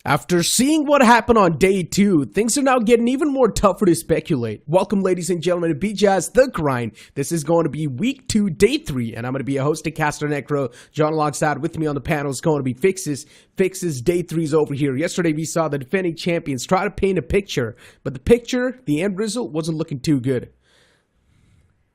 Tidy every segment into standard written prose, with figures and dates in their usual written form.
After seeing what happened on day 2, things are now getting even more tougher to speculate. Welcome, ladies and gentlemen, to BGIS The Grind. This is going to be week 2, day 3, and I'm going to be a host of Caster Necro. John alongside with me on the panel is going to be Fixes. Fixes, day 3's over here. Yesterday, we saw the defending champions try to paint a picture, but the end result, wasn't looking too good.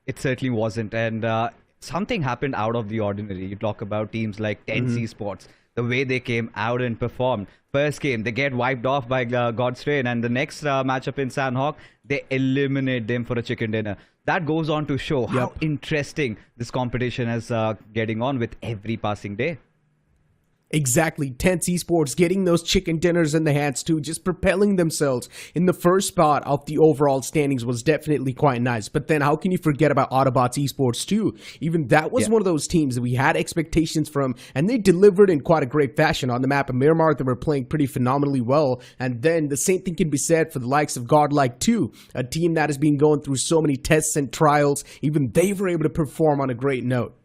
It certainly wasn't, and something happened out of the ordinary. You talk about teams like Tense Esports, the way they came out and performed. First game, they get wiped off by God's Rain, and the next matchup in Sandhawk, they eliminate them for a chicken dinner. That goes on to show how interesting this competition is getting on with every passing day. Exactly. Tense Esports getting those chicken dinners in the hands too, just propelling themselves in the first spot of the overall standings was definitely quite nice. But then how can you forget about ALIBABA Esports too? Even that was one of those teams that we had expectations from, and they delivered in quite a great fashion on the map of Miramar. They were playing pretty phenomenally well. And then the same thing can be said for the likes of Godlike too, a team that has been going through so many tests and trials. Even they were able to perform on a great note.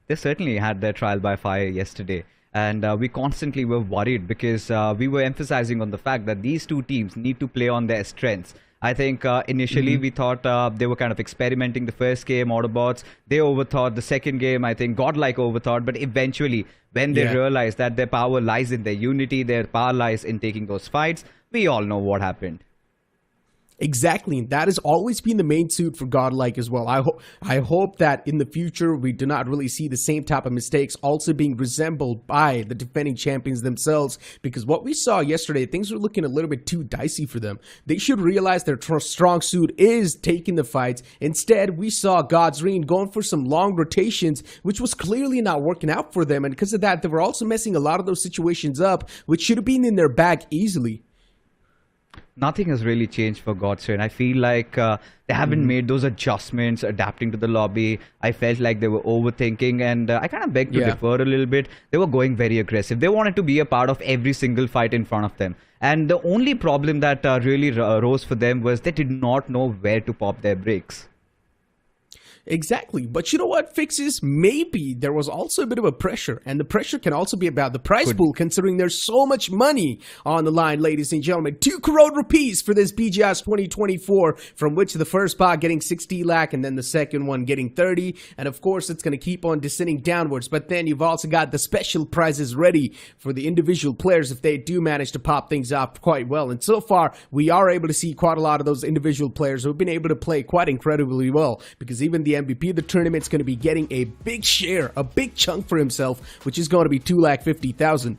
They certainly had their trial by fire yesterday, and we constantly were worried because we were emphasizing on the fact that these two teams need to play on their strengths. I think initially we thought they were kind of experimenting the first game, Autobots. They overthought the second game. I think Godlike overthought, but eventually when they realized that their power lies in their unity, their power lies in taking those fights, we all know what happened. Exactly, and that has always been the main suit for Godlike as well. I hope that in the future we do not really see the same type of mistakes also being resembled by the defending champions themselves, because what we saw yesterday, things were looking a little bit too dicey for them. They should realize their strong suit is taking the fights. Instead, we saw God's Reign going for some long rotations, which was clearly not working out for them, and because of that, they were also messing a lot of those situations up, which should have been in their bag easily. Nothing has really changed for God's Reign. I feel like they haven't made those adjustments, adapting to the lobby. I felt like they were overthinking, and I kind of begged to defer a little bit. They were going very aggressive. They wanted to be a part of every single fight in front of them. And the only problem that really arose for them was they did not know where to pop their brakes. Exactly. But you know what, Fixes? Maybe there was also a bit of a pressure, and the pressure can also be about the prize pool, considering there's so much money on the line, ladies and gentlemen. 2 crore rupees for this BGIS 2024, from which the first spot getting 60 lakh and then the second one getting 30. And of course, it's going to keep on descending downwards. But then you've also got the special prizes ready for the individual players if they do manage to pop things up quite well. And so far, we are able to see quite a lot of those individual players who have been able to play quite incredibly well, because even the MVP of the tournament's going to be getting a big share, a big chunk for himself, which is going to be 250,000.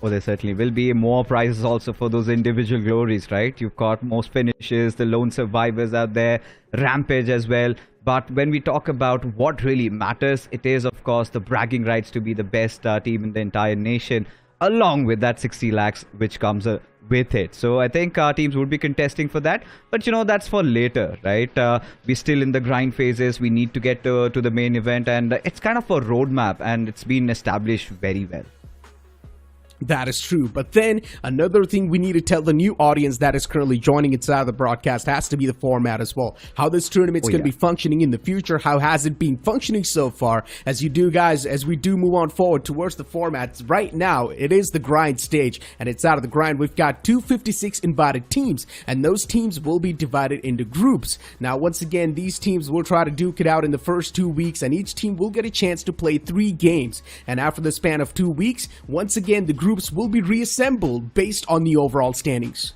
Oh, there certainly will be more prizes also for those individual glories, right? You've got most finishes, the lone survivors out there, Rampage as well. But when we talk about what really matters, it is, of course, the bragging rights to be the best team in the entire nation, along with that 60 lakhs which comes with it. So I think teams would be contesting for that, but you know, that's for later, right? We're still in the grind phases. We need to get to the main event, and it's kind of a roadmap, and it's been established very well. That is true. But then another thing we need to tell the new audience that is currently joining inside of the broadcast has to be the format as well. How this tournament's going to be functioning in the future. How has it been functioning so far? As you do, guys, as we do move on forward towards the formats, right now it is the grind stage, and it's out of the grind. We've got 256 invited teams, and those teams will be divided into groups. Now, once again, these teams will try to duke it out in the first 2 weeks, and each team will get a chance to play 3 games. And after the span of 2 weeks, once again, the groups will be reassembled based on the overall standings.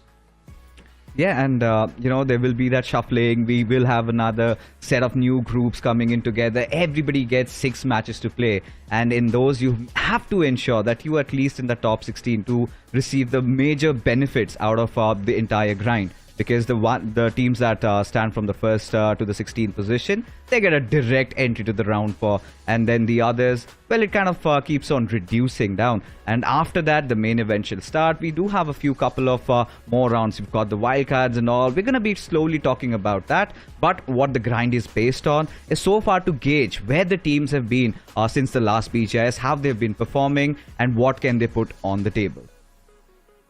Yeah, and you know, there will be that shuffling. We will have another set of new groups coming in together. Everybody gets 6 matches to play, and in those you have to ensure that you are at least in the top 16 to receive the major benefits out of the entire grind. Because the teams that stand from the first to the 16th position, they get a direct entry to the round 4, and then the others, well, it kind of keeps on reducing down. And after that, the main event shall start. We do have a couple of more rounds. We've got the wildcards and all. We're gonna be slowly talking about that. But what the grind is based on is so far to gauge where the teams have been since the last BGIS, how they've been performing, and what can they put on the table.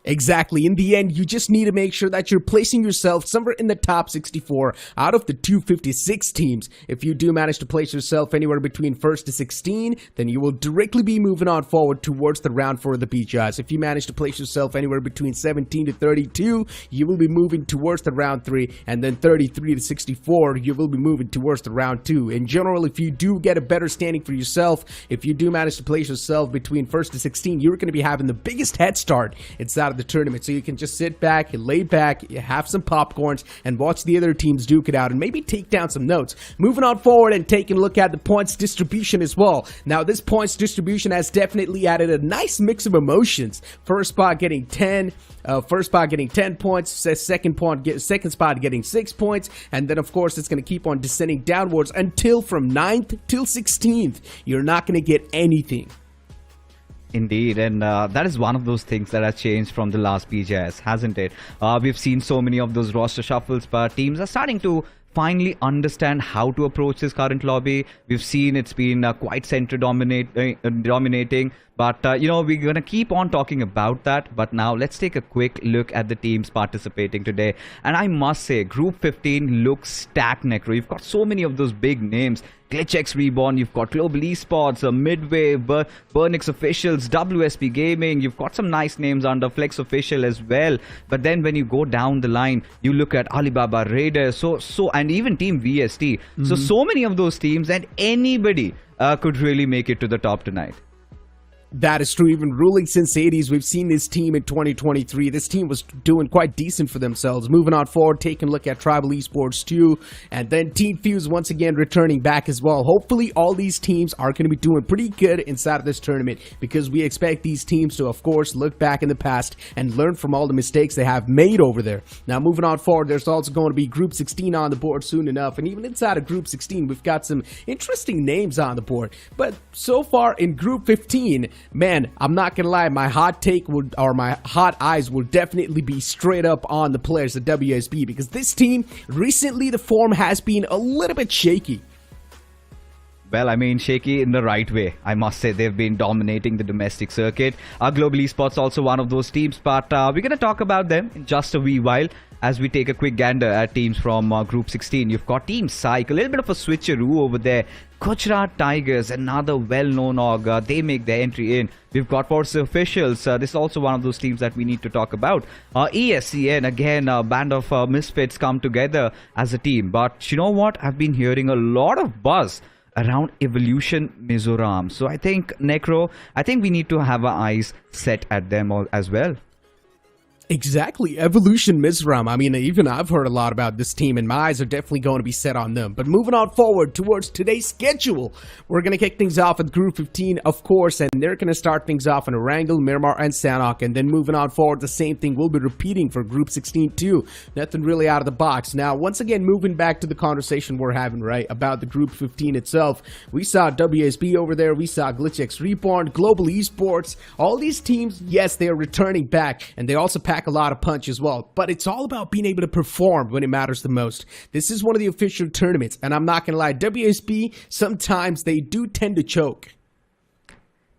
Exactly. In the end, you just need to make sure that you're placing yourself somewhere in the top 64 out of the 256 teams. If you do manage to place yourself anywhere between 1st to 16, then you will directly be moving on forward towards the round for the BGIS. If you manage to place yourself anywhere between 17 to 32, you will be moving towards the round 3, and then 33 to 64, you will be moving towards the round 2. In general, if you do get a better standing for yourself, if you do manage to place yourself between 1st to 16, you're going to be having the biggest head start inside of the tournament, so you can just sit back and lay back, have some popcorns, and watch the other teams duke it out, and maybe take down some notes. Moving on forward and taking a look at the points distribution as well. Now, this points distribution has definitely added a nice mix of emotions. First spot getting 10 points, second spot getting 6 points, and then of course it's going to keep on descending downwards until from 9th till 16th you're not going to get anything. Indeed, and that is one of those things that has changed from the last BGIS, hasn't it? We've seen so many of those roster shuffles, but teams are starting to finally understand how to approach this current lobby. We've seen it's been quite center dominating, but you know, we're gonna keep on talking about that. But now let's take a quick look at the teams participating today, and I must say Group 15 looks stacked, Necro. You've got so many of those big names: GLITCHxREBORN, you've got Global Esports, MIDWAVE, BURNX Officials, WSP Gaming. You've got some nice names under Flex Official as well. But then when you go down the line, you look at ALIBABA, Raiders, and even Team VST. So many of those teams, and anybody could really make it to the top tonight. That is true. Even ruling since 80s, we've seen this team in 2023. This team was doing quite decent for themselves. Moving on forward, taking a look at Tribal Esports too. And then Team FUZE once again returning back as well. Hopefully all these teams are going to be doing pretty good inside of this tournament, because we expect these teams to, of course, look back in the past and learn from all the mistakes they have made over there. Now, moving on forward, there's also going to be Group 16 on the board soon enough. And even inside of Group 16, we've got some interesting names on the board. But so far in Group 15, man, I'm not gonna lie, my hot take would, or my hot eyes will definitely be straight up on the players at WSB, because this team, recently the form has been a little bit shaky. Well, I mean, shaky in the right way. I must say they've been dominating the domestic circuit. Global Esports also one of those teams, but we're going to talk about them in just a wee while as we take a quick gander at teams from Group 16. You've got Team PSYCHE, a little bit of a switcheroo over there. GUJARAT Tigers, another well-known org, they make their entry in. We've got FORCA Officials, this is also one of those teams that we need to talk about. ESCN, again, a band of misfits come together as a team. But you know what? I've been hearing a lot of buzz around Evolution MIZORAM. So I think, Necro, I think we need to have our eyes set at them all as well. Exactly. Evolution MIZORAM. I mean, even I've heard a lot about this team, and my eyes are definitely going to be set on them. But moving on forward towards today's schedule, we're going to kick things off with Group 15, of course, and they're going to start things off in Erangel, Miramar, and Sanok. And then moving on forward, the same thing will be repeating for Group 16 too. Nothing really out of the box. Now, once again, moving back to the conversation we're having, right, about the Group 15 itself, we saw WSB over there, we saw GLITCHxREBORN, Global Esports, all these teams, yes, they are returning back, and they also pack a lot of punch as well, but it's all about being able to perform when it matters the most. This is one of the official tournaments, and I'm not gonna lie, WSB, sometimes they do tend to choke.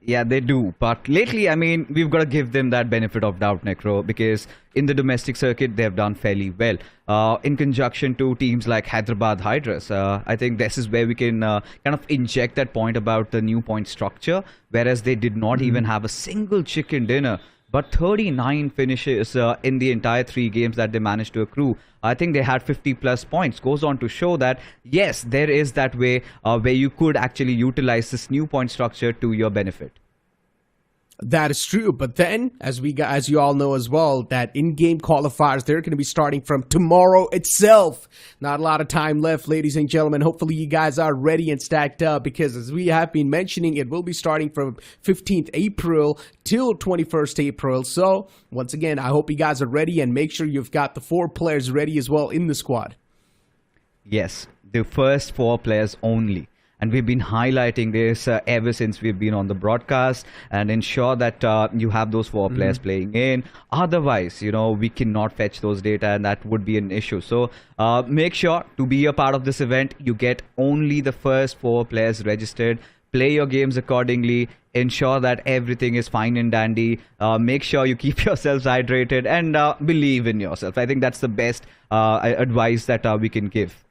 Yeah, they do. But lately, I mean, we've got to give them that benefit of doubt, Necro, because in the domestic circuit, they've done fairly well. In conjunction to teams like Hyderabad Hydras, I think this is where we can kind of inject that point about the new point structure, whereas they did not even have a single chicken dinner. But 39 finishes in the entire 3 games that they managed to accrue. I think they had 50 plus points. Goes on to show that, yes, there is that way where you could actually utilize this new point structure to your benefit. That is true, but then, as you all know as well, that in-game qualifiers, they're going to be starting from tomorrow itself. Not a lot of time left, ladies and gentlemen. Hopefully you guys are ready and stacked up, because as we have been mentioning, it will be starting from 15th April till 21st April. So, once again, I hope you guys are ready, and make sure you've got the 4 players ready as well in the squad. Yes, the first 4 players only. And we've been highlighting this ever since we've been on the broadcast, and ensure that you have those 4 players playing in. Otherwise, you know, we cannot fetch those data, and that would be an issue. So make sure to be a part of this event. You get only the first 4 players registered play your games accordingly, ensure that everything is fine and dandy, make sure you keep yourselves hydrated, and believe in yourself. I think that's the best advice that we can give.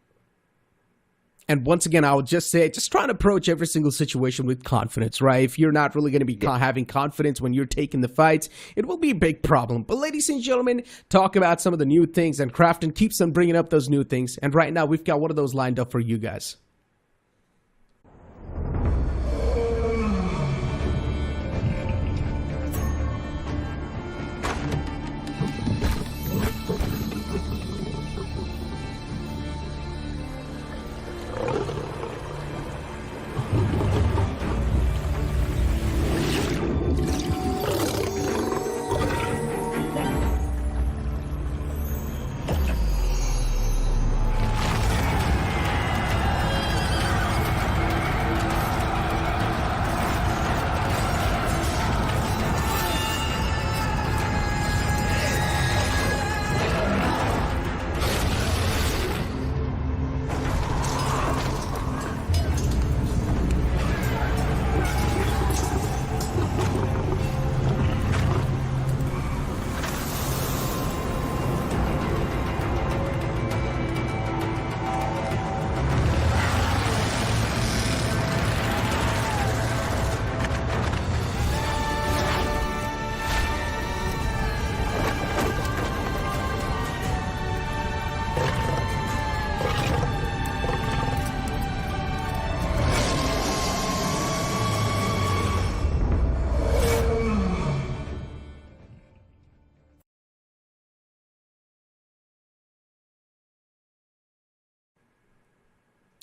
And once again, I would just say, just try to approach every single situation with confidence, right? If you're not really going to be having confidence when you're taking the fights, it will be a big problem. But ladies and gentlemen, talk about some of the new things, and Crafton keeps on bringing up those new things. And right now, we've got one of those lined up for you guys.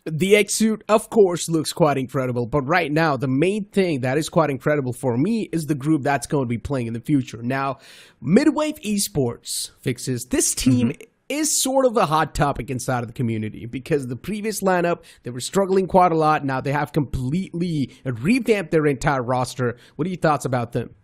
The X suit, of course, looks quite incredible, but right now, the main thing that is quite incredible for me is the group that's going to be playing in the future. Now, MIDWAVE Esports fixes. This team is sort of a hot topic inside of the community because the previous lineup, they were struggling quite a lot. Now they have completely revamped their entire roster. What are your thoughts about them?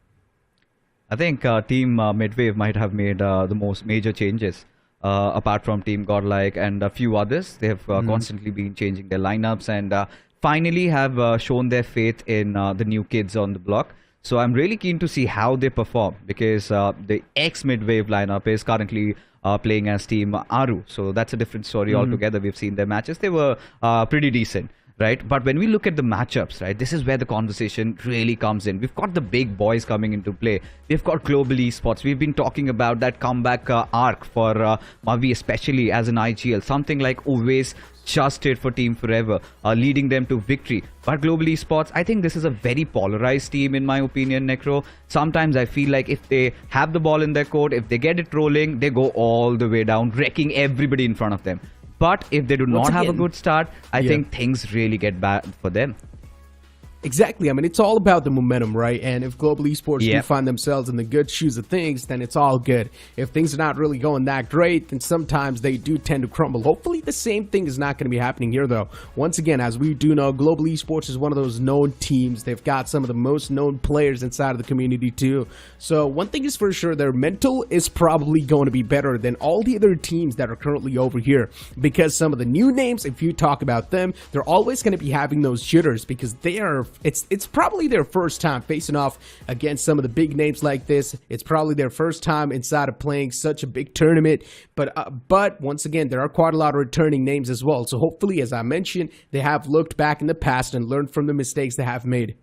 I think Team MIDWAVE might have made the most major changes. Apart from Team Godlike and a few others, they have constantly been changing their lineups and finally have shown their faith in the new kids on the block. So I'm really keen to see how they perform because the ex-Midwave lineup is currently playing as Team Aru. So that's a different story altogether. We've seen their matches. They were pretty decent. Right, but when we look at the matchups, right, this is where the conversation really comes in. We've got the big boys coming into play. We've got global esports. We've been talking about that comeback arc for Mavi, especially as an IGL. Something like always just did for Team Forever, leading them to victory. But global esports, I think this is a very polarized team in my opinion, Necro. Sometimes I feel like if they have the ball in their court, if they get it rolling, they go all the way down, wrecking everybody in front of them. But if they do not have a good start, I think things really get bad for them. Exactly. I mean, it's all about the momentum, right? And if global esports do find themselves in the good shoes of things, then it's all good. If things are not really going that great, then sometimes they do tend to crumble. Hopefully, the same thing is not going to be happening here, though. Once again, as we do know, global esports is one of those known teams. They've got some of the most known players inside of the community, too. So one thing is for sure, their mental is probably going to be better than all the other teams that are currently over here. Because some of the new names, if you talk about them, they're always going to be having those jitters because they are... It's probably their first time facing off against some of the big names like this. It's probably their first time inside of playing such a big tournament. But once again, there are quite a lot of returning names as well. So hopefully, as I mentioned, they have looked back in the past and learned from the mistakes they have made.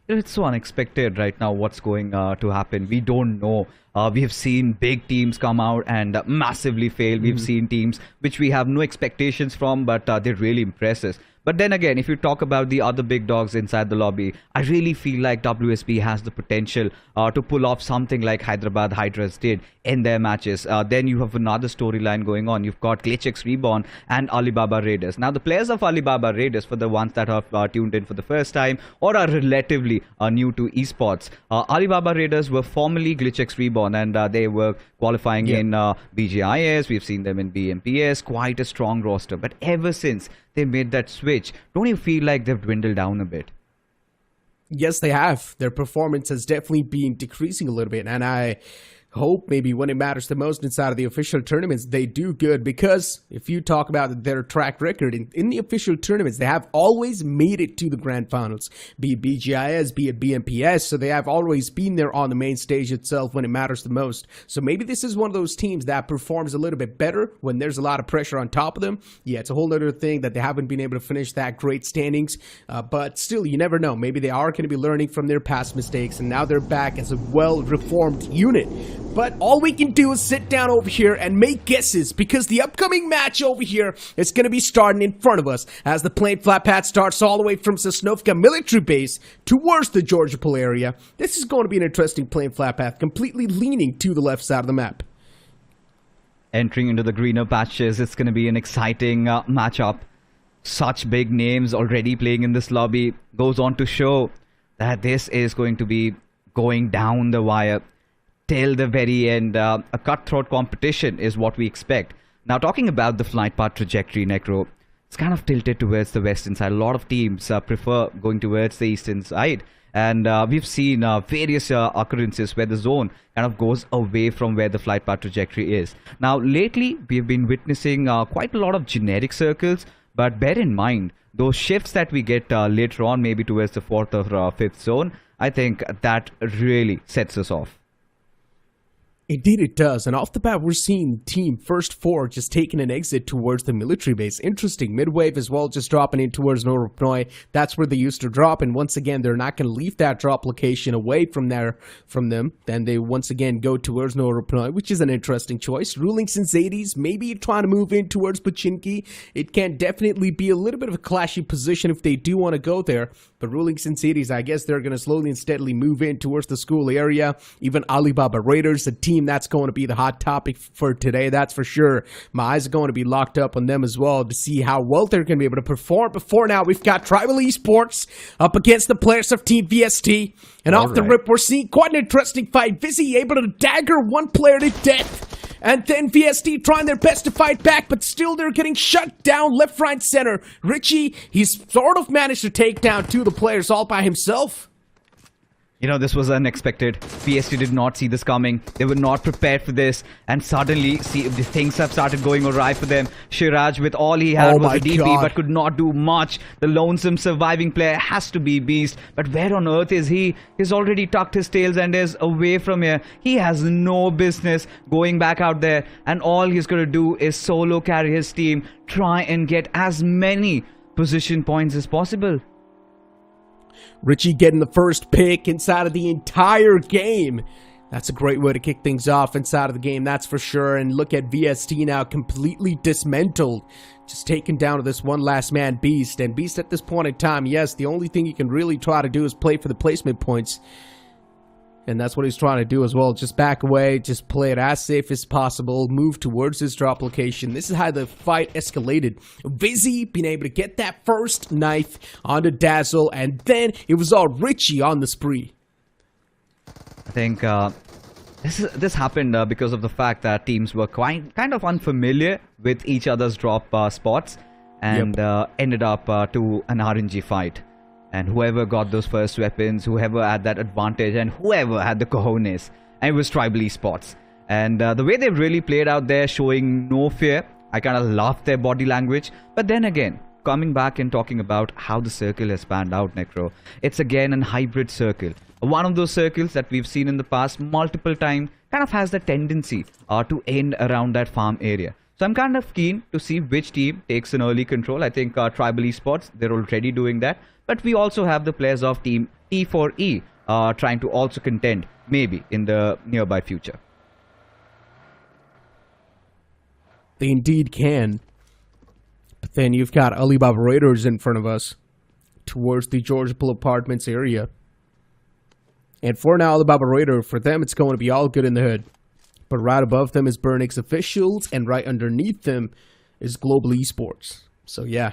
It's so unexpected right now what's going to happen. We don't know. We have seen big teams come out and massively fail. We've seen teams which we have no expectations from, but they really impress us. But then again, if you talk about the other big dogs inside the lobby, I really feel like WSB has the potential to pull off something like Hyderabad Hydras did in their matches. Then you have another storyline going on. You've got GLITCHxREBORN and Alibaba Raiders. Now, the players of Alibaba Raiders, for the ones that have tuned in for the first time or are relatively new to esports, Alibaba Raiders were formerly GLITCHxREBORN and they were qualifying in BGIS. We've seen them in BMPS, quite a strong roster. But ever since they made that switch, don't you feel like they've dwindled down a bit? Yes, they have. Their performance has definitely been decreasing a little bit. And hope maybe when it matters the most inside of the official tournaments, they do good. Because if you talk about their track record in the official tournaments, they have always made it to the grand finals, be it BGIS, be it BMPS. So they have always been there on the main stage itself when it matters the most. So maybe this is one of those teams that performs a little bit better when there's a lot of pressure on top of them. Yeah, it's a whole other thing that they haven't been able to finish that great standings. But still, you never know. Maybe they are going to be learning from their past mistakes, and now they're back as a well-reformed unit. But all we can do is sit down over here and make guesses, because the upcoming match over here is going to be starting in front of us as the plane flat path starts all the way from Sosnovka military base towards the Georgia Pole area. This is going to be an interesting plane flat path, completely leaning to the left side of the map. Entering into the greener patches, it's going to be an exciting matchup. Such big names already playing in this lobby goes on to show that this is going to be going down the wire till the very end. A cutthroat competition is what we expect. Now, talking about the flight path trajectory, Necro, it's kind of tilted towards the western side. A lot of teams prefer going towards the eastern side. And we've seen various occurrences where the zone kind of goes away from where the flight path trajectory is. Now, lately, we've been witnessing quite a lot of generic circles. But bear in mind, those shifts that we get later on, maybe towards the 4th or 5th zone, I think that really sets us off. Indeed it does, and off the bat we're seeing team first 4 just taking an exit towards the military base. Interesting. MIDWAVE as well just dropping in towards Noropnoi. That's where they used to drop, and once again they're not going to leave that drop location away from them. Then they once again go towards Noropnoi, which is an interesting choice. Ruling since 80s, maybe trying to move in towards Pochinki. It can definitely be a little bit of a clashy position if they do want to go there, but ruling since 80s, I guess they're going to slowly and steadily move in towards the school area. Even Alibaba Raiders, a team that's going to be the hot topic for today, that's for sure. My eyes are going to be locked up on them as well to see how well they're going to be able to perform. Before now, we've got Tribal Esports up against the players of Team VST. And off the rip, we're seeing quite an interesting fight. Vizzy able to dagger one player to death. And then VST trying their best to fight back, but still they're getting shut down left, right, center. Richie, he's sort of managed to take down 2 of the players all by himself. You know, this was unexpected. PSG did not see this coming. They were not prepared for this. And suddenly, see, the things have started going awry for them. Shiraj, with all he had was a DP, but could not do much. The lonesome surviving player has to be Beast. But where on earth is he? He's already tucked his tails and is away from here. He has no business going back out there. And all he's going to do is solo carry his team. Try and get as many position points as possible. Richie getting the first pick inside of the entire game. That's a great way to kick things off inside of the game, that's for sure. And look at VST now completely dismantled. Just taken down to this one last man, Beast. And Beast at this point in time, yes, the only thing he can really try to do is play for the placement points. And that's what he's trying to do as well. Just back away, just play it as safe as possible, move towards his drop location. This is how the fight escalated. Vizzy being able to get that first knife onto Dazzle, and then it was all Richie on the spree. I think this happened because of the fact that teams were kind of unfamiliar with each other's drop spots, and ended up to an RNG fight. And whoever got those first weapons, whoever had that advantage, and whoever had the cojones, and it was Tribal Esports. And the way they really played out there, showing no fear, I kind of loved their body language. But then again, coming back and talking about how the circle has panned out, Necro, it's again an hybrid circle. One of those circles that we've seen in the past multiple times kind of has the tendency to end around that farm area. So I'm kind of keen to see which team takes an early control. I think Tribal Esports, they're already doing that. But we also have the players of Team T4E trying to also contend, maybe, in the nearby future. They indeed can. But then you've got Alibaba Raiders in front of us towards the Georgia Pole Apartments area. And for now, Alibaba Raider, for them, it's going to be all good in the hood. But right above them is BURNX Officials, and right underneath them is Global Esports. So yeah,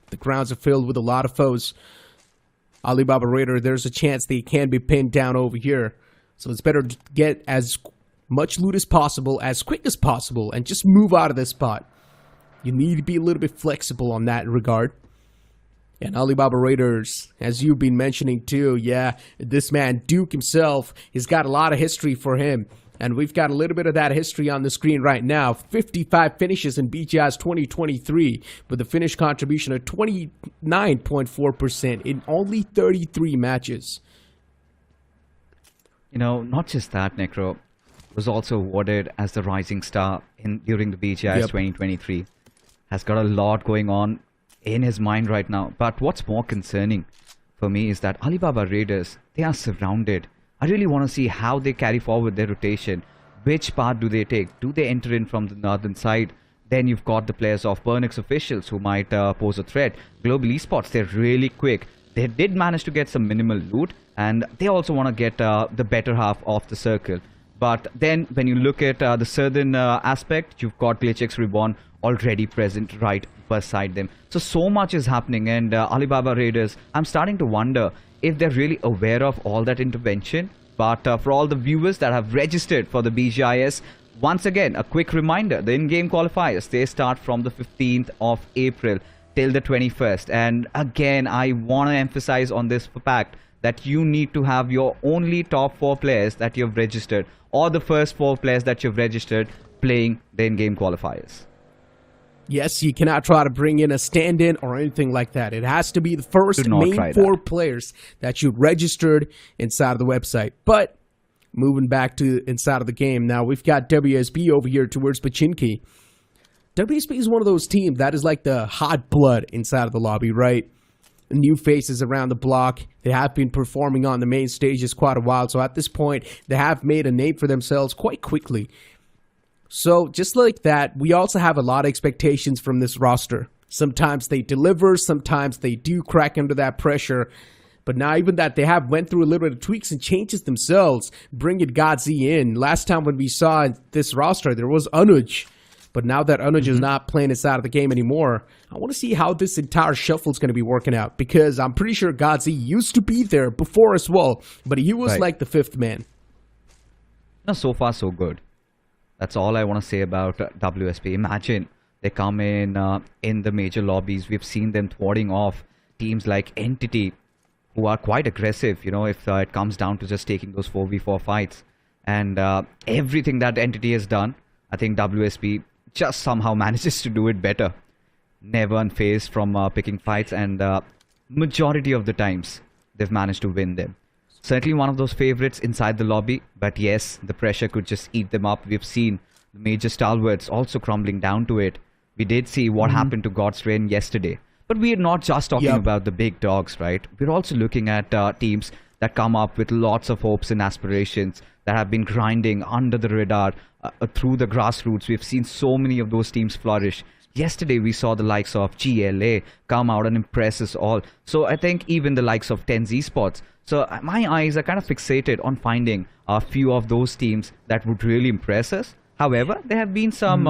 the grounds are filled with a lot of foes. Alibaba Raider, there's a chance they can be pinned down over here. So it's better to get as much loot as possible, as quick as possible, and just move out of this spot. You need to be a little bit flexible on that regard. And Alibaba Raiders, as you've been mentioning too, yeah, this man, Duke himself, he's got a lot of history for him. And we've got a little bit of that history on the screen right now. 55 finishes in BGIS 2023 with a finish contribution of 29.4% in only 33 matches. You know, not just that, Necro was also awarded as the rising star during the BGIS 2023. Has got a lot going on in his mind right now. But what's more concerning for me is that Alibaba Raiders, they are surrounded. I really want to see how they carry forward their rotation. Which path do they take? Do they enter in from the northern side? Then you've got the players of BURNX officials who might pose a threat. Global esports, they're really quick. They did manage to get some minimal loot, and they also want to get the better half of the circle. But then when you look at the southern aspect, you've got GLITCHxREBORN already present right beside them. So much is happening, and Alibaba Raiders, I'm starting to wonder if they're really aware of all that intervention. But for all the viewers that have registered for the BGIS, once again, a quick reminder, the in-game qualifiers, they start from the 15th of April till the 21st. And again, I want to emphasize on this fact that you need to have your only top 4 players that you've registered, or the first 4 players that you've registered playing the in-game qualifiers. Yes, you cannot try to bring in a stand-in or anything like that. It has to be the first main 4 players that you registered inside of the website. But moving back to inside of the game, now we've got WSB over here towards Pachinki. WSB is one of those teams that is like the hot blood inside of the lobby, right? New faces around the block. They have been performing on the main stages quite a while. So at this point, they have made a name for themselves quite quickly. So just like that, we also have a lot of expectations from this roster. Sometimes they deliver, sometimes they do crack under that pressure. But now even that, they have went through a little bit of tweaks and changes themselves, bringing Godzi in. Last time when we saw this roster, there was Anuj. But now that Anuj is not playing inside of the game anymore, I want to see how this entire shuffle is going to be working out. Because I'm pretty sure Godzi used to be there before as well. But he was like the 5th man. No, so far so good. That's all I want to say about WSP. Imagine they come in the major lobbies. We've seen them thwarting off teams like Entity, who are quite aggressive, you know, if it comes down to just taking those 4v4 fights. And everything that Entity has done, I think WSP just somehow manages to do it better. Never unfazed from picking fights, and majority of the times they've managed to win them. Certainly one of those favorites inside the lobby, but yes, the pressure could just eat them up. We've seen the major stalwarts also crumbling down to it. We did see what happened to God's Reign yesterday. But we're not just talking about the big dogs, right? We're also looking at teams that come up with lots of hopes and aspirations, that have been grinding under the radar through the grassroots. We've seen so many of those teams flourish. Yesterday, we saw the likes of GLA come out and impress us all. So I think even the likes of 10 eSports. So my eyes are kind of fixated on finding a few of those teams that would really impress us. However, there have been some,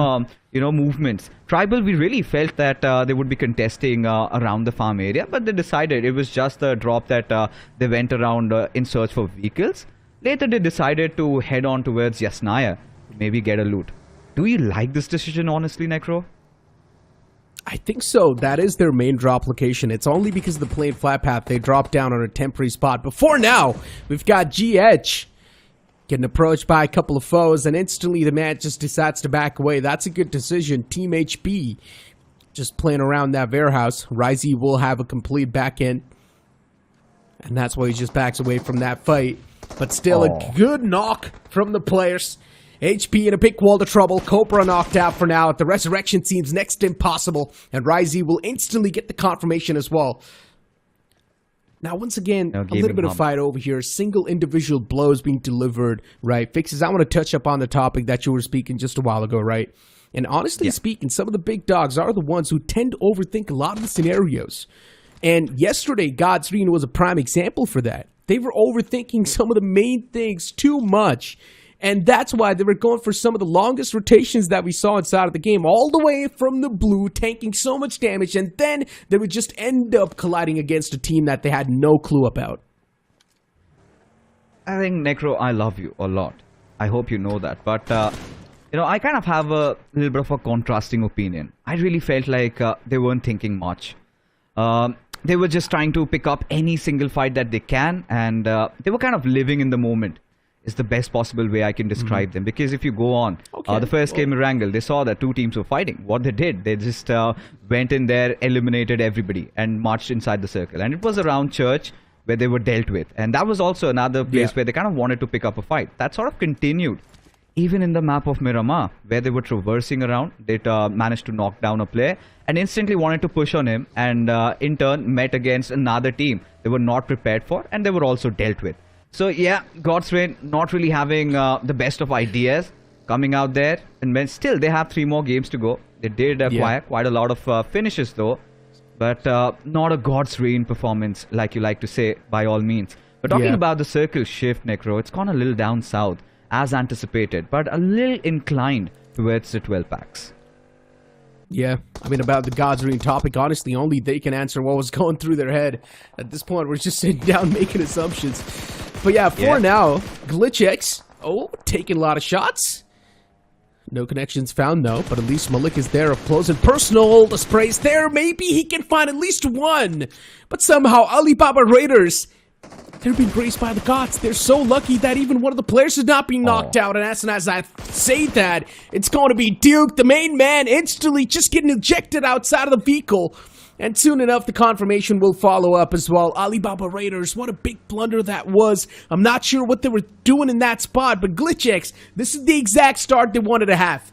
movements. Tribal, we really felt that they would be contesting around the farm area, but they decided it was just the drop that they went around in search for vehicles. Later, they decided to head on towards Yasnaya to maybe get a loot. Do you like this decision, honestly, Necro? I think so. That is their main drop location. It's only because of the plain flat path they dropped down on a temporary spot. Before now, we've got GH getting approached by a couple of foes, and instantly the man just decides to back away. That's a good decision. Team HB just playing around that warehouse. Ryzie will have a complete back end, and that's why he just backs away from that fight. But still a good knock from the players. HP in a big wall of trouble. Cobra knocked out for now. The resurrection seems next to impossible, and Ryzie will instantly get the confirmation as well. Now, once again, a little bit of fight over here. Single individual blows being delivered, right? Fixes, I want to touch up on the topic that you were speaking just a while ago, right? And honestly speaking, some of the big dogs are the ones who tend to overthink a lot of the scenarios. And yesterday, God's Reign was a prime example for that. They were overthinking some of the main things too much. And that's why they were going for some of the longest rotations that we saw inside of the game, all the way from the blue, tanking so much damage, and then they would just end up colliding against a team that they had no clue about. I think, Necro, I love you a lot. I hope you know that. But, I kind of have a little bit of a contrasting opinion. I really felt like they weren't thinking much. They were just trying to pick up any single fight that they can, and they were kind of living in the moment. is the best possible way I can describe them. Because if you go on, Okay, the first game in Wrangle, they saw that two teams were fighting. What they did, they just went in there, eliminated everybody, and marched inside the circle. And it was around church where they were dealt with. And that was also another place where they kind of wanted to pick up a fight. That sort of continued. Even in the map of Miramar, where they were traversing around, they managed to knock down a player and instantly wanted to push on him, and in turn met against another team they were not prepared for, and they were also dealt with. So yeah, God's Reign not really having the best of ideas coming out there, and when still they have 3 more games to go. They did acquire quite a lot of finishes though, but not a God's Reign performance like you like to say by all means. But talking about the circle shift, Necro, it's gone a little down south as anticipated, but a little inclined towards the 12 packs. Yeah, I mean, about the God's Reign topic, honestly, only they can answer what was going through their head. At this point, we're just sitting down making assumptions. But yeah, for now, GLITCHX, taking a lot of shots. No connections found, though, but at least Malik is there up close and personal. The spray's there. Maybe he can find at least one. But somehow, Alibaba Raiders, they're being graced by the gods. They're so lucky that even one of the players is not being knocked out. And as soon as I say that, it's going to be Duke, the main man, instantly just getting ejected outside of the vehicle. And soon enough, the confirmation will follow up as well. Alibaba Raiders, what a big blunder that was. I'm not sure what they were doing in that spot, but GLITCHX, this is the exact start they wanted to have.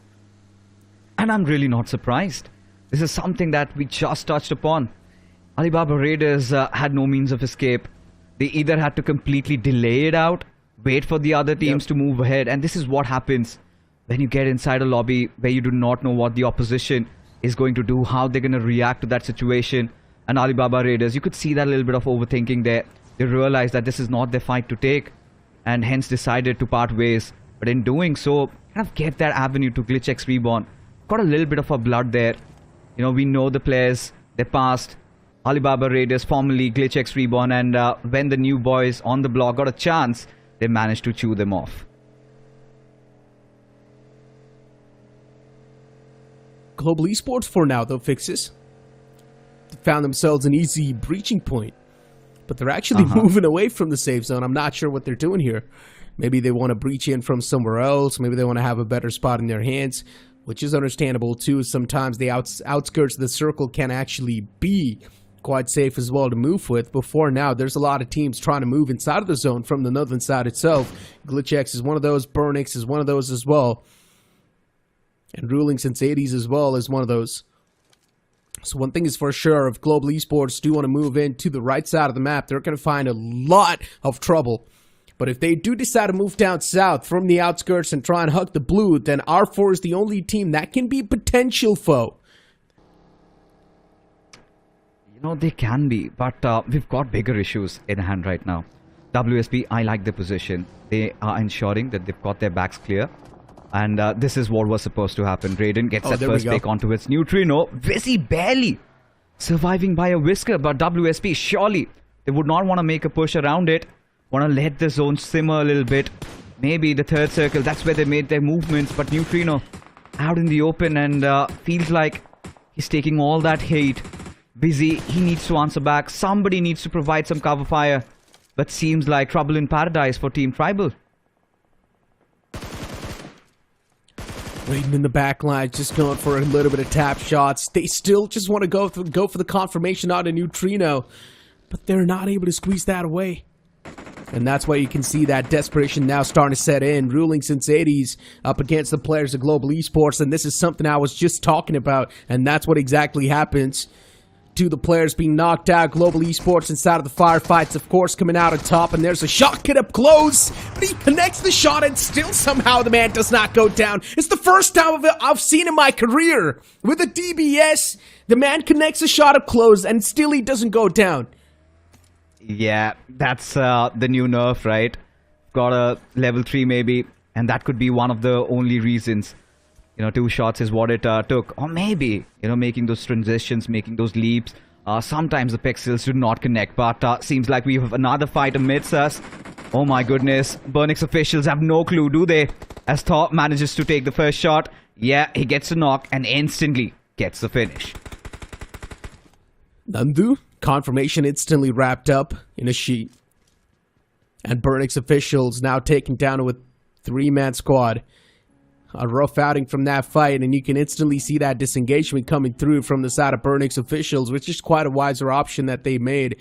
And I'm really not surprised. This is something that we just touched upon. Alibaba Raiders had no means of escape. They either had to completely delay it out, wait for the other teams to move ahead. And this is what happens when you get inside a lobby where you do not know what the opposition is going to do, how they're going to react to that situation. And Alibaba Raiders, you could see that little bit of overthinking there. They realized that this is not their fight to take, and hence decided to part ways. But in doing so, kind of get that avenue to GLITCHxREBORN. Got a little bit of a blood there. You know, we know the players, their past. Alibaba Raiders, formerly GLITCHxREBORN, and when the new boys on the block got a chance, they managed to chew them off. Global Esports for now, though, fixes. They found themselves an easy breaching point. But they're actually moving away from the safe zone. I'm not sure what they're doing here. Maybe they want to breach in from somewhere else. Maybe they want to have a better spot in their hands, which is understandable too. Sometimes the outskirts of the circle can actually be quite safe as well to move with. Before now, there's a lot of teams trying to move inside of the zone from the northern side itself. GLITCHX is one of those. BURNX is one of those as well. And Ruling since 80s as well is one of those. So one thing is for sure, if Global Esports do want to move into the right side of the map, they're going to find a lot of trouble. But if they do decide to move down south from the outskirts and try and hug the blue, then R4 is the only team that can be a potential foe. You know, they can be, but we've got bigger issues in hand right now. WSB, I like their position. They are ensuring that they've got their backs clear. And this is what was supposed to happen. Raiden gets that first pick onto its neutrino. Vizzy barely surviving by a whisker, but WSB, surely they would not want to make a push around it. Want to let the zone simmer a little bit. Maybe the third circle, that's where they made their movements. But Neutrino out in the open, and feels like he's taking all that hate. Busy, he needs to answer back. Somebody needs to provide some cover fire. But seems like trouble in paradise for Team Tribal. Raiden in the back line, just going for a little bit of tap shots. They still just want to go for the confirmation on a neutrino, but they're not able to squeeze that away. And that's why you can see that desperation now starting to set in. Ruling since 80s up against the players of Global Esports, and this is something I was just talking about, and that's what exactly happens. To the players being knocked out, Global Esports inside of the firefights, of course, coming out on top, and there's a shot get up close, but he connects the shot, and still somehow the man does not go down. It's the first time I've seen in my career with a DBS, the man connects a shot up close, and still he doesn't go down. Yeah, that's the new nerf, right? Got a level 3 maybe, and that could be one of the only reasons. You know, 2 shots is what it took. Or maybe, you know, making those transitions, making those leaps. Sometimes the pixels do not connect, but seems like we have another fight amidst us. Oh my goodness. BURNX officials have no clue, do they? As Thor manages to take the first shot. Yeah, he gets a knock and instantly gets the finish. Nandu, confirmation instantly wrapped up in a sheet. And BURNX officials now taken down with 3-man squad. A rough outing from that fight, and you can instantly see that disengagement coming through from the side of BURNX officials, which is quite a wiser option that they made.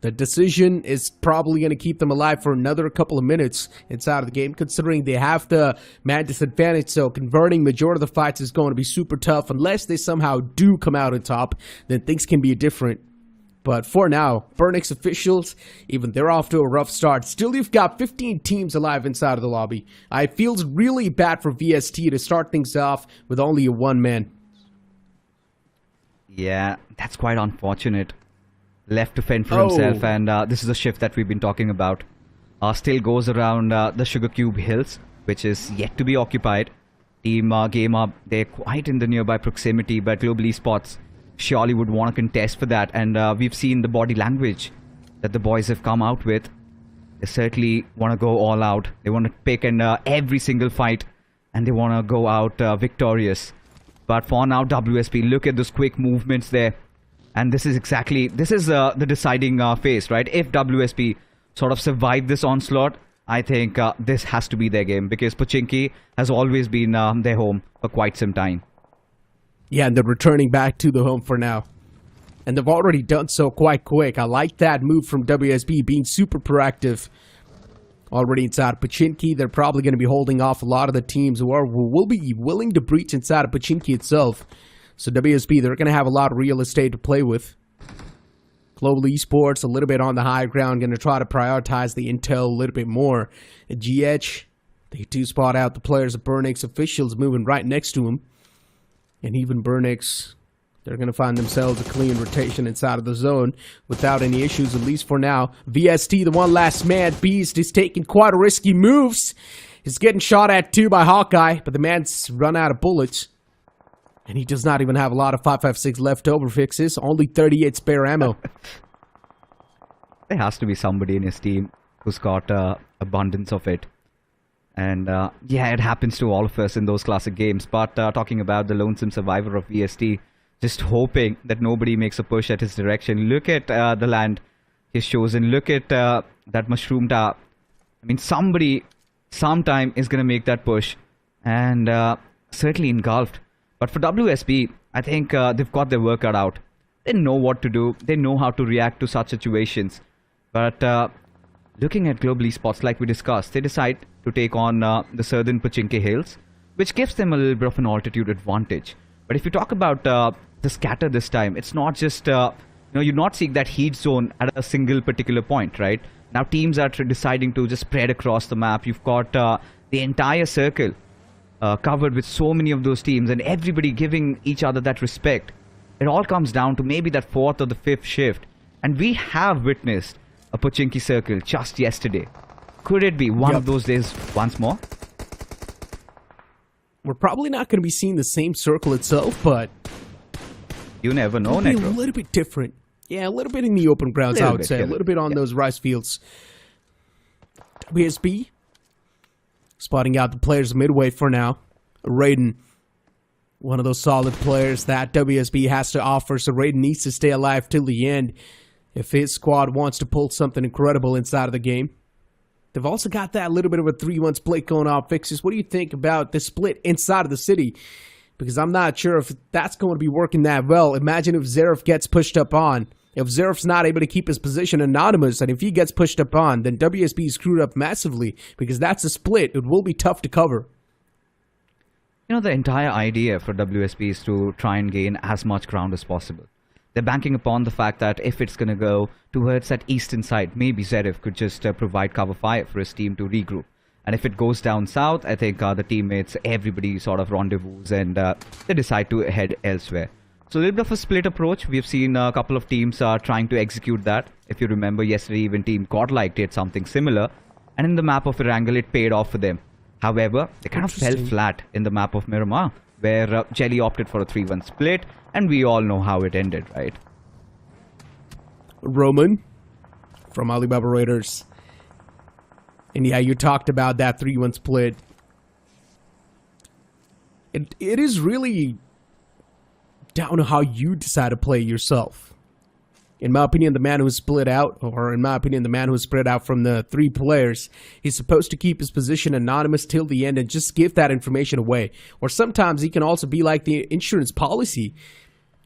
The decision is probably going to keep them alive for another couple of minutes inside of the game, considering they have the man disadvantage, so converting majority of the fights is going to be super tough. Unless they somehow do come out on top, then things can be different. But for now, BURNX officials, even they're off to a rough start. Still, you've got 15 teams alive inside of the lobby. It feels really bad for VST to start things off with only a 1-man. Yeah, that's quite unfortunate. Left to fend for himself, and this is a shift that we've been talking about. Still goes around the Sugar Cube Hills, which is yet to be occupied. Team GameHub, they're quite in the nearby proximity, but Global Esports surely would want to contest for that, and we've seen the body language that the boys have come out with. They certainly want to go all out. They want to pick and every single fight, and they want to go out victorious. But for now, WSP, look at those quick movements there. And this is the deciding phase, right? If WSP sort of survive this onslaught, I think this has to be their game, because Pochinki has always been their home for quite some time. Yeah, and they're returning back to the home for now. And they've already done so quite quick. I like that move from WSP, being super proactive. Already inside Pochinki, they're probably going to be holding off a lot of the teams who will be willing to breach inside of Pochinki itself. So WSP, they're going to have a lot of real estate to play with. Global Esports, a little bit on the high ground, going to try to prioritize the intel a little bit more. And GH, they do spot out the players of BURNX officials moving right next to him. And even BURNX, they're going to find themselves a clean rotation inside of the zone without any issues, at least for now. VST, the one last man beast, is taking quite a risky moves. He's getting shot at too by Hawkeye, but the man's run out of bullets. And he does not even have a lot of 5.56 leftover fixes, only 38 spare ammo. There has to be somebody in his team who's got abundance of it. And yeah, it happens to all of us in those classic games. But talking about the lonesome survivor of VST, just hoping that nobody makes a push at his direction. Look at the land he's chosen. Look at that mushroom tower. I mean, somebody sometime is going to make that push. And certainly engulfed. But for WSP, I think they've got their work cut out. They know what to do. They know how to react to such situations. But looking at Global Esports, like we discussed, they decide to take on the southern Pochinki Hills, which gives them a little bit of an altitude advantage. But if you talk about the scatter this time, it's not just, you're not seeing that heat zone at a single particular point, right? Now teams are deciding to just spread across the map. You've got the entire circle covered with so many of those teams, and everybody giving each other that respect. It all comes down to maybe that 4th or the 5th shift. And we have witnessed a Pochinki circle just yesterday. Could it be one of those days once more? We're probably not going to be seeing the same circle itself, but you never know, Negro. A little bit different. Yeah, a little bit in the open grounds, I would say. A little bit on those rice fields. WSB spotting out the players of MIDWAVE for now. Raiden, one of those solid players that WSB has to offer, so Raiden needs to stay alive till the end if his squad wants to pull something incredible inside of the game. They've also got that little bit of a 3-1 split going on, Fixes. What do you think about the split inside of the city? Because I'm not sure if that's going to be working that well. Imagine if Zeref gets pushed up on. If Zeref's not able to keep his position anonymous, and if he gets pushed up on, then WSB is screwed up massively, because that's a split. It will be tough to cover. You know, the entire idea for WSB is to try and gain as much ground as possible. They're banking upon the fact that if it's going to go towards that eastern side, maybe Zeref could just provide cover fire for his team to regroup. And if it goes down south, I think the teammates, everybody sort of rendezvous, and they decide to head elsewhere. So a little bit of a split approach. We've seen a couple of teams trying to execute that. If you remember, yesterday even Team Godlike did something similar. And in the map of Erangel, it paid off for them. However, they kind of fell flat in the map of Miramar, where Jelly opted for a 3-1 split. And we all know how it ended, right? Roman from Alibaba Raiders. And yeah, you talked about that 3-1 split. It is really down to how you decide to play yourself. In my opinion, the man who's split out, or in my opinion, the man who's spread out from the 3 players, he's supposed to keep his position anonymous till the end and just give that information away. Or sometimes he can also be like the insurance policy,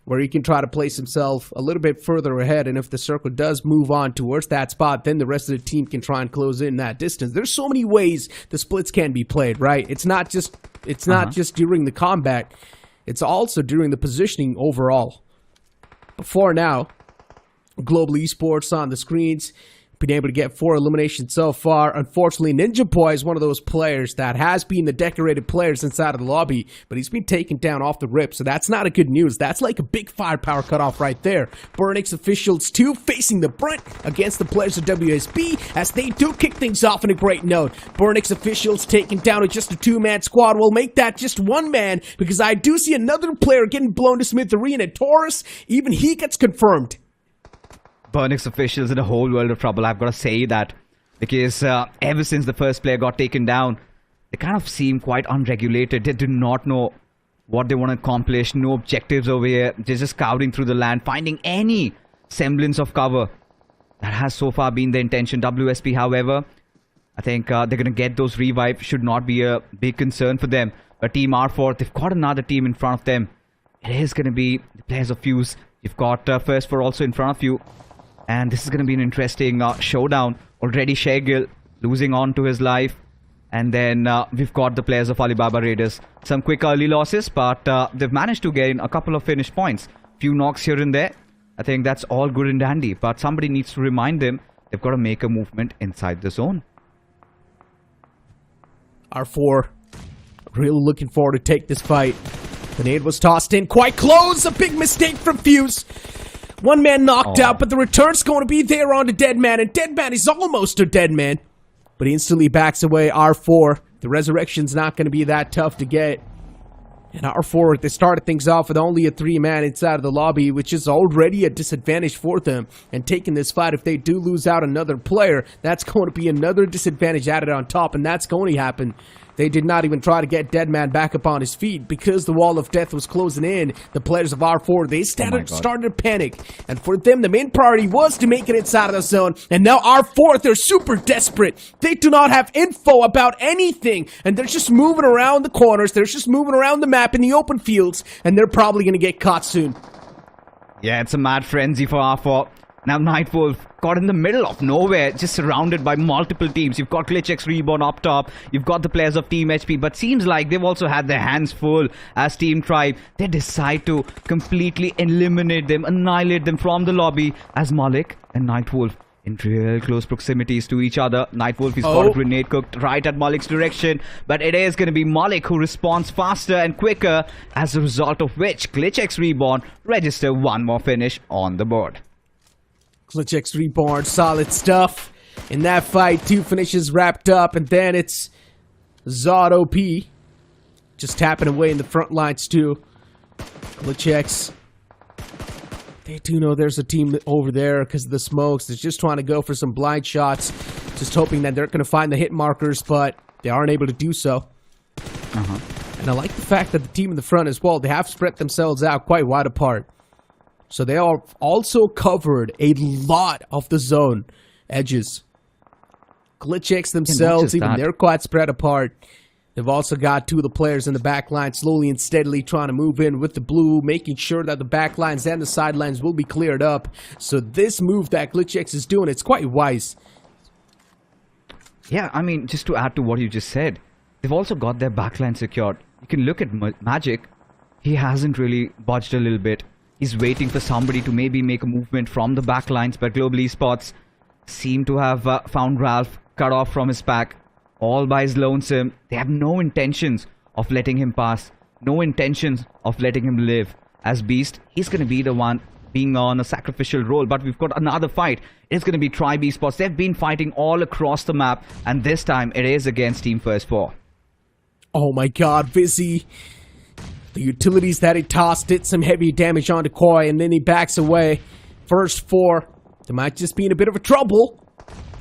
where he can try to place himself a little bit further ahead, and if the circle does move on towards that spot, then the rest of the team can try and close in that distance. There's so many ways the splits can be played, right? It's not just during the combat, it's also during the positioning overall. Before now, Global Esports on the screens, been able to get 4 eliminations so far. Unfortunately, Ninja Boy is one of those players that has been the decorated players inside of the lobby, but he's been taken down off the rip, so that's not a good news. That's like a big firepower cutoff right there. BURNX officials too facing the brunt against the players of WSB as they do kick things off in a great note. BURNX officials taken down with just a 2-man squad. We'll make that just 1 man because I do see another player getting blown to smithereens, and Taurus, even he gets confirmed. BURNX officials in a whole world of trouble, I've got to say that, because ever since the first player got taken down, they kind of seem quite unregulated. They do not know what they want to accomplish, no objectives over here. They're just scouting through the land, finding any semblance of cover. That has so far been the intention. WSP, however, I think they're going to get those revives. Should not be a big concern for them. But Team R4, they've got another team in front of them. It is going to be the players of FUZE. You've got First 4 also in front of you. And this is going to be an interesting showdown. Already Shagil losing on to his life. And then we've got the players of Alibaba Raiders. Some quick early losses, but they've managed to gain a couple of finish points. Few knocks here and there. I think that's all good and dandy. But somebody needs to remind them they've got to make a movement inside the zone. R4 really looking forward to take this fight. The nade was tossed in quite close. A big mistake from FUZE. 1 man knocked out, but the return's going to be there on the dead man, and dead man is almost a dead man. But he instantly backs away. R4, the resurrection's not going to be that tough to get. And R4, they started things off with only a 3-man inside of the lobby, which is already a disadvantage for them. And taking this fight, if they do lose out another player, that's going to be another disadvantage added on top, and that's going to happen. They did not even try to get Deadman back up on his feet because the wall of death was closing in. The players of R4, they started to panic. And for them, the main priority was to make it inside of the zone. And now R4, they're super desperate. They do not have info about anything. And they're just moving around the corners. They're just moving around the map in the open fields. And they're probably going to get caught soon. Yeah, it's a mad frenzy for R4. Now Nightwolf caught in the middle of nowhere, just surrounded by multiple teams. You've got GLITCHxREBORN up top. You've got the players of Team HP. But seems like they've also had their hands full as Team Tribe. They decide to completely eliminate them, annihilate them from the lobby as Malik and Nightwolf in real close proximities to each other. Nightwolf is got a grenade cooked right at Malik's direction. But it is going to be Malik who responds faster and quicker, as a result of which GLITCHxREBORN register 1 more finish on the board. GLITCHxREBORN, solid stuff. In that fight, 2 finishes wrapped up, and then it's Zod OP just tapping away in the front lines too. GLITCHx, they do know there's a team over there because of the smokes. They're just trying to go for some blind shots, just hoping that they're going to find the hit markers, but they aren't able to do so. And I like the fact that the team in the front as well, they have spread themselves out quite wide apart. So they are also covered a lot of the zone edges. GLITCHx themselves, even they're quite spread apart. They've also got 2 of the players in the back line slowly and steadily trying to move in with the blue, making sure that the back lines and the sidelines will be cleared up. So this move that GLITCHx is doing, it's quite wise. Yeah, I mean, just to add to what you just said, they've also got their backline secured. You can look at Magic. He hasn't really budged a little bit. He's waiting for somebody to maybe make a movement from the backlines, but Global Esports seem to have found Ralph cut off from his pack all by his lonesome. They have no intentions of letting him pass, no intentions of letting him live. As Beast, he's going to be the one being on a sacrificial role, but we've got another fight. It's going to be Tribe Esports. They've been fighting all across the map, and this time it is against Team First 4. Oh my god, Vizzy. The utilities that he tossed did some heavy damage onto Koi, and then he backs away. First 4, they might just be in a bit of a trouble.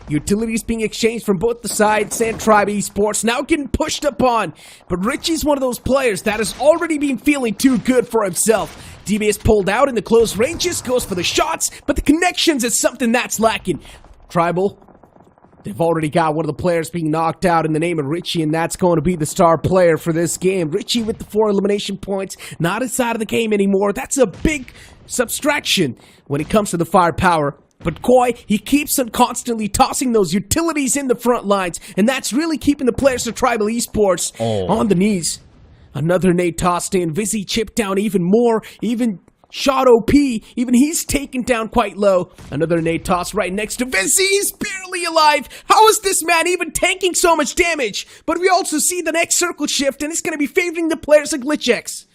Utilities being exchanged from both the sides, and Tribe Esports now getting pushed upon. But Richie's one of those players that has already been feeling too good for himself. DB is pulled out in the close ranges, goes for the shots, but the connections is something that's lacking. Tribal, they've already got one of the players being knocked out in the name of Richie, and that's going to be the star player for this game. Richie with the 4 elimination points, not inside of the game anymore. That's a big subtraction when it comes to the firepower. But Koi, he keeps on constantly tossing those utilities in the front lines, and that's really keeping the players of Tribal Esports on the knees. Another nade tossed in. Vizzy chipped down even more. Even Shot OP, even he's taken down quite low. Another nade toss right next to Vizzy. He's barely alive. How is this man even tanking so much damage? But we also see the next circle shift, and it's going to be favoring the players of GLITCHX.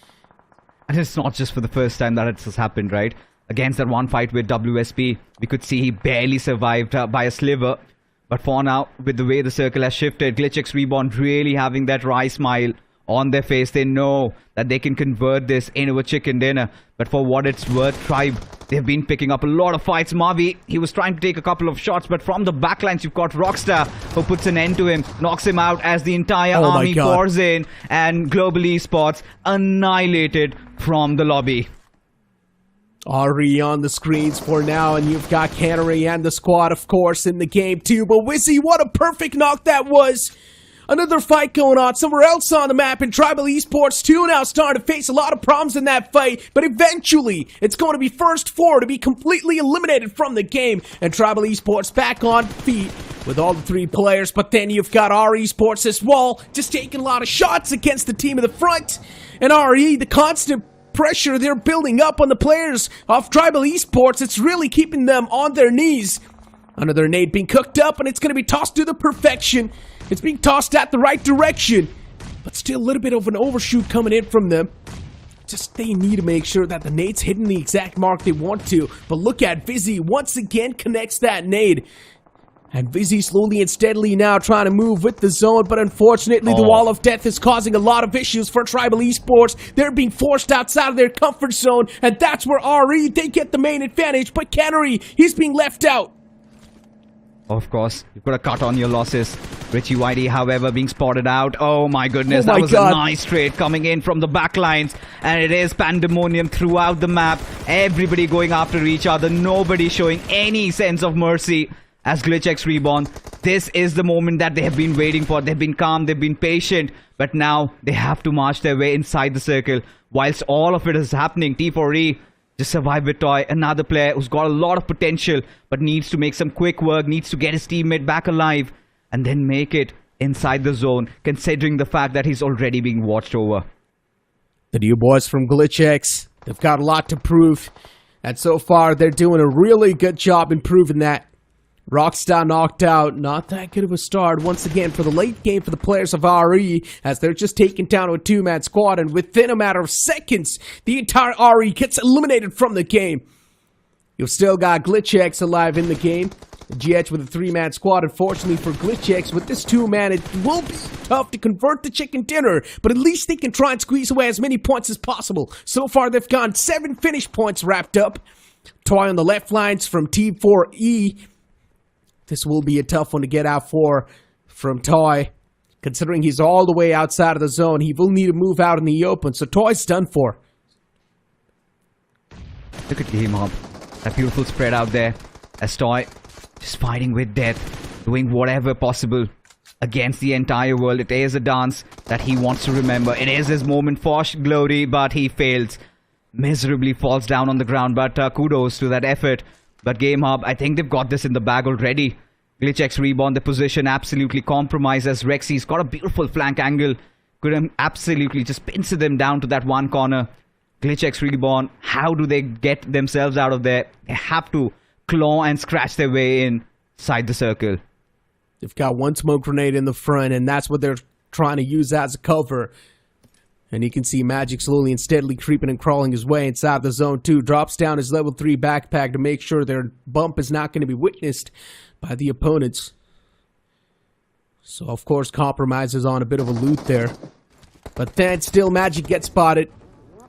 And it's not just for the first time that it has happened, right? Against that one fight with WSP, we could see he barely survived by a sliver. But for now, with the way the circle has shifted, GLITCHxREBORN really having that wry smile on their face. They know that they can convert this into a chicken dinner. But for what it's worth, Tribe, they've been picking up a lot of fights. Mavi, he was trying to take a couple of shots, but from the backlines, you've got Rockstar, who puts an end to him, knocks him out as the entire army pours in, and Global Esports annihilated from the lobby. RE on the screens for now, and you've got Cannery and the squad, of course, in the game too. But Wizzy, what a perfect knock that was! Another fight going on somewhere else on the map, and Tribal Esports too now starting to face a lot of problems in that fight. But eventually, it's going to be first 4 to be completely eliminated from the game, and Tribal Esports back on feet with all the 3 players. But then you've got RE Esports as well, just taking a lot of shots against the team in the front, and RE, the constant pressure they're building up on the players of Tribal Esports, it's really keeping them on their knees. Another nade being cooked up, and it's going to be tossed to the perfection. It's being tossed at the right direction, but still a little bit of an overshoot coming in from them. Just they need to make sure that the nade's hitting the exact mark they want to. But look at Vizzy once again connects that nade. And Vizzy slowly and steadily now trying to move with the zone, but unfortunately the wall of death is causing a lot of issues for Tribal Esports. They're being forced outside of their comfort zone, and that's where RE, they get the main advantage. But Cannery, he's being left out. Of course, you've got to cut on your losses. Richie Whitey, however, being spotted out. Oh my goodness, that was a nice trade coming in from the back lines. And it is pandemonium throughout the map. Everybody going after each other. Nobody showing any sense of mercy. As GLITCHxREBORN, this is the moment that they have been waiting for. They've been calm, they've been patient, but now they have to march their way inside the circle. Whilst all of it is happening, T4E just survived with Toy, another player who's got a lot of potential, but needs to make some quick work, needs to get his teammate back alive, and then make it inside the zone, considering the fact that he's already being watched over. The new boys from GLITCHx, they've got a lot to prove, and so far they're doing a really good job in proving that. Rockstar knocked out, not that good of a start once again for the late game for the players of RE, as they're just taken down to a 2-man squad, and within a matter of seconds, the entire RE gets eliminated from the game. You've still got GLITCHx alive in the game. GH with a 3-man squad. Unfortunately for GLITCHx, with this 2-man, it will be tough to convert the chicken dinner, but at least they can try and squeeze away as many points as possible. So far, they've gotten 7 finish points wrapped up. Toy on the left lines from T4E. This will be a tough one to get out from Toy. Considering he's all the way outside of the zone, he will need to move out in the open, so Toy's done for. Look at GameHub. That beautiful spread out there. As Toy just fighting with death, doing whatever possible against the entire world. It is a dance that he wants to remember. It is his moment for glory, but he fails. Miserably falls down on the ground, but kudos to that effort. But GameHub, I think they've got this in the bag already. GLITCHxREBORN, the position absolutely compromised as Rexy's got a beautiful flank angle. Could absolutely just pincer them down to that one corner. GLITCHxREBORN, how do they get themselves out of there? They have to claw and scratch their way inside the circle. They've got one smoke grenade in the front, and that's what they're trying to use as a cover. And you can see Magic slowly and steadily creeping and crawling his way inside the zone 2. Drops down his level 3 backpack to make sure their bump is not going to be witnessed by the opponents. So, of course, compromises on a bit of a loot there. But then still Magic gets spotted.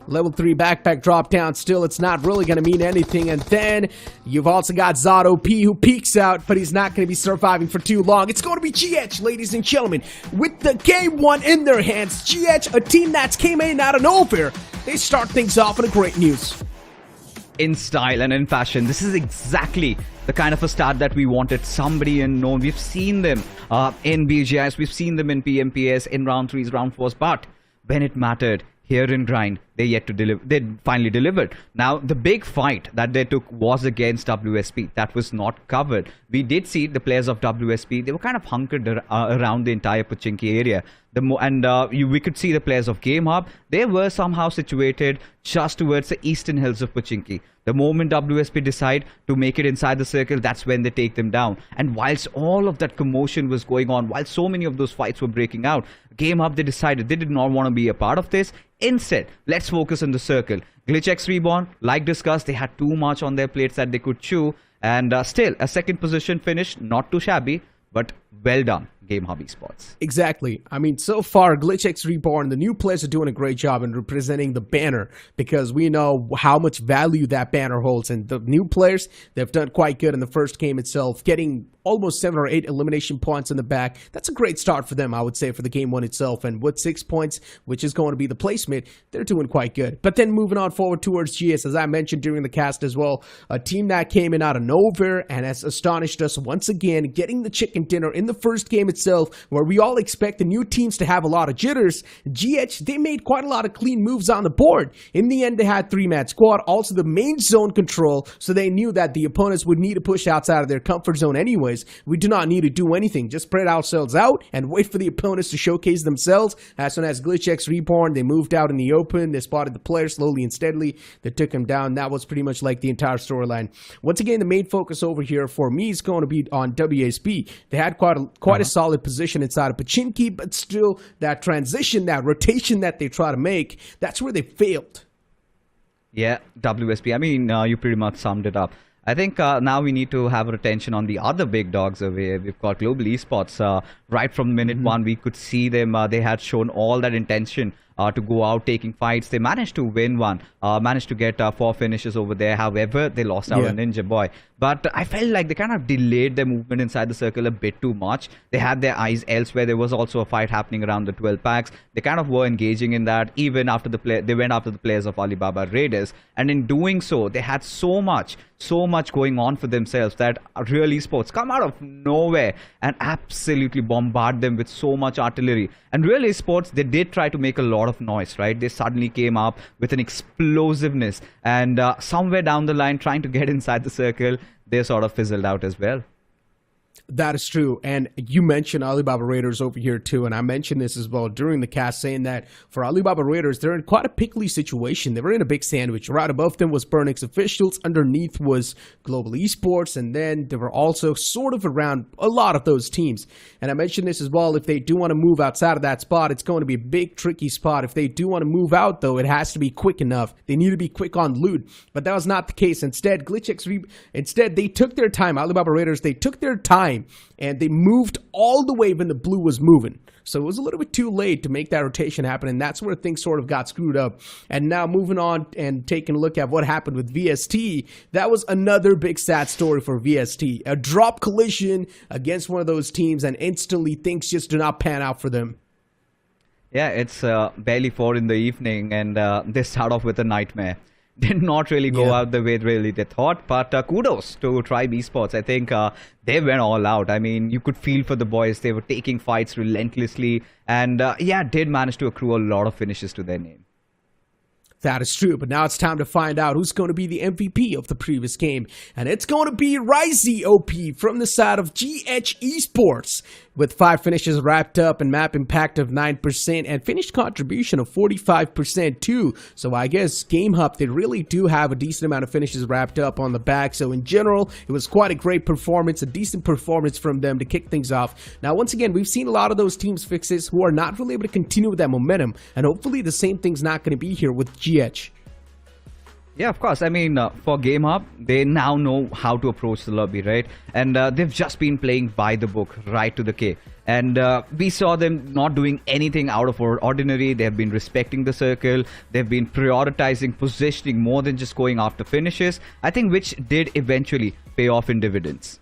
Level 3 backpack drop down. Still, it's not really going to mean anything. And then you've also got Zato P who peeks out, but he's not going to be surviving for too long. It's going to be GH, ladies and gentlemen, with the game one in their hands. GH, a team that's came in out of nowhere. They start things off in a great news. In style and in fashion, this is exactly the kind of a start that we wanted. Somebody unknown. We've seen them in BGIS, we've seen them in PMPS, in round 3s, round 4s, but when it mattered, here in grind, they yet to deliver. They finally delivered. Now, the big fight that they took was against WSP. That was not covered. We did see the players of WSP. They were kind of hunkered around the entire Pochinki area. We could see the players of GameHub. They were somehow situated just towards the eastern hills of Pochinki. The moment WSP decide to make it inside the circle, that's when they take them down. And whilst all of that commotion was going on, while so many of those fights were breaking out, GameHub, they decided they did not want to be a part of this. Instead, let's focus on the circle. GLITCHxREBORN, like discussed, they had too much on their plates that they could chew. And still, a second position finish, not too shabby, but well done, GameHub Esports. Exactly. I mean, so far, GLITCHxREBORN, the new players are doing a great job in representing the banner because we know how much value that banner holds. And the new players, they've done quite good in the first game itself, getting almost 7 or 8 elimination points in the back. That's a great start for them, I would say, for the game one itself. And with 6 points, which is going to be the placement, they're doing quite good. But then moving on forward towards GS, as I mentioned during the cast as well, a team that came in out of nowhere and has astonished us once again, getting the chicken dinner in the first game itself, where we all expect the new teams to have a lot of jitters. GH, they made quite a lot of clean moves on the board. In the end, they had 3-man squad, also the main zone control, so they knew that the opponents would need to push outside of their comfort zone anyways. We do not need to do anything, just spread ourselves out and wait for the opponents to showcase themselves. As soon as GLITCHxREBORN, they moved out in the open, they spotted the player slowly and steadily, they took him down. That was pretty much like the entire storyline. Once again, the main focus over here for me is going to be on WSP. They had quite a solid position inside of Pochinki, but still that transition, that rotation that they try to make, that's where they failed. Yeah, WSP. I mean, you pretty much summed it up. I think now we need to have our attention on the other big dogs over here. We've got Global Esports. Right from minute one, we could see them. They had shown all that intention to go out taking fights. They managed to win one, managed to get 4 finishes over there. However, they lost out on Ninja Boy. But I felt like they kind of delayed their movement inside the circle a bit too much. They had their eyes elsewhere. There was also a fight happening around the 12 packs. They kind of were engaging in that. Even after they went after the players of Alibaba Raiders. And in doing so, they had so much going on for themselves that REALESPORTS come out of nowhere and absolutely bombard them with so much artillery. And REALESPORTS, they did try to make a lot of noise, right? They suddenly came up with an explosiveness, and somewhere down the line, trying to get inside the circle, they sort of fizzled out as well. That is true. And you mentioned Alibaba Raiders over here too. And I mentioned this as well during the cast, saying that for Alibaba Raiders, they're in quite a pickly situation. They were in a big sandwich. Right above them was BURNX officials. Underneath was Global Esports. And then there were also sort of around a lot of those teams. And I mentioned this as well. If they do want to move outside of that spot, it's going to be a big, tricky spot. If they do want to move out, though, it has to be quick enough. They need to be quick on loot. But that was not the case. Instead, they took their time. Alibaba Raiders, they took their time. And they moved all the way when the blue was moving. So it was a little bit too late to make that rotation happen. And that's where things sort of got screwed up. And now moving on and taking a look at what happened with VST. That was another big sad story for VST. A drop collision against one of those teams. And instantly things just do not pan out for them. Yeah, it's barely 4 in the evening. And they start off with a nightmare. Did not really go out the way they thought, but kudos to Tribe Esports. I think they went all out. I mean, you could feel for the boys. They were taking fights relentlessly, and did manage to accrue a lot of finishes to their name. That is true, but now it's time to find out who's going to be the MVP of the previous game. And it's going to be Risey OP from the side of GHEsports, with 5 finishes wrapped up and map impact of 9% and finished contribution of 45% too. So I guess GameHub, they really do have a decent amount of finishes wrapped up on the back. So in general, it was quite a great performance, a decent performance from them to kick things off. Now, once again, we've seen a lot of those teams fixes who are not really able to continue with that momentum. And hopefully the same thing's not going to be here with GH. Yeah, of course. I mean, for GameHub, they now know how to approach the lobby, right? And they've just been playing by the book, right to the K. And we saw them not doing anything out of ordinary. They've been respecting the circle. They've been prioritizing positioning more than just going after finishes. I think which did eventually pay off in dividends.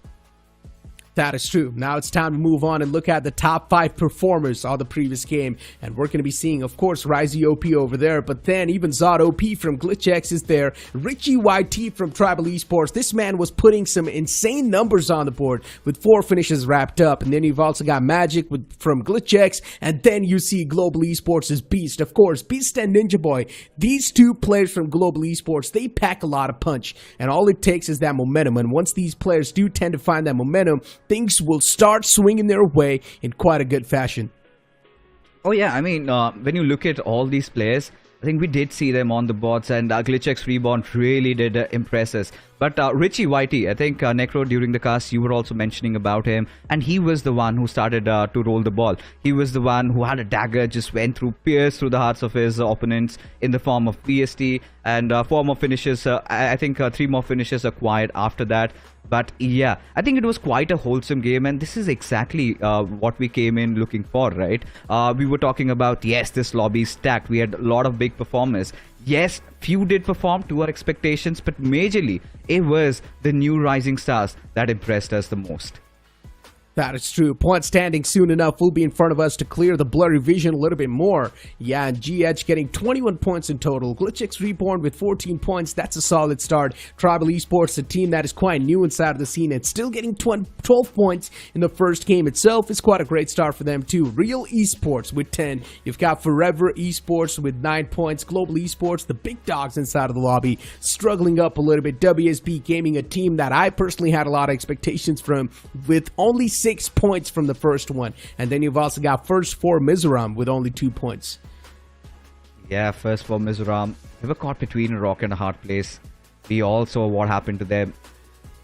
That is true. Now it's time to move on and look at the top 5 performers of the previous game. And we're going to be seeing, of course, Ryzy OP over there. But then even Zod OP from GLITCHX is there. Richie YT from Tribal Esports. This man was putting some insane numbers on the board with 4 finishes wrapped up. And then you've also got Magic from GLITCHX. And then you see Global Esports' Beast. Of course, Beast and Ninja Boy. These 2 players from Global Esports, they pack a lot of punch. And all it takes is that momentum. And once these players do tend to find that momentum, things will start swinging their way in quite a good fashion. Oh yeah, I mean, when you look at all these players, I think we did see them on the boards, and GLITCHxREBORN really did impress us. But Richie YT, I think Necro, during the cast, you were also mentioning about him, and he was the one who started to roll the ball. He was the one who had a dagger, just went through, pierced through the hearts of his opponents in the form of PST, and 4 more finishes. I think 3 more finishes acquired after that. But yeah, I think it was quite a wholesome game, and this is exactly what we came in looking for, right? We were talking about, yes, this lobby is stacked. We had a lot of big performers. Yes, few did perform to our expectations, but majorly, it was the new rising stars that impressed us the most. That is true. Point standing soon enough will be in front of us to clear the blurry vision a little bit more. Yeah, and GH getting 21 points in total. GLITCHxREBORN with 14 points. That's a solid start. Tribal Esports, a team that is quite new inside of the scene and still getting 12 points in the first game itself. It's quite a great start for them too. Real Esports with 10. You've got Forever Esports with 9 points. Global Esports, the big dogs inside of the lobby, struggling up a little bit. WSB Gaming, a team that I personally had a lot of expectations from, with only 6 points from the first one. And then you've also got First for MIZORAM with only 2 points. Yeah, First for MIZORAM, they were caught between a rock and a hard place. We all saw what happened to them,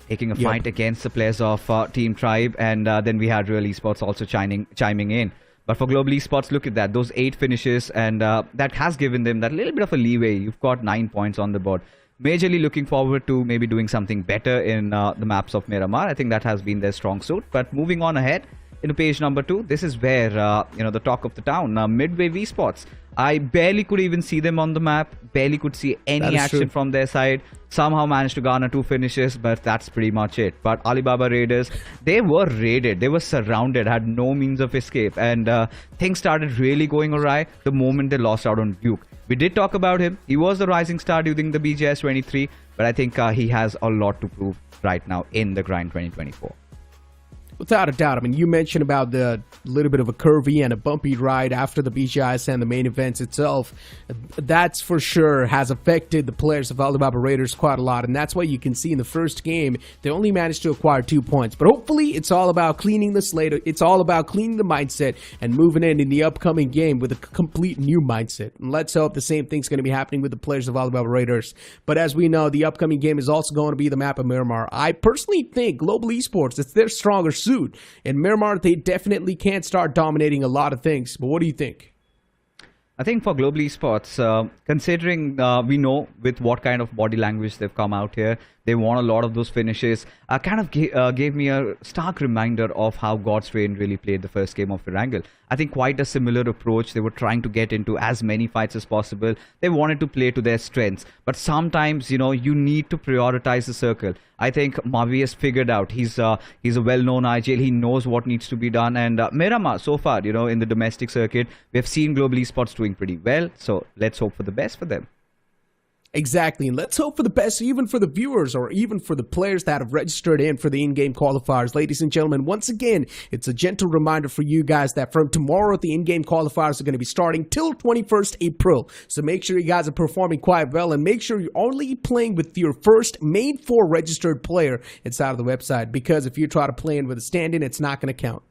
taking a fight against the players of Team Tribe, and then we had Real Esports also chiming in. But for Global Esports, look at that, those 8 finishes, and that has given them that little bit of a leeway. You've got 9 points on the board. Majorly looking forward to maybe doing something better in the maps of Miramar. I think that has been their strong suit. But moving on ahead, into page number 2, this is where, the talk of the town, MIDWAVE Esports. I barely could even see them on the map, barely could see any action from their side. Somehow managed to garner 2 finishes, but that's pretty much it. But Alibaba Raiders, they were raided, they were surrounded, had no means of escape, and things started really going awry the moment they lost out on Duke. We did talk about him. He was the rising star during the BGIS 23, but I think he has a lot to prove right now in the grind 2024. Without a doubt. I mean, you mentioned about the little bit of a curvy and a bumpy ride after the BGIS and the main events itself. That's for sure has affected the players of Alibaba Raiders quite a lot. And that's why you can see in the first game, they only managed to acquire 2 points. But hopefully, it's all about cleaning the slate. It's all about cleaning the mindset and moving in the upcoming game with a complete new mindset. And let's hope the same thing's going to be happening with the players of Alibaba Raiders. But as we know, the upcoming game is also going to be the map of Miramar. I personally think Global Esports, it's their stronger suit. In Miramar, they definitely can't start dominating a lot of things. But what do you think? I think for Global Esports, considering we know with what kind of body language they've come out here, they won a lot of those finishes, kind of gave me a stark reminder of how God's Reign really played the first game of Erangel. I think quite a similar approach. They were trying to get into as many fights as possible. They wanted to play to their strengths. But sometimes, you need to prioritize the circle. I think Mavi has figured out. He's a well-known IGL. He knows what needs to be done. And Miramar, so far, in the domestic circuit, we've seen Global Esports doing pretty well. So let's hope for the best for them. Exactly, and let's hope for the best even for the viewers or even for the players that have registered in for the in-game qualifiers. Ladies and gentlemen, once again, it's a gentle reminder for you guys that from tomorrow, the in-game qualifiers are going to be starting till 21st April. So make sure you guys are performing quite well and make sure you're only playing with your first main 4 registered player inside of the website, because if you try to play in with a stand-in, it's not going to count.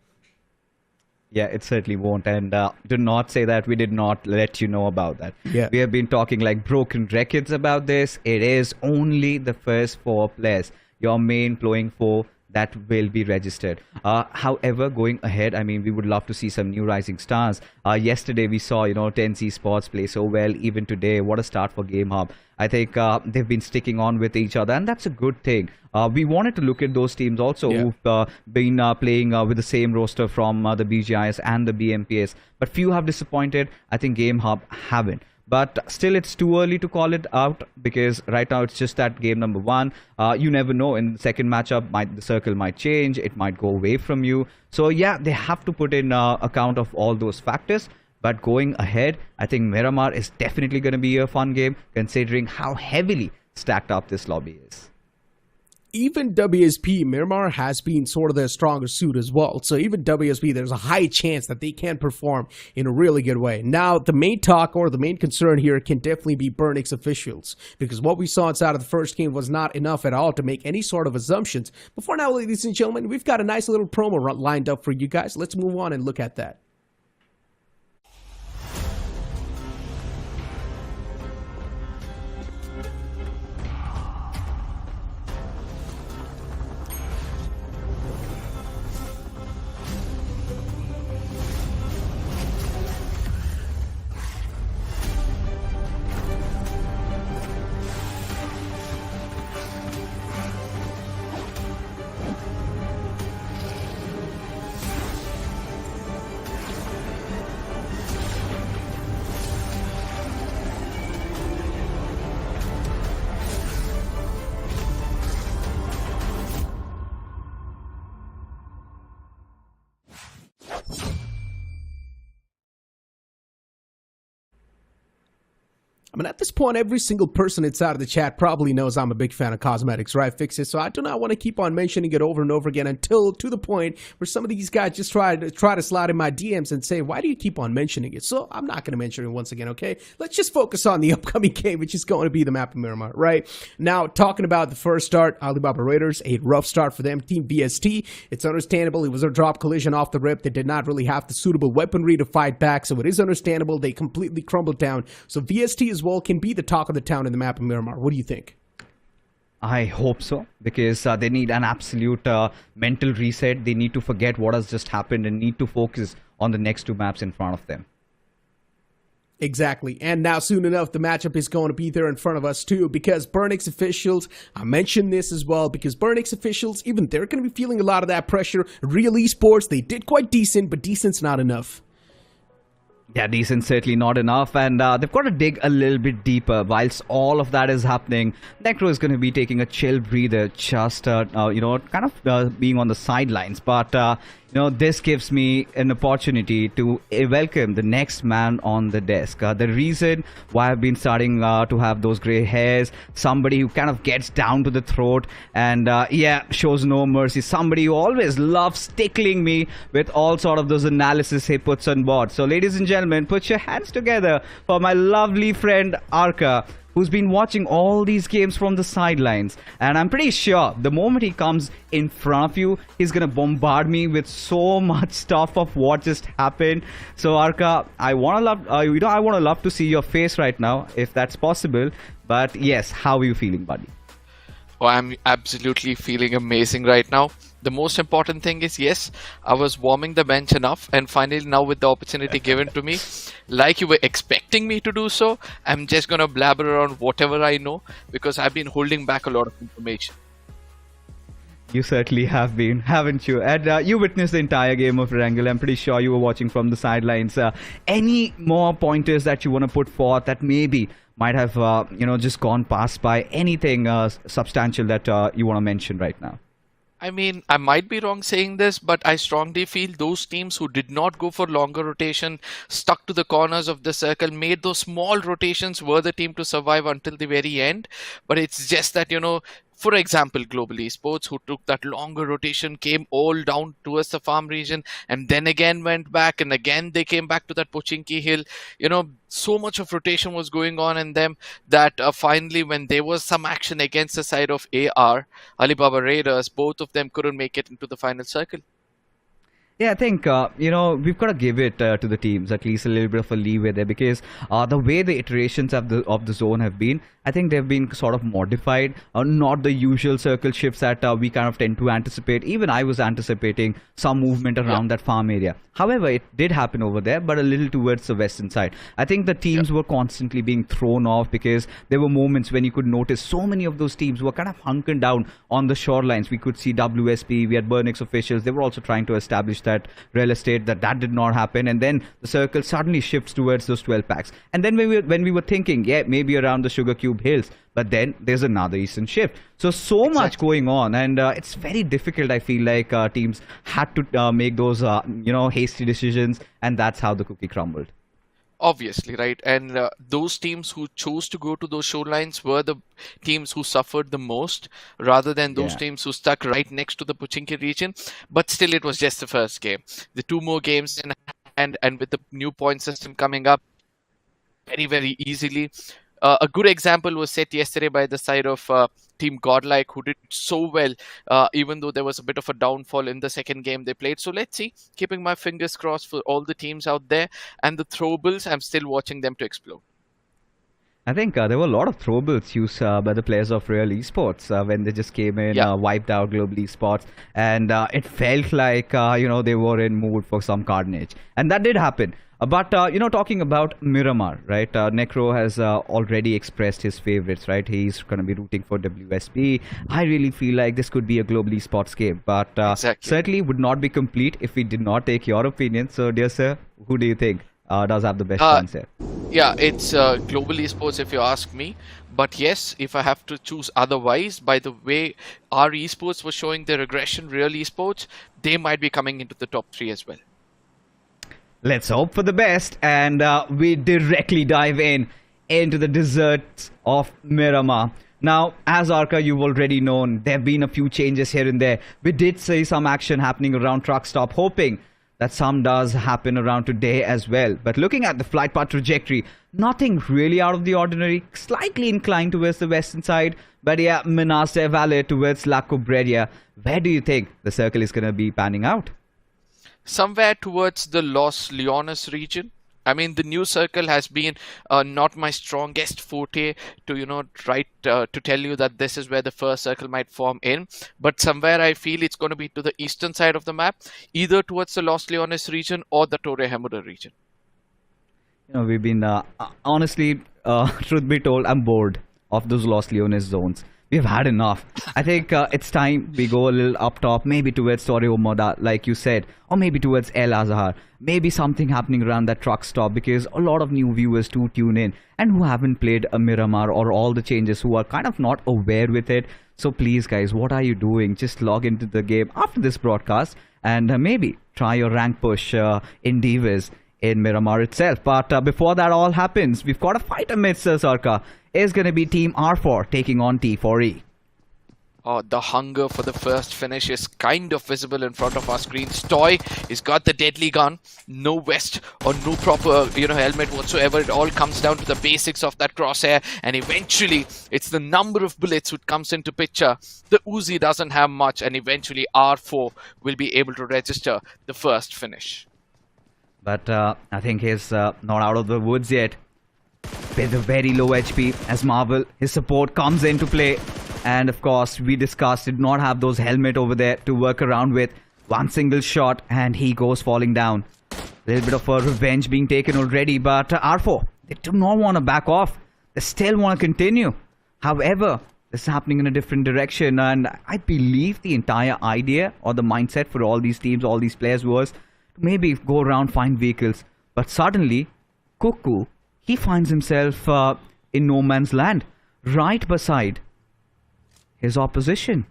Yeah, it certainly won't. And do not say that we did not let you know about that. Yeah. We have been talking like broken records about this. It is only the first 4 players. Your main playing 4, that will be registered. However, going ahead, I mean, we would love to see some new rising stars. Yesterday we saw, 10C Sports play so well. Even today, what a start for GameHub. I think they've been sticking on with each other, and that's a good thing. We wanted to look at those teams also who've been playing with the same roster from the BGIS and the BMPS, but few have disappointed. I think GameHub haven't. But still, it's too early to call it out, because right now it's just that game number 1. You never know. In the second matchup, the circle might change. It might go away from you. So yeah, they have to put in account of all those factors. But going ahead, I think Miramar is definitely going to be a fun game, considering how heavily stacked up this lobby is. Even WSP, Miramar has been sort of their stronger suit as well. So even WSP, there's a high chance that they can perform in a really good way. Now, the main talk or the main concern here can definitely be BURNX officials, because what we saw inside of the first game was not enough at all to make any sort of assumptions. But for now, ladies and gentlemen, we've got a nice little promo lined up for you guys. Let's move on and look at that. I mean, at this point, every single person inside of the chat probably knows I'm a big fan of cosmetics, right? Fixes. So I do not want to keep on mentioning it over and over again until to the point where some of these guys just try to slide in my DMs and say, why do you keep on mentioning it? So I'm not going to mention it once again, okay? Let's just focus on the upcoming game, which is going to be the map of Miramar, right? Now, talking about the first start, Alibaba Raiders, a rough start for them. Team VST, it's understandable. It was a drop collision off the rip. They did not really have the suitable weaponry to fight back, so it is understandable. They completely crumbled down. So VST as well can be the talk of the town in the map of Miramar. What do you think? I hope so, because they need an absolute mental reset. They need to forget what has just happened and need to focus on the next 2 maps in front of them. Exactly. And now soon enough, the matchup is going to be there in front of us too, because BURNX officials, I mentioned this as well, because BURNX officials, even they're going to be feeling a lot of that pressure. Real Esports, they did quite decent, but decent's not enough. Yeah, decent, certainly not enough, and they've got to dig a little bit deeper. Whilst all of that is happening, Necro is going to be taking a chill breather, just kind of being on the sidelines. But this gives me an opportunity to welcome the next man on the desk. The reason why I've been starting to have those gray hairs, somebody who kind of gets down to the throat and shows no mercy, somebody who always loves tickling me with all sort of those analysis he puts on board. So ladies and gentlemen, put your hands together for my lovely friend Arka, who's been watching all these games from the sidelines. And I'm pretty sure the moment he comes in front of you, he's gonna bombard me with so much stuff of what just happened. So Arka, I wanna love to see your face right now, if that's possible. But yes, how are you feeling, buddy? Oh, I'm absolutely feeling amazing right now. The most important thing is, yes, I was warming the bench enough, and finally now with the opportunity given to me, like you were expecting me to do so, I'm just gonna blabber around whatever I know, because I've been holding back a lot of information. You certainly have been, haven't you? And you witnessed the entire game of Wrangle. I'm pretty sure you were watching from the sidelines. Any more pointers that you want to put forth that maybe might have just gone past by? Anything substantial that you want to mention right now? I mean, I might be wrong saying this, but I strongly feel those teams who did not go for longer rotation, stuck to the corners of the circle, made those small rotations, were the team to survive until the very end. But it's just that, for example, Global Esports, who took that longer rotation, came all down towards the farm region, and then again went back, and again they came back to that Pochinki Hill. So much of rotation was going on in them that finally, when there was some action against the side of Alibaba Raiders, both of them couldn't make it into the final circle. Yeah, I think, we've got to give it to the teams at least a little bit of a leeway there, because the way the iterations of the zone have been, I think they've been sort of modified, not the usual circle shifts that we kind of tend to anticipate. Even I was anticipating some movement around that farm area. However, it did happen over there, but a little towards the western side. I think the teams were constantly being thrown off, because there were moments when you could notice so many of those teams were kind of hunkered down on the shorelines. We could see WSP, we had BURNX officials, they were also trying to establish that real estate. That did not happen, and then the circle suddenly shifts towards those 12 packs. And then when we were thinking, yeah, maybe around the Sugar Cube Hills, but then there's another eastern shift. So much going on, and it's very difficult. I feel like teams had to make those hasty decisions, and that's how the cookie crumbled. Obviously, right? And those teams who chose to go to those shorelines were the teams who suffered the most, rather than those teams who stuck right next to the Pochinki region. But still, it was just the first game. The 2 more games in hand, and with the new point system coming up very, very easily. A good example was set yesterday by the side of Team Godlike, who did so well, even though there was a bit of a downfall in the second game they played. So let's see, keeping my fingers crossed for all the teams out there. And the throwables, I'm still watching them to explode. I think there were a lot of throwables used by the players of Real Esports when they just came in, wiped out Global Esports, and it felt like they were in mood for some carnage, and that did happen. But talking about Miramar, right? Necro has already expressed his favorites, right? He's going to be rooting for WSP. I really feel like this could be a Global Esports game, but certainly would not be complete if we did not take your opinion. So, dear sir, who do you think does have the best chance here? Yeah, it's Global Esports if you ask me. But yes, if I have to choose otherwise, by the way our esports was showing their aggression, Real Esports, they might be coming into the top 3 as well. Let's hope for the best, and we directly dive into the deserts of Miramar. Now, as Arca, you've already known, there have been a few changes here and there. We did see some action happening around Truck Stop, hoping that some does happen around today as well. But looking at the flight path trajectory, nothing really out of the ordinary, slightly inclined towards the western side. But yeah, Minas del Valle towards La Cobreria. Where do you think the circle is going to be panning out? Somewhere towards the Los Leones region. I mean, the new circle has been not my strongest forte to, try to tell you that this is where the first circle might form in. But somewhere I feel it's going to be to the eastern side of the map, either towards the Los Leones region or the Torre Hemura region. We've been, honestly, truth be told, I'm bored of those Los Leones zones. We've had enough. I think it's time we go a little up top, maybe towards Torre Hemura, like you said, or maybe towards El Azhar. Maybe something happening around that truck stop, because a lot of new viewers do tune in and who haven't played a Miramar or all the changes, who are kind of not aware with it. So please, guys, what are you doing? Just log into the game after this broadcast and maybe try your rank push in Divas in Miramar itself. But before that all happens, we've got a fight amidst Sarka. Is going to be Team R4 taking on T4E. Oh, the hunger for the first finish is kind of visible in front of our screens. Toy has got the deadly gun, no vest or no proper, helmet whatsoever. It all comes down to the basics of that crosshair, and eventually it's the number of bullets which comes into picture. The Uzi doesn't have much, and eventually R4 will be able to register the first finish. But I think he's not out of the woods yet. With a very low HP, as Marvel, his support comes into play. And of course, we discussed, did not have those helmet over there to work around with. One single shot and he goes falling down. A little bit of a revenge being taken already, but R4, they do not want to back off. They still want to continue. However, this is happening in a different direction, and I believe the entire idea or the mindset for all these teams, all these players was to maybe go around, find vehicles. But suddenly, Cuckoo, he finds himself in no man's land, right beside his opposition.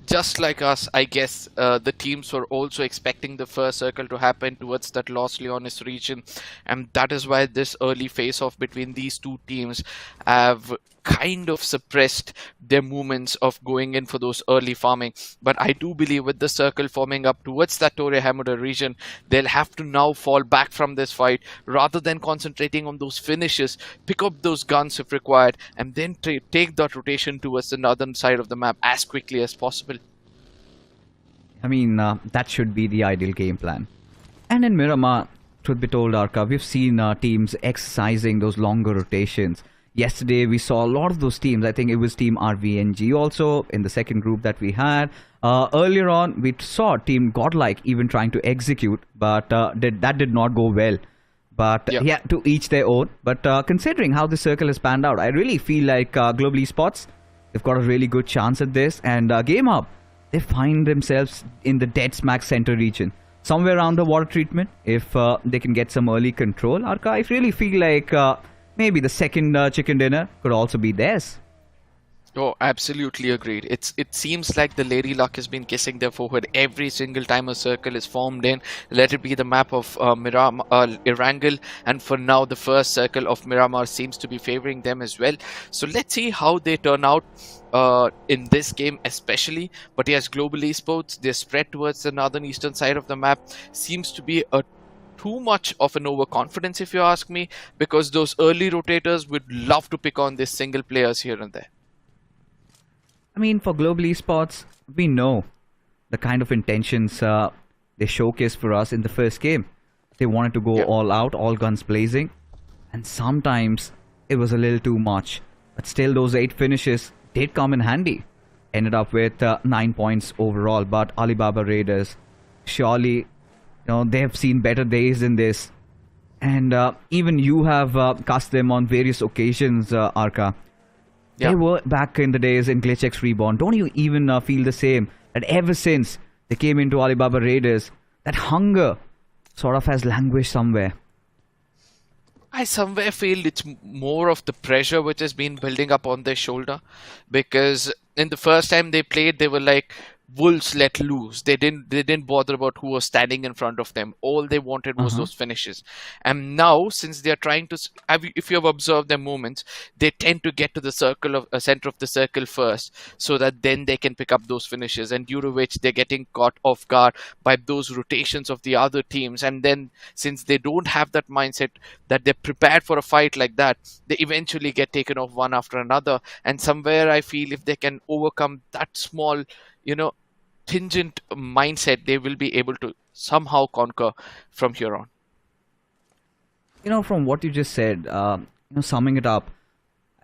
Just like us, I guess the teams were also expecting the first circle to happen towards that Los Leones region, and that is why this early face-off between these two teams have kind of suppressed their movements of going in for those early farming. But I do believe with the circle forming up towards that Torre Hemura region, they'll have to now fall back from this fight rather than concentrating on those finishes, pick up those guns if required, and then take that rotation towards the northern side of the map as quickly as possible. I mean, that should be the ideal game plan. And in Miramar, truth be told, Arka, we've seen teams exercising those longer rotations. Yesterday, we saw a lot of those teams. I think it was Team RVNG also in the second group that we had. Earlier on, we saw Team Godlike even trying to execute, but that did not go well. But yeah, to each their own. But considering how the circle has panned out, I really feel like Global Esports, they've got a really good chance at this. And GameHub, they find themselves in the dead smack center region. Somewhere around the water treatment, if they can get some early control. Arka, I really feel like maybe the second chicken dinner could also be theirs. Oh, absolutely agreed. It seems like the Lady Luck has been kissing their forehead every single time a circle is formed in. Let it be the map of Erangel, and for now the first circle of Miramar seems to be favoring them as well. So let's see how they turn out in this game especially. But yes, Global Esports, they're spread towards the northern eastern side of the map. Seems to be a too much of an overconfidence if you ask me, because those early rotators would love to pick on these single players here and there. I mean, for Global Esports, we know the kind of intentions they showcased for us in the first game. They wanted to go all out, all guns blazing. And sometimes it was a little too much. But still, those 8 finishes did come in handy. Ended up with 9 points overall. But Alibaba Raiders, surely, they have seen better days than this. And even you have cast them on various occasions, Arka. They were back in the days in GLITCHxREBORN. Don't you even feel the same? That ever since they came into Alibaba Raiders, that hunger sort of has languished somewhere. I somewhere feel it's more of the pressure which has been building up on their shoulder, because in the first time they played, they were like wolves let loose. They didn't bother about who was standing in front of them. All they wanted was those finishes. And now, since they are trying to, if you have observed their movements, they tend to get to the center of the circle first, so that then they can pick up those finishes. And due to which they're getting caught off guard by those rotations of the other teams. And then, since they don't have that mindset that they're prepared for a fight like that, they eventually get taken off one after another. And somewhere I feel if they can overcome that small, tingent mindset, they will be able to somehow conquer from here on. From what you just said, summing it up,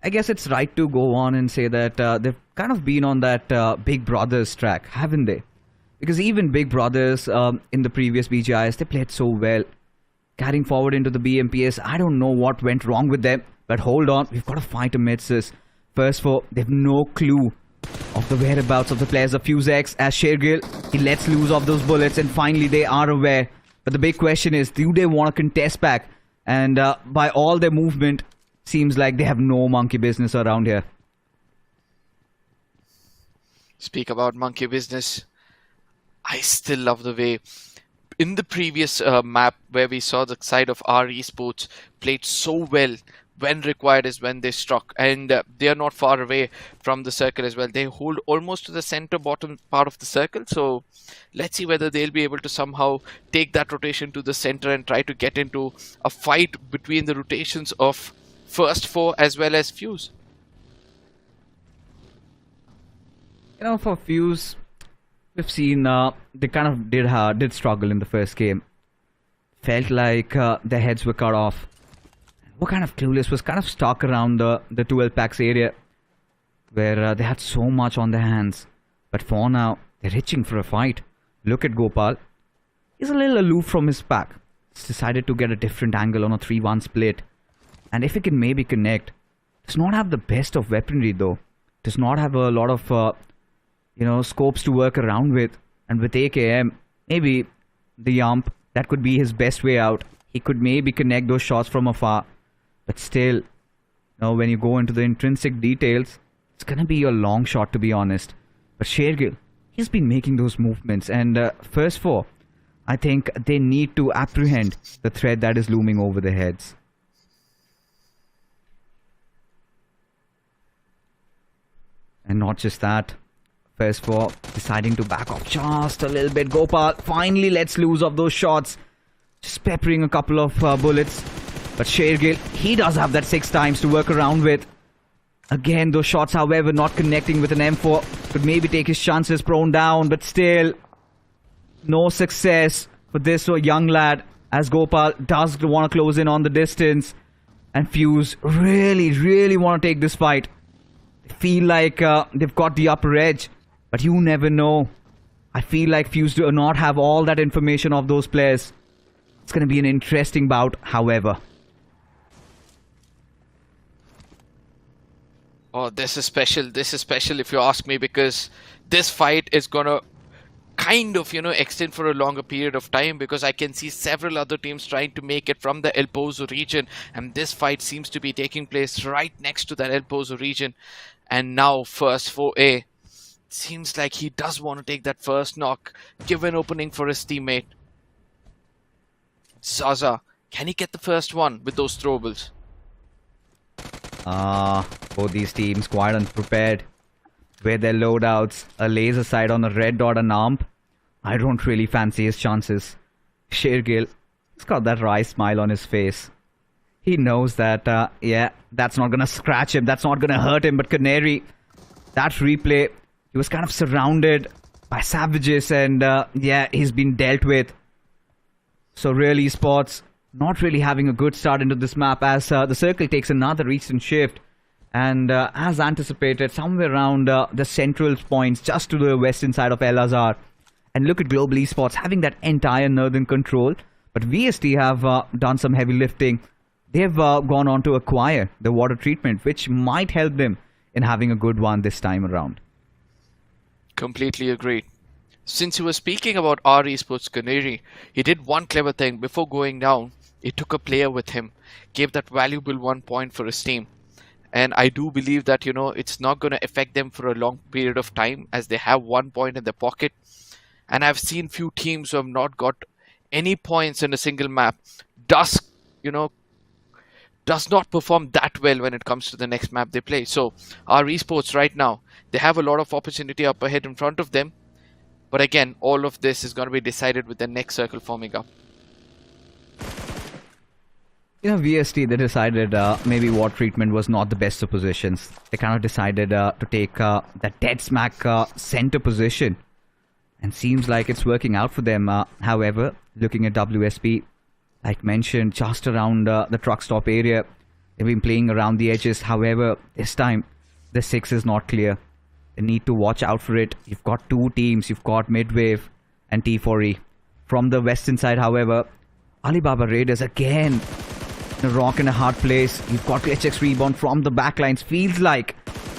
I guess it's right to go on and say that they've kind of been on that Big Brothers track, haven't they? Because even Big Brothers in the previous BGIS, they played so well. Carrying forward into the BMPS, I don't know what went wrong with them, but hold on, we've got to fight amidst this. First four, they've no clue of the whereabouts of the players of FUZE as Shergill, he lets loose of those bullets, and finally they are aware. But the big question is, do they want to contest back? And by all their movement, seems like they have no monkey business around here. Speak about monkey business. I still love the way in the previous map where we saw the side of ESPORTS played so well. When required is when they struck, and they are not far away from the circle as well. They hold almost to the center bottom part of the circle, so let's see whether they'll be able to somehow take that rotation to the center and try to get into a fight between the rotations of first four as well as FUZE. For FUZE, we've seen they kind of did struggle in the first game. Felt like their heads were cut off. What kind of Clueless was kind of stuck around the 12 packs area, where they had so much on their hands. But for now, they're itching for a fight. Look at Gopal. He's a little aloof from his pack. He's decided to get a different angle on a 3-1 split. And if he can maybe connect, does not have the best of weaponry though. Does not have a lot of scopes to work around with. And with AKM, maybe the Yump, that could be his best way out. He could maybe connect those shots from afar. But still, when you go into the intrinsic details, it's gonna be a long shot, to be honest. But Shergill, he's been making those movements, and first four, I think they need to apprehend the threat that is looming over their heads. And not just that, first four deciding to back off just a little bit. Gopal finally lets loose of those shots, just peppering a couple of bullets. But Shergill, he does have that 6 times to work around with. Again, those shots, however, not connecting with an M4. Could maybe take his chances, prone down, but still. No success for this young lad, as Gopal does want to close in on the distance. And FUZE really want to take this fight. They feel like they've got the upper edge, but you never know. I feel like FUZE do not have all that information of those players. It's going to be an interesting bout, however. Oh, this is special. This is special if you ask me, because this fight is going to kind of, extend for a longer period of time, because I can see several other teams trying to make it from the El Pozo region, and this fight seems to be taking place right next to that El Pozo region. And now first for A, seems like he does want to take that first knock, give an opening for his teammate. Zaza, can he get the first one with those throwables? Both these teams quite unprepared with their loadouts. A laser sight on the red dot and AMP. I don't really fancy his chances. Shergill, he's got that wry smile on his face. He knows that, yeah, that's not gonna scratch him, that's not gonna hurt him. But Canary, that replay, he was kind of surrounded by savages, and yeah, he's been dealt with. So really, ESPORTS not really having a good start into this map, as the circle takes another recent shift. And as anticipated, somewhere around the central points, just to the western side of El Azhar. And look at Global ESPORTS having that entire northern control. But VST have done some heavy lifting. They've gone on to acquire the water treatment, which might help them in having a good one this time around. Completely agreed. Since you were speaking about our esports Canary, he did one clever thing before going down. He took a player with him, gave that valuable 1 point for his team. And I do believe that, it's not going to affect them for a long period of time, as they have 1 point in their pocket. And I've seen few teams who have not got any points in a single map does not perform that well when it comes to the next map they play. So our esports right now, they have a lot of opportunity up ahead in front of them. But again, all of this is going to be decided with the next circle forming up. VST, they decided maybe water treatment was not the best of positions. They kind of decided to take that dead smack center position. And seems like it's working out for them. However, looking at WSP, like mentioned, just around the truck stop area, they've been playing around the edges. However, this time, the 6 is not clear. They need to watch out for it. You've got two teams. You've got MIDWAVE and T4E. From the western side, however, Alibaba Raiders again in a rock and a hard place. You've got GLITCHxREBORN from the backlines. Feels like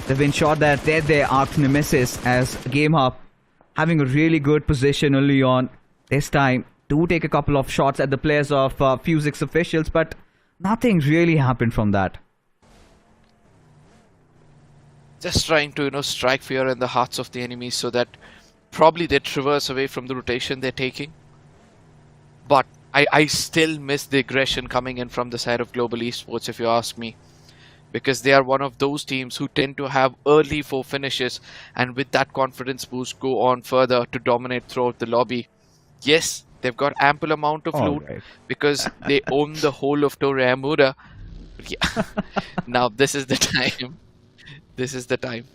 they've ensured that they're their arch nemesis, as GameHub having a really good position early on. This time, do take a couple of shots at the players of FUZE officials, but nothing really happened from that. Just trying to, strike fear in the hearts of the enemies, so that probably they traverse away from the rotation they're taking. But I still miss the aggression coming in from the side of Global Esports, if you ask me. Because they are one of those teams who tend to have early 4 finishes, and with that confidence boost go on further to dominate throughout the lobby. Yes, they've got ample amount of loot, right, because they own the whole of Torre Amura. Yeah. Now this is the time. This is the time.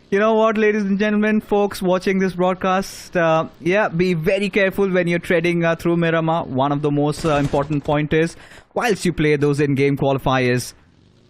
You know what, ladies and gentlemen, folks watching this broadcast, yeah, be very careful when you're treading through Miramar. One of the most important point is, whilst you play those in-game qualifiers,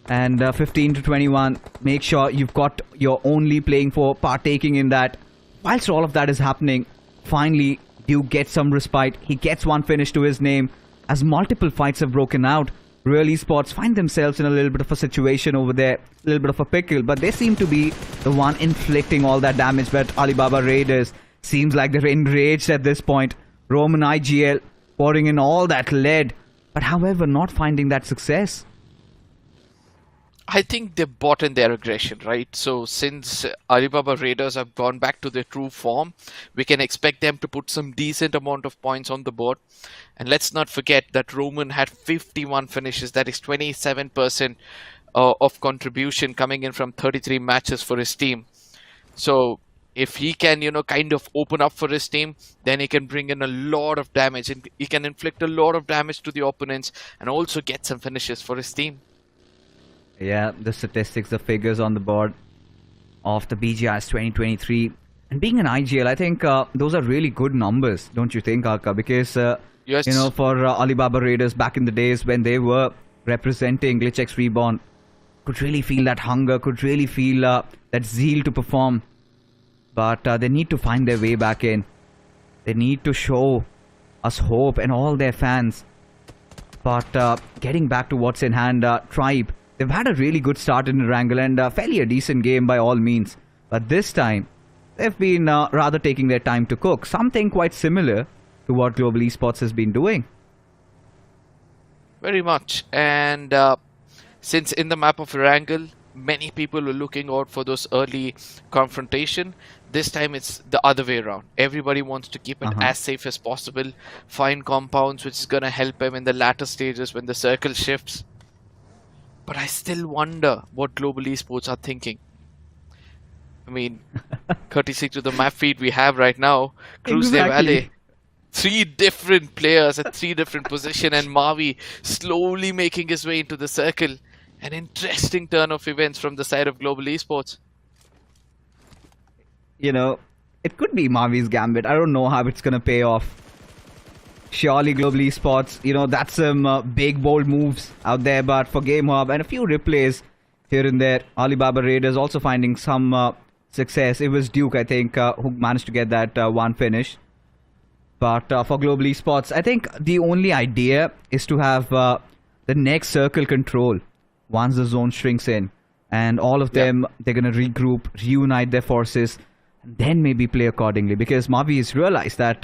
and 15 to 21, make sure you're only playing for partaking in that. Whilst all of that is happening, finally, you get some respite. He gets one finish to his name, as multiple fights have broken out. ESPORTS find themselves in a little bit of a situation over there, a little bit of a pickle, but they seem to be the one inflicting all that damage. But Alibaba Raiders seems like they're enraged at this point. Roman IGL pouring in all that lead, but however not finding that success. I think they bought in their aggression, right? So since Alibaba Raiders have gone back to their true form, we can expect them to put some decent amount of points on the board. And let's not forget that Roman had 51 finishes. That is 27% of contribution coming in from 33 matches for his team. So if he can, kind of open up for his team, then he can bring in a lot of damage. And he can inflict a lot of damage to the opponents and also get some finishes for his team. Yeah, the statistics, the figures on the board of the BGIS 2023. And being an IGL, I think those are really good numbers, don't you think, Arka? Because, Yes. you know, for Alibaba Raiders back in the days when they were representing GLITCHxREBORN, could really feel that hunger, could really feel that zeal to perform. But they need to find their way back in. They need to show us hope and all their fans. But getting back to what's in hand, Tribe, they've had a really good start in Erangel and fairly a decent game by all means. But this time, they've been rather taking their time to cook. Something quite similar to what Global Esports has been doing. Very much. And since in the map of Erangel, many people were looking out for those early confrontation, this time it's the other way around. Everybody wants to keep it as safe as possible, find compounds which is going to help them in the latter stages when the circle shifts. But I still wonder what Global Esports are thinking. I mean, courtesy to the map feed we have right now, Cruz de Valle, 3 different players at 3 different positions, and Mavi slowly making his way into the circle. An interesting turn of events from the side of Global Esports. You know, it could be Mavi's gambit. I don't know how it's going to pay off. Surely Global Esports, you know, that's some big, bold moves out there. But for GameHub and a few replays here and there, Alibaba Raiders also finding some success. It was Duke, I think, who managed to get that one finish. But for Global Esports, I think the only idea is to have the next circle control once the zone shrinks in. And all of them, they're going to regroup, reunite their forces, and then maybe play accordingly. Because Mavi has realized that,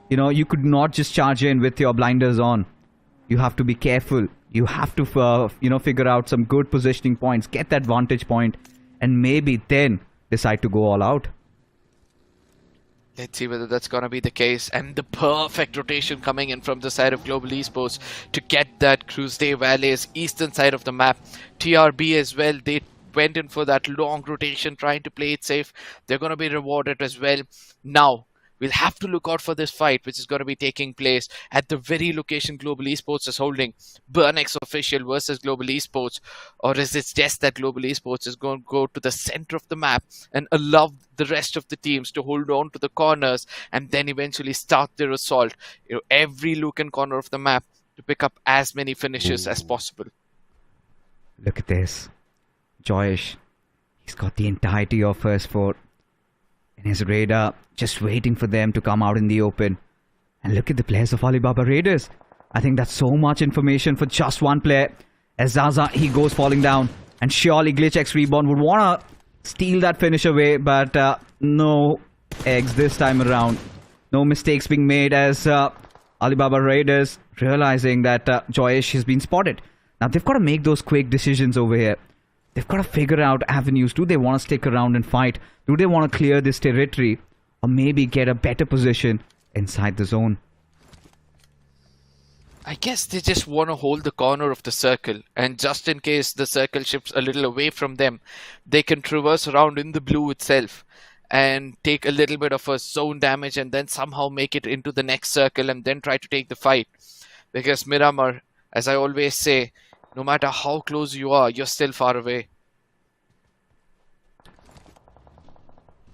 you know, you could not just charge in with your blinders on. You have to be careful. You have to, you know, figure out some good positioning points, get that vantage point, and maybe then decide to go all out. Let's see whether that's going to be the case. And the perfect rotation coming in from the side of Global Esports to get that Cruz de Valle's eastern side of the map. TRB as well, they went in for that long rotation, trying to play it safe. They're going to be rewarded as well. Now, we'll have to look out for this fight, which is going to be taking place at the very location Global Esports is holding. BURNX official versus Global Esports. Or is it just that Global Esports is going to go to the center of the map and allow the rest of the teams to hold on to the corners and then eventually start their assault, you know, every look and corner of the map to pick up as many finishes as possible. Look at this. Joyesh, he's got the entirety of first 4 in his radar, just waiting for them to come out in the open. And look at the players of Alibaba Raiders. I think that's so much information for just one player. As Zaza, he goes falling down. And surely GLITCHxREBORN would want to steal that finish away. But no eggs this time around. No mistakes being made as Alibaba Raiders realizing that Joyesh has been spotted. Now they've got to make those quick decisions over here. They've got to figure out avenues. Do they want to stick around and fight? Do they want to clear this territory? Or maybe get a better position inside the zone? I guess they just want to hold the corner of the circle. And just in case the circle shifts a little away from them, they can traverse around in the blue itself and take a little bit of a zone damage and then somehow make it into the next circle and then try to take the fight. Because Miramar, as I always say, no matter how close you are, you're still far away.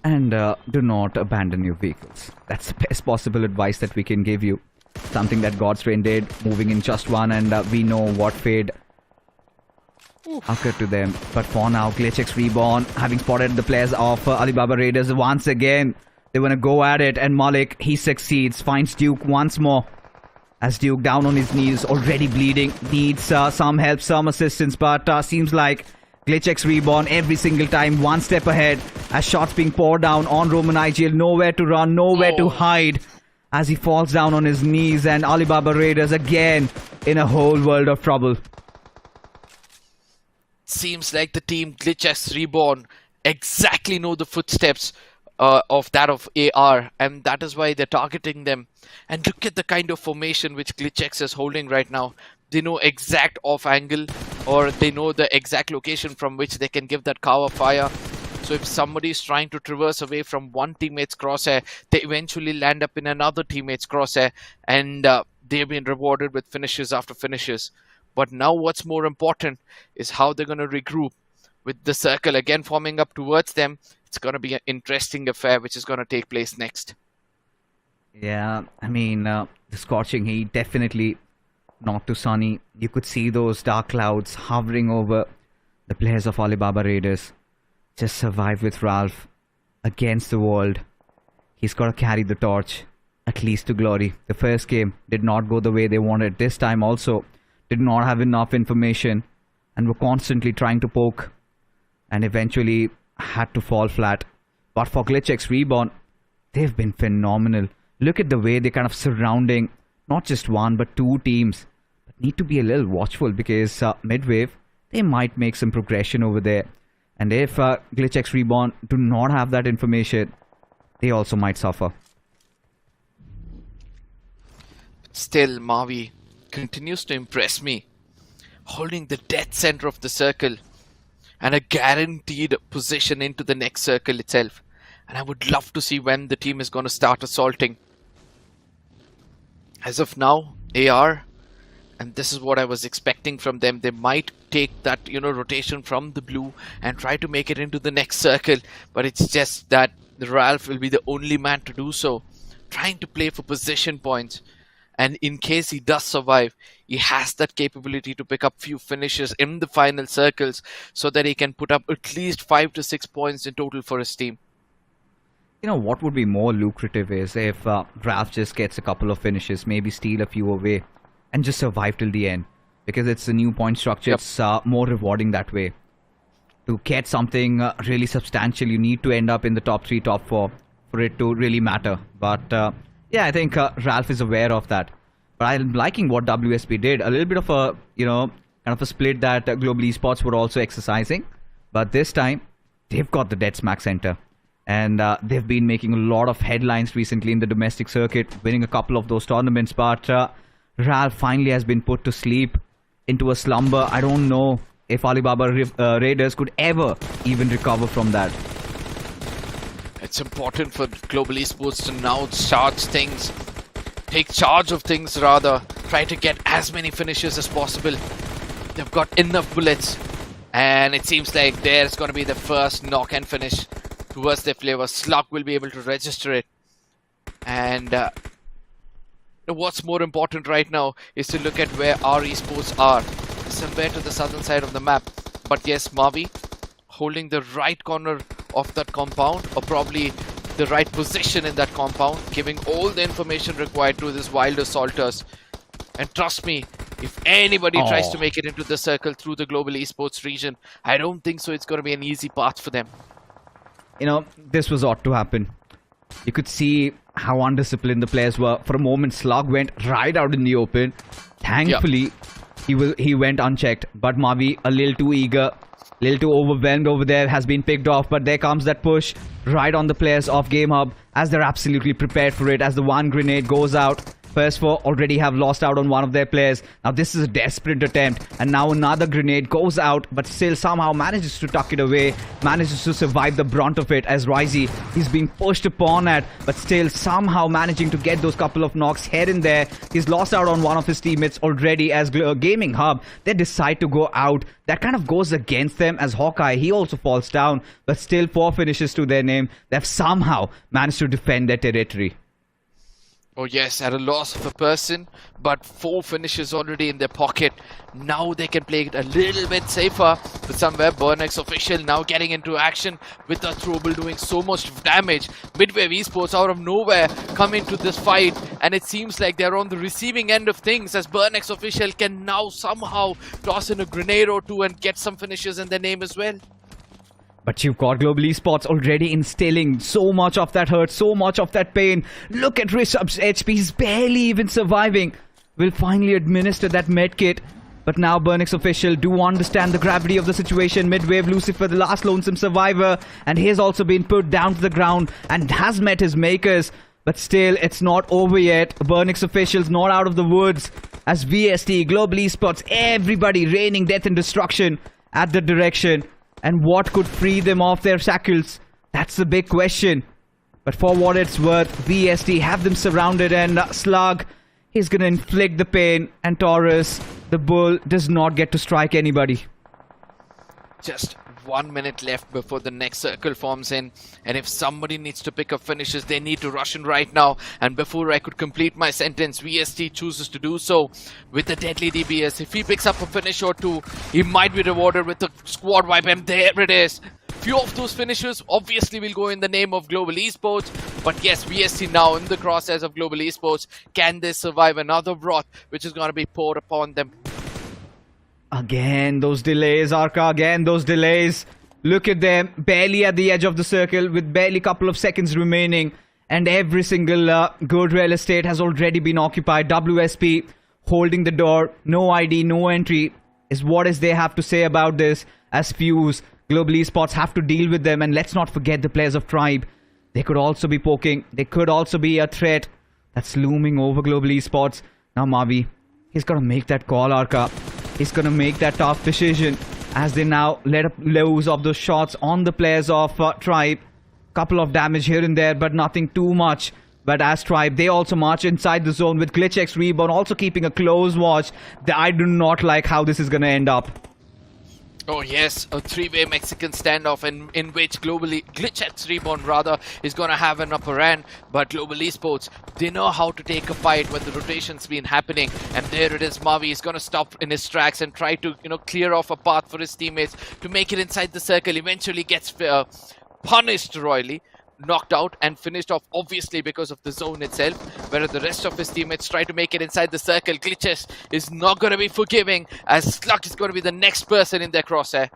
And do not abandon your vehicles. That's the best possible advice that we can give you. Something that God's Rain did, moving in just one, and we know what fate occurred to them. But for now, GLITCHxREBORN, having spotted the players of Alibaba Raiders once again, they want to go at it, and Malik, he succeeds, finds Duke once more. As Duke down on his knees, already bleeding, needs some help, some assistance, but seems like GLITCHxREBORN every single time one step ahead as shots being poured down on Roman IGL. Nowhere to run, nowhere to hide as he falls down on his knees, and Alibaba Raiders again in a whole world of trouble. Seems like the team GLITCHxREBORN exactly know the footsteps of that of AR, and that is why they're targeting them. And look at the kind of formation which GLITCHx is holding right now. They know exact off angle, or they know the exact location from which they can give that cover fire. So if somebody is trying to traverse away from one teammate's crosshair, they eventually land up in another teammate's crosshair, and they've been rewarded with finishes after finishes. But now what's more important is how they're going to regroup with the circle again forming up towards them. It's going to be an interesting affair which is going to take place next. Yeah, I mean, the scorching heat definitely not too sunny. You could see those dark clouds hovering over the players of Alibaba Raiders. Just survive with Ralph against the world. He's got to carry the torch, at least to glory. The first game did not go the way they wanted. This time also did not have enough information and were constantly trying to poke and eventually had to fall flat. But for GLITCHxREBORN, they've been phenomenal. Look at the way they're kind of surrounding not just one but two teams. But need to be a little watchful because MIDWAVE, they might make some progression over there. And if GLITCHxREBORN do not have that information, they also might suffer. Still, Mavi continues to impress me, holding the dead center of the circle and a guaranteed position into the next circle itself. And I would love to see when the team is going to start assaulting. As of now, AR, and this is what I was expecting from them, they might take that, rotation from the blue and try to make it into the next circle. But it's just that Ralph will be the only man to do so, trying to play for position points. And in case he does survive, he has that capability to pick up few finishes in the final circles so that he can put up at least 5 to 6 points in total for his team. You know, what would be more lucrative is if Ralph just gets a couple of finishes, maybe steal a few away, and just survive till the end. Because it's a new point structure, Yep. It's more rewarding that way. To get something really substantial, you need to end up in the top 3, top 4 for it to really matter. But yeah, I think Ralph is aware of that. But I'm liking what WSP did. A little bit of a, kind of a split that Global Esports were also exercising. But this time, they've got the dead smack center. And they've been making a lot of headlines recently in the domestic circuit, winning a couple of those tournaments. But Ralph finally has been put to sleep, into a slumber. I don't know if Alibaba Raiders could ever even recover from that. It's important for Global Esports to now take charge of things rather, try to get as many finishes as possible. They've got enough bullets, and it seems like there's going to be the first knock and finish towards their flavor. Slug will be able to register it. And what's more important right now is to look at where our esports are, somewhere to the southern side of the map. But yes, Mavi holding the right corner of that compound, or probably the right position in that compound, giving all the information required to these wild assaulters. And trust me, if anybody tries to make it into the circle through the Global Esports region, I don't think so it's going to be an easy path for them. You know, this was ought to happen. You could see how undisciplined the players were. For a moment, Slug went right out in the open. Thankfully, he went unchecked. But Mavi, a little too eager, a little too overwhelmed over there, has been picked off. But there comes that push right on the players of GameHub, as they're absolutely prepared for it, as the one grenade goes out. First four already have lost out on one of their players. Now this is a desperate attempt, and now another grenade goes out, but still somehow manages to tuck it away, manages to survive the brunt of it, as Risey, he's being pushed upon at, but still somehow managing to get those couple of knocks here and there. He's lost out on one of his teammates already, as GAMEHUB, they decide to go out. That kind of goes against them, as Hawkeye, he also falls down, but still 4 finishes to their name. They've somehow managed to defend their territory. Oh yes, at a loss of a person, but 4 finishes already in their pocket. Now they can play it a little bit safer, but somewhere BURNX official now getting into action with the throwable doing so much damage. MIDWAVE Esports out of nowhere come into this fight, and it seems like they're on the receiving end of things, as BURNX official can now somehow toss in a grenade or two and get some finishes in their name as well. But you've got Global Esports already instilling so much of that hurt, so much of that pain. Look at Rishabh's HP, he's barely even surviving. Will finally administer that medkit. But now BURNX official do understand the gravity of the situation. MIDWAVE, Lucifer, the last lonesome survivor, and he has also been put down to the ground and has met his makers. But still, it's not over yet. BURNX officials not out of the woods, as VST, Global Esports, everybody raining death and destruction at the direction. And what could free them off their shackles? That's the big question. But for what it's worth, VST have them surrounded, and Slug, he's gonna inflict the pain, and Taurus, the bull, does not get to strike anybody. Just 1 minute left before the next circle forms in, and if somebody needs to pick up finishes, they need to rush in right now. And before I could complete my sentence, VST chooses to do so with a deadly DBS. If he picks up a finish or two, he might be rewarded with a squad wipe, and there it is. Few of those finishes obviously will go in the name of Global Esports, but yes, VST now in the crosshairs of Global Esports. Can they survive another broth which is going to be poured upon them? Again, those delays, Arka. Again, those delays. Look at them. Barely at the edge of the circle with barely a couple of seconds remaining. And every single good real estate has already been occupied. WSP holding the door. No ID, no entry is what is they have to say about this. As FUZE, Global Esports have to deal with them. And let's not forget the players of Tribe. They could also be poking. They could also be a threat that's looming over Global Esports. Now Mavi, he's got to make that call, Arka. He's going to make that tough decision as they now let up loads of those shots on the players of Tribe. Couple of damage here and there, but nothing too much. But as Tribe, they also march inside the zone with GLITCHxREBORN also keeping a close watch. I do not like how this is going to end up. Oh yes, a three-way Mexican standoff in which GLITCHxREBORN rather is going to have an upper hand, but Global Esports, they know how to take a fight when the rotation's been happening, and there it is. Mavi is going to stop in his tracks and try to clear off a path for his teammates to make it inside the circle. Eventually gets punished royally, knocked out and finished off obviously because of the zone itself, whereas the rest of his teammates try to make it inside the circle. Glitches is not going to be forgiving, as Slug is going to be the next person in their crosshair.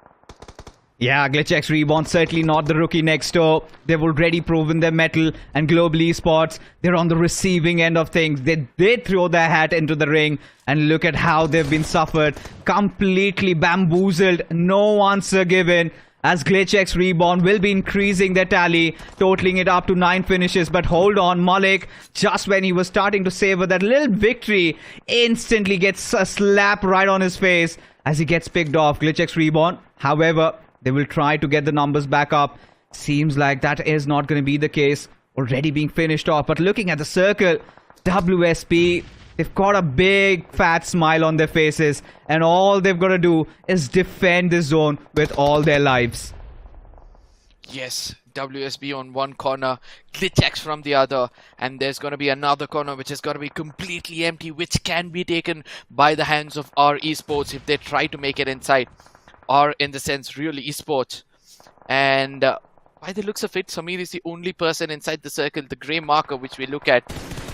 Yeah, GLITCHxREBORN certainly not the rookie next door. They've already proven their mettle, and Global Esports, they're on the receiving end of things. They throw their hat into the ring, and look at how they've been suffered. Completely bamboozled, no answer given. As GLITCHxREBORN will be increasing their tally, totaling it up to 9 finishes. But hold on, Malik, just when he was starting to savor that little victory, instantly gets a slap right on his face as he gets picked off. GLITCHxREBORN, however, they will try to get the numbers back up. Seems like that is not going to be the case. Already being finished off. But looking at the circle, WSP, they've got a big fat smile on their faces, and all they've got to do is defend this zone with all their lives. Yes, WSB on one corner, GLITCHx from the other, and there's going to be another corner which is going to be completely empty, which can be taken by the hands of our esports if they try to make it inside, or in the sense real esports. And by the looks of it, Samir is the only person inside the circle, the grey marker which we look at.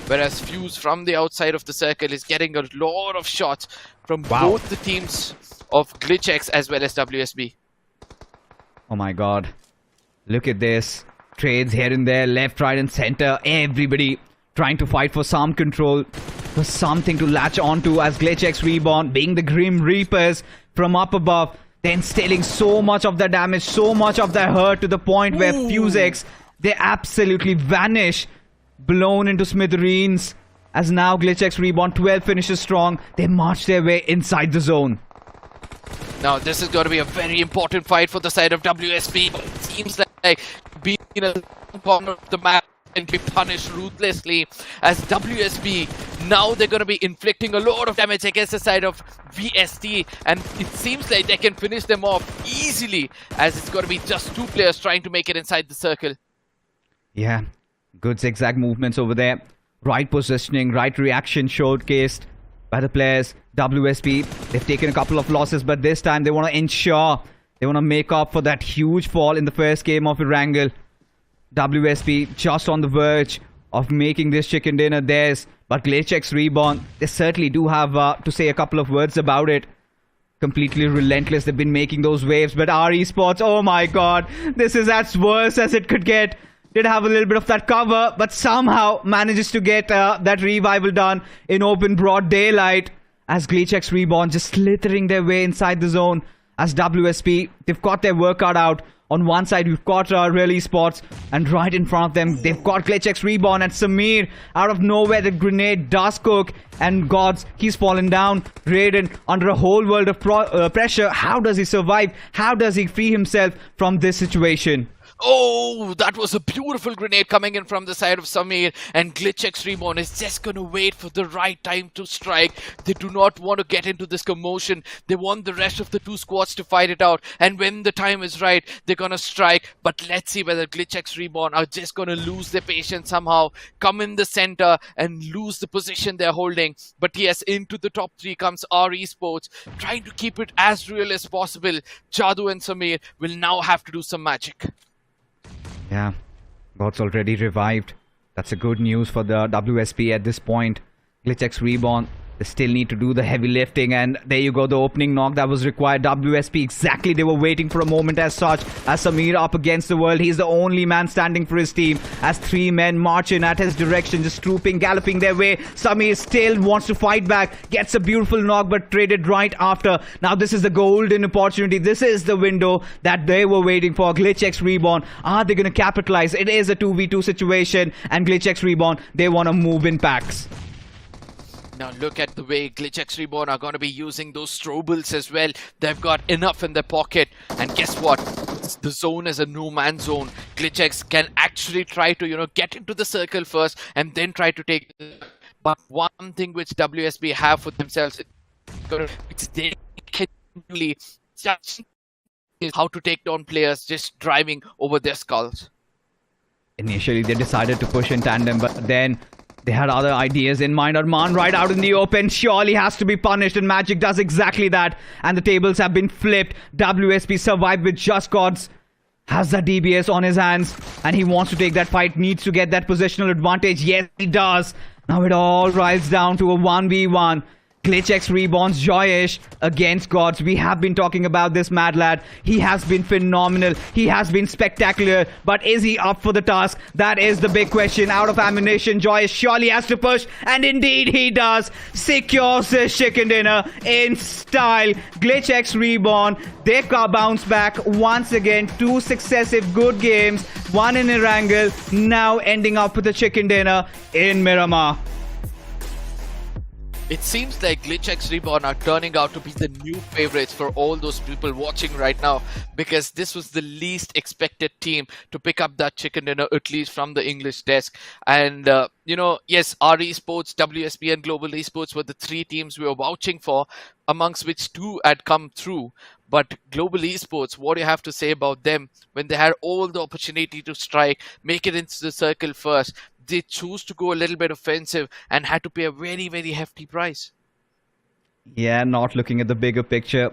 Whereas FUZE from the outside of the circle is getting a lot of shots from both the teams of GLITCHx as well as WSB. Oh my god. Look at this. Trades here and there, left, right and center. Everybody trying to fight for some control, for something to latch onto, as GLITCHxREBORN being the Grim Reapers from up above, then stealing so much of their damage, so much of their hurt, to the point where FUZEX, they absolutely vanish, blown into smithereens. As now GLITCHxREBORN 12 finishes strong, they march their way inside the zone. Now this is going to be a very important fight for the side of WSB. It seems like being in a corner of the map and be punished ruthlessly, as WSB, now they're going to be inflicting a lot of damage against the side of VST, and it seems like they can finish them off easily, as it's going to be just 2 players trying to make it inside the circle. Yeah, good zigzag movements over there. Right positioning, right reaction showcased by the players. WSP, they've taken a couple of losses, but this time they want to ensure, they want to make up for that huge fall in the first game of Erangel. WSP just on the verge of making this chicken dinner theirs, but GLITCHxREBORN, they certainly do have to say a couple of words about it. Completely relentless, they've been making those waves, but our esports, oh my god, this is as worse as it could get. Did have a little bit of that cover, but somehow manages to get that revival done in open broad daylight, as GLITCHxREBORN just slithering their way inside the zone. As WSP, they've got their workout out. On one side, we've got Real Esports, and right in front of them, they've got GLITCHxREBORN, and Samir, out of nowhere, the grenade does cook, and gods, he's fallen down. Raiden, under a whole world of pressure, how does he survive? How does he free himself from this situation? Oh, that was a beautiful grenade coming in from the side of Samir, and GLITCHxREBORN is just going to wait for the right time to strike. They do not want to get into this commotion. They want the rest of the two squads to fight it out, and when the time is right, they're going to strike. But let's see whether GLITCHxREBORN are just going to lose their patience somehow, come in the center and lose the position they're holding. But yes, into the top three comes RESports, trying to keep it as real as possible. Jadoo and Samir will now have to do some magic. Yeah, God's already revived. That's a good news for the WSP at this point. GLITCHxREBORN, they still need to do the heavy lifting, and there you go, the opening knock that was required. WSP, exactly, they were waiting for a moment as such. As Samir up against the world, he's the only man standing for his team as three men march in at his direction, just trooping, galloping their way. Samir still wants to fight back, gets a beautiful knock but traded right after. Now this is the golden opportunity. This is the window that they were waiting for. GLITCHxREBORN, are they going to capitalize? It is a 2v2 situation, and GLITCHxREBORN, they want to move in packs. Now look at the way GLITCHxREBORN are going to be using those strobles as well. They've got enough in their pocket. And guess what? The zone is a no-man's zone. GLITCHx can actually try to, get into the circle first and then try to take it. But one thing which WSB have for themselves is they can really just is how to take down players just driving over their skulls. Initially, they decided to push in tandem, but then they had other ideas in mind. Arman right out in the open surely has to be punished, and Magic does exactly that. And the tables have been flipped. WSP survived with just gods. Has that DBS on his hands, and he wants to take that fight, needs to get that positional advantage. Yes, he does. Now it all rides down to a 1v1. GLITCHxREBORN's Joyesh against Gods. We have been talking about this mad lad. He has been phenomenal. He has been spectacular. But is he up for the task? That is the big question. Out of ammunition, Joyesh surely has to push. And indeed he does. Secures his chicken dinner in style. GLITCHxREBORN, they bounce back once again. 2 successive good games. 1 in Erangel. Now ending up with a chicken dinner in Miramar. It seems like GLITCHxREBORN are turning out to be the new favorites for all those people watching right now, because this was the least expected team to pick up that chicken dinner, at least from the English desk. And, yes, RESports, WSP and Global Esports were the 3 teams we were vouching for, amongst which 2 had come through. But Global Esports, what do you have to say about them? When they had all the opportunity to strike, make it into the circle first, they chose to go a little bit offensive and had to pay a very, very hefty price. Yeah, not looking at the bigger picture.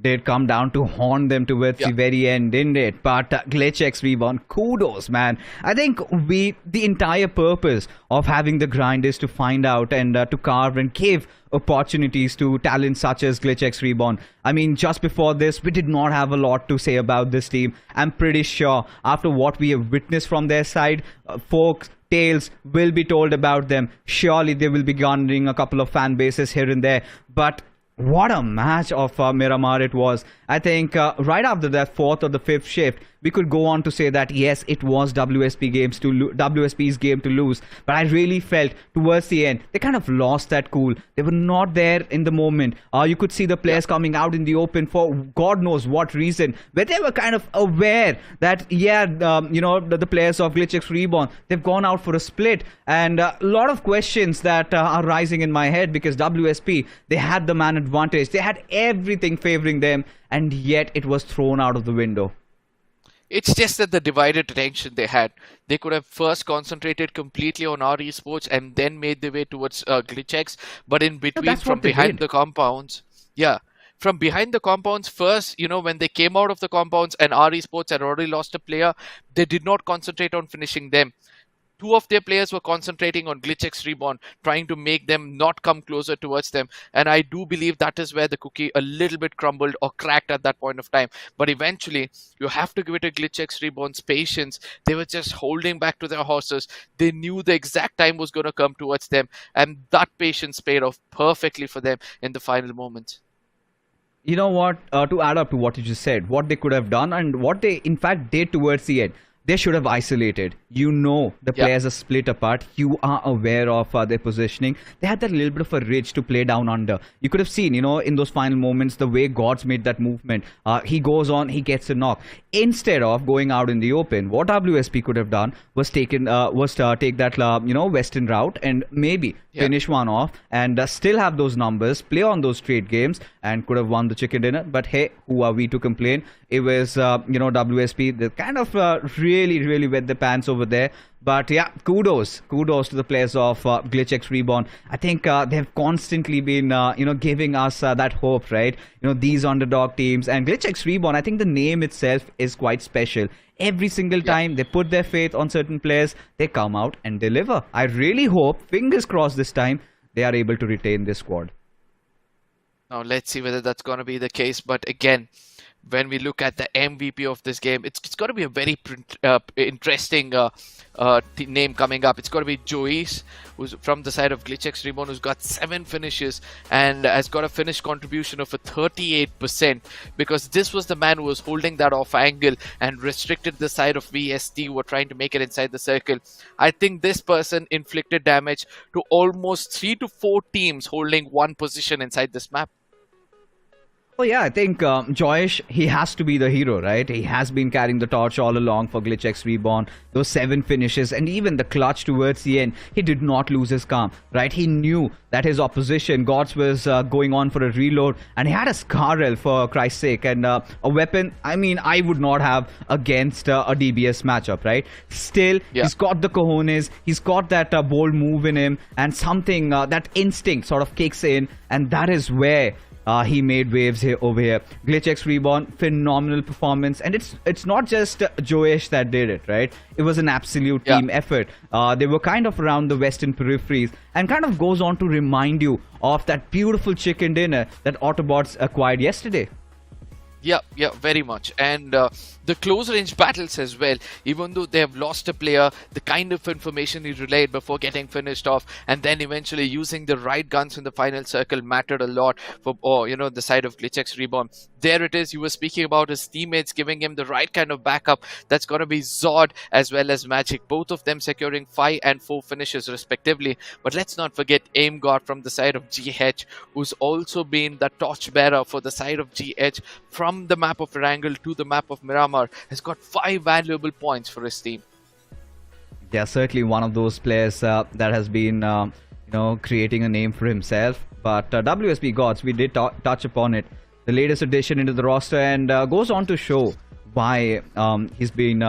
Did come down to haunt them towards the very end, didn't it? But GLITCHxREBORN, kudos, man. I think the entire purpose of having the grind is to find out and to carve and give opportunities to talents such as GLITCHxREBORN. I mean, just before this, we did not have a lot to say about this team. I'm pretty sure after what we have witnessed from their side, folks, tales will be told about them. Surely they will be garnering a couple of fan bases here and there. But what a match of Miramar it was. I think right after that 4th or the 5th shift, we could go on to say that yes, it was WSP's game to lose. But I really felt towards the end, they kind of lost that cool. They were not there in the moment. You could see the players coming out in the open for God knows what reason, but they were kind of aware that, the players of GLITCHxREBORN, they've gone out for a split. And a lot of questions that are rising in my head, because WSP, they had the man advantage. They had everything favoring them, and yet it was thrown out of the window. It's just that the divided attention they had. They could have first concentrated completely on RESports and then made their way towards GLITCHx. But in between, from behind the compounds, from behind the compounds first, when they came out of the compounds and RESports had already lost a player, they did not concentrate on finishing them. 2 of their players were concentrating on GLITCHxREBORN, trying to make them not come closer towards them. And I do believe that is where the cookie a little bit crumbled or cracked at that point of time. But eventually, you have to give it to GLITCHxREBORN's patience. They were just holding back to their horses. They knew the exact time was going to come towards them. And that patience paid off perfectly for them in the final moments. You know what? To add up to what you just said, what they could have done and what they in fact did towards the end. they should have isolated. You know, the players are split apart. You are aware of their positioning. They had that little bit of a ridge to play down under. You could have seen, you know, in those final moments, the way Gods made that movement. He goes on, he gets a knock. Instead of going out in the open, what WSP could have done was take that you know, western route and maybe finish one off and still have those numbers, play on those straight games, and could have won the chicken dinner. But hey, who are we to complain? It was you know, WSP, they kind of really wet the pants over there. But yeah, kudos to the players of GLITCHxREBORN. I think they've constantly been you know, giving us that hope, right? You know, these underdog teams, and GLITCHxREBORN, I think the name itself is quite special. Every single time they put their faith on certain players, they come out and deliver. I really hope, fingers crossed this time, they are able to retain this squad. Now let's see whether that's going to be the case. But again, when we look at the MVP of this game, it's going to be a very interesting name coming up. It's going to be Joyce, who's from the side of GLITCHxREBORN, who's got 7 finishes and has got a finish contribution of a 38%, because this was the man who was holding that off angle and restricted the side of VST, who were trying to make it inside the circle. I think this person inflicted damage to almost 3 to 4 teams holding one position inside this map. Oh yeah, I think Joyesh, he has to be the hero, right? He has been carrying the torch all along for GLITCHxREBORN. Those 7 finishes and even the clutch towards the end, he did not lose his calm, right? He knew that his opposition, Gods, was going on for a reload, and he had a Scarrel, for Christ's sake, and a weapon, I mean, I would not have against a DBS matchup, right? Still, he's got the cojones, he's got that bold move in him, and something, that instinct sort of kicks in, and that is where he made waves here over here. GLITCHxREBORN, phenomenal performance, and it's not just Joyesh that did it, right? It was an absolute team effort. They were kind of around the western peripheries, and kind of goes on to remind you of that beautiful chicken dinner that Autobots acquired yesterday. Yeah, very much. And the close range battles as well, even though they have lost a player, the kind of information he relayed before getting finished off and then eventually using the right guns in the final circle mattered a lot for you know, the side of GLITCHxREBORN. There it is, you were speaking about his teammates giving him the right kind of backup. That's going to be Zod as well as Magic, both of them securing 5 and 4 finishes respectively. But let's not forget AimGod from the side of GH, who's also been the torchbearer for the side of GH from the map of Erangel to the map of Miramar, has got 5 valuable points for his team. Yeah, certainly one of those players that has been you know, creating a name for himself. But WSB Gods, we did touch upon it, the latest addition into the roster, and goes on to show why he's been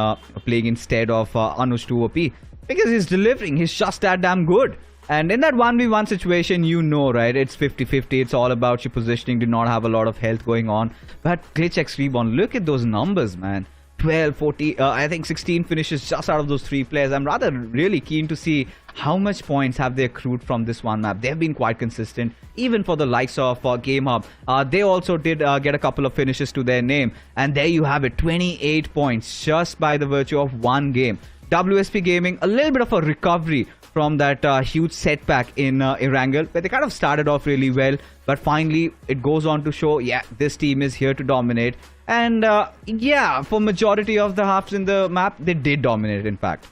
playing instead of Anush 2OP, because he's delivering. He's just that damn good. And in that 1v1 situation, you know, right, it's 50-50. It's all about your positioning. Do not have a lot of health going on. But GLITCHxREBORN, look at those numbers, man. 12, 40, I think 16 finishes just out of those 3 players. I'm rather really keen to see how much points have they accrued from this one map. They've been quite consistent, even for the likes of GameHub. They also did get a couple of finishes to their name. And there you have it, 28 points just by the virtue of one game. WSP Gaming, a little bit of a recovery from that huge setback in Erangel, where they kind of started off really well, but finally it goes on to show, yeah, this team is here to dominate. And yeah, for majority of the halves in the map, they did dominate, in fact.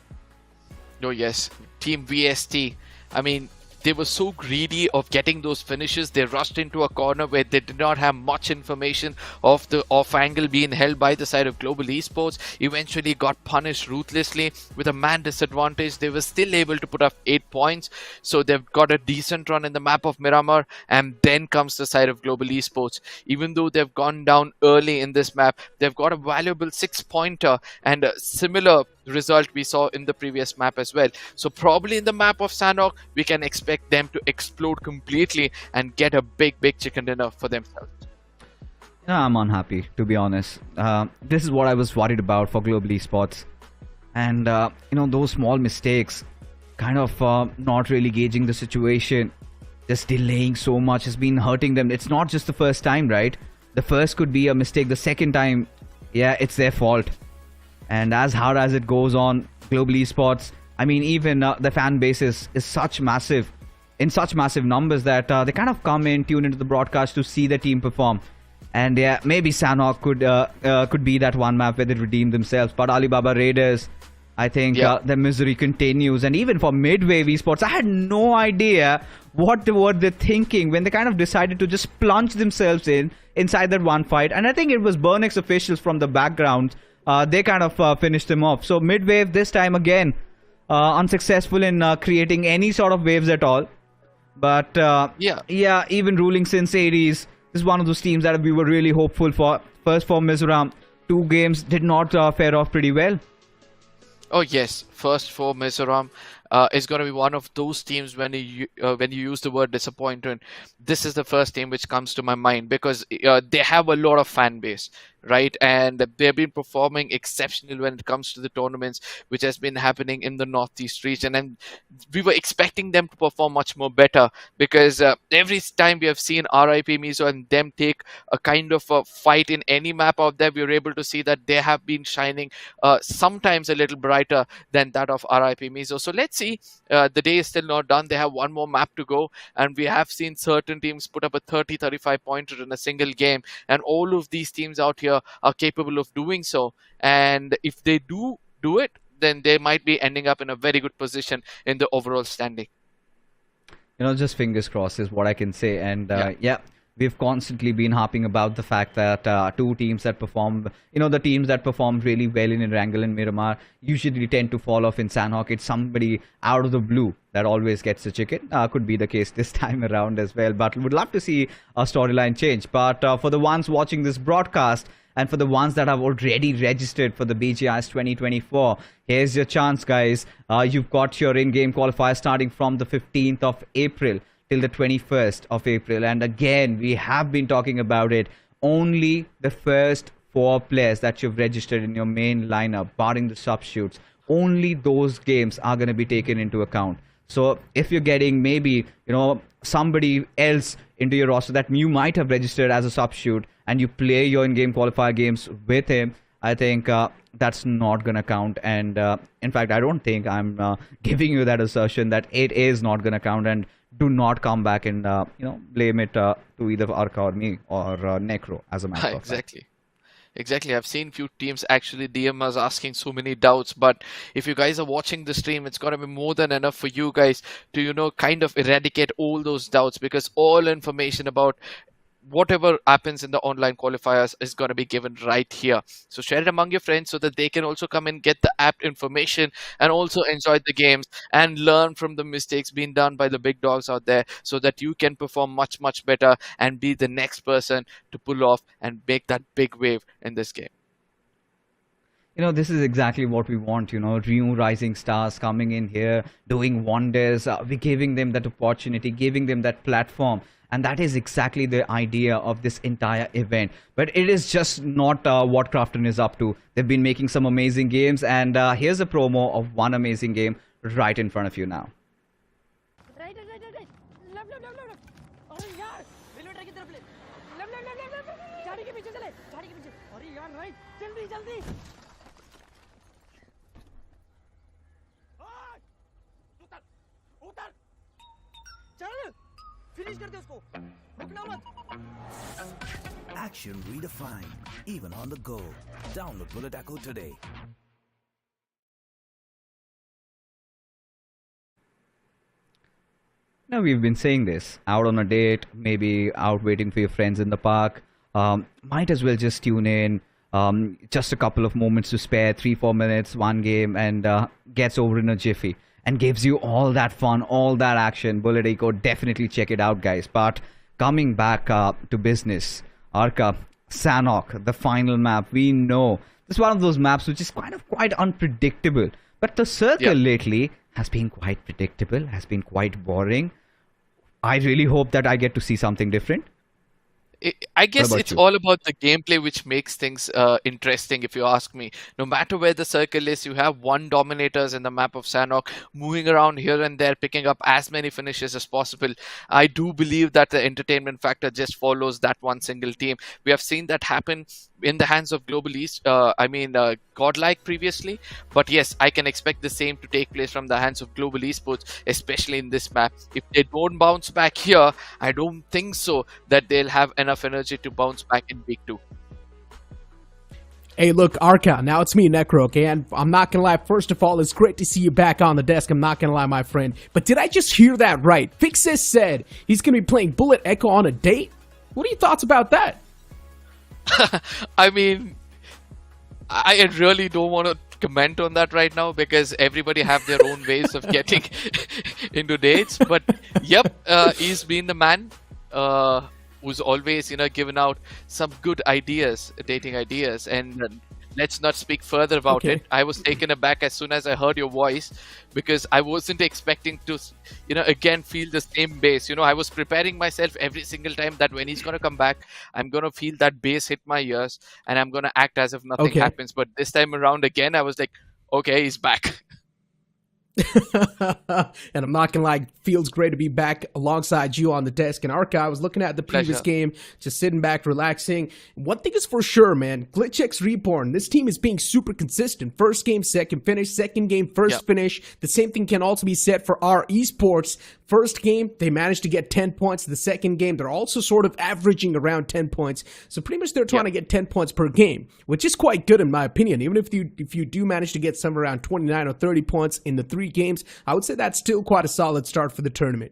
Oh yes, Team VST, I mean, they were so greedy of getting those finishes. They rushed into a corner where they did not have much information of the off angle being held by the side of Global Esports. Eventually got punished ruthlessly with a man disadvantage. They were still able to put up 8 points. So they've got a decent run in the map of Miramar, and then comes the side of Global Esports. Even though they've gone down early in this map, they've got a valuable 6-pointer and a similar result we saw in the previous map as well. So probably in the map of Sanhok, we can expect them to explode completely and get a big chicken dinner for themselves. Yeah, I'm unhappy, to be honest. This is what I was worried about for Global Esports. And you know, those small mistakes, kind of not really gauging the situation, just delaying so much, has been hurting them. It's not just the first time, right? The first could be a mistake. The second time, yeah, it's their fault. And as hard as it goes on, Global Esports, I mean, even the fan base is such massive, in such massive numbers that they kind of come in, tune into the broadcast to see the team perform. And yeah, maybe Sanhok could be that one map where they redeem themselves. But Alibaba Raiders, I think the misery continues. And even for MIDWAVE Esports, I had no idea what were they thinking when they kind of decided to just plunge themselves inside that one fight. And I think it was BURNX officials from the background. They kind of finished them off. So MIDWAVE this time again unsuccessful in creating any sort of waves at all. But yeah, even ruling since 80s, this is one of those teams that we were really hopeful for. First for Mizoram, 2 games did not fare off pretty well. Oh yes, first for Mizoram is going to be one of those teams when you use the word disappointment. This is the first team which comes to my mind because they have a lot of fan base, right? And they've been performing exceptional when it comes to the tournaments which has been happening in the Northeast region, and we were expecting them to perform much more better because every time we have seen RIP Mizo and them take a kind of a fight in any map out there, we were able to see that they have been shining sometimes a little brighter than that of RIP Mizo. So let's see. The day is still not done. They have one more map to go, and we have seen certain teams put up a 30-35 pointer in a single game, and all of these teams out here are capable of doing so. And if they do it, then they might be ending up in a very good position in the overall standing. You know, just fingers crossed is what I can say. And yeah, we've constantly been harping about the fact that 2 teams that perform, the teams that perform really well in Erangel and Miramar usually tend to fall off in Sanhok. It's somebody out of the blue that always gets the chicken. Could be the case this time around as well. But would love to see a storyline change. But for the ones watching this broadcast, and for the ones that have already registered for the BGIS 2024, here's your chance, guys. You've got your in-game qualifier starting from the 15th of April till the 21st of April. And again, we have been talking about it. Only the first 4 players that you've registered in your main lineup, barring the subshoots, only those games are going to be taken into account. So if you're getting maybe, somebody else into your roster that you might have registered as a subshoot and you play your in-game qualifier games with him, I think that's not going to count. And in fact, I don't think I'm giving you that assertion that it is not going to count. And do not come back and blame it to either Arca or me or Necro as a matter of fact. Exactly. I've seen few teams actually DM us asking so many doubts, but if you guys are watching the stream, it's going to be more than enough for you guys to, kind of eradicate all those doubts, because all information about whatever happens in the online qualifiers is going to be given right here. So share it among your friends so that they can also come and get the app information and also enjoy the games and learn from the mistakes being done by the big dogs out there, so that you can perform much, much better and be the next person to pull off and make that big wave in this game. This is exactly what we want, new rising stars coming in here, doing wonders. We're giving them that opportunity, giving them that platform. And that is exactly the idea of this entire event. But it is just not what Crafton is up to. They've been making some amazing games. And here's a promo of one amazing game right in front of you now. Right. Left. अरे यार, railway track की तरफ ले. Left. गाड़ी के पीछे चले. अरे यार, right. जल्दी. उतर. चल. Finish कर दे उसको. रुकना मत. Action redefined, even on the go. Download Bullet Echo today. Now, we've been saying this, out on a date, maybe out waiting for your friends in the park. Might as well just tune in. Just a couple of moments to spare, 3-4 minutes, one game, and gets over in a jiffy. And gives you all that fun, all that action. Bullet Echo, definitely check it out, guys. But coming back to business, Arca, Sanhok, the final map, we know this is one of those maps which is quite unpredictable. But the circle lately has been quite predictable, has been quite boring. I really hope that I get to see something different. I guess it's all about the gameplay which makes things interesting, if you ask me. No matter where the circle is, you have one dominators in the map of Sanhok moving around here and there, picking up as many finishes as possible. I do believe that the entertainment factor just follows that one single team. We have seen that happen in the hands of Global East, Godlike previously. But yes, I can expect the same to take place from the hands of Global Esports, especially in this map. If they don't bounce back here, I don't think so that they'll have enough enough energy to bounce back in week 2. Hey, look, Arca, now it's me, Necro, okay? And I'm not gonna lie, first of all, it's great to see you back on the desk. I'm not gonna lie, my friend. But did I just hear that right? Fixes said he's gonna be playing Bullet Echo on a date? What are your thoughts about that? I mean, I really don't want to comment on that right now because everybody have their own ways of getting into dates. But yep, he's been the man who's always, given out some good ideas, dating ideas. And let's not speak further about it. I was taken aback as soon as I heard your voice because I wasn't expecting to, again feel the same bass. I was preparing myself every single time that when he's going to come back, I'm going to feel that bass hit my ears and I'm going to act as if nothing happens. But this time around again, I was like, okay, he's back. And I'm not gonna lie, feels great to be back alongside you on the desk. And Arca, I was looking at the previous game, just sitting back, relaxing. One thing is for sure, man, GLITCHxREBORN, this team is being super consistent. First game, second finish, second game, first finish. The same thing can also be said for our esports. First game, they managed to get 10 points. The second game, they're also sort of averaging around 10 points. So pretty much they're trying to get 10 points per game, which is quite good in my opinion. Even if you do manage to get somewhere around 29 or 30 points in the 3 games, I would say that's still quite a solid start for the tournament.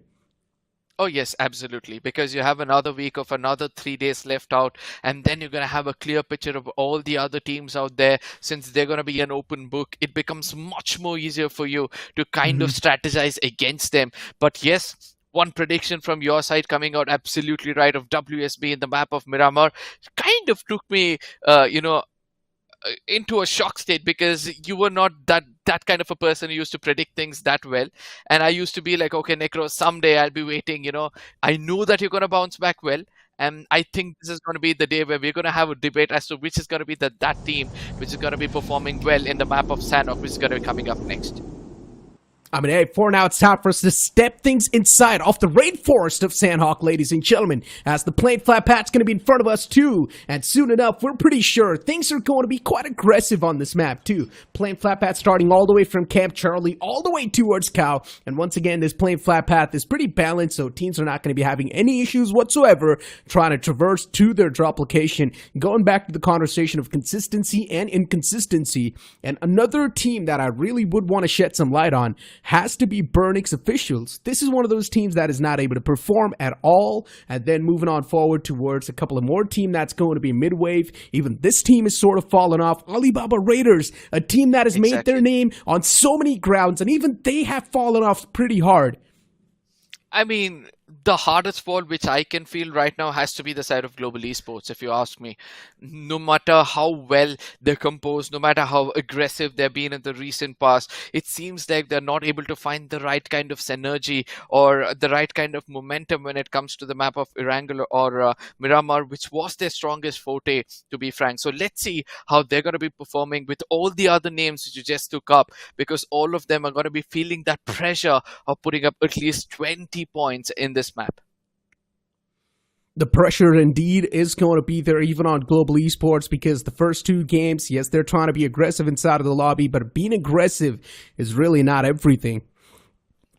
Oh, yes, absolutely. Because you have another week of another 3 days left out. And then you're going to have a clear picture of all the other teams out there. Since they're going to be an open book, it becomes much more easier for you to kind of strategize against them. But yes, one prediction from your side coming out absolutely right of WSB in the map of Miramar kind of took me, into a shock state because you were not that kind of a person who used to predict things that well. And I used to be like, okay, Necro, someday I'll be waiting, I know that you're going to bounce back well. And I think this is going to be the day where we're going to have a debate as to which is going to be that team which is going to be performing well in the map of Sandhawk, which is going to be coming up next. I mean, hey, for now, it's time for us to step things inside off the rainforest of Sandhawk, ladies and gentlemen, as the plain flat pat's going to be in front of us, too. And soon enough, we're pretty sure things are going to be quite aggressive on this map, too. Plain flat path starting all the way from Camp Charlie, all the way towards Cow. And once again, this plain flat path is pretty balanced, so teams are not going to be having any issues whatsoever trying to traverse to their drop location. Going back to the conversation of consistency and inconsistency, and another team that I really would want to shed some light on has to be BURNX officials. This is one of those teams that is not able to perform at all. And then moving on forward towards a couple of more team that's going to be MIDWAVE. Even this team is sort of fallen off. ALIBABA Raiders, a team that has made their name on so many grounds, and even they have fallen off pretty hard. I mean, the hardest fall which I can feel right now has to be the side of global esports, if you ask me. No matter how well they're composed, no matter how aggressive they've been in the recent past, it seems like they're not able to find the right kind of synergy or the right kind of momentum when it comes to the map of Erangel or Miramar, which was their strongest forte, to be frank. So let's see how they're going to be performing with all the other names that you just took up, because all of them are going to be feeling that pressure of putting up at least 20 points in this map. The pressure indeed is going to be there even on global esports, because the first 2 games, yes, they're trying to be aggressive inside of the lobby, but being aggressive is really not everything.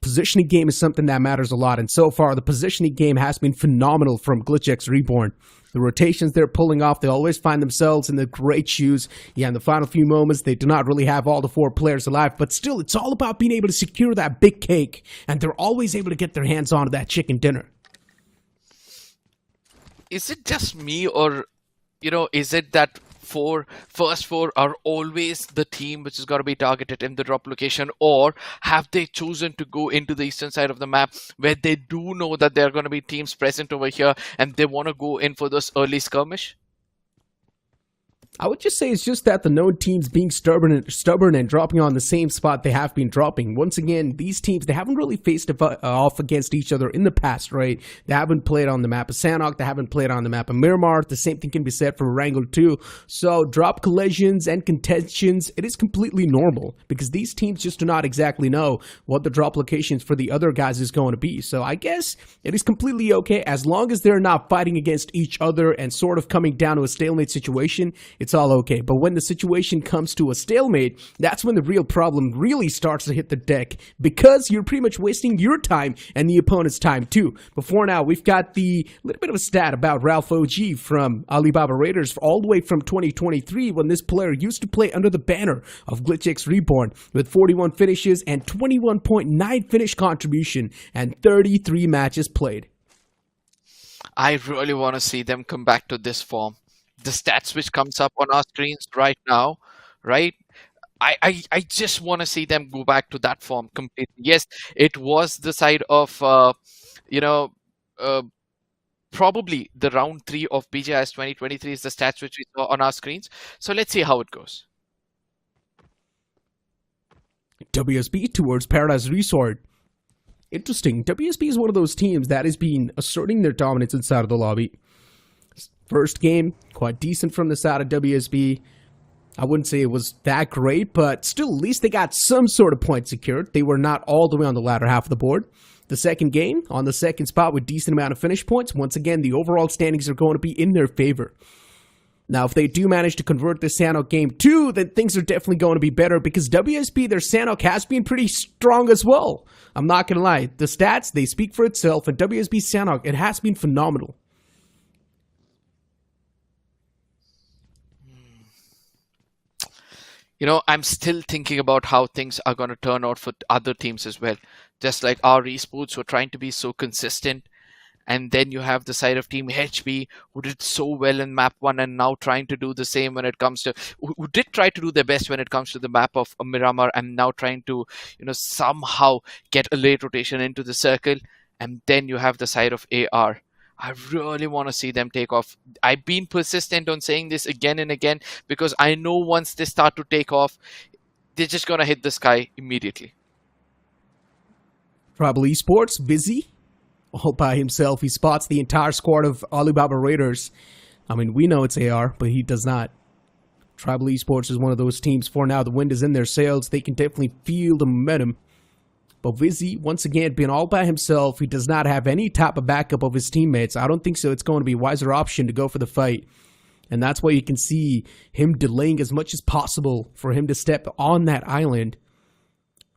Positioning game is something that matters a lot, and so far the positioning game has been phenomenal from GLITCHxREBORN. The rotations they're pulling off, they always find themselves in the great shoes. Yeah, in the final few moments, they do not really have all the 4 players alive, but still, it's all about being able to secure that big cake, and they're always able to get their hands onto that chicken dinner. Is it just me, or, is it that first 4 are always the team which is going to be targeted in the drop location, or have they chosen to go into the eastern side of the map where they do know that there are going to be teams present over here and they want to go in for this early skirmish? I would just say it's just that the known teams being stubborn and dropping on the same spot they have been dropping. Once again, these teams, they haven't really faced off against each other in the past, right? They haven't played on the map of Sandhawk. They haven't played on the map of Miramar. The same thing can be said for Erangel too. So drop collisions and contentions, it is completely normal, because these teams just do not exactly know what the drop locations for the other guys is going to be. So I guess it is completely okay as long as they're not fighting against each other and sort of coming down to a stalemate situation. it's all okay. But when the situation comes to a stalemate, that's when the real problem really starts to hit the deck, because you're pretty much wasting your time and the opponent's time too. Before now, we've got the little bit of a stat about Ralph OG from Alibaba Raiders all the way from 2023, when this player used to play under the banner of GLITCHxREBORN with 41 finishes and 21.9 finish contribution and 33 matches played. I really want to see them come back to this form. The stats which comes up on our screens right now, right? I just want to see them go back to that form completely. Yes, it was the side of, you know, probably the round 3 of BGIS 2023 is the stats which we saw on our screens. So let's see how it goes. WSB towards Paradise Resort. Interesting. WSB is one of those teams that has been asserting their dominance inside of the lobby. First game, quite decent from the side of WSB. I wouldn't say it was that great, but still, at least they got some sort of point secured. They were not all the way on the latter half of the board. The second game, on the second spot with decent amount of finish points. Once again, the overall standings are going to be in their favor. Now, if they do manage to convert this Sanok game too, then things are definitely going to be better, because WSB, their Sanok has been pretty strong as well. I'm not going to lie. The stats, they speak for itself, and WSB Sanok, it has been phenomenal. You know, I'm still thinking about how things are going to turn out for other teams as well. Just like our esports were trying to be so consistent. And then you have the side of Team HB, who did so well in map 1 and now trying to do the same when it comes to, who did try to do their best when it comes to the map of Miramar, and now trying to, you know, somehow get a late rotation into the circle. And then you have the side of AR. I really want to see them take off. I've been persistent on saying this again and again, because I know once they start to take off, they're just going to hit the sky immediately. Tribal Esports, Vizzy, all by himself. He spots the entire squad of Alibaba Raiders. I mean, we know it's AR, but he does not. Tribal Esports is one of those teams. For now, the wind is in their sails. They can definitely feel the momentum. But Vizzy, once again, being all by himself, he does not have any type of backup of his teammates. I don't think so. It's going to be a wiser option to go for the fight. And that's why you can see him delaying as much as possible for him to step on that island.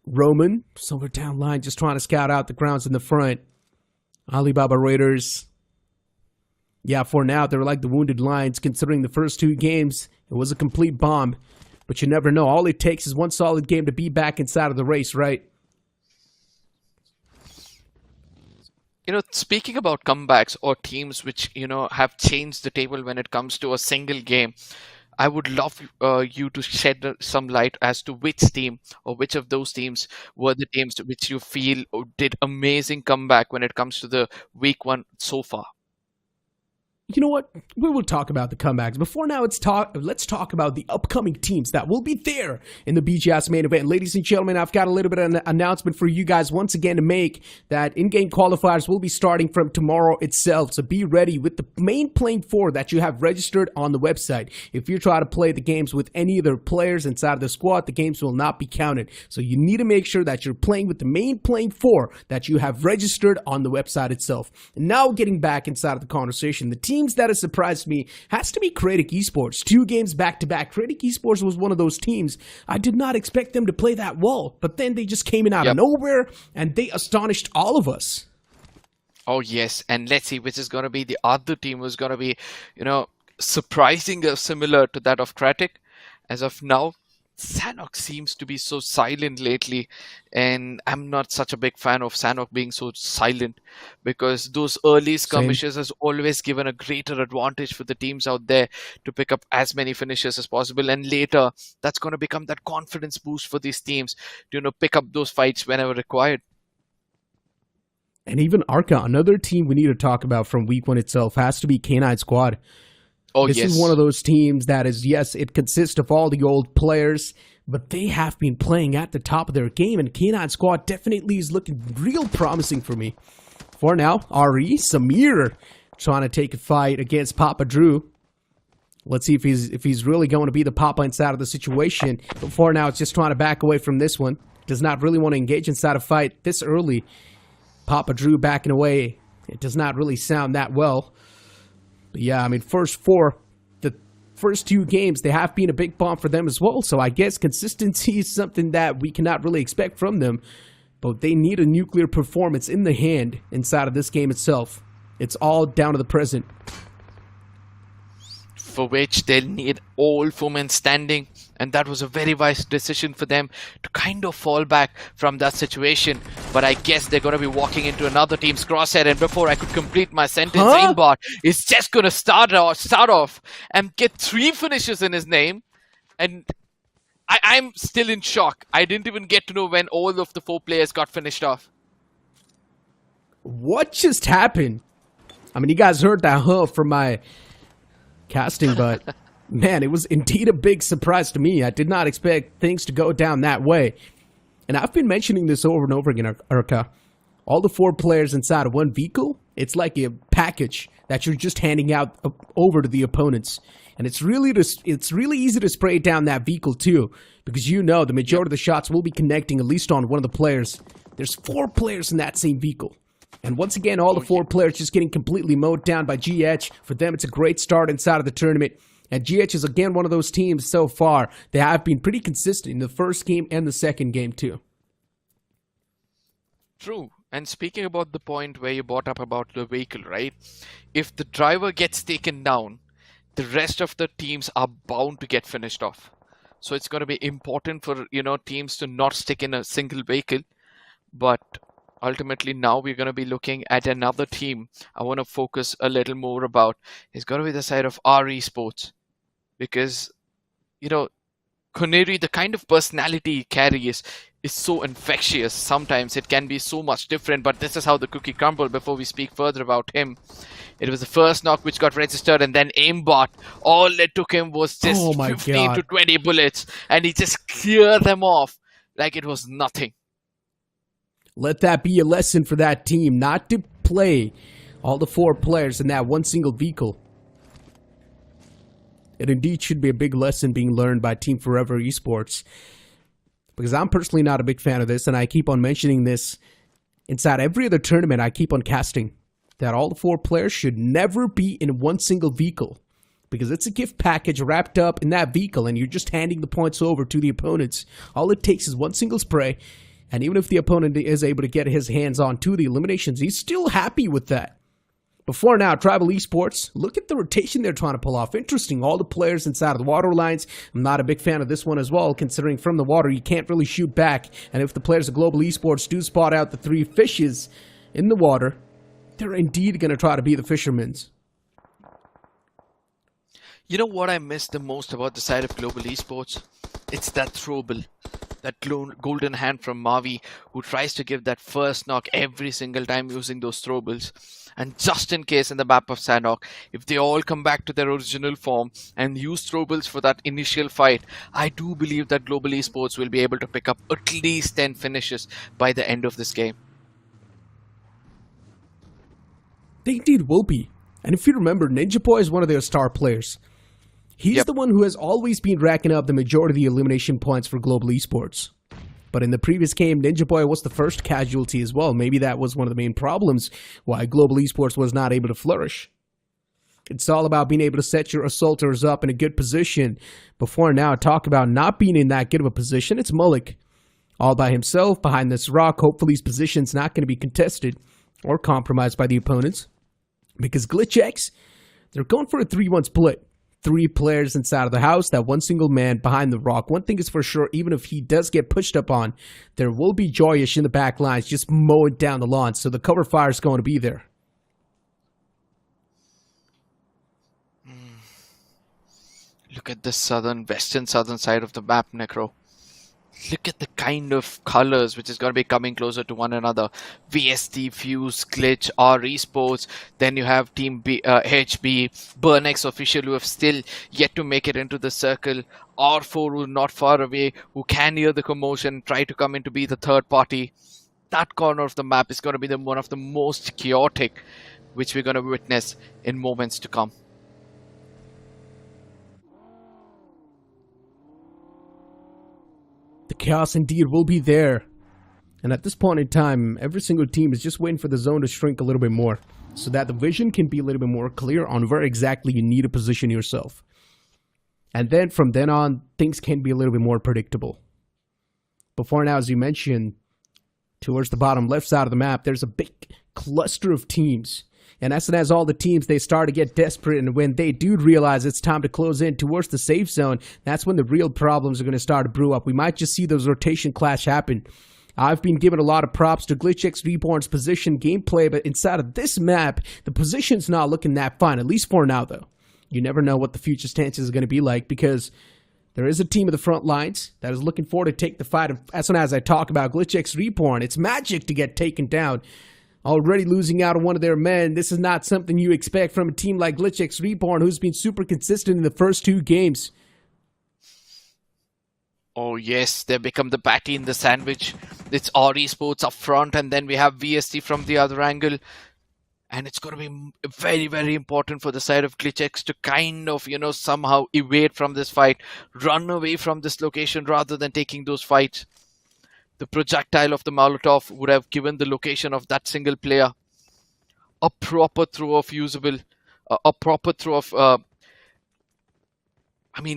Roman, somewhere down line, just trying to scout out the grounds in the front. Alibaba Raiders. Yeah, for now, they're like the Wounded Lions, considering the first 2 games, it was a complete bomb. But you never know. All it takes is one solid game to be back inside of the race, right? You know, speaking about comebacks or teams which, you know, have changed the table when it comes to a single game, I would love you to shed some light as to which team or which of those teams were the teams which you feel did amazing comeback when it comes to the week 1 so far. You know what? We will talk about the comebacks. Before now, let's talk about the upcoming teams that will be there in the BGS main event. Ladies and gentlemen, I've got a little bit of an announcement for you guys once again to make, that in-game qualifiers will be starting from tomorrow itself. So be ready with the main playing 4 that you have registered on the website. If you try to play the games with any other players inside of the squad, the games will not be counted. So you need to make sure that you're playing with the main playing 4 that you have registered on the website itself. And now getting back inside of the conversation, the teams that has surprised me has to be GLITCHxREBORN. 2 games back-to-back. GLITCHxREBORN was one of those teams. I did not expect them to play that well, but then they just came in out of nowhere, and they astonished all of us. Oh, yes. And let's see which is going to be the other team who's going to be, you know, surprising similar to that of Kratic. As of now, Sanok seems to be so silent lately, and I'm not such a big fan of Sanok being so silent, because those early skirmishes has always given a greater advantage for the teams out there to pick up as many finishes as possible, and later that's going to become that confidence boost for these teams to, you know, pick up those fights whenever required. And even Arca, another team we need to talk about from week 1 itself, has to be K9 Squad. Oh, this is one of those teams that is, yes, it consists of all the old players, but they have been playing at the top of their game, and K9 Squad definitely is looking real promising for me. For now, RE, Samir, trying to take a fight against Papa Drew. Let's see if he's really going to be the Papa inside of the situation. But for now, it's just trying to back away from this one. Does not really want to engage inside a fight this early. Papa Drew backing away. It does not really sound that well. But yeah, I mean, first 4, the first 2 games, they have been a big bomb for them as well. So I guess consistency is something that we cannot really expect from them. But they need a nuclear performance in the hand inside of this game itself. It's all down to the present. For which they'll need all 4 men standing. And that was a very wise decision for them to kind of fall back from that situation. But I guess they're going to be walking into another team's crosshair. And before I could complete my sentence, Aimbot is just going to start off and get 3 finishes in his name. And I'm still in shock. I didn't even get to know when all of the 4 players got finished off. What just happened? I mean, you guys heard that from my casting, but man, it was indeed a big surprise to me. I did not expect things to go down that way. And I've been mentioning this over and over again, Urka. All the 4 players inside of one vehicle, it's like a package that you're just handing out over to the opponents. And it's really easy to spray down that vehicle too, because you know the majority of the shots will be connecting at least on one of the players. There's 4 players in that same vehicle. And once again, all the 4 players just getting completely mowed down by GH. For them, it's a great start inside of the tournament. And GH is again one of those teams so far. They have been pretty consistent in the first game and the second game too. True. And speaking about the point where you brought up about the vehicle, right? If the driver gets taken down, the rest of the teams are bound to get finished off. So it's going to be important for, teams to not stick in a single vehicle. But ultimately now we're going to be looking at another team I want to focus a little more about. It's going to be the side of RESports. Because, Connery, the kind of personality he carries is so infectious. Sometimes it can be so much different, but this is how the cookie crumbled. Before we speak further about him, it was the first knock which got registered, and then Aimbot, all it took him was just 15 to 20 bullets, and he just cleared them off like it was nothing. Let that be a lesson for that team, not to play all the 4 players in that one single vehicle. It indeed should be a big lesson being learned by Team Forever Esports. Because I'm personally not a big fan of this, and I keep on mentioning this inside every other tournament I keep on casting, that all the 4 players should never be in one single vehicle. Because it's a gift package wrapped up in that vehicle, and you're just handing the points over to the opponents. All it takes is one single spray, and even if the opponent is able to get his hands on to the eliminations, he's still happy with that. Before now, Tribal Esports, look at the rotation they're trying to pull off. Interesting, all the players inside of the water lines. I'm not a big fan of this one as well, considering from the water you can't really shoot back. And if the players of Global Esports do spot out the 3 fishes in the water, they're indeed going to try to be the fishermen's. You know what I miss the most about the side of Global Esports? It's that throwable. That golden hand from Mavi, who tries to give that first knock every single time using those throwables. And just in case in the map of Sanhok, if they all come back to their original form and use throwables for that initial fight, I do believe that Global Esports will be able to pick up at least 10 finishes by the end of this game. They indeed will be. And if you remember, Ninja Boy is one of their star players. He's the one who has always been racking up the majority of the elimination points for Global Esports. But in the previous game, Ninja Boy was the first casualty as well. Maybe that was one of the main problems why Global Esports was not able to flourish. It's all about being able to set your assaulters up in a good position. Before now, talk about not being in that good of a position. It's Mullik all by himself behind this rock. Hopefully his position's not going to be contested or compromised by the opponents. Because GLITCHx, they're going for a 3-1 split. 3 players inside of the house, that one single man behind the rock. One thing is for sure, even if he does get pushed up on, there will be Joyish in the back lines just mowing down the lawn, so the cover fire is going to be there. Look at the western southern side of the map, Necro. Look at the kind of colors which is going to be coming closer to one another. VST, FUZE, Glitch, RESports. Then you have Team HB, BURNX official who have still yet to make it into the circle. R4 who are not far away, who can hear the commotion, try to come in to be the third party. That corner of the map is going to be one of the most chaotic which we're going to witness in moments to come. The chaos indeed will be there. And at this point in time, every single team is just waiting for the zone to shrink a little bit more, so that the vision can be a little bit more clear on where exactly you need to position yourself. And then from then on, things can be a little bit more predictable. Before now, as you mentioned, towards the bottom left side of the map, there's a big cluster of teams. And as soon as all the teams, they start to get desperate, and when they do realize it's time to close in towards the safe zone, that's when the real problems are going to start to brew up. We might just see those rotation clash happen. I've been given a lot of props to GLITCHxREBORN's position gameplay, but inside of this map, the position's not looking that fine, at least for now, though. You never know what the future stances are going to be like, because there is a team of the front lines that is looking forward to take the fight. As soon as I talk about GLITCHxREBORN, it's magic to get taken down. Already losing out on one of their men. This is not something you expect from a team like GLITCHxREBORN, who's been super consistent in the first 2 games. Oh yes, they become the patty in the sandwich. It's RESports up front, and then we have VST from the other angle. And it's going to be very, very important for the side of GLITCHx to kind of, somehow evade from this fight. Run away from this location rather than taking those fights. The projectile of the Molotov would have given the location of that single player. A proper throw of usable. A proper throw of...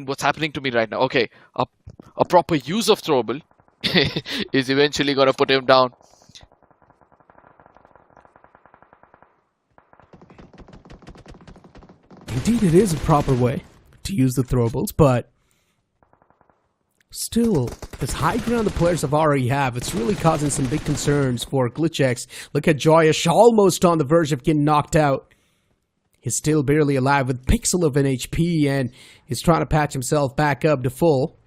what's happening to me right now? Okay. A proper use of throwable is eventually going to put him down. Indeed, it is a proper way to use the throwables, but still, this high ground the players have already have, it's really causing some big concerns for GLITCHx. Look at Joyous, almost on the verge of getting knocked out. He's still barely alive with pixel of an HP, and he's trying to patch himself back up to full.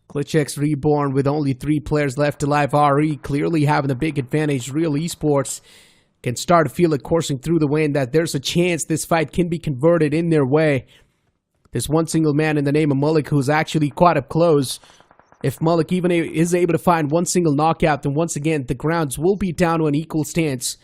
GLITCHxREBORN with only 3 players left alive. RE clearly having a big advantage. Real Esports can start to feel it coursing through the wind, that there's a chance this fight can be converted in their way. There's one single man in the name of Mullik who's actually quite up close. If Mullik even is able to find one single knockout, then once again, the grounds will be down to an equal stance.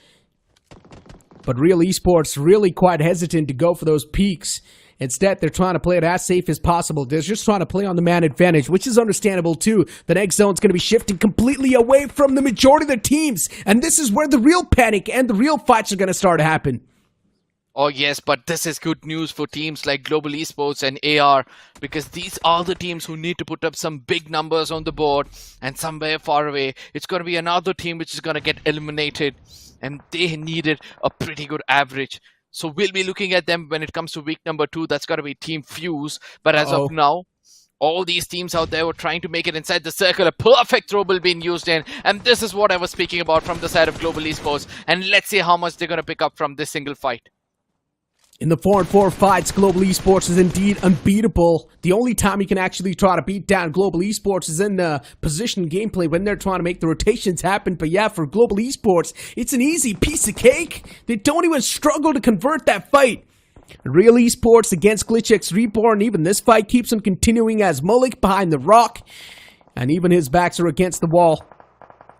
But Real Esports really quite hesitant to go for those peaks. Instead, they're trying to play it as safe as possible. They're just trying to play on the man advantage, which is understandable too. The next zone's going to be shifting completely away from the majority of their teams. And this is where the real panic and the real fights are going to start to happen. Oh yes, but this is good news for teams like Global Esports and AR, because these are the teams who need to put up some big numbers on the board, and somewhere far away, it's going to be another team which is going to get eliminated, and they needed a pretty good average. So we'll be looking at them when it comes to week number 2. That's got to be Team FUZE. But as of now, all these teams out there were trying to make it inside the circle. A perfect throwable being used in. And this is what I was speaking about from the side of Global Esports. And let's see how much they're going to pick up from this single fight. In the 4-on-4 fights, Global Esports is indeed unbeatable. The only time you can actually try to beat down Global Esports is in the position gameplay when they're trying to make the rotations happen. But yeah, for Global Esports, it's an easy piece of cake. They don't even struggle to convert that fight. Real Esports against GLITCHxREBORN. Even this fight keeps on continuing as Mullik behind the rock. And even his backs are against the wall.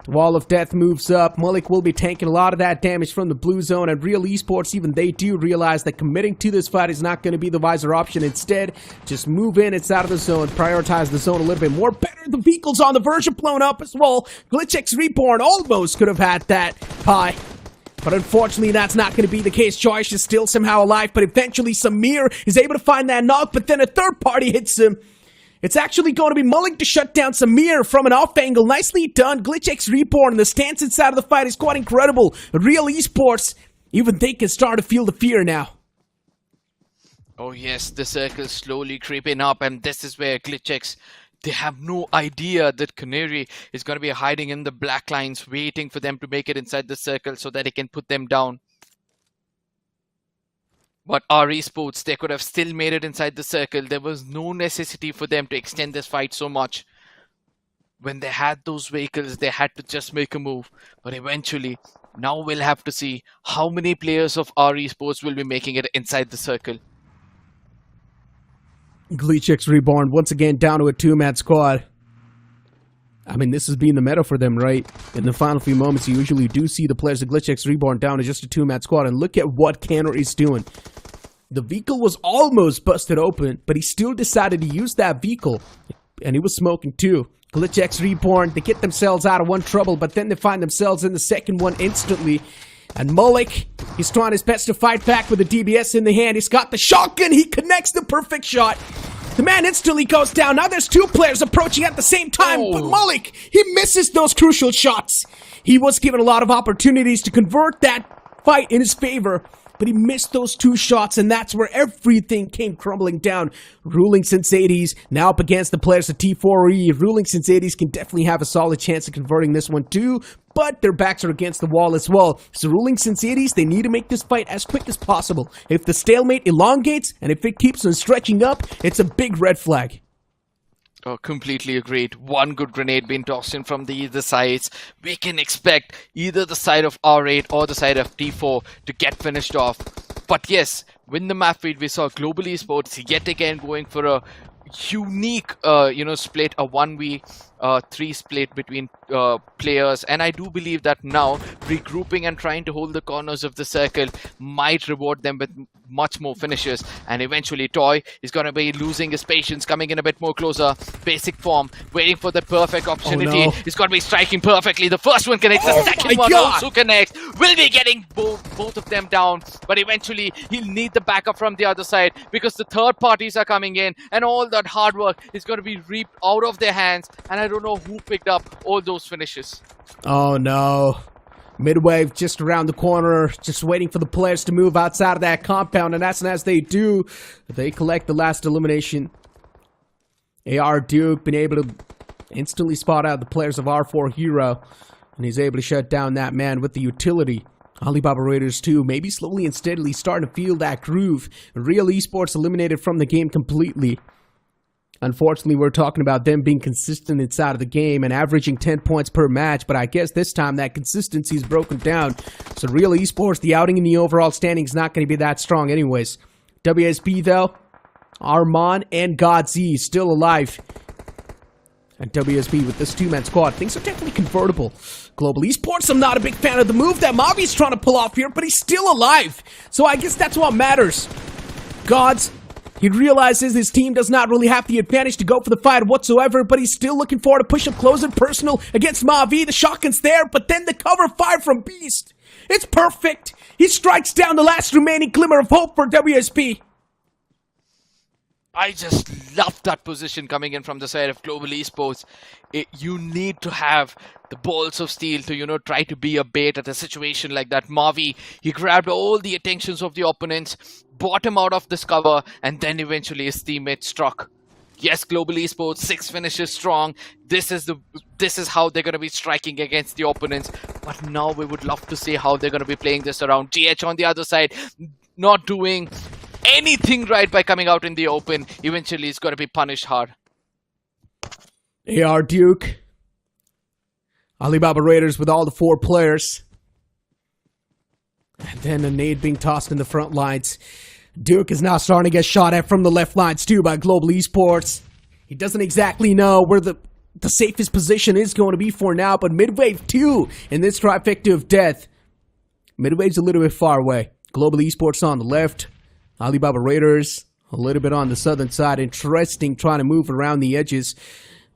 The wall of death moves up. Mullik will be tanking a lot of that damage from the blue zone, and Real Esports, even they do realize that committing to this fight is not going to be the wiser option. Instead, just move in, it's out of the zone, prioritize the zone a little bit more. Better, the vehicle's on the verge of blowing up as well. GLITCHxREBORN almost could have had that pie. But unfortunately, that's not going to be the case. Joyce is still somehow alive, but eventually Samir is able to find that knock, but then a third party hits him. It's actually going to be Mullik to shut down Samir from an off angle. Nicely done. GLITCHxREBORN, and the stance inside of the fight is quite incredible. Real Esports, even they can start to feel the fear now. Oh yes, the circle's slowly creeping up, and this is where GLITCHx, they have no idea that Canary is going to be hiding in the black lines, waiting for them to make it inside the circle so that he can put them down. But RESports, they could have still made it inside the circle. There was no necessity for them to extend this fight so much. When they had those vehicles, they had to just make a move. But eventually, now we'll have to see how many players of RESports will be making it inside the circle. GLITCHxREBORN once again down to a 2-man squad. I mean, this has been the meta for them, right? In the final few moments, you usually do see the players of GLITCHxREBORN down to just a 2-man squad. And look at what Canner is doing. The vehicle was almost busted open, but he still decided to use that vehicle. And he was smoking too. GLITCHxREBORN, they get themselves out of one trouble, but then they find themselves in the second one instantly. And Malik, he's trying his best to fight back with the DBS in the hand. He's got the shotgun. He connects the perfect shot. The man instantly goes down. Now there's two players approaching at the same time. But Malik, he misses those crucial shots. He was given a lot of opportunities to convert that fight in his favor. But he missed those two shots, and that's where everything came crumbling down. Ruling since 80s, now up against the players of T4E. Ruling since 80s can definitely have a solid chance of converting this one too, but their backs are against the wall as well. So Ruling since 80s, they need to make this fight as quick as possible. If the stalemate elongates, and if it keeps on stretching up, it's a big red flag. Oh, completely agreed. One good grenade being tossed in from either sides. We can expect either the side of R8 or the side of T4 to get finished off. But yes, win the map feed, we saw Global Esports yet again going for a unique, split, a 1v3 split between players. And I do believe that now regrouping and trying to hold the corners of the circle might reward them with much more finishes. And eventually Toy is going to be losing his patience, coming in a bit more closer. Basic form, waiting for the perfect opportunity. He's going to be striking perfectly. The first one connects, the second one also connects. Will be getting both of them down, but eventually he'll need the backup from the other side because the third parties are coming in and all that hard work is going to be reaped out of their hands. And I don't know who picked up all those finishes. Oh no. MIDWAVE just around the corner, just waiting for the players to move outside of that compound, and as soon as they do, they collect the last elimination. AR Duke been able to instantly spot out the players of R4 Hero, and he's able to shut down that man with the utility. Alibaba Raiders too, maybe slowly and steadily starting to feel that groove. Real Esports eliminated from the game completely. Unfortunately, we're talking about them being consistent inside of the game and averaging 10 points per match, but I guess this time that consistency is broken down. So Real Esports, the outing in the overall standing is not going to be that strong anyways. WSB though, Arman and Godz still alive. And WSB with this two-man squad, things are definitely convertible. Global Esports, I'm not a big fan of the move that Mavi's trying to pull off here, but he's still alive. So I guess that's what matters. Godz, he realizes his team does not really have the advantage to go for the fight whatsoever, but he's still looking forward to push up close and personal against Mavi. The shotgun's there, but then the cover fire from Beast. It's perfect. He strikes down the last remaining glimmer of hope for WSB. I just love that position coming in from the side of Global Esports. You need to have the balls of steel to, try to be a bait at a situation like that. Mavi, he grabbed all the attentions of the opponents, bought him out of this cover, and then eventually his teammate struck. Yes, Global Esports, 6 finishes strong. This is how they're going to be striking against the opponents. But now we would love to see how they're going to be playing this around. GH on the other side, not doing anything right by coming out in the open. Eventually he's going to be punished hard. AR Duke, Alibaba Raiders with all the 4 players, and then a nade being tossed in the front lines. Duke is now starting to get shot at from the left lines too by Global Esports. He doesn't exactly know where the safest position is going to be for now, but MIDWAVE too in this trifecta of death. MIDWAVE's a little bit far away. Global Esports on the left, Alibaba Raiders a little bit on the southern side. Interesting, trying to move around the edges.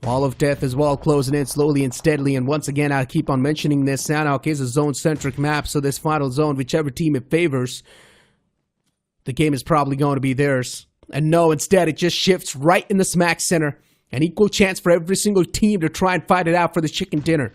Wall of Death as well, closing in slowly and steadily. And once again, I keep on mentioning this, Sanhok is a zone-centric map, so this final zone, whichever team it favors, the game is probably going to be theirs. And no, instead, it just shifts right in the smack center. An equal chance for every single team to try and fight it out for the chicken dinner.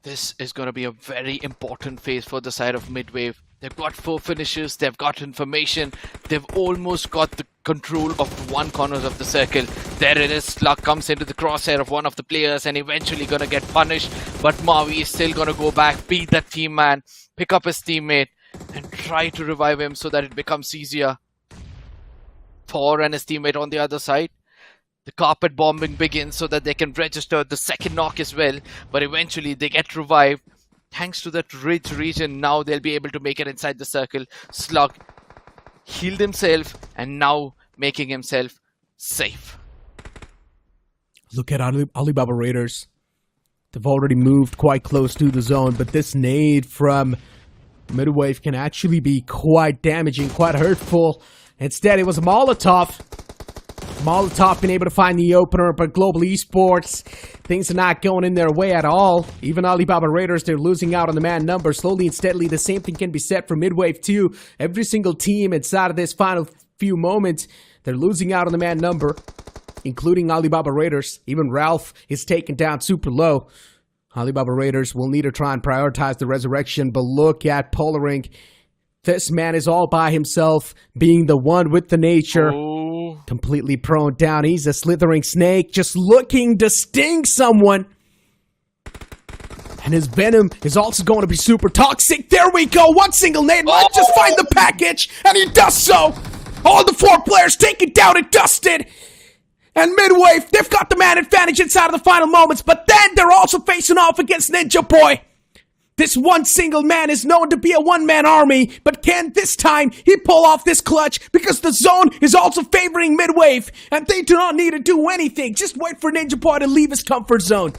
This is going to be a very important phase for the side of MIDWAVE. They've got 4 finishes, they've got information, they've almost got the control of one corner of the circle. There it is, Slug comes into the crosshair of one of the players and eventually going to get punished. But Mavi is still going to go back, beat that team man, pick up his teammate and try to revive him so that it becomes easier. Thor and his teammate on the other side. The carpet bombing begins so that they can register the second knock as well. But eventually they get revived. Thanks to that ridge region, now they'll be able to make it inside the circle. Slug healed himself and now making himself safe. Look at Alibaba Raiders. They've already moved quite close to the zone, but this nade from MIDWAVE can actually be quite damaging, quite hurtful. Instead, it was a Molotov. Molotov been able to find the opener, but Global Esports, things are not going in their way at all. Even Alibaba Raiders, they're losing out on the man number slowly and steadily. The same thing can be said for MIDWAVE too. Every single team inside of this final few moments, they're losing out on the man number, including Alibaba Raiders. Even Ralph is taken down super low. Alibaba Raiders will need to try and prioritize the resurrection, but look at Polaring. This man is all by himself, being the one with the nature. Completely prone down. He's a slithering snake, just looking to sting someone. And his venom is also going to be super toxic. There we go. One single nade might just find the package, and he does so. All the 4 players take it down and dusted. And MIDWAVE, they've got the man advantage inside of the final moments, but then they're also facing off against Ninja Boy. This one single man is known to be a one-man army, but can this time he pull off this clutch? Because the zone is also favoring MIDWAVE, and they do not need to do anything. Just wait for Ninja Boy to leave his comfort zone.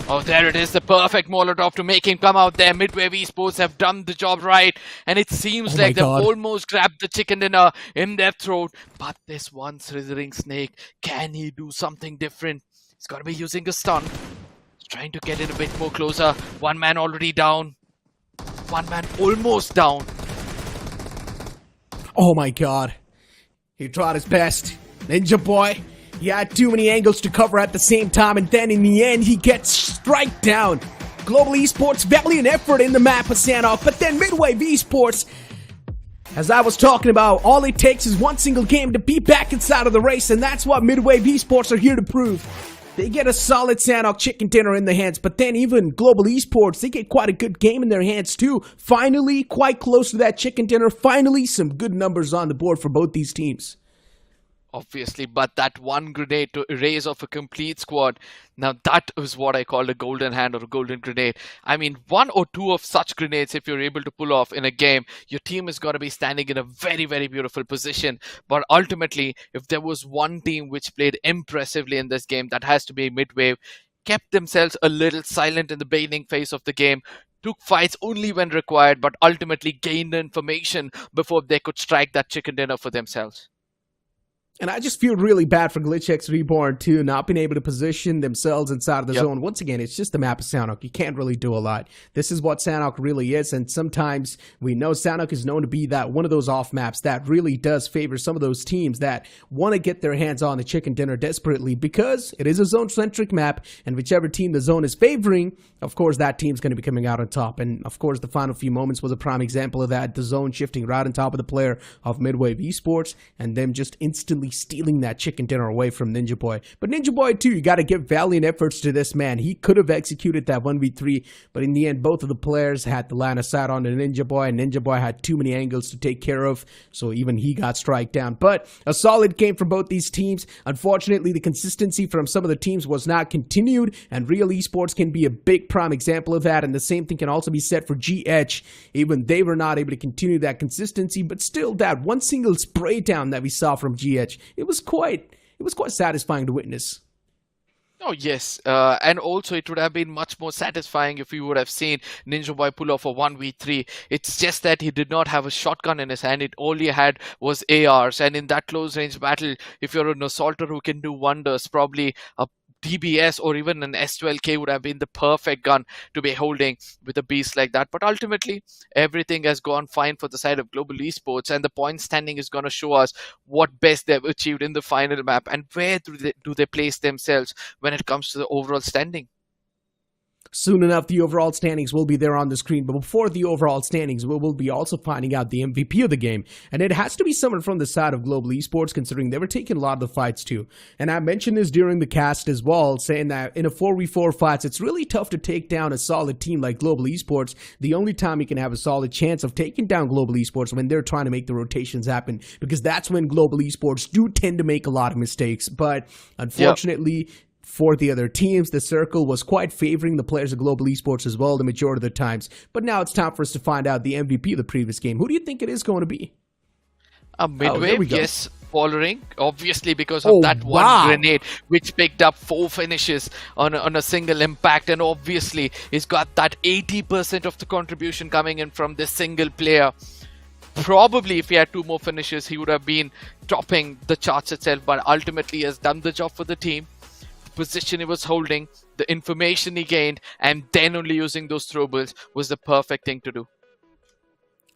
Oh, there it is, the perfect Molotov to make him come out there. MIDWAVE Esports have done the job right, and it seems like they've almost grabbed the chicken dinner in their throat. But this one slithering snake, can he do something different? He's got to be using a stun. Trying to get in a bit more closer. One man already down. One man almost down. Oh my god. He tried his best. Ninja Boy, he had too many angles to cover at the same time, and then in the end, he gets strike down. Global Esports, valiant effort in the map of Sanok, but then MIDWAVE Esports, as I was talking about, all it takes is one single game to be back inside of the race, and that's what MIDWAVE Esports are here to prove. They get a solid Sanok chicken dinner in the hands, but then even Global Esports, they get quite a good game in their hands too. Finally, quite close to that chicken dinner. Finally, some good numbers on the board for both these teams. Obviously, but that one grenade to erase off a complete squad, now that is what I call a golden hand or a golden grenade. I mean, 1 or 2 of such grenades, if you're able to pull off in a game, your team is going to be standing in a very, very beautiful position. But ultimately, if there was one team which played impressively in this game, that has to be MIDWAVE. Kept themselves a little silent in the beginning phase of the game, took fights only when required, but ultimately gained information before they could strike that chicken dinner for themselves. And I just feel really bad for GLITCHxREBORN too, not being able to position themselves inside of the zone. Once again, it's just the map of Sanok. You can't really do a lot. This is what Sanok really is, and sometimes we know Sanok is known to be that one of those off maps that really does favor some of those teams that want to get their hands on the chicken dinner desperately, because it is a zone-centric map, and whichever team the zone is favoring, of course, that team's going to be coming out on top. And of course, the final few moments was a prime example of that. The zone shifting right on top of the player of MIDWAVE Esports, and them just instantly stealing that chicken dinner away from Ninja Boy. But Ninja Boy too, you got to give valiant efforts to this man. He could have executed that 1v3, but in the end, both of the players had the line of sight on the Ninja Boy, and Ninja Boy had too many angles to take care of, so even he got strike down. But a solid game from both these teams. Unfortunately, the consistency from some of the teams was not continued, and Real Esports can be a big prime example of that, and the same thing can also be said for GH. Even they were not able to continue that consistency, but still, that one single spray down that we saw from GH, it was quite satisfying to witness. Oh, yes. And also, it would have been much more satisfying if we would have seen Ninja Boy pull off a 1v3. It's just that he did not have a shotgun in his hand. It all he had was ARs. And in that close-range battle, if you're an assaulter who can do wonders, probably a DBS or even an S12K would have been the perfect gun to be holding with a beast like that. But ultimately, everything has gone fine for the side of Global Esports, and the point standing is going to show us what best they've achieved in the final map and where do they place themselves when it comes to the overall standing. Soon enough, the overall standings will be there on the screen, but before the overall standings, we will be also finding out the MVP of the game, and it has to be someone from the side of Global Esports, considering they were taking a lot of the fights too. And I mentioned this during the cast as well, saying that in a 4v4 fights, it's really tough to take down a solid team like Global Esports. The only time you can have a solid chance of taking down Global Esports when they're trying to make the rotations happen, because that's when Global Esports do tend to make a lot of mistakes. But unfortunately, for the other teams, the circle was quite favoring the players of Global Esports as well the majority of the times. But now it's time for us to find out the MVP of the previous game. Who do you think it is going to be? MIDWAVE, yes, following, obviously, because of that one grenade, which picked up 4 finishes on a single impact, and obviously he's got that 80% of the contribution coming in from this single player. Probably if he had 2 more finishes, he would have been topping the charts itself, but ultimately he has done the job for the team. The position he was holding, the information he gained, and then only using those throwables was the perfect thing to do.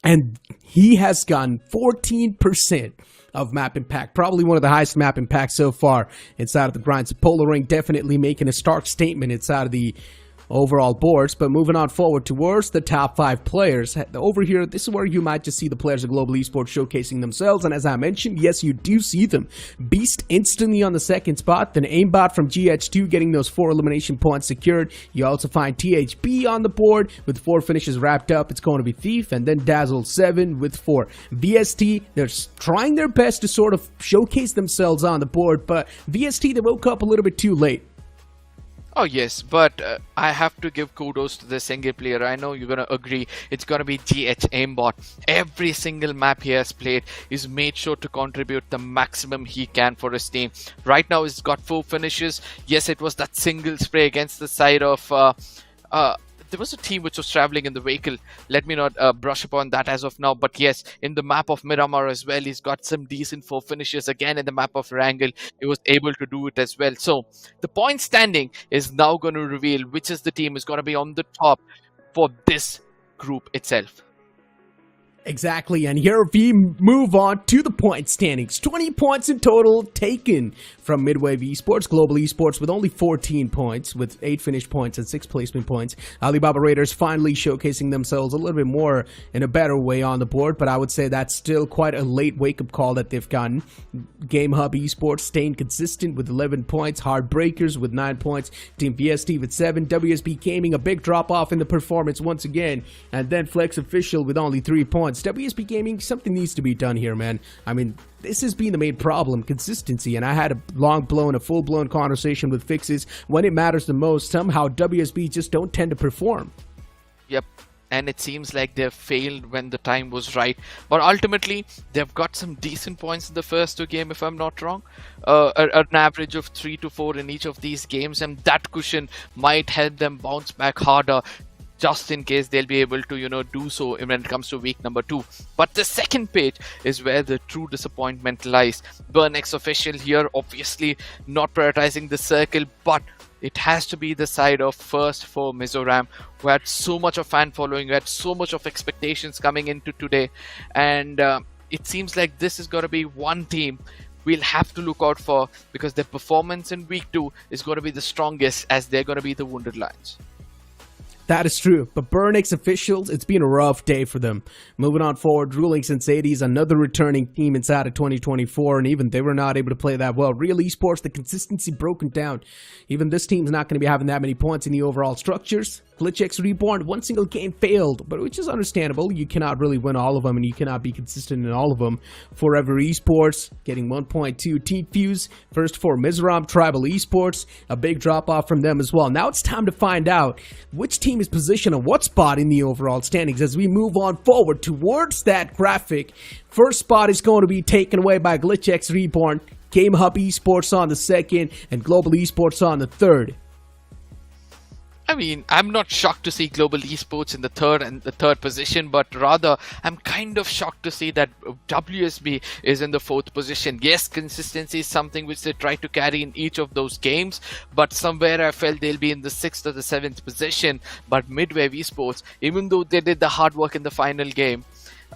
And he has gotten 14% of map impact, probably one of the highest map impacts so far inside of the grinds. Polar Ring definitely making a stark statement inside of the overall boards. But moving on forward towards the top 5 players over here, this is where you might just see the players of Global Esports showcasing themselves. And as I mentioned, yes, you do see them. Beast instantly on the second spot, then Aimbot from GH2 getting those 4 elimination points secured. You also find THB on the board with 4 finishes wrapped up. It's going to be Thief, and then Dazzle 7 with 4. VST, they're trying their best to sort of showcase themselves on the board, but VST, they woke up a little bit too late. Oh yes, but I have to give kudos to the single player. I know you're going to agree. It's going to be GH Aimbot. Every single map he has played is made sure to contribute the maximum he can for his team. Right now he's got 4 finishes. Yes, it was that single spray against the side of there was a team which was traveling in the vehicle. Let me not brush upon that as of now. But yes, in the map of Miramar as well, he's got some decent 4 finishes. Again, in the map of Wrangell, he was able to do it as well. So the point standing is now going to reveal which is the team is going to be on the top for this group itself. Exactly, and here we move on to the point standings. 20 points in total taken from MIDWAVE Esports, Global Esports with only 14 points, with 8 finished points and 6 placement points. Alibaba Raiders finally showcasing themselves a little bit more in a better way on the board, but I would say that's still quite a late wake-up call that they've gotten. GameHub Esports staying consistent with 11 points, Heartbreakers with 9 points, Team VST with 7, WSB Gaming a big drop-off in the performance once again, and then Flex Official with only 3 points. WSB Gaming, something needs to be done here, man. I mean, this has been the main problem, consistency, and I had a full-blown conversation with Fixes. When it matters the most, somehow WSB just don't tend to perform. Yep, and it seems like they've failed when the time was right. But ultimately, they've got some decent points in the first 2 games, if I'm not wrong. An average of 3 to 4 in each of these games, and that cushion might help them bounce back harder, just in case they'll be able to, do so when it comes to week number 2. But the second page is where the true disappointment lies. BURNX official here, obviously not prioritizing the circle, but it has to be the side of first for Mizoram, who had so much of fan following, who had so much of expectations coming into today. And it seems like this is going to be one team we'll have to look out for, because their performance in week 2 is going to be the strongest, as they're going to be the Wounded Lions. That is true, but BURNX officials, it's been a rough day for them. Moving on forward, Ruling Senseities, another returning team inside of 2024, and even they were not able to play that well. Real Esports, the consistency broken down. Even this team's not going to be having that many points in the overall structures. GLITCHxREBORN, 1 single game failed, but which is understandable. You cannot really win all of them, and you cannot be consistent in all of them. Forever Esports, getting 1.2. Team FUZE, first for MIZORAM, Tribal Esports, a big drop-off from them as well. Now it's time to find out which team is positioned on what spot in the overall standings as we move on forward towards that graphic. First spot is going to be taken away by GLITCHxREBORN, GameHub Esports on the second, and Global Esports on the third. I mean, I'm not shocked to see Global Esports in the third position, but rather I'm kind of shocked to see that WSB is in the 4th position. Yes, consistency is something which they try to carry in each of those games, but somewhere I felt they'll be in the 6th or the 7th position. But MIDWAVE Esports, even though they did the hard work in the final game,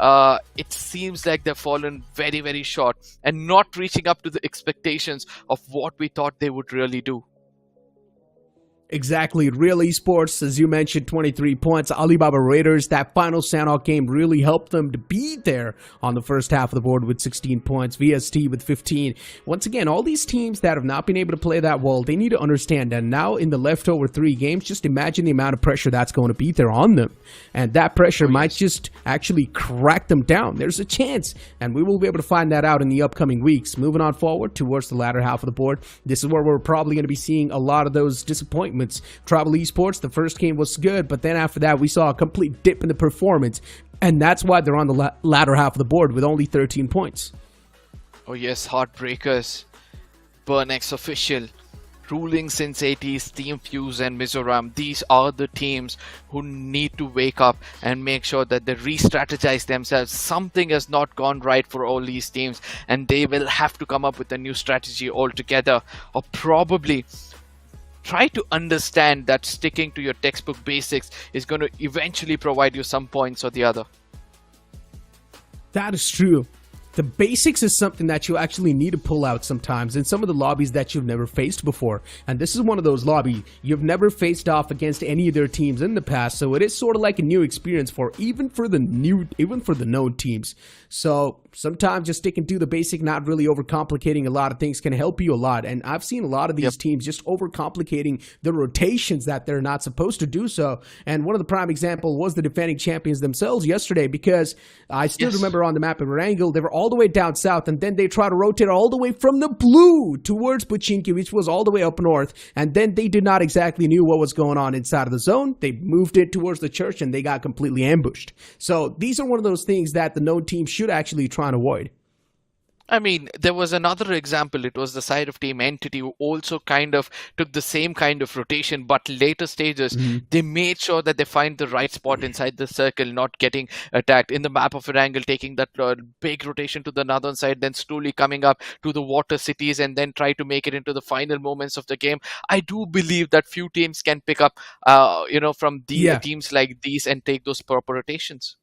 it seems like they've fallen very, very short and not reaching up to the expectations of what we thought they would really do. Exactly. Real Esports, as you mentioned, 23 points. Alibaba Raiders, that final Sanhok game really helped them to be there on the first half of the board with 16 points. VST with 15. Once again, all these teams that have not been able to play that well, they need to understand that now in the leftover 3 games, just imagine the amount of pressure that's going to be there on them. And that pressure might just actually crack them down. There's a chance, and we will be able to find that out in the upcoming weeks. Moving on forward towards the latter half of the board, this is where we're probably going to be seeing a lot of those disappointments. Tribal Esports, the first game was good, but then after that we saw a complete dip in the performance, and that's why they're on the latter half of the board with only 13 points. Oh yes, Heartbreakers, BURNX official, ruling since 80s, Team FUZE and MIZORAM, these are the teams who need to wake up and make sure that they re-strategize themselves. Something has not gone right for all these teams, and they will have to come up with a new strategy altogether, or probably try to understand that sticking to your textbook basics is going to eventually provide you some points or the other. That is true. The basics is something that you actually need to pull out sometimes in some of the lobbies that you've never faced before. And this is one of those lobbies you've never faced off against any of their teams in the past. So it is sort of like a new experience for even for the known teams. So sometimes just sticking to the basic, not really overcomplicating a lot of things can help you a lot. And I've seen a lot of these teams just overcomplicating the rotations that they're not supposed to do so. And one of the prime example was the defending champions themselves yesterday, because I still remember on the map of Erangel, they were all the way down south, and then they try to rotate all the way from the blue towards Pochinki, which was all the way up north, and then they did not exactly knew what was going on inside of the zone. They moved it towards the church, and they got completely ambushed. So these are one of those things that the known team should actually try and avoid. I mean, there was another example. It was the side of Team Entity who also kind of took the same kind of rotation, but later stages, they made sure that they find the right spot inside the circle, not getting attacked. In the map of Erangel, taking that big rotation to the northern side, then slowly coming up to the water cities, and then try to make it into the final moments of the game. I do believe that few teams can pick up, from the teams like these and take those proper rotations.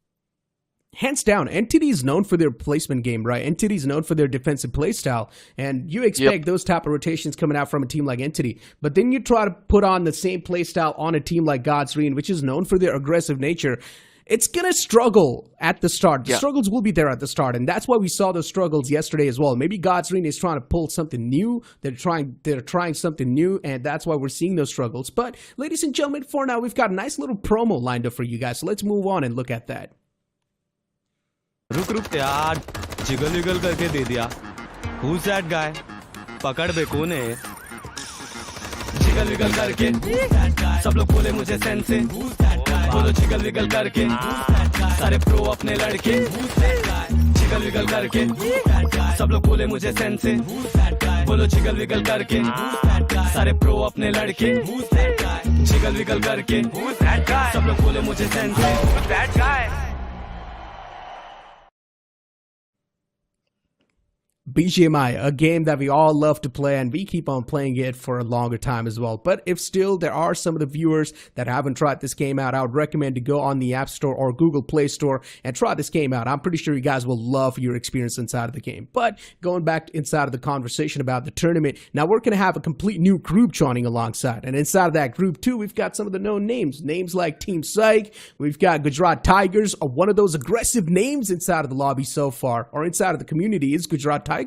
Hands down, Entity is known for their placement game, right? Entity is known for their defensive playstyle, and you expect those type of rotations coming out from a team like Entity. But then you try to put on the same playstyle on a team like Godsreen, which is known for their aggressive nature. It's going to struggle at the start. The struggles will be there at the start, and that's why we saw those struggles yesterday as well. Maybe Godsreen is trying to pull something new. They're trying something new, and that's why we're seeing those struggles. But ladies and gentlemen, for now, we've got a nice little promo lined up for you guys. So let's move on and look at that. रुक यार, jiggle wiggle करके दे दिया. Who's that guy? पकड़ बे कौन है? Jiggle wiggle करके सब लोग बोले मुझे सेंस से. बोलो जिगल विगल करके सारे प्रो अपने लड़के. जिगल विगल करके सब लोग बोले मुझे सेंस से. बोलो जिगल विगल करके सारे प्रो अपने लड़के. जिगल विगल करके सब लोग बोले मुझे सेंस से. BGMI, a game that we all love to play, and we keep on playing it for a longer time as well. But if still there are some of the viewers that haven't tried this game out, I would recommend to go on the App Store or Google Play Store and try this game out. I'm pretty sure you guys will love your experience inside of the game. But going back inside of the conversation about the tournament, now we're going to have a complete new group joining alongside. And inside of that group too, we've got some of the known names. Names like Team PSYCHE, we've got Gujarat Tigers, one of those aggressive names inside of the lobby so far, or inside of the community, is Gujarat Tigers.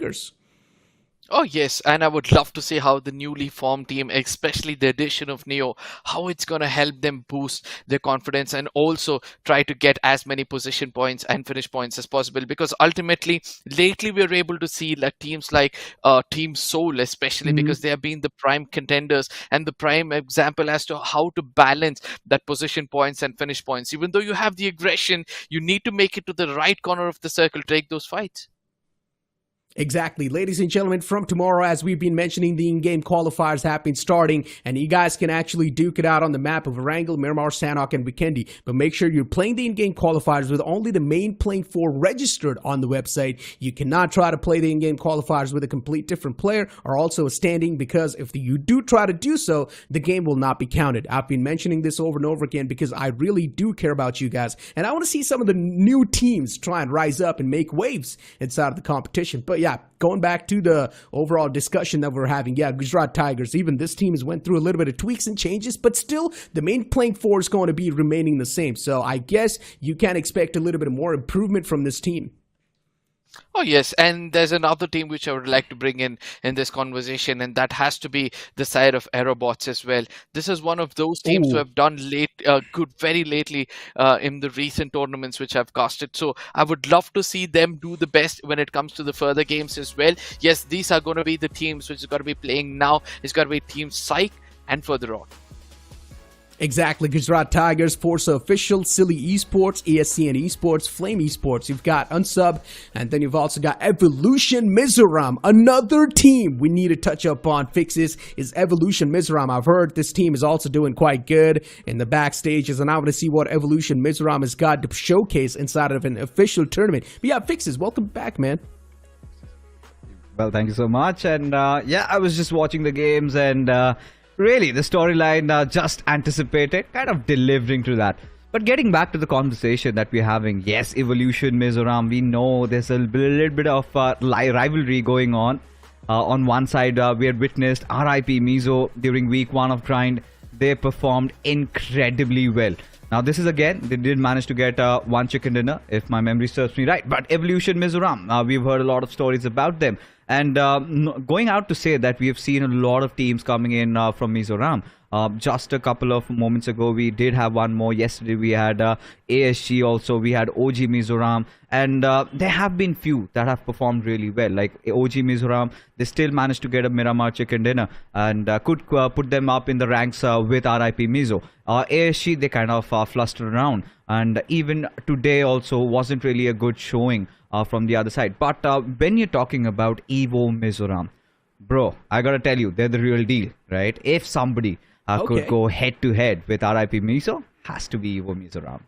Oh yes, and I would love to see how the newly formed team, especially the addition of Neo, how it's going to help them boost their confidence and also try to get as many position points and finish points as possible. Because ultimately, lately we are able to see like teams like Team Soul, especially because they have been the prime contenders and the prime example as to how to balance that position points and finish points. Even though you have the aggression, you need to make it to the right corner of the circle to take those fights. Exactly. Ladies and gentlemen, from tomorrow, as we've been mentioning, the in-game qualifiers have been starting, and you guys can actually duke it out on the map of Erangel, Miramar, Sanok, and Vikendi. But make sure you're playing the in-game qualifiers with only the main playing four registered on the website. You cannot try to play the in-game qualifiers with a complete different player or also a standing, because if you do try to do so, the game will not be counted. I've been mentioning this over and over again because I really do care about you guys, and I want to see some of the new teams try and rise up and make waves inside of the competition. But yeah, going back to the overall discussion that we're having, Gujarat Tigers, even this team has went through a little bit of tweaks and changes, but still the main playing four is going to be remaining the same. So I guess you can expect a little bit more improvement from this team. Oh yes, and there's another team which I would like to bring in this conversation, and that has to be the side of AEROBOTZ as well. This is one of those teams who have done very lately in the recent tournaments which I've casted. So I would love to see them do the best when it comes to the further games as well. Yes, these are going to be the teams which are going to be playing now. It's going to be Team PSYCHE and further on. Exactly. Gujarat Tigers, Forca Official, Silly Esports, ESCN Esports, Flame Esports. You've got Unsub, and then you've also got Evolution Mizoram. Another team we need to touch up on fixes is Evolution Mizoram. I've heard this team is also doing quite good in the backstages, and I want to see what Evolution Mizoram has got to showcase inside of an official tournament. But yeah, fixes, welcome back, man. Well, thank you so much. And yeah, I was just watching the games and really the storyline just anticipated, kind of delivering to that. But getting back to the conversation that we're having, yes, Evolution, Mizoram, we know there's a little bit of rivalry going on. On one side, we had witnessed RIP Mizo during week 1 of Grind. They performed incredibly well. Now, this is again, they did manage to get one chicken dinner, if my memory serves me right. But Evolution Mizoram, we've heard a lot of stories about them. And going out to say that we have seen a lot of teams coming in from Mizoram. Just a couple of moments ago, we did have one more. Yesterday, we had ASG also. We had OG Mizoram. And there have been few that have performed really well. Like OG Mizoram, they still managed to get a Miramar chicken dinner and could put them up in the ranks with RIP Mizo. ASG, they kind of flustered around. And even today also wasn't really a good showing from the other side. But when you're talking about Evo Mizoram, bro, I gotta tell you, they're the real deal, right? If somebody could go head to head with RIP Mizo, has to be Evo Mizoram.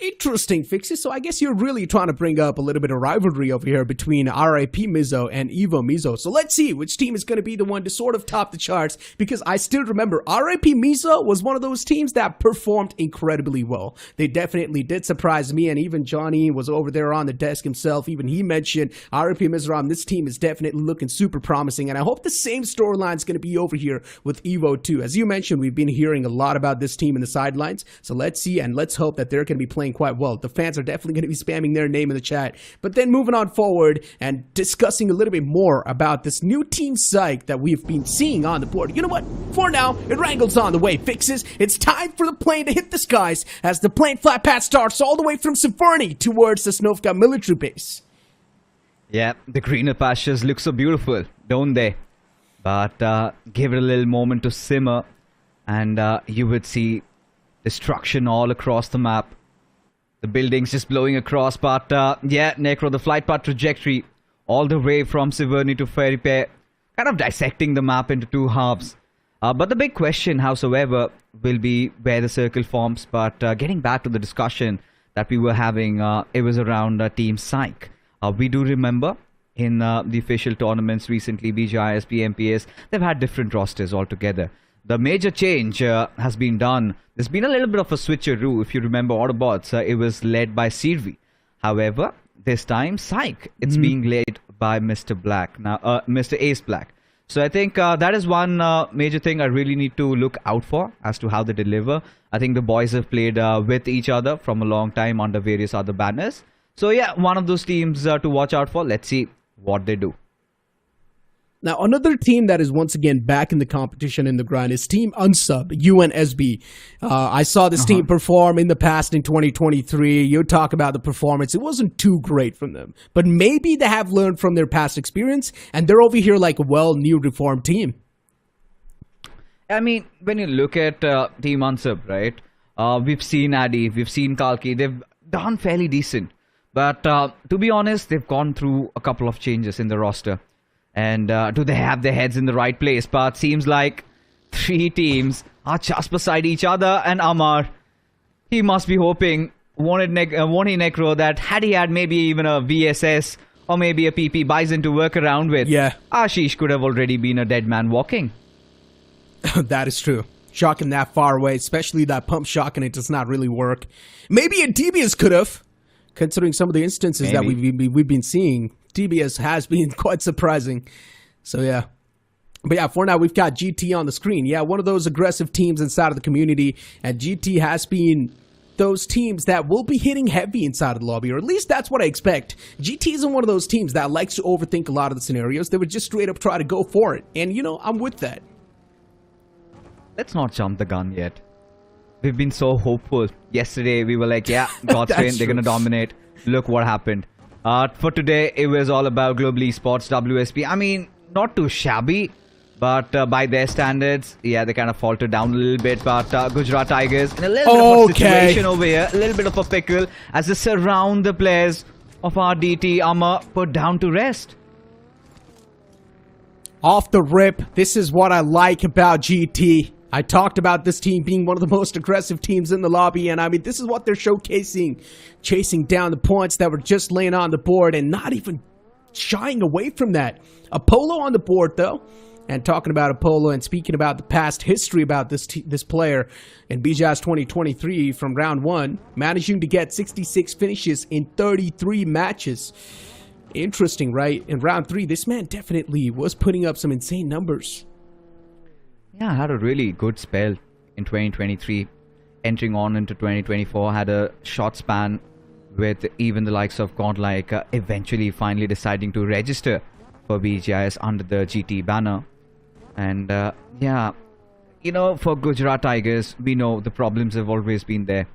Interesting, Fixes. So I guess you're really trying to bring up a little bit of rivalry over here between RIP Mizo and Evo Mizo. So let's see which team is going to be the one to sort of top the charts, because I still remember RIP Mizo was one of those teams that performed incredibly well. They definitely did surprise me, and even Johnny was over there on the desk himself. Even he mentioned RIP Mizoram, this team is definitely looking super promising, and I hope the same storyline is going to be over here with Evo too. As you mentioned, we've been hearing a lot about this team in the sidelines, so let's see and let's hope that they're going to be playing quite well. The fans are definitely going to be spamming their name in the chat. But then moving on forward and discussing a little bit more about this new Team Psych that we've been seeing on the board. You know what? For now, it wrangles on the way. Fixes. It's time for the plane to hit the skies as the plane flight path starts all the way from Severny towards the Snovka military base. Yeah, the greener pastures look so beautiful, don't they? But give it a little moment to simmer and you would see destruction all across the map. The buildings just blowing across, but yeah, Necro, the flight path trajectory all the way from Severny to Feripe, kind of dissecting the map into two halves. But the big question, howsoever, will be where the circle forms. But getting back to the discussion that we were having, it was around Team Psych. We do remember in the official tournaments recently, BGIS, PMPS, they've had different rosters altogether. The major change has been done. There's been a little bit of a switcheroo. If you remember AEROBOTZ, it was led by Sirvi. However, this time, Psych, it's being led by Mr. Black, now Mr. Ace Black. So I think that is one major thing I really need to look out for as to how they deliver. I think the boys have played with each other from a long time under various other banners. So yeah, one of those teams to watch out for. Let's see what they do. Now, another team that is once again back in the competition in the grind is Team Unsub, UNSB. I saw this team perform in the past in 2023. You talk about the performance. It wasn't too great from them. But maybe they have learned from their past experience, and they're over here like a well-new reformed team. I mean, when you look at Team Unsub, right? We've seen Addy, we've seen Kalki. They've done fairly decent. But to be honest, they've gone through a couple of changes in the roster. And do they have their heads in the right place? But seems like three teams are just beside each other. And Amar, he must be hoping, won't he Necro, that had he had maybe even a VSS or maybe a PP Bison to work around with, yeah, Ashish could have already been a dead man walking. That is true. Shocking that far away, especially that pump shocking, it does not really work. Maybe a DBS could have, considering some of the instances that we've been seeing. DBS has been quite surprising. So yeah. But yeah, for now, we've got GT on the screen. Yeah, one of those aggressive teams inside of the community. And GT has been those teams that will be hitting heavy inside of the lobby. Or at least that's what I expect. GT isn't one of those teams that likes to overthink a lot of the scenarios. They would just straight up try to go for it. And, you know, I'm with that. Let's not jump the gun yet. We've been so hopeful. Yesterday, we were like, yeah, God's train, they're going to dominate. Look what happened. For today, it was all about Global Esports, WSP. I mean, not too shabby, But by their standards, yeah, they kind of faltered down a little bit. But Gujarat Tigers in a little bit of a situation over here, a little bit of a pickle as they surround the players of RDT. Armor put down to rest. Off the rip, this is what I like about GT. I talked about this team being one of the most aggressive teams in the lobby, and I mean, this is what they're showcasing. Chasing down the points that were just laying on the board and not even shying away from that. Apollo on the board, though. And talking about Apollo and speaking about the past history about this player in BGIS 2023 from round 1, managing to get 66 finishes in 33 matches. Interesting, right? In round 3, this man definitely was putting up some insane numbers. Yeah, had a really good spell in 2023. Entering on into 2024, had a short span with even the likes of Godlike eventually finally deciding to register for BGIS under the GT banner. And yeah, you know, for Gujarat Tigers, we know the problems have always been there.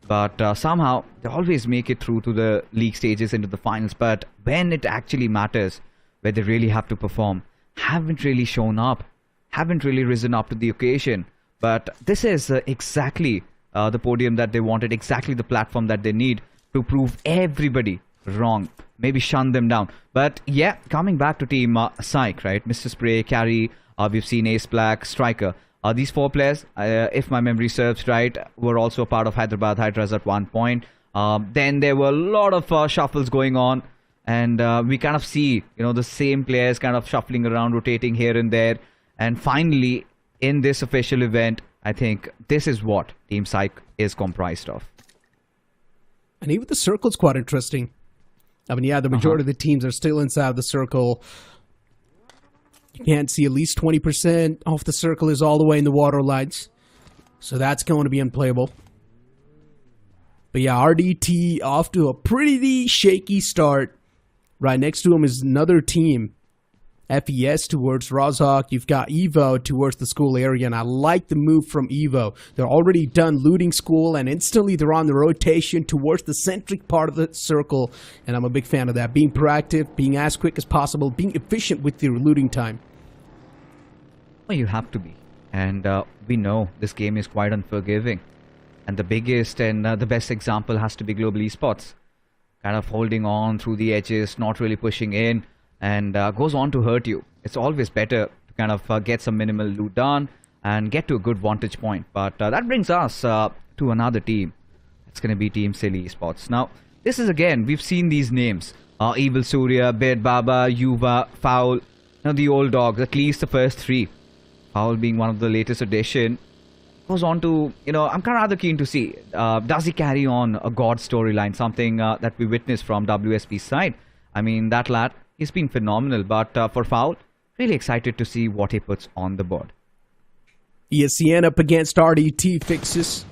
But somehow, they always make it through to the league stages into the finals. But when it actually matters, where they really have to perform, haven't really shown up. Haven't really risen up to the occasion. But this is exactly the podium that they wanted. Exactly the platform that they need to prove everybody wrong. Maybe shun them down. But yeah, coming back to team PSYCHE, right? Mr. Spray, Carry, we've seen Ace Black, Striker. These 4 players, if my memory serves right, were also a part of Hyderabad Hydras at one point. Then there were a lot of shuffles going on. And we kind of see, you know, the same players kind of shuffling around, rotating here and there. And finally, in this official event, I think this is what Team PSYCHE is comprised of. And even the circle's quite interesting. I mean, yeah, the majority of the teams are still inside the circle. You can't see at least 20% off the circle is all the way in the water lines. So that's going to be unplayable. But yeah, RDT off to a pretty shaky start. Right next to him is another team. FES towards Rozhok. You've got Evo towards the school area, and I like the move from Evo. They're already done looting school, and instantly they're on the rotation towards the centric part of the circle, and I'm a big fan of that. Being proactive, being as quick as possible, being efficient with your looting time. Well, you have to be. And we know this game is quite unforgiving. And the biggest and the best example has to be Global Esports. Kind of holding on through the edges, not really pushing in. And goes on to hurt you. It's always better to kind of get some minimal loot done and get to a good vantage point. But that brings us to another team. It's going to be Team Silly Esports. Now, this is again, we've seen these names. Evil Surya, Bed Baba, Yuva, Foul. Now, the old dogs, at least the first 3. Foul being one of the latest addition. Goes on to, you know, I'm kind of rather keen to see. Does he carry on a God storyline? Something that we witnessed from WSP's side. I mean, that lad, he's been phenomenal, but for Foul, really excited to see what he puts on the board. ESCN up against RDT fixes.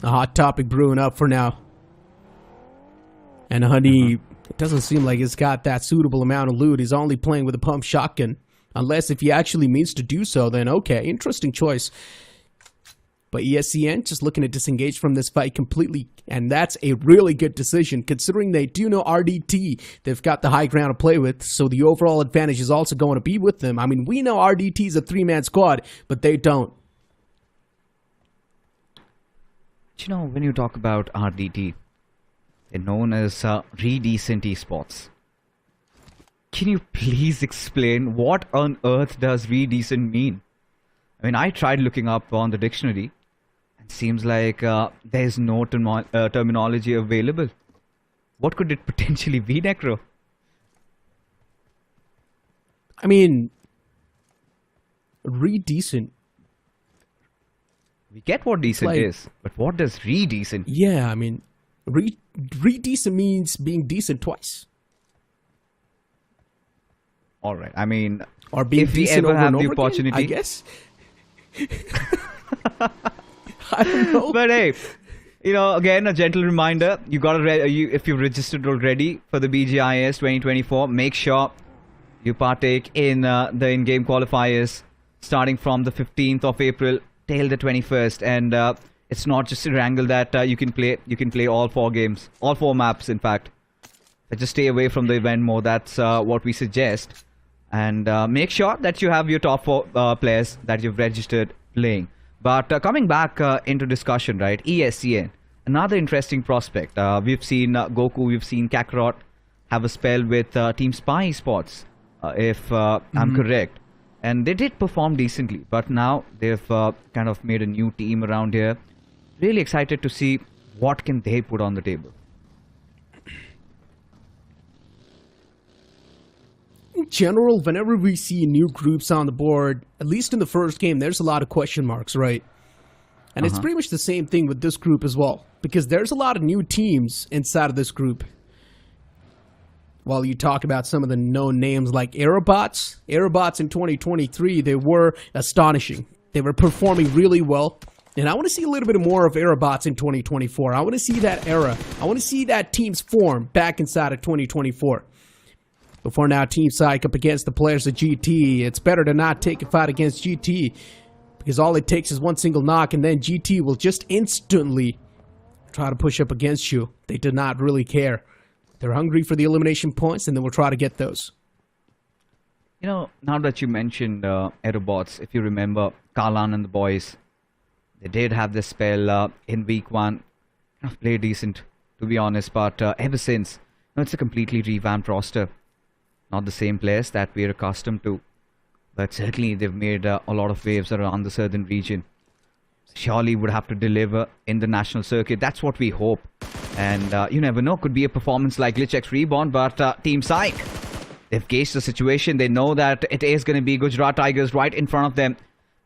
A hot topic brewing up for now. And Honey, it doesn't seem like it's got that suitable amount of loot. He's only playing with a pump shotgun. Unless if he actually means to do so, then okay, interesting choice. But ESCN just looking to disengage from this fight completely, and that's a really good decision considering they do know RDT. They've got the high ground to play with, so the overall advantage is also going to be with them. I mean, we know RDT is a 3-man squad, but they don't. You know, when you talk about RDT, they're known as REDECENT Esports. Can you please explain what on earth does REDECENT mean? I mean, I tried looking up on the dictionary. It seems like there's no terminology available. What could it potentially be, Necro? I mean, REDECENT. We get what decent like, is, but what does REDECENT? Yeah, I mean, REDECENT means being decent twice. All right. I mean, or being if we decent ever over have and the over opportunity, again, I guess. I don't know. But hey, you know, again, a gentle reminder: you got to if you've registered already for the BGIS 2024, make sure you partake in the in-game qualifiers starting from the 15th of April till the 21st, and it's not just a wrangle that you can play. You can play all 4 games, all 4 maps, in fact. But just stay away from the event mode. That's what we suggest. and make sure that you have your top 4 players that you've registered playing. But coming back into discussion, right? ESCN, another interesting prospect. We've seen Goku, we've seen Kakarot have a spell with Team ESPORTS, if I'm correct. And they did perform decently, but now they've kind of made a new team around here. Really excited to see what can they put on the table. In general, whenever we see new groups on the board, at least in the first game, there's a lot of question marks, right? And it's pretty much the same thing with this group as well, because there's a lot of new teams inside of this group. While you talk about some of the known names like AEROBOTZ in 2023, they were astonishing. They were performing really well. And I want to see a little bit more of AEROBOTZ in 2024. I want to see that era. I want to see that team's form back inside of 2024. Before now, Team PSYCHE up against the players of GT. It's better to not take a fight against GT, because all it takes is one single knock and then GT will just instantly try to push up against you. They do not really care. They're hungry for the elimination points, and they will try to get those. You know, now that you mentioned AEROBOTZ, if you remember, Kalan and the boys, they did have this spell in week 1. Kind of played decent, to be honest, but ever since, it's a completely revamped roster. Not the same players that we're accustomed to, but certainly they've made a lot of waves around the southern region. Surely would have to deliver in the national circuit. That's what we hope. And you never know, could be a performance like GLITCHxREBORN, but Team PSYCHE, they've gauged the situation. They know that it is going to be Gujarat Tigers right in front of them.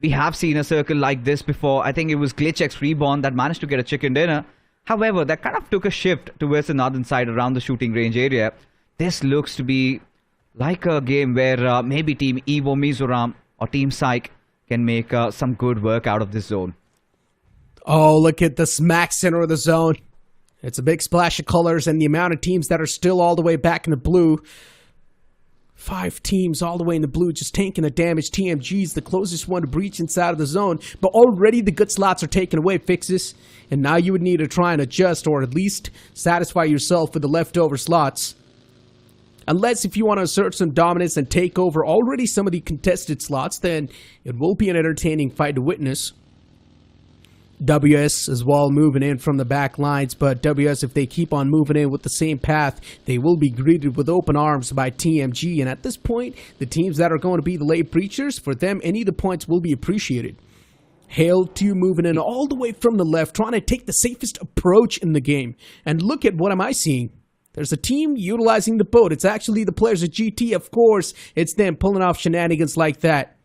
We have seen a circle like this before. I think it was GLITCHxREBORN that managed to get a chicken dinner. However, that kind of took a shift towards the northern side around the shooting range area. This looks to be like a game where maybe Team Evo MIZORAM or Team PSYCHE can make some good work out of this zone. Oh, look at the smack center of the zone. It's a big splash of colors, and the amount of teams that are still all the way back in the blue. 5 teams all the way in the blue, just tanking the damage. TMG's the closest one to breach inside of the zone, but already the good slots are taken away, Fixes. And now you would need to try and adjust, or at least satisfy yourself with the leftover slots. Unless if you want to assert some dominance and take over already some of the contested slots, then it will be an entertaining fight to witness. WS as well moving in from the back lines, but WS, if they keep on moving in with the same path, they will be greeted with open arms by TMG. And at this point, the teams that are going to be the late breachers, for them, any of the points will be appreciated. Hail 2 moving in all the way from the left, trying to take the safest approach in the game. And look at what am I seeing? There's a team utilizing the boat. It's actually the players of GT, of course. It's them pulling off shenanigans like that.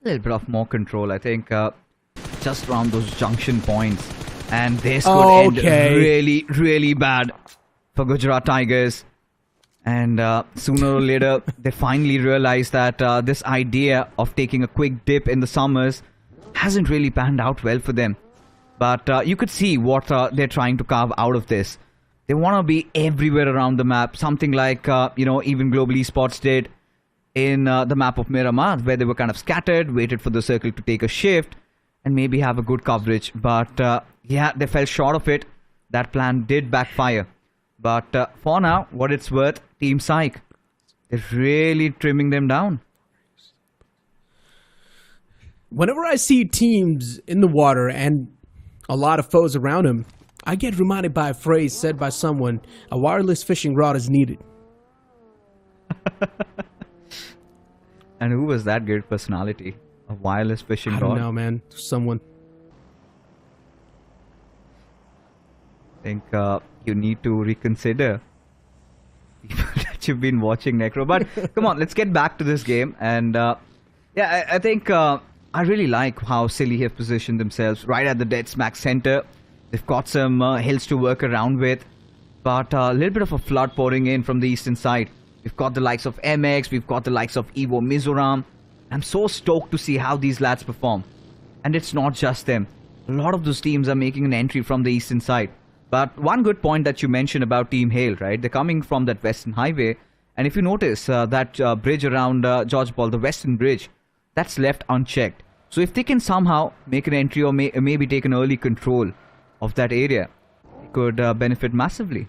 A little bit of more control, I think, just around those junction points. And this could end really, really bad for Gujarat Tigers. And sooner or later, they finally realize that this idea of taking a quick dip in the summers hasn't really panned out well for them. But you could see what they're trying to carve out of this. They want to be everywhere around the map. Something like, even Global ESPORTS did in the map of Miramar, where they were kind of scattered, waited for the circle to take a shift, and maybe have a good coverage. But yeah, they fell short of it. That plan did backfire. But for now, what it's worth, Team PSYCHE is really trimming them down. Whenever I see teams in the water and a lot of foes around them, I get reminded by a phrase said by someone: a wireless fishing rod is needed. And who was that great personality? A wireless fishing rod? I don't know, man. Someone. I think you need to reconsider that you've been watching Necro. But come on, let's get back to this game. And yeah, I think I really like how Silly have positioned themselves right at the dead smack center. They've got some hills to work around with, but a little bit of a flood pouring in from the eastern side. We've got the likes of MX, we've got the likes of Evo MIZORAM. I'm so stoked to see how these lads perform. And it's not just them. A lot of those teams are making an entry from the eastern side. But one good point that you mentioned about Team Hale, right? They're coming from that western highway. And if you notice that bridge around George Paul, the western bridge, that's left unchecked. So if they can somehow make an entry or maybe take an early control of that area, it could benefit massively.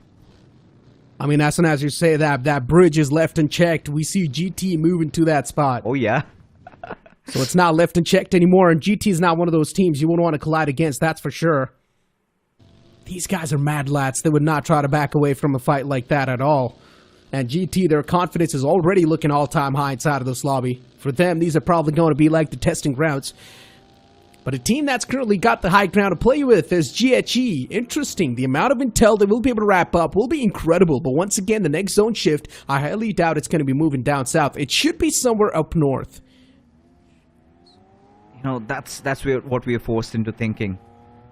I mean, as soon as you say that, that bridge is left unchecked, we see GT moving to that spot. Oh, yeah. So it's not left unchecked anymore, and GT is not one of those teams you wouldn't want to collide against, that's for sure. These guys are mad lads. They would not try to back away from a fight like that at all. And GT, their confidence is already looking all-time high inside of this lobby. For them, these are probably going to be like the testing grounds. But a team that's currently got the high ground to play with is GHE. Interesting. The amount of intel they will be able to wrap up will be incredible. But once again, the next zone shift, I highly doubt it's going to be moving down south. It should be somewhere up north. You know, that's what we are forced into thinking.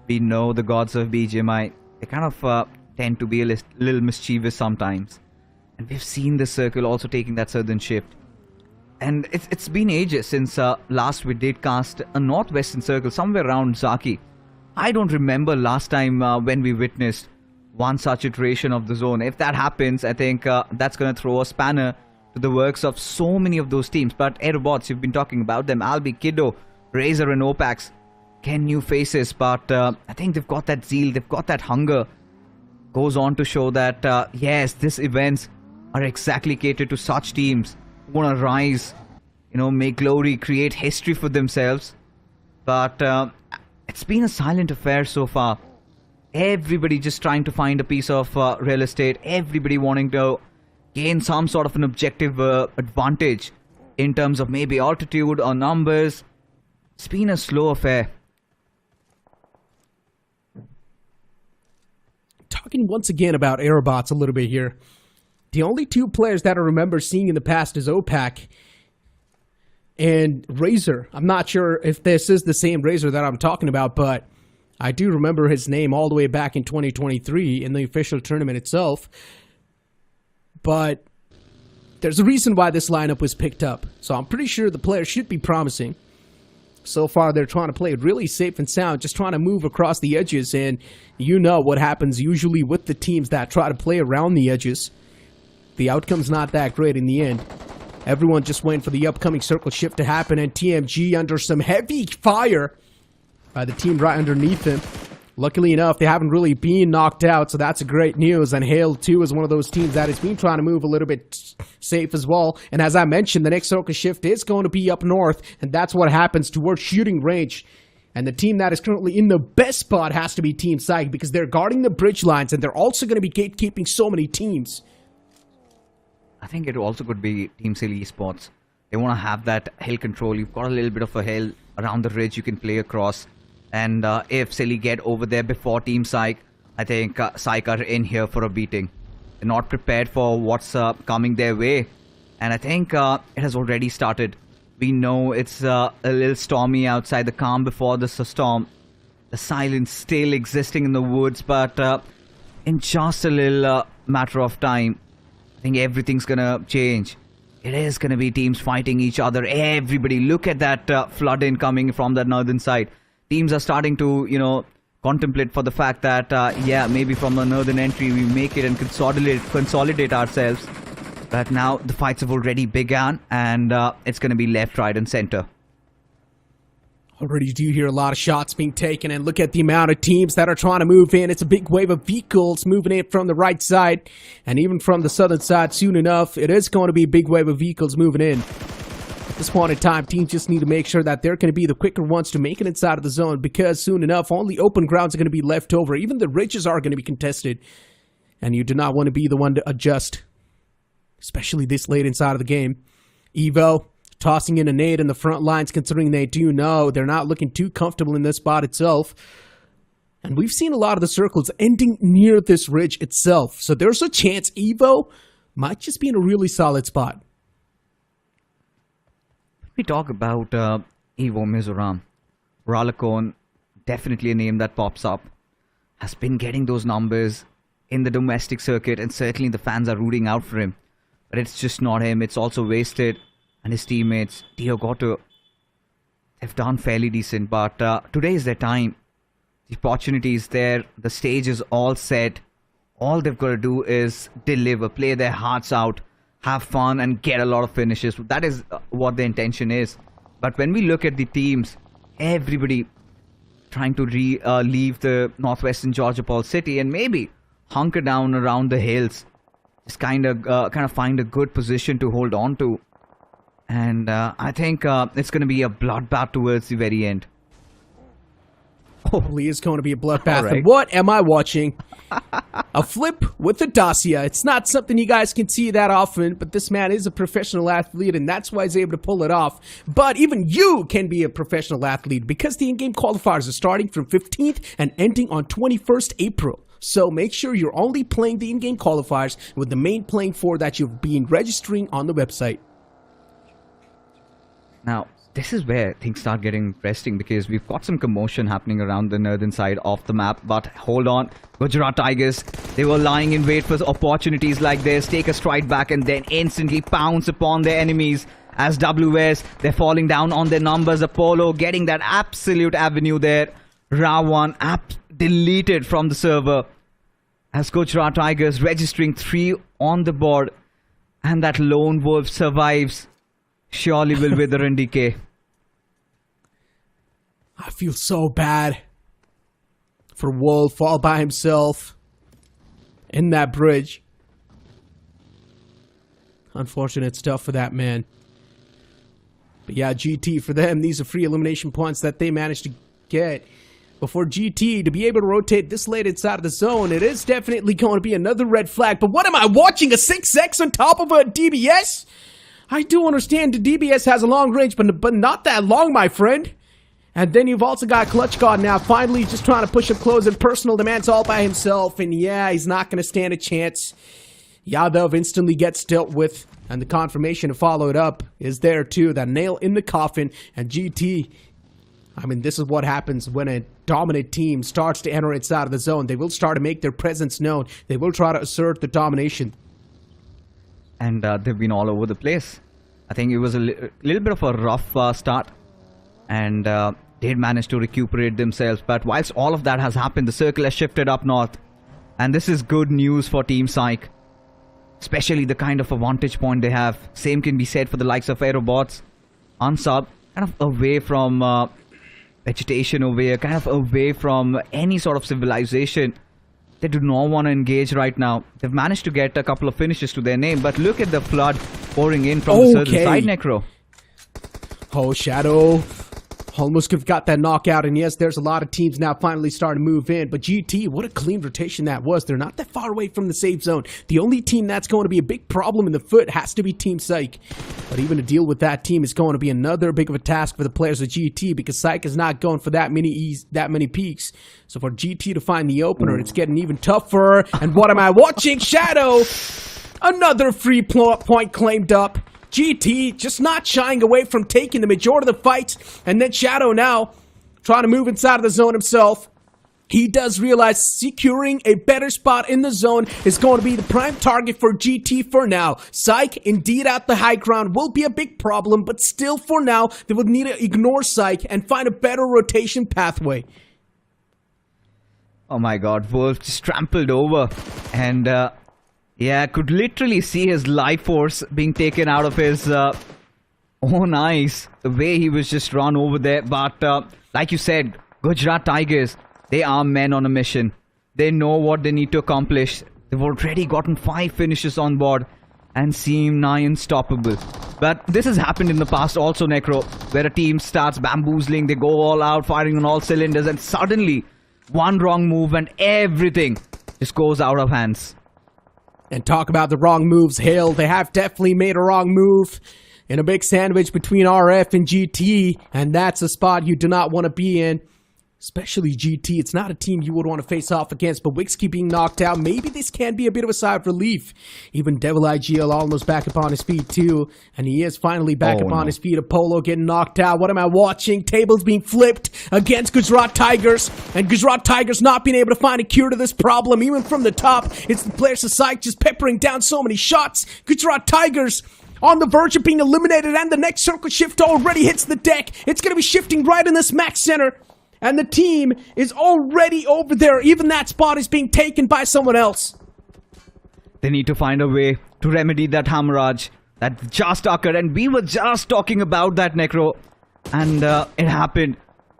We know the gods of BGMI, they kind of tend to be a little mischievous sometimes. And we've seen the circle also taking that southern shift. And it's been ages since last we did cast a northwestern circle somewhere around Zaki. I don't remember last time when we witnessed one such iteration of the zone. If that happens, I think that's going to throw a spanner to the works of so many of those teams. But AEROBOTZ, you've been talking about them. Albi, Kiddo, Razor and Opax. Can new faces, but I think they've got that zeal, they've got that hunger. Goes on to show that, yes, these events are exactly catered to such teams who want to rise, you know, make glory, create history for themselves. But it's been a silent affair so far. Everybody just trying to find a piece of real estate, everybody wanting to gain some sort of an objective advantage in terms of maybe altitude or numbers. It's been a slow affair. Talking once again about AEROBOTZ a little bit here. The only two players that I remember seeing in the past is Opac and Razor. I'm not sure if this is the same Razor that I'm talking about, but I do remember his name all the way back in 2023 in the official tournament itself. But there's a reason why this lineup was picked up. So I'm pretty sure the players should be promising. So far, they're trying to play it really safe and sound, just trying to move across the edges. And you know what happens usually with the teams that try to play around the edges. The outcome's not that great in the end. Everyone just waiting for the upcoming circle shift to happen. And TMG under some heavy fire by the team right underneath him. Luckily enough, they haven't really been knocked out, so that's a great news. And Hale, too, is one of those teams that has been trying to move a little bit safe as well. And as I mentioned, the next circle shift is going to be up north, and that's what happens towards shooting range. And the team that is currently in the best spot has to be Team PSYCHE, because they're guarding the bridge lines, and they're also going to be gatekeeping so many teams. I think it also could be Team ESPORTS. They want to have that hill control. You've got a little bit of a hill around the ridge you can play across. And if Silly get over there before Team PSYCHE, I think PSYCHE are in here for a beating. They're not prepared for what's coming their way. And I think it has already started. We know it's a little stormy outside, the calm before the storm. The silence still existing in the woods, but in just a little matter of time, I think everything's gonna change. It is gonna be teams fighting each other. Everybody, look at that flood in coming from the northern side. Teams are starting to, you know, contemplate for the fact that, yeah, maybe from the northern entry we make it and consolidate ourselves. But now the fights have already begun, and it's going to be left, right, and center. Already do hear a lot of shots being taken, and look at the amount of teams that are trying to move in. It's a big wave of vehicles moving in from the right side, and even from the southern side soon enough. It is going to be a big wave of vehicles moving in. At this point in time, teams just need to make sure that they're going to be the quicker ones to make it inside of the zone, because soon enough, only open grounds are going to be left over. Even the ridges are going to be contested, and you do not want to be the one to adjust, especially this late inside of the game. Evo tossing in a nade in the front lines, considering they do know they're not looking too comfortable in this spot itself. And we've seen a lot of the circles ending near this ridge itself, so there's a chance Evo might just be in a really solid spot. We talk about Evo MIZORAM. REALESPORTS, definitely a name that pops up, has been getting those numbers in the domestic circuit, and certainly the fans are rooting out for him. But it's just not him. It's also Wasted and his teammates. Diogoto, they've done fairly decent, but today is their time. The opportunity is there. The stage is all set. All they've got to do is deliver, play their hearts out, have fun, and get a lot of finishes. That is what the intention is. But when we look at the teams, everybody trying to leave the northwestern Georgia Paul city and maybe hunker down around the hills. just kind of find a good position to hold on to. And I think it's going to be a bloodbath towards the very end. Hopefully it's going to be a bloodbath. Right. And what am I watching? A flip with a Dacia. It's not something you guys can see that often, but this man is a professional athlete, and that's why he's able to pull it off. But even you can be a professional athlete, because the in-game qualifiers are starting from 15th and ending on 21st April. So make sure you're only playing the in-game qualifiers with the main playing for that you've been registering on the website. Now, this is where things start getting interesting, because we've got some commotion happening around the northern side of the map. But hold on, Gujarat Tigers, they were lying in wait for opportunities like this, take a stride back and then instantly pounce upon their enemies. As WS, they're falling down on their numbers. Apollo getting that absolute avenue there. Rawan deleted from the server. As Gujarat Tigers registering 3 on the board. And that lone wolf survives. Surely will wither and decay. I feel so bad for Wolf all by himself in that bridge. Unfortunate stuff for that man. But yeah, GT for them, these are free elimination points that they managed to get. But for GT to be able to rotate this late inside of the zone, it is definitely going to be another red flag. But what am I watching? A 6X on top of a DBS? I do understand the DBS has a long range, but not that long, my friend. And then you've also got Clutch God now, finally just trying to push up close and personal demands all by himself. And yeah, he's not going to stand a chance. Yadav instantly gets dealt with, and the confirmation to follow it up is there too. That nail in the coffin. And GT, I mean, this is what happens when a dominant team starts to enter inside of the zone. They will start to make their presence known. They will try to assert the domination. And they've been all over the place. I think it was a little bit of a rough start. And did manage to recuperate themselves. But whilst all of that has happened, the circle has shifted up north. And this is good news for Team Psych. Especially the kind of a vantage point they have. Same can be said for the likes of AEROBOTZ. Unsub, kind of away from vegetation over here. Kind of away from any sort of civilization. They do not want to engage right now. They've managed to get a couple of finishes to their name. But look at the flood pouring in from the southern side, Necro. Oh, Shadow almost could have got that knockout. And yes, there's a lot of teams now finally starting to move in. But GT, what a clean rotation that was. They're not that far away from the safe zone. The only team that's going to be a big problem in the foot has to be Team Psych. But even to deal with that team is going to be another big of a task for the players of GT, because Psych is not going for that many peaks. So for GT to find the opener, it's getting even tougher. And what am I watching? Shadow! Another free point claimed up. GT just not shying away from taking the majority of the fights. And then Shadow now trying to move inside of the zone himself. He does realize securing a better spot in the zone is going to be the prime target for GT for now. Psych, indeed at the high ground, will be a big problem, but still for now, they will need to ignore Psych and find a better rotation pathway. Oh my god, Wolf just trampled over. And yeah, could literally see his life force being taken out of his own eyes. The way he was just run over there. But like you said, Gujarat Tigers, they are men on a mission. They know what they need to accomplish. They've already gotten 5 finishes on board and seem nigh unstoppable. But this has happened in the past also, Necro, where a team starts bamboozling, they go all out, firing on all cylinders, and suddenly one wrong move and everything just goes out of hands. And talk about the wrong moves, Hale. They have definitely made a wrong move in a big sandwich between RF and GT. And that's a spot you do not want to be in. Especially GT. It's not a team you would want to face off against. But Wixky being knocked out, maybe this can be a bit of a sigh of relief. Even Devil IGL almost back up on his feet too. And he is finally back up on his feet. Apollo getting knocked out. What am I watching? Tables being flipped against Gujarat Tigers. And Gujarat Tigers not being able to find a cure to this problem. Even from the top, it's the players of Psych just peppering down so many shots. Gujarat Tigers on the verge of being eliminated. And the next circle shift already hits the deck. It's going to be shifting right in this max center. And the team is already over there. Even that spot is being taken by someone else. They need to find a way to remedy that hemorrhage that just occurred. And we were just talking about that, Necro. And it happened.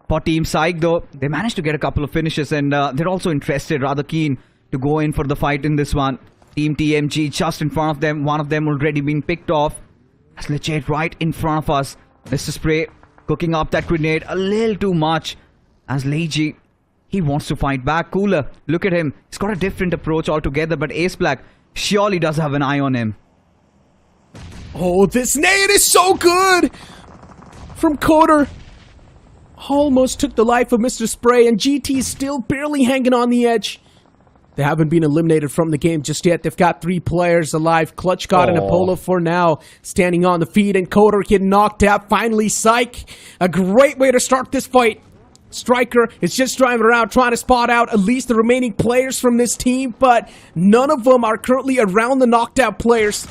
For Team Psych, though, they managed to get a couple of finishes. And they're also interested, rather keen to go in for the fight in this one. Team TMG just in front of them. One of them already been picked off. That's legit right in front of us. Mr. Spray cooking up that grenade a little too much. As Leiji, he wants to fight back. Cooler, look at him. He's got a different approach altogether. But Ace Black surely does have an eye on him. Oh, this nade is so good! From Coder. Almost took the life of Mr. Spray, and GT is still barely hanging on the edge. They haven't been eliminated from the game just yet. They've got 3 players alive. Clutchcod and Apollo for now standing on the feet, and Coder getting knocked out. Finally, Psyche. A great way to start this fight. Striker is just driving around trying to spot out at least the remaining players from this team, but none of them are currently around the knocked out players.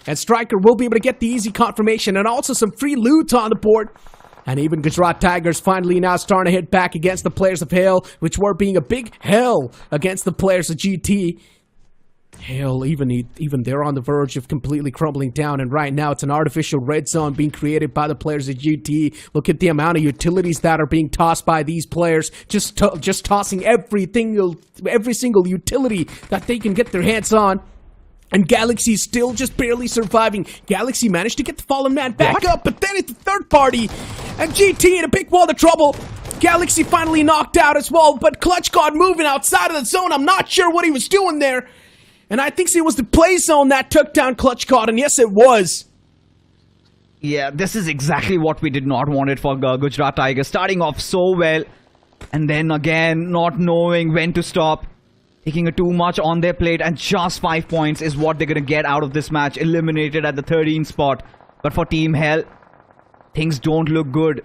And Striker will be able to get the easy confirmation and also some free loot on the board. And even Gujarat Tigers finally now starting to hit back against the players of Hale, which were being a big hell against the players of GT. Hale, even they're on the verge of completely crumbling down, and right now it's an artificial red zone being created by the players of GT. Look at the amount of utilities that are being tossed by these players, just tossing every single utility that they can get their hands on. And Galaxy still just barely surviving. Galaxy managed to get the fallen man back up, but then it's the third party. And GT in a big world of trouble. Galaxy finally knocked out as well, but Clutchcod moving outside of the zone. I'm not sure what he was doing there. And I think it was the play zone that took down Clutchcod, and yes, it was. Yeah, this is exactly what we did not want it for Gujarat Tigers. Starting off so well, and then again, not knowing when to stop. Taking too much on their plate, and just 5 points is what they're going to get out of this match. Eliminated at the 13th spot. But for Team Hell, things don't look good.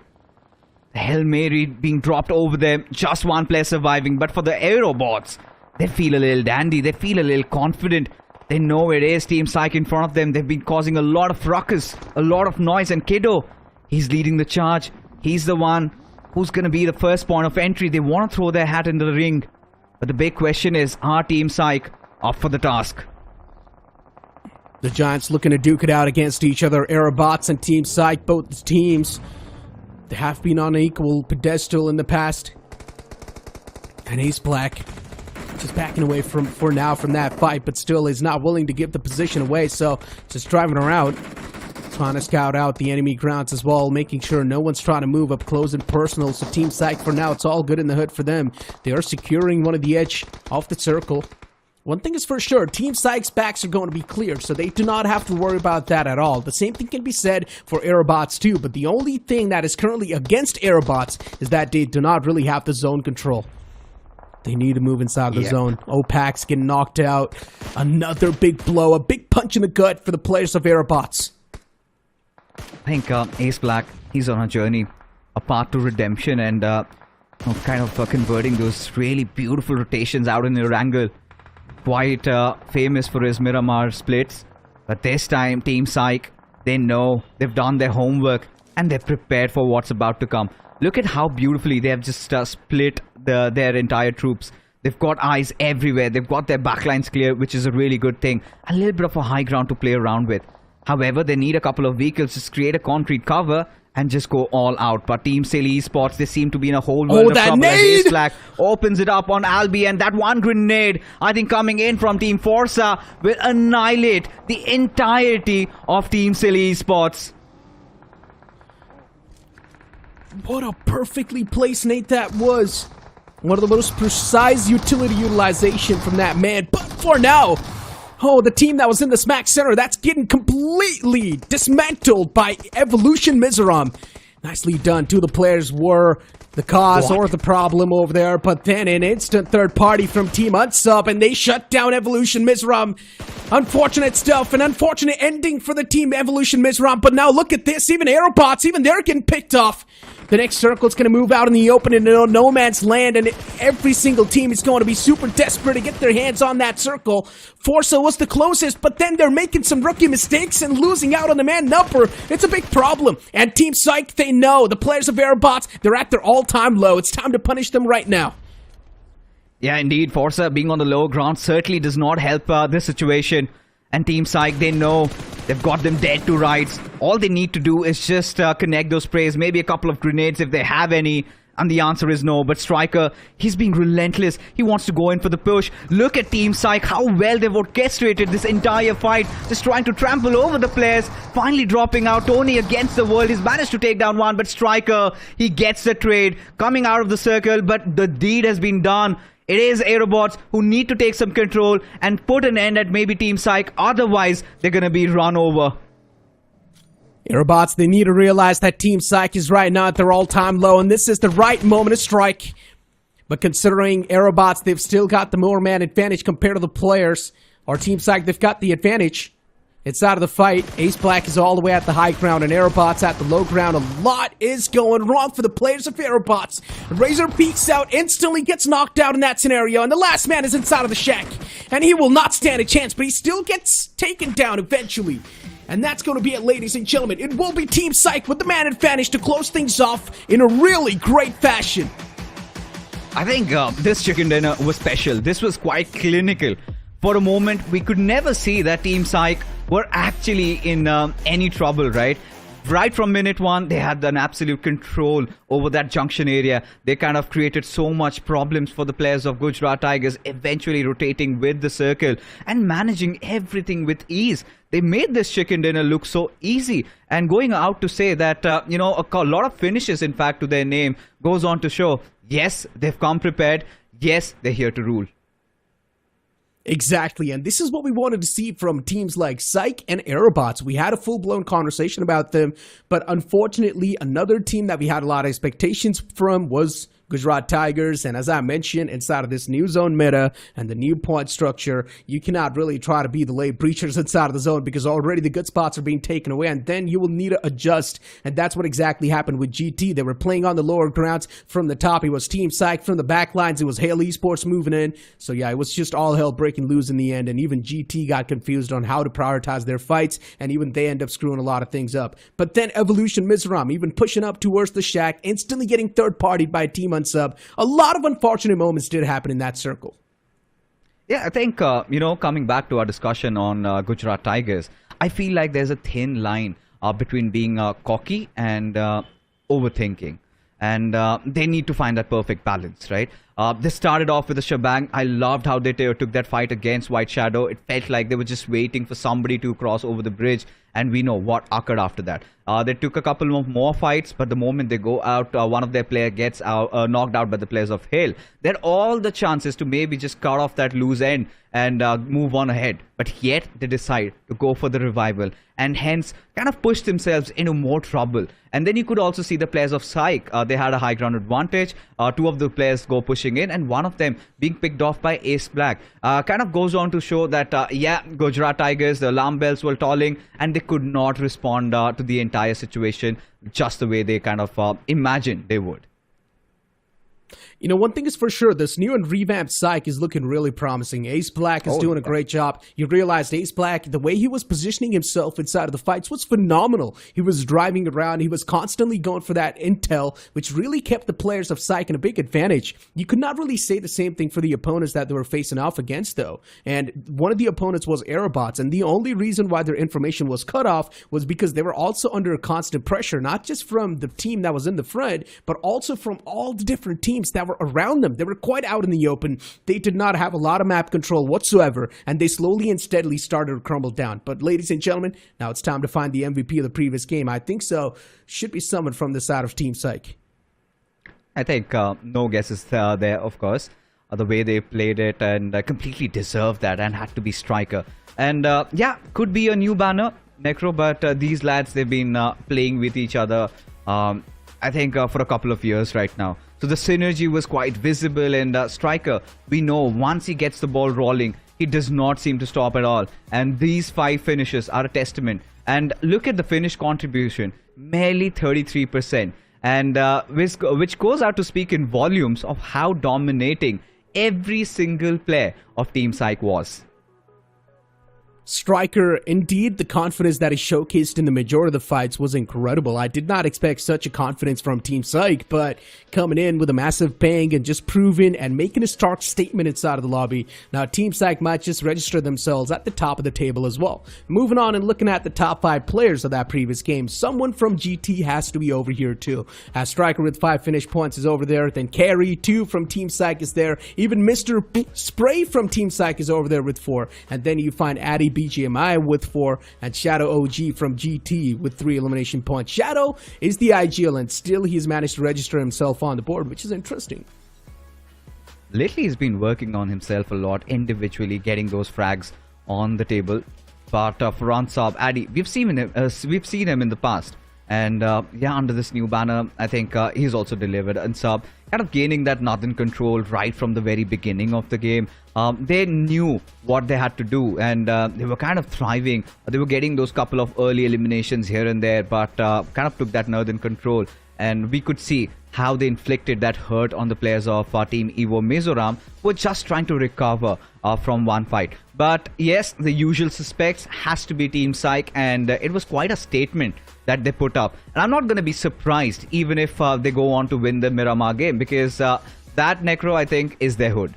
The Hail Mary being dropped over them. Just 1 player surviving. But for the AEROBOTZ, they feel a little dandy. They feel a little confident. They know it is Team PSYCHE in front of them. They've been causing a lot of ruckus, a lot of noise. And Kiddo, he's leading the charge. He's the one who's going to be the first point of entry. They want to throw their hat into the ring. But the big question is, are Team PSYCHE up for the task? The Giants looking to duke it out against each other. AEROBOTZ and Team PSYCHE, both teams, they have been on an equal pedestal in the past. And Ace Black just backing away for now from that fight, but still is not willing to give the position away, so just driving around, trying to scout out the enemy grounds as well, making sure no one's trying to move up close and personal. So Team PSYCHE for now, it's all good in the hood for them. They are securing one of the edge off the circle. One thing is for sure, Team PSYCHE's backs are going to be clear, so they do not have to worry about that at all. The same thing can be said for AEROBOTZ too, but the only thing that is currently against AEROBOTZ is that they do not really have the zone control. They need to move inside of the zone. Opax getting knocked out. Another big blow, a big punch in the gut for the players of AEROBOTZ. I think Ace Black, he's on a journey, a path to redemption, and kind of converting those really beautiful rotations out in your angle. Quite famous for his Miramar splits. But this time, Team PSYCHE, they know, they've done their homework, and they're prepared for what's about to come. Look at how beautifully they have just split their entire troops. They've got eyes everywhere. They've got their backlines clear, which is a really good thing. A little bit of a high ground to play around with. However, they need a couple of vehicles to create a concrete cover and just go all out. But Team Silly Esports, they seem to be in a whole world of trouble. As Ace Black opens it up on Albi, and that one grenade, I think coming in from Team FORCA, will annihilate the entirety of Team Silly Esports. What a perfectly placed nade that was. One of the most precise utility utilization from that man. But for now, oh, the team that was in the smack center, that's getting completely dismantled by Evolution MIZORAM. Nicely done. 2 of the players were the cause or the problem over there, but then an instant third party from Team Unsub, and they shut down Evolution MIZORAM. Unfortunate stuff, an unfortunate ending for the Team Evolution MIZORAM, but now look at this, even AEROBOTZ, even they're getting picked off. The next circle is going to move out in the open into no man's land, and every single team is going to be super desperate to get their hands on that circle. FORCA was the closest, but then they're making some rookie mistakes and losing out on the man number. It's a big problem. And Team PSYCHE, they know. The players of AEROBOTZ, they're at their all-time low. It's time to punish them right now. Yeah, indeed. FORCA being on the low ground certainly does not help this situation. And Team PSYCHE, they know they've got them dead to rights. All they need to do is just connect those sprays, maybe a couple of grenades if they have any. And the answer is no. But Striker, he's being relentless. He wants to go in for the push. Look at Team Psych, how well they've orchestrated this entire fight. Just trying to trample over the players. Finally dropping out. Tony against the world. He's managed to take down one. But Striker, he gets the trade. Coming out of the circle. But the deed has been done. It is AEROBOTZ who need to take some control and put an end at maybe Team Psych. Otherwise, they're going to be run over. AEROBOTZ, they need to realize that Team Psych is right now at their all-time low, and this is the right moment to strike. But considering AEROBOTZ, they've still got the more man advantage compared to the players, or Team Psych, they've got the advantage. It's out of the fight. Ace Black is all the way at the high ground, and AEROBOTZ at the low ground. A lot is going wrong for the players of AEROBOTZ. Razor peeks out, instantly gets knocked out in that scenario, and the last man is inside of the shack. And he will not stand a chance, but he still gets taken down eventually. And that's going to be it, ladies and gentlemen. It will be Team Psych with the man advantage to close things off in a really great fashion. I think this chicken dinner was special. This was quite clinical. For a moment, we could never see that Team Psych were actually in any trouble, right? Right from minute one, they had an absolute control over that junction area. They kind of created so much problems for the players of Gujarat Tigers, eventually rotating with the circle and managing everything with ease. They made this chicken dinner look so easy, and going out to say that, you know, a lot of finishes, in fact, to their name goes on to show, yes, they've come prepared. Yes, they're here to rule. Exactly, and this is what we wanted to see from teams like Psych and AEROBOTZ. We had a full-blown conversation about them, but unfortunately, another team that we had a lot of expectations from was Gujarat Tigers, and as I mentioned, inside of this new zone meta and the new point structure, you cannot really try to be the late breachers inside of the zone because already the good spots are being taken away, and then you will need to adjust, and that's what exactly happened with GT. They were playing on the lower grounds. From the top, it was Team Psych. From the back lines, it was Hale Esports moving in. So yeah, it was just all hell breaking loose in the end, and even GT got confused on how to prioritize their fights, and even they end up screwing a lot of things up. But then Evolution MIZORAM even pushing up towards the shack, instantly getting third-partied by a team unsub. A lot of unfortunate moments did happen in that circle. Yeah, I think, you know, coming back to our discussion on Gujarat Tigers, I feel like there's a thin line between being cocky and overthinking. And they need to find that perfect balance, right? They started off with a shebang. I loved how they took that fight against White Shadow. It felt like they were just waiting for somebody to cross over the bridge. And we know what occurred after that. They took a couple of more fights, but the moment they go out, one of their players gets knocked out by the players of Hale. There are all the chances to maybe just cut off that loose end and move on ahead. But yet they decide to go for the revival and hence kind of push themselves into more trouble. And then you could also see the players of Psych. They had a high ground advantage. Two of the players go pushing in, and one of them being picked off by Ace Black. Kind of goes on to show that, yeah, Gujarat Tigers, the alarm bells were tolling, and they could not respond to the entire situation just the way they kind of imagined they would. You know, one thing is for sure, this new and revamped Psych is looking really promising. Ace Black is doing a great job. You realized Ace Black, the way he was positioning himself inside of the fights was phenomenal. He was driving around. He was constantly going for that intel, which really kept the players of Psych in a big advantage. You could not really say the same thing for the opponents that they were facing off against, though. And one of the opponents was AEROBOTZ, and the only reason why their information was cut off was because they were also under constant pressure, not just from the team that was in the front, but also from all the different teams that were around them. They were quite out in the open. They did not have a lot of map control whatsoever, and they slowly and steadily started to crumble down. But ladies and gentlemen, now it's time to find the MVP of the previous game. I think so. Should be someone from the side of Team Psych. I think no guesses there, of course. The way they played it, and completely deserved that, and had to be Striker. And yeah, could be a new banner, Necro, but these lads, they've been playing with each other, I think, for a couple of years right now. So the synergy was quite visible, and Striker, we know once he gets the ball rolling, he does not seem to stop at all. And these 5 finishes are a testament. And look at the finish contribution, merely 33%. And which goes out to speak in volumes of how dominating every single player of Team Psych was. Striker, indeed, the confidence that is showcased in the majority of the fights was incredible. I did not expect such a confidence from Team Psych, but coming in with a massive bang and just proving and making a stark statement inside of the lobby. Now, Team Psych might just register themselves at the top of the table as well. Moving on and looking at the top 5 players of that previous game, someone from GT has to be over here too. As Striker with 5 finish points is over there, then Carry 2 from Team Psych is there, even Mr. Spray from Team Psych is over there with 4, and then you find Addy BGMI with 4, and Shadow OG from GT with 3 elimination points. Shadow is the IGL, and still he's managed to register himself on the board, which is interesting. Lately, he's been working on himself a lot, individually getting those frags on the table. But for Ransab, Addy, we've seen him in the past. And yeah, under this new banner, I think he's also delivered. And Sub kind of gaining that northern control right from the very beginning of the game. They knew what they had to do, and they were kind of thriving. They were getting those couple of early eliminations here and there, but kind of took that northern control. And we could see how they inflicted that hurt on the players of Team Evo Mizoram, who were just trying to recover from one fight. But yes, the usual suspects has to be Team Psych, and it was quite a statement that they put up. And I'm not going to be surprised even if they go on to win the Miramar game, because that Necro, I think, is their hood.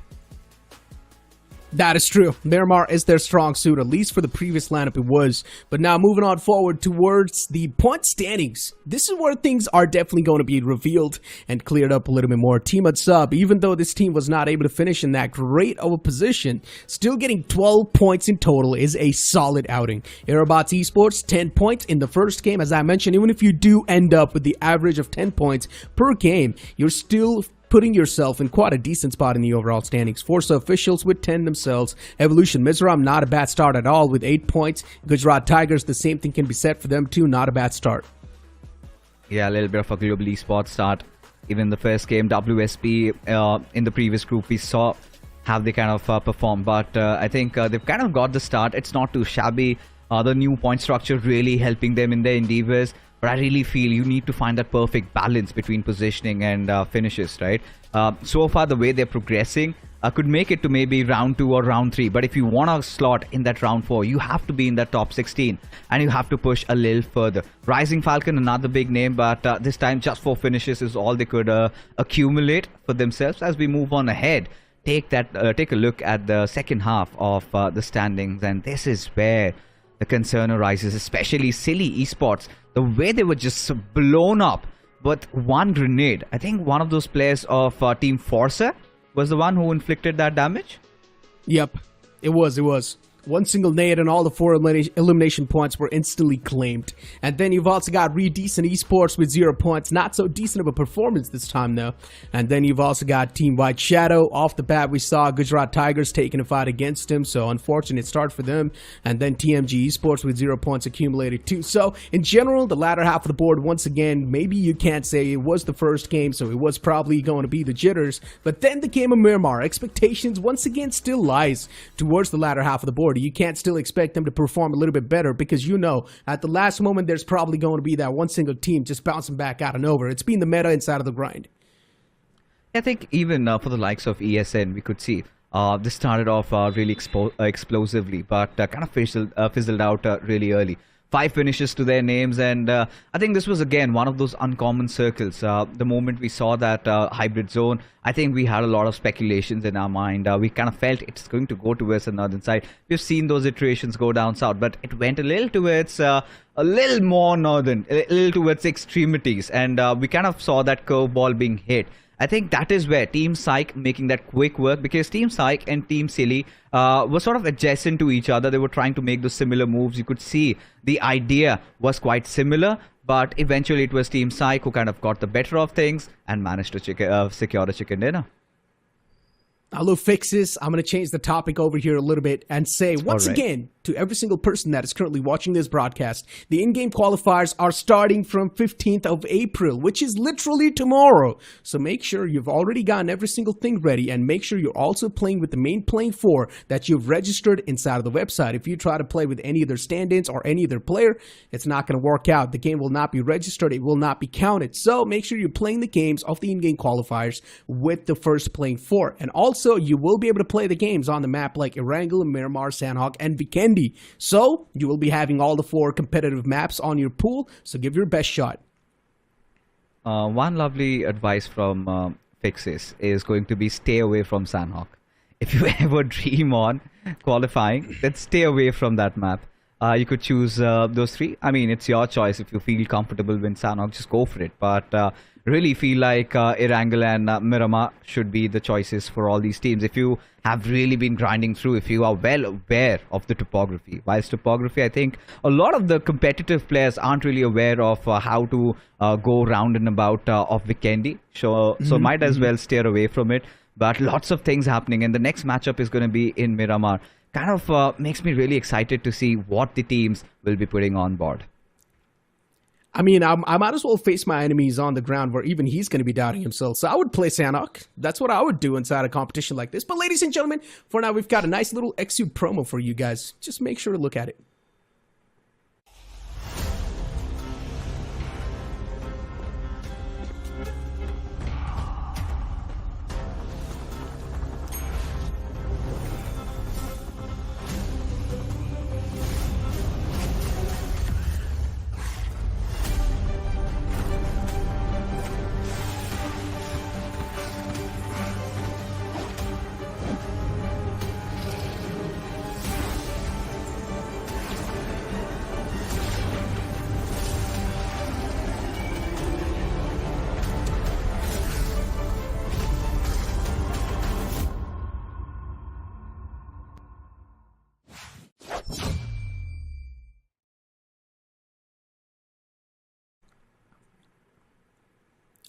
That is true. Miramar is their strong suit, at least for the previous lineup it was. But now moving on forward towards the point standings. This is where things are definitely going to be revealed and cleared up a little bit more. Team Sub, even though this team was not able to finish in that great of a position, still getting 12 points in total is a solid outing. AEROBOTZ Esports, 10 points in the first game. As I mentioned, even if you do end up with the average of 10 points per game, you're still putting yourself in quite a decent spot in the overall standings. FORCA officials with 10 themselves. Evolution Mizoram, not a bad start at all with 8 points. Gujarat Tigers, the same thing can be said for them too. Not a bad start. Yeah, a little bit of a global esports start. Even the first game, WSP, in the previous group, we saw how they kind of performed. But I think they've kind of got the start. It's not too shabby. The new point structure really helping them in their endeavors. But I really feel you need to find that perfect balance between positioning and finishes, right? So far, the way they're progressing could make it to maybe round 2 or round 3. But if you want a slot in that round 4, you have to be in that top 16. And you have to push a little further. Rising Falcon, another big name. But this time, just 4 finishes is all they could accumulate for themselves. As we move on ahead, take a look at the second half of the standings. And this is where the concern arises, especially Silly Esports. The way they were just blown up with one grenade. I think one of those players of Team FORCA was the one who inflicted that damage. Yep, it was. One single nade and all the 4 elimination points were instantly claimed. And then you've also got REDECENT Esports with 0 points. Not so decent of a performance this time though. And then you've also got Team White Shadow. Off the bat we saw Gujarat Tigers taking a fight against him. So unfortunate start for them. And then TMG Esports with 0 points accumulated too. So in general, the latter half of the board, once again, maybe you can't say it was the first game. So it was probably going to be the jitters. But then the game of Miramar. Expectations once again still lies towards the latter half of the board. You can't still expect them to perform a little bit better because you know at the last moment there's probably going to be that one single team just bouncing back out of nowhere. It's been the meta inside of the grind. I think even for the likes of ESN, we could see this started off really explosively, but kind of fizzled out really early. 5 finishes to their names, and I think this was again one of those uncommon circles. The moment we saw that hybrid zone, I think we had a lot of speculations in our mind. We kind of felt it's going to go towards the northern side. We've seen those iterations go down south, but it went a little towards a little more northern, a little towards extremities, and we kind of saw that curveball being hit. I think that is where Team Psych making that quick work, because Team Psych and Team Silly were sort of adjacent to each other. They were trying to make those similar moves. You could see the idea was quite similar, but eventually it was Team Psych who kind of got the better of things and managed to secure the chicken dinner. Now, little fixes. I'm going to change the topic over here a little bit and say once again to every single person that is currently watching this broadcast, the in-game qualifiers are starting from 15th of April, which is literally tomorrow. So make sure you've already gotten every single thing ready, and make sure you're also playing with the main playing 4 that you've registered inside of the website. If you try to play with any other stand-ins or any other player, it's not going to work out. The game will not be registered. It will not be counted. So make sure you're playing the games of the in-game qualifiers with the first playing 4. And also, you will be able to play the games on the map like Erangel, Miramar, Sandhawk, and Vikendi Vikendi. So you will be having all the 4 competitive maps on your pool, so give your best shot. One lovely advice from Fixes is going to be stay away from Sandhawk. If you ever dream on qualifying, then stay away from that map. You could choose those 3. I mean, it's your choice. If you feel comfortable with Sandhawk, just go for it. But really feel like Erangel and Miramar should be the choices for all these teams. If you have really been grinding through, if you are well aware of the topography. Whilst topography, I think a lot of the competitive players aren't really aware of how to go round and about of Vikendi. So might as well steer away from it. But lots of things happening, and the next matchup is going to be in Miramar. Kind of makes me really excited to see what the teams will be putting on board. I mean, I might as well face my enemies on the ground where even he's going to be doubting himself. So I would play Sandhawk. That's what I would do inside a competition like this. But ladies and gentlemen, for now, we've got a nice little Exude promo for you guys. Just make sure to look at it.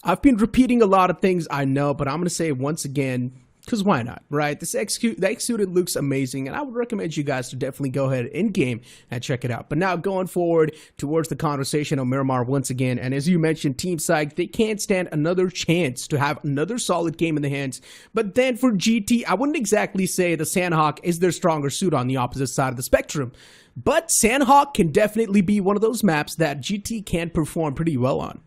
I've been repeating a lot of things, I know, but I'm going to say it once again, because why not, right? The Exuded looks amazing, and I would recommend you guys to definitely go ahead in-game and check it out. But now going forward towards the conversation on Miramar once again, and as you mentioned, Team Psych, they can't stand another chance to have another solid game in the hands. But then for GT, I wouldn't exactly say the Sandhawk is their stronger suit on the opposite side of the spectrum. But Sandhawk can definitely be one of those maps that GT can perform pretty well on.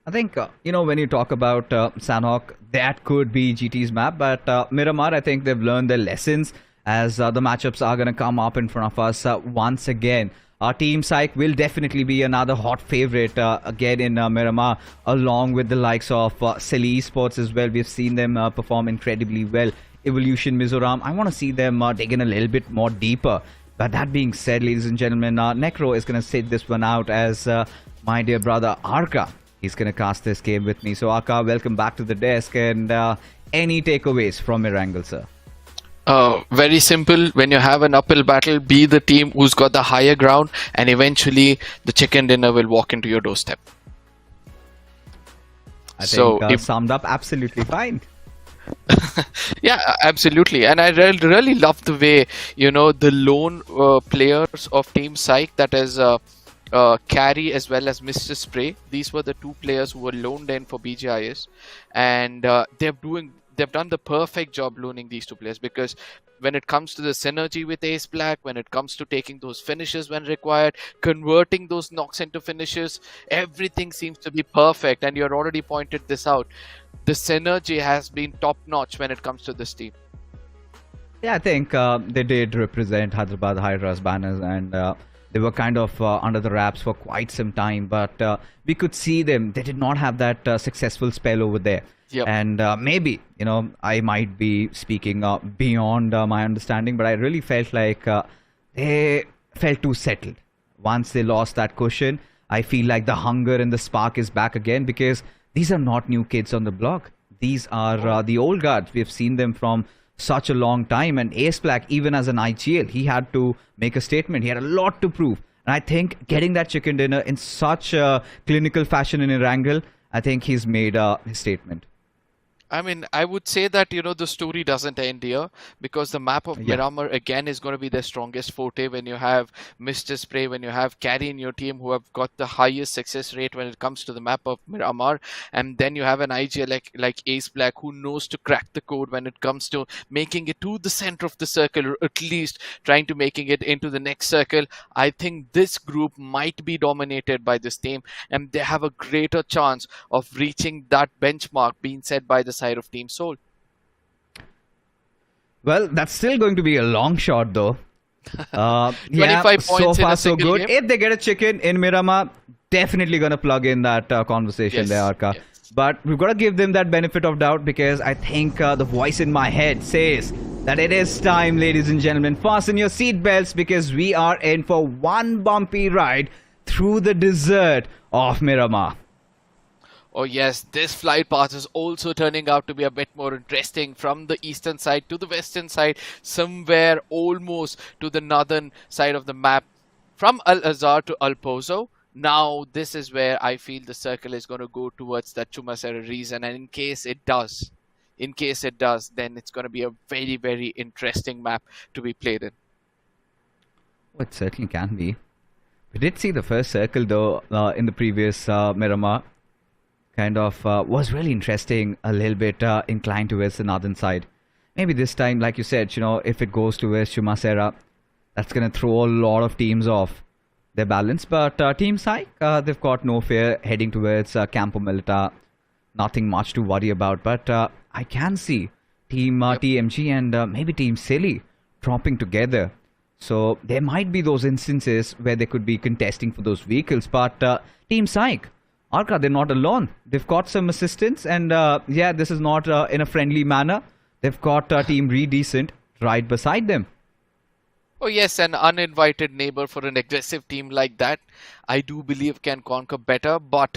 I think, when you talk about Sandhawk, that could be GT's map. But Miramar, I think they've learned their lessons as the matchups are going to come up in front of us once again. Our Team Psych will definitely be another hot favorite again in Miramar, along with the likes of Silly Esports as well. We've seen them perform incredibly well. Evolution, Mizoram, I want to see them dig in a little bit more deeper. But that being said, ladies and gentlemen, Necro is going to sit this one out as my dear brother Arka. He's going to cast this game with me. So, Arka, welcome back to the desk. And any takeaways from Erangel, sir? Very simple. When you have an uphill battle, be the team who's got the higher ground, and eventually the chicken dinner will walk into your doorstep. I think summed up absolutely fine. Yeah, absolutely. And I really love the way, the lone players of Team Psych, that is Carry as well as Mr. Spray. These were the 2 players who were loaned in for BGIS, and they've done the perfect job loaning these 2 players, because when it comes to the synergy with Ace Black, when it comes to taking those finishes when required, converting those knocks into finishes, everything seems to be perfect. And you've already pointed this out. The synergy has been top notch when it comes to this team. Yeah, I think they did represent Hyderabad Hydras banners, and they were kind of under the wraps for quite some time, but we could see them. They did not have that successful spell over there. Yep. And maybe, I might be speaking beyond my understanding, but I really felt like they felt too settled. Once they lost that cushion, I feel like the hunger and the spark is back again, because these are not new kids on the block. These are the old guards. We've seen them from such a long time, and Ace Black, even as an IGL, he had to make a statement. He had a lot to prove, and I think getting that chicken dinner in such a clinical fashion in Erangel, I think he's made his statement. I mean, I would say that, the story doesn't end here, because the map of Miramar again is going to be their strongest forte. When you have Mr. Spray, when you have Carry in your team who have got the highest success rate when it comes to the map of Miramar, and then you have an IG like Ace Black who knows to crack the code when it comes to making it to the center of the circle, or at least trying to making it into the next circle. I think this group might be dominated by this team, and they have a greater chance of reaching that benchmark being set by the side of Team Soul. Well, that's still going to be a long shot, though. Yeah, 25 so points in far a so single good. game. If they get a chicken in Miramar, definitely gonna plug in that conversation Yes, there, Arka. yes. But we've got to give them that benefit of doubt because I think the voice in my head says that it is time, ladies and gentlemen. Fasten your seatbelts because we are in for one bumpy ride through the desert of Miramar. Oh yes, this flight path is also turning out to be a bit more interesting from the eastern side to the western side, somewhere almost to the northern side of the map, from Al Azhar to Al Pozo. Now this is where I feel the circle is going to go towards that Chumasera region, and in case it does, then it's going to be a very, very interesting map to be played in. Well, it certainly can be. We did see the first circle though in the previous Miramar. Kind of was really interesting, a little bit inclined towards the northern side. Maybe this time, like you said, you know, if it goes towards Chumasera, that's going to throw a lot of teams off their balance. But Team PSYCHE, they've got no fear heading towards Campo Milita. Nothing much to worry about. But I can see Team TMG and maybe Team Silly dropping together. So there might be those instances where they could be contesting for those vehicles. But Team PSYCHE, Arka, they're not alone. They've got some assistance, and yeah, this is not in a friendly manner. They've got Team REDECENT right beside them. Oh yes, an uninvited neighbor for an aggressive team like that, I do believe can conquer better, but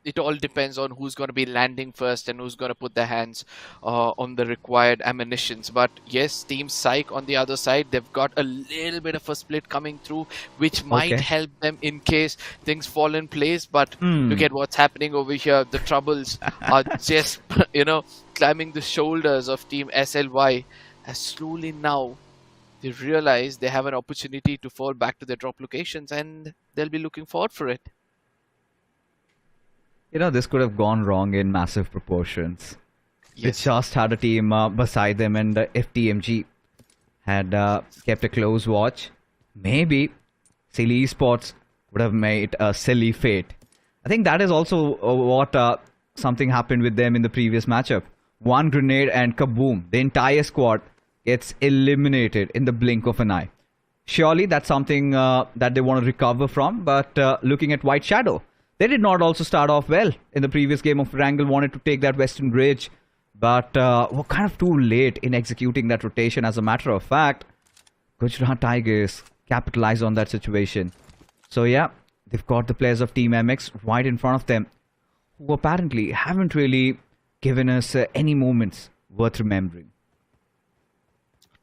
it all depends on who's going to be landing first and who's going to put their hands on the required ammunitions. But yes, Team PSYCHE on the other side, they've got a little bit of a split coming through, which might help them in case things fall in place. But look at what's happening over here. The troubles are just, you know, climbing the shoulders of Team SLY as slowly now they realize they have an opportunity to fall back to their drop locations, and they'll be looking forward for it. You know, this could have gone wrong in massive proportions. Yes. They just had a team beside them, and if TMG had kept a close watch, maybe silly esports would have made a silly fate. I think that is also what something happened with them in the previous matchup. One grenade and kaboom, the entire squad gets eliminated in the blink of an eye. Surely that's something that they want to recover from, but looking at White Shadow, they did not also start off well in the previous game of Wrangle, wanted to take that western bridge, but were kind of too late in executing that rotation. As a matter of fact, Gujarat Tigers capitalized on that situation. So yeah, they've got the players of Team MX right in front of them, who apparently haven't really given us any moments worth remembering.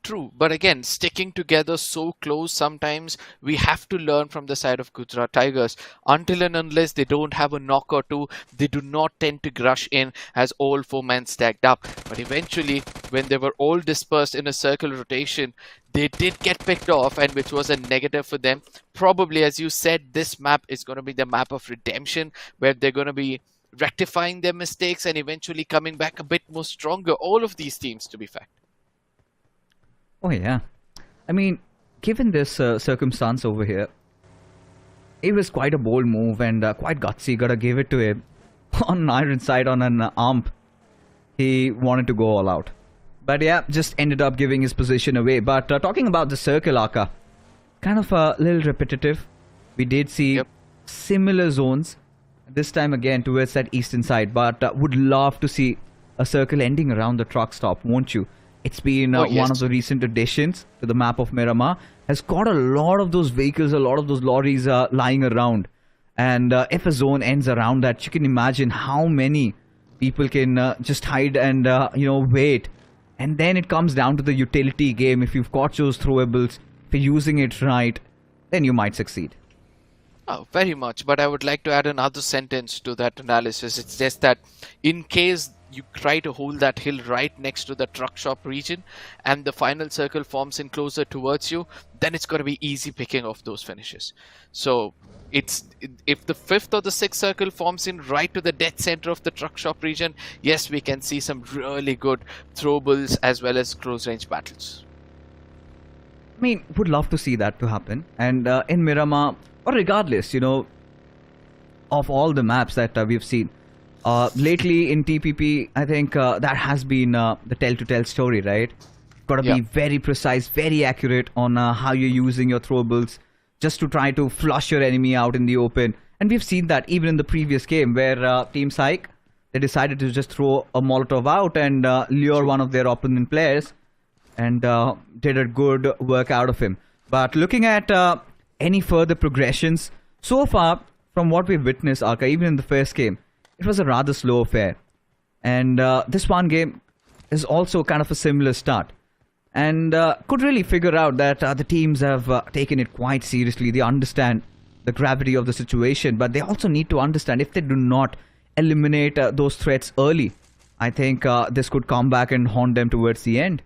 True, but again, sticking together so close, sometimes we have to learn from the side of Gujarat Tigers. Until and unless they don't have a knock or two, they do not tend to rush in as all four men stacked up. But eventually, when they were all dispersed in a circle rotation, they did get picked off, and which was a negative for them. Probably, as you said, this map is going to be the map of redemption, where they're going to be rectifying their mistakes and eventually coming back a bit more stronger. All of these teams, to be fact. Oh yeah, I mean, given this circumstance over here, it was quite a bold move and quite gutsy. Gotta give it to him. On an iron side, on an ump, he wanted to go all out. But yeah, just ended up giving his position away. But talking about the circle, Aka, kind of a little repetitive. We did see similar zones, this time again towards that eastern side, but would love to see a circle ending around the truck stop, won't you? It's been one of the recent additions to the map of Miramar. Has got a lot of those vehicles, a lot of those lorries lying around. And if a zone ends around that, you can imagine how many people can just hide and, you know, wait. And then it comes down to the utility game. If you've got those throwables, if you're using it right, then you might succeed. Oh, very much. But I would like to add another sentence to that analysis. It's just that in case you try to hold that hill right next to the truck shop region and the final circle forms in closer towards you, then it's going to be easy picking off those finishes. So if the fifth or the sixth circle forms in right to the dead center of the truck shop region, yes, we can see some really good throwables as well as close range battles. I mean, would love to see that to happen. And in Miramar, or regardless, you know, of all the maps that we've seen, lately in TPP, I think that has been the tell-to-tell story, right? Got to Yeah. be very precise, very accurate on how you're using your throwables just to try to flush your enemy out in the open. And we've seen that even in the previous game where Team Psych, they decided to just throw a Molotov out and lure one of their opponent players and did a good work out of him. But looking at any further progressions, so far from what we've witnessed, Arka, even in the first game, it was a rather slow affair. And this one game is also kind of a similar start. And could really figure out that the teams have taken it quite seriously. They understand the gravity of the situation, but they also need to understand if they do not eliminate those threats early, I think this could come back and haunt them towards the end.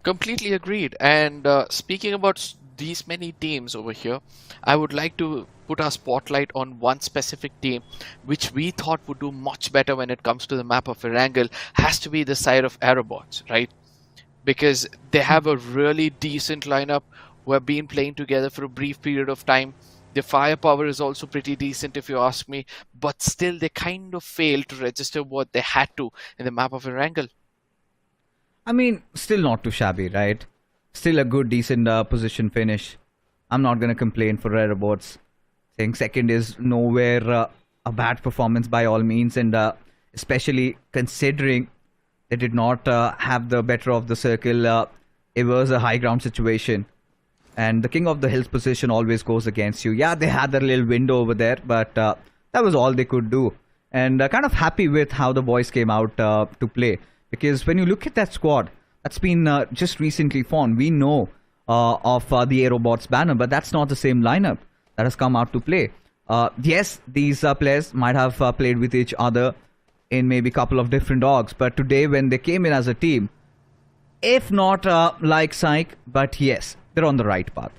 Completely agreed. And speaking about these many teams over here, I would like to put our spotlight on one specific team which we thought would do much better when it comes to the map of Erangel. Has to be the side of AEROBOTZ, right? Because they have a really decent lineup who have been playing together for a brief period of time. The firepower is also pretty decent if you ask me, but still they kind of failed to register what they had to in the map of Erangel. I mean, still not too shabby, right? Still a good, decent position finish. I'm not going to complain for AEROBOTZ. Saying second is nowhere a bad performance by all means, and especially considering they did not have the better of the circle. It was a high ground situation. And the King of the Hills position always goes against you. Yeah, they had that little window over there, but that was all they could do. And kind of happy with how the boys came out to play. Because when you look at that squad, that's been just recently formed. We know of the AEROBOTZ banner, but that's not the same lineup that has come out to play. Yes, these players might have played with each other in maybe a couple of different orgs, but today when they came in as a team, if not like Psych, but yes, they're on the right path.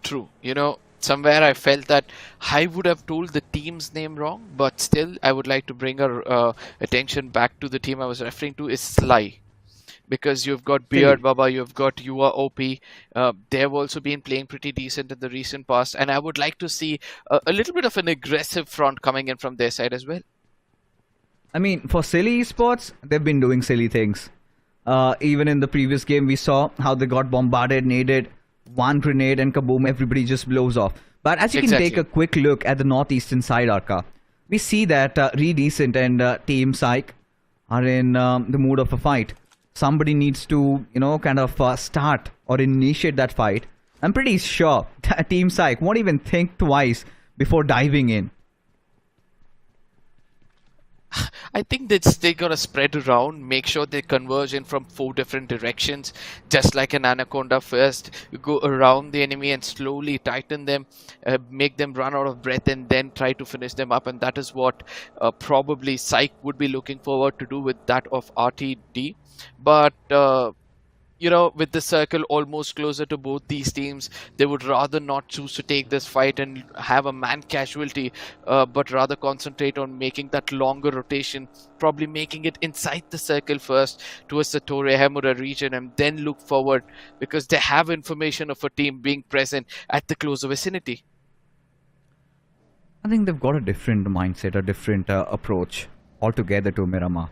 True. You know, somewhere I felt that I would have told the team's name wrong, but still I would like to bring our attention back to the team I was referring to is Sly. Because you've got BATTLEGROUNDS, you've got UA OP. They've also been playing pretty decent in the recent past, and I would like to see a little bit of an aggressive front coming in from their side as well. I mean, for silly esports, they've been doing silly things. Even in the previous game, we saw how they got bombarded, naded, one grenade, and kaboom, everybody just blows off. But as you can take a quick look at the northeastern side, Arka, we see that REDECENT and Team Psych are in the mood of a fight. Somebody needs to, you know, kind of start or initiate that fight. I'm pretty sure that Team Psych won't even think twice before diving in. I think they're gonna spread around, make sure they converge in from 4 different directions, just like an anaconda. First, you go around the enemy and slowly tighten them, make them run out of breath, and then try to finish them up. And that is what probably Psych would be looking forward to do with that of RTD. But you know, with the circle almost closer to both these teams, they would rather not choose to take this fight and have a man casualty, but rather concentrate on making that longer rotation, probably making it inside the circle first towards the Torrehemura region, and then look forward because they have information of a team being present at the closer vicinity. I think they've got a different mindset, a different approach altogether to Miramar.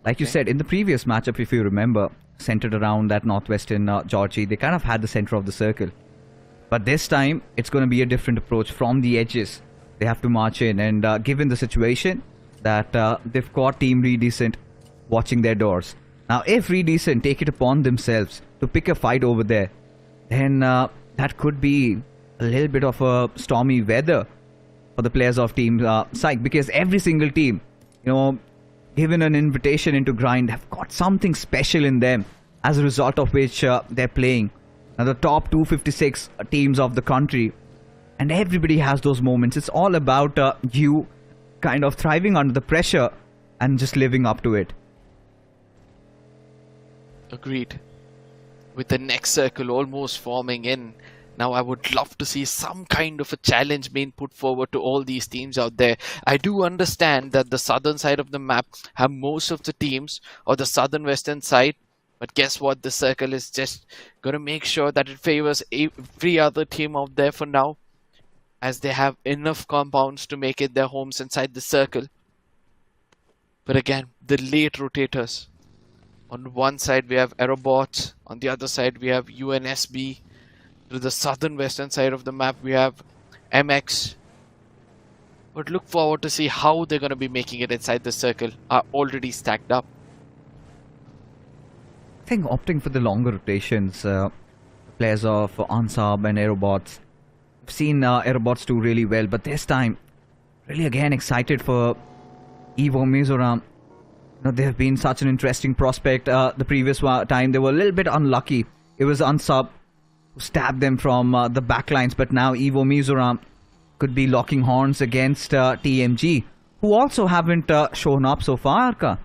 Like you said, in the previous matchup, if you remember, centered around that northwestern Georgie, they kind of had the center of the circle. But this time, it's going to be a different approach from the edges. They have to march in, and given the situation that they've got Team REDECENT watching their doors. Now, if REDECENT take it upon themselves to pick a fight over there, then that could be a little bit of a stormy weather for the players of Team Psych, because every single team, you know, given an invitation into grind, have got something special in them, as a result of which they're playing. Now, the top 256 teams of the country, and everybody has those moments. It's all about you kind of thriving under the pressure and just living up to it. Agreed. With the next circle almost forming in, now I would love to see some kind of a challenge being put forward to all these teams out there. I do understand that the southern side of the map have most of the teams, or the southern western side, but guess what? The circle is just going to make sure that it favors every other team out there for now, as they have enough compounds to make it their homes inside the circle. But again, the late rotators, On one side we have AEROBOTZ, on the other side we have UNSB. To the southern western side of the map we have MX. But look forward to see how they're going to be making it inside the circle. Are already stacked up. I think opting for the longer rotations, players of UNSB and AEROBOTZ. I've seen AEROBOTZ do really well, but this time, really again excited for Evo MIZORAM. They have been such an interesting prospect. The previous time they were a little bit unlucky. It was UNSB who stabbed them from the backlines, but now Evo MIZORAM could be locking horns against TMG, who also haven't shown up so far, Arka.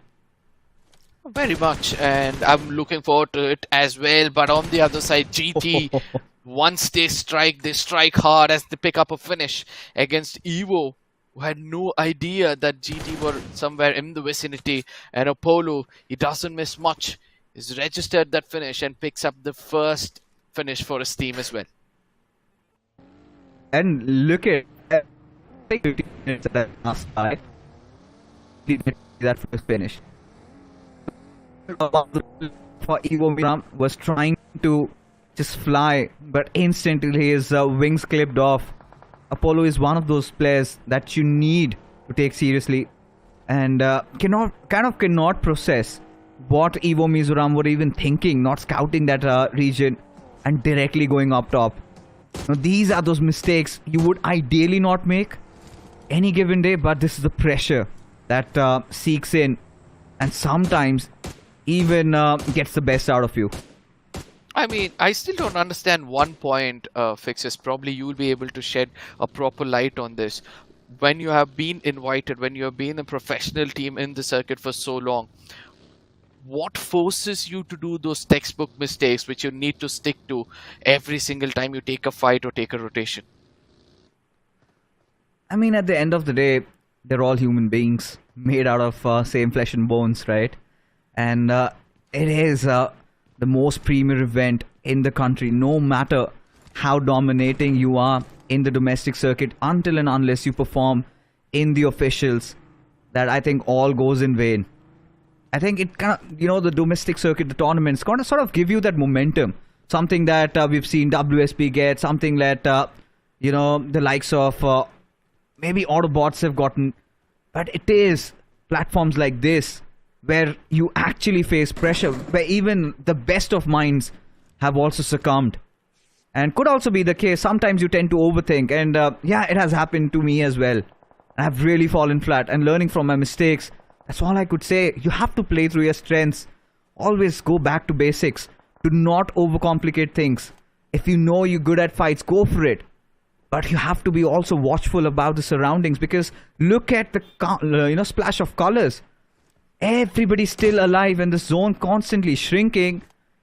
Very much, and I'm looking forward to it as well. But on the other side, GT, once they strike hard as they pick up a finish against Evo, who had no idea that GT were somewhere in the vicinity. And Apollo, he doesn't miss much. He's registered that finish and picks up the first finish for his team as well. And look at that last side. That first finish. For Evo MIZORAM was trying to just fly, but instantly his wings clipped off. Apollo is one of those players that you need to take seriously, and cannot process what Evo MIZORAM were even thinking, not scouting that region and directly going up top. Now, these are those mistakes you would ideally not make any given day, but this is the pressure that seeks in and sometimes even gets the best out of you. I mean, I still don't understand one point, Fixes. Probably you'll be able to shed a proper light on this. When you have been invited, when you have been a professional team in the circuit for so long, what forces you to do those textbook mistakes which you need to stick to every single time you take a fight or take a rotation? I mean, at the end of the day, they're all human beings made out of same flesh and bones, right? And it is the most premier event in the country, no matter how dominating you are in the domestic circuit, until and unless you perform in the officials, that I think all goes in vain. I think it kind of, the domestic circuit, the tournaments, kind of sort of give you that momentum. Something that we've seen WSP get, something that, the likes of maybe Autobots have gotten. But it is platforms like this where you actually face pressure, where even the best of minds have also succumbed. And could also be the case, sometimes you tend to overthink. And yeah, it has happened to me as well. I've really fallen flat, and learning from my mistakes, that's all I could say. You have to play through your strengths. Always go back to basics. Do not overcomplicate things. If you know you're good at fights, go for it. But you have to be also watchful about the surroundings, because look at the splash of colors. Everybody's still alive and the zone constantly shrinking.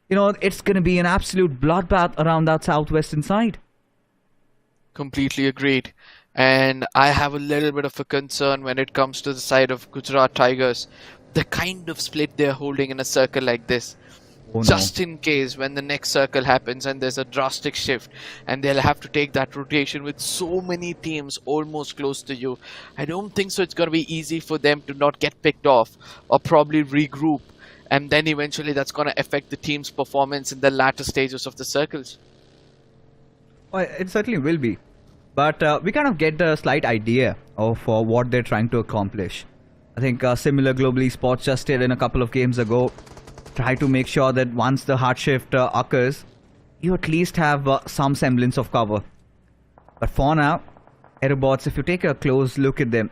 It's going to be an absolute bloodbath around that southwestern side. Completely agreed. And I have a little bit of a concern when it comes to the side of Gujarat Tigers. The kind of split they're holding in a circle like this. Oh, just no. in case when the next circle happens and there's a drastic shift and they'll have to take that rotation with so many teams almost close to you. I don't think so it's going to be easy for them to not get picked off or probably regroup, and then eventually that's going to affect the team's performance in the latter stages of the circles. Well, it certainly will be. But we kind of get a slight idea of what they're trying to accomplish. I think similar Global Esports just did in a couple of games ago. Try to make sure that once the hard shift occurs, you at least have some semblance of cover. But for now, AEROBOTZ, if you take a close look at them,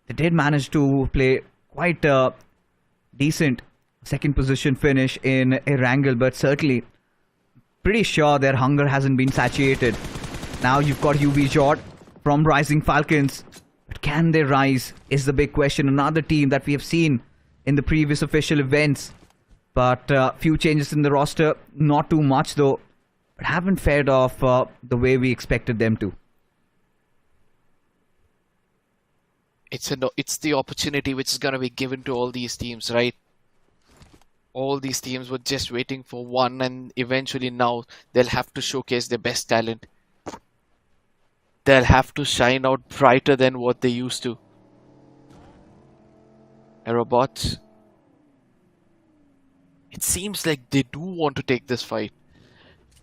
they did manage to play quite a decent second position finish in Erangel, but certainly pretty sure their hunger hasn't been satiated. Now you've got UBJOT from Rising Falcons, but can they rise is the big question. Another team that we have seen in the previous official events. But few changes in the roster, not too much though, but haven't fared off the way we expected them to. It's the opportunity which is going to be given to all these teams, right? All these teams were just waiting for one, and eventually now they'll have to showcase their best talent. They'll have to shine out brighter than what they used to. AEROBOTZ it seems like they do want to take this fight.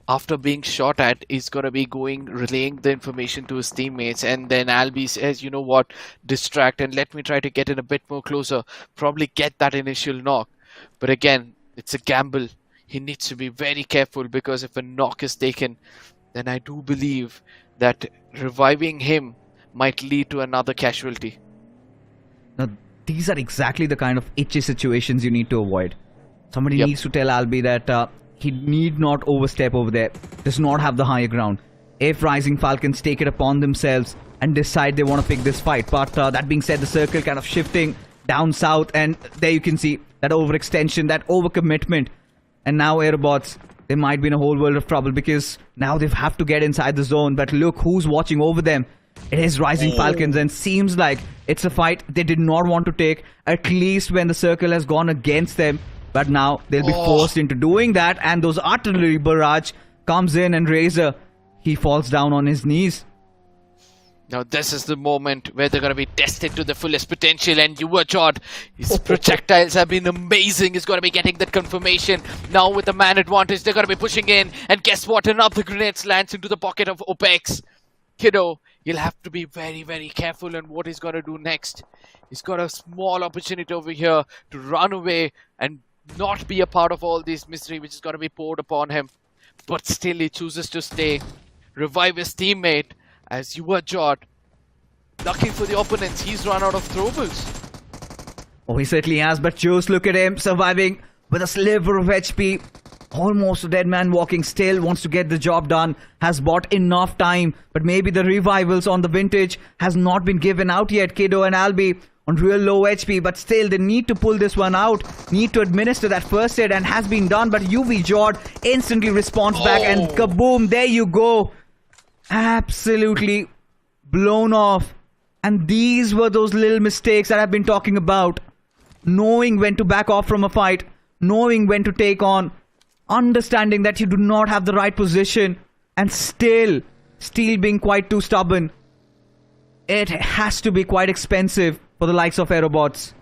After being shot at, he's going to be relaying the information to his teammates, and then Albi says, you know what, distract and let me try to get in a bit more closer, probably get that initial knock. But again, it's a gamble. He needs to be very careful, because if a knock is taken, then I do believe that reviving him might lead to another casualty. Now, these are exactly the kind of itchy situations you need to avoid. Somebody Yep. needs to tell Albi that he need not overstep over there, does not have the higher ground. If Rising Falcons take it upon themselves and decide they want to pick this fight. But that being said, the circle kind of shifting down south, and there you can see that overextension, that overcommitment. And now AEROBOTZ, they might be in a whole world of trouble, because now they have to get inside the zone. But look who's watching over them. It is Rising Falcons, and seems like it's a fight they did not want to take, at least when the circle has gone against them. But now they'll be forced into doing that, and those artillery barrage comes in, and Razor, he falls down on his knees. Now this is the moment where they're going to be tested to the fullest potential, and UNSB, his projectiles have been amazing. He's going to be getting that confirmation. Now with the man advantage, they're going to be pushing in, and guess what? Another grenade lands into the pocket of OPEX. Kiddo, you'll have to be very, very careful on what he's going to do next. He's got a small opportunity over here to run away and not be a part of all this misery which is going to be poured upon him. But still he chooses to stay, revive his teammate, as UNSB, looking for the opponents. He's run out of throwables. Oh, he certainly has, but just look at him, surviving with a sliver of HP. Almost a dead man walking, still wants to get the job done, has bought enough time, but maybe the revivals on the vintage has not been given out yet. Kiddo and Albi on real low HP, but still they need to pull this one out, need to administer that first aid, and has been done. But UNSB instantly responds back, and kaboom, there you go. Absolutely blown off. And these were those little mistakes that I've been talking about. Knowing when to back off from a fight, knowing when to take on, understanding that you do not have the right position, and still being quite too stubborn. It has to be quite expensive for the likes of AEROBOTZ.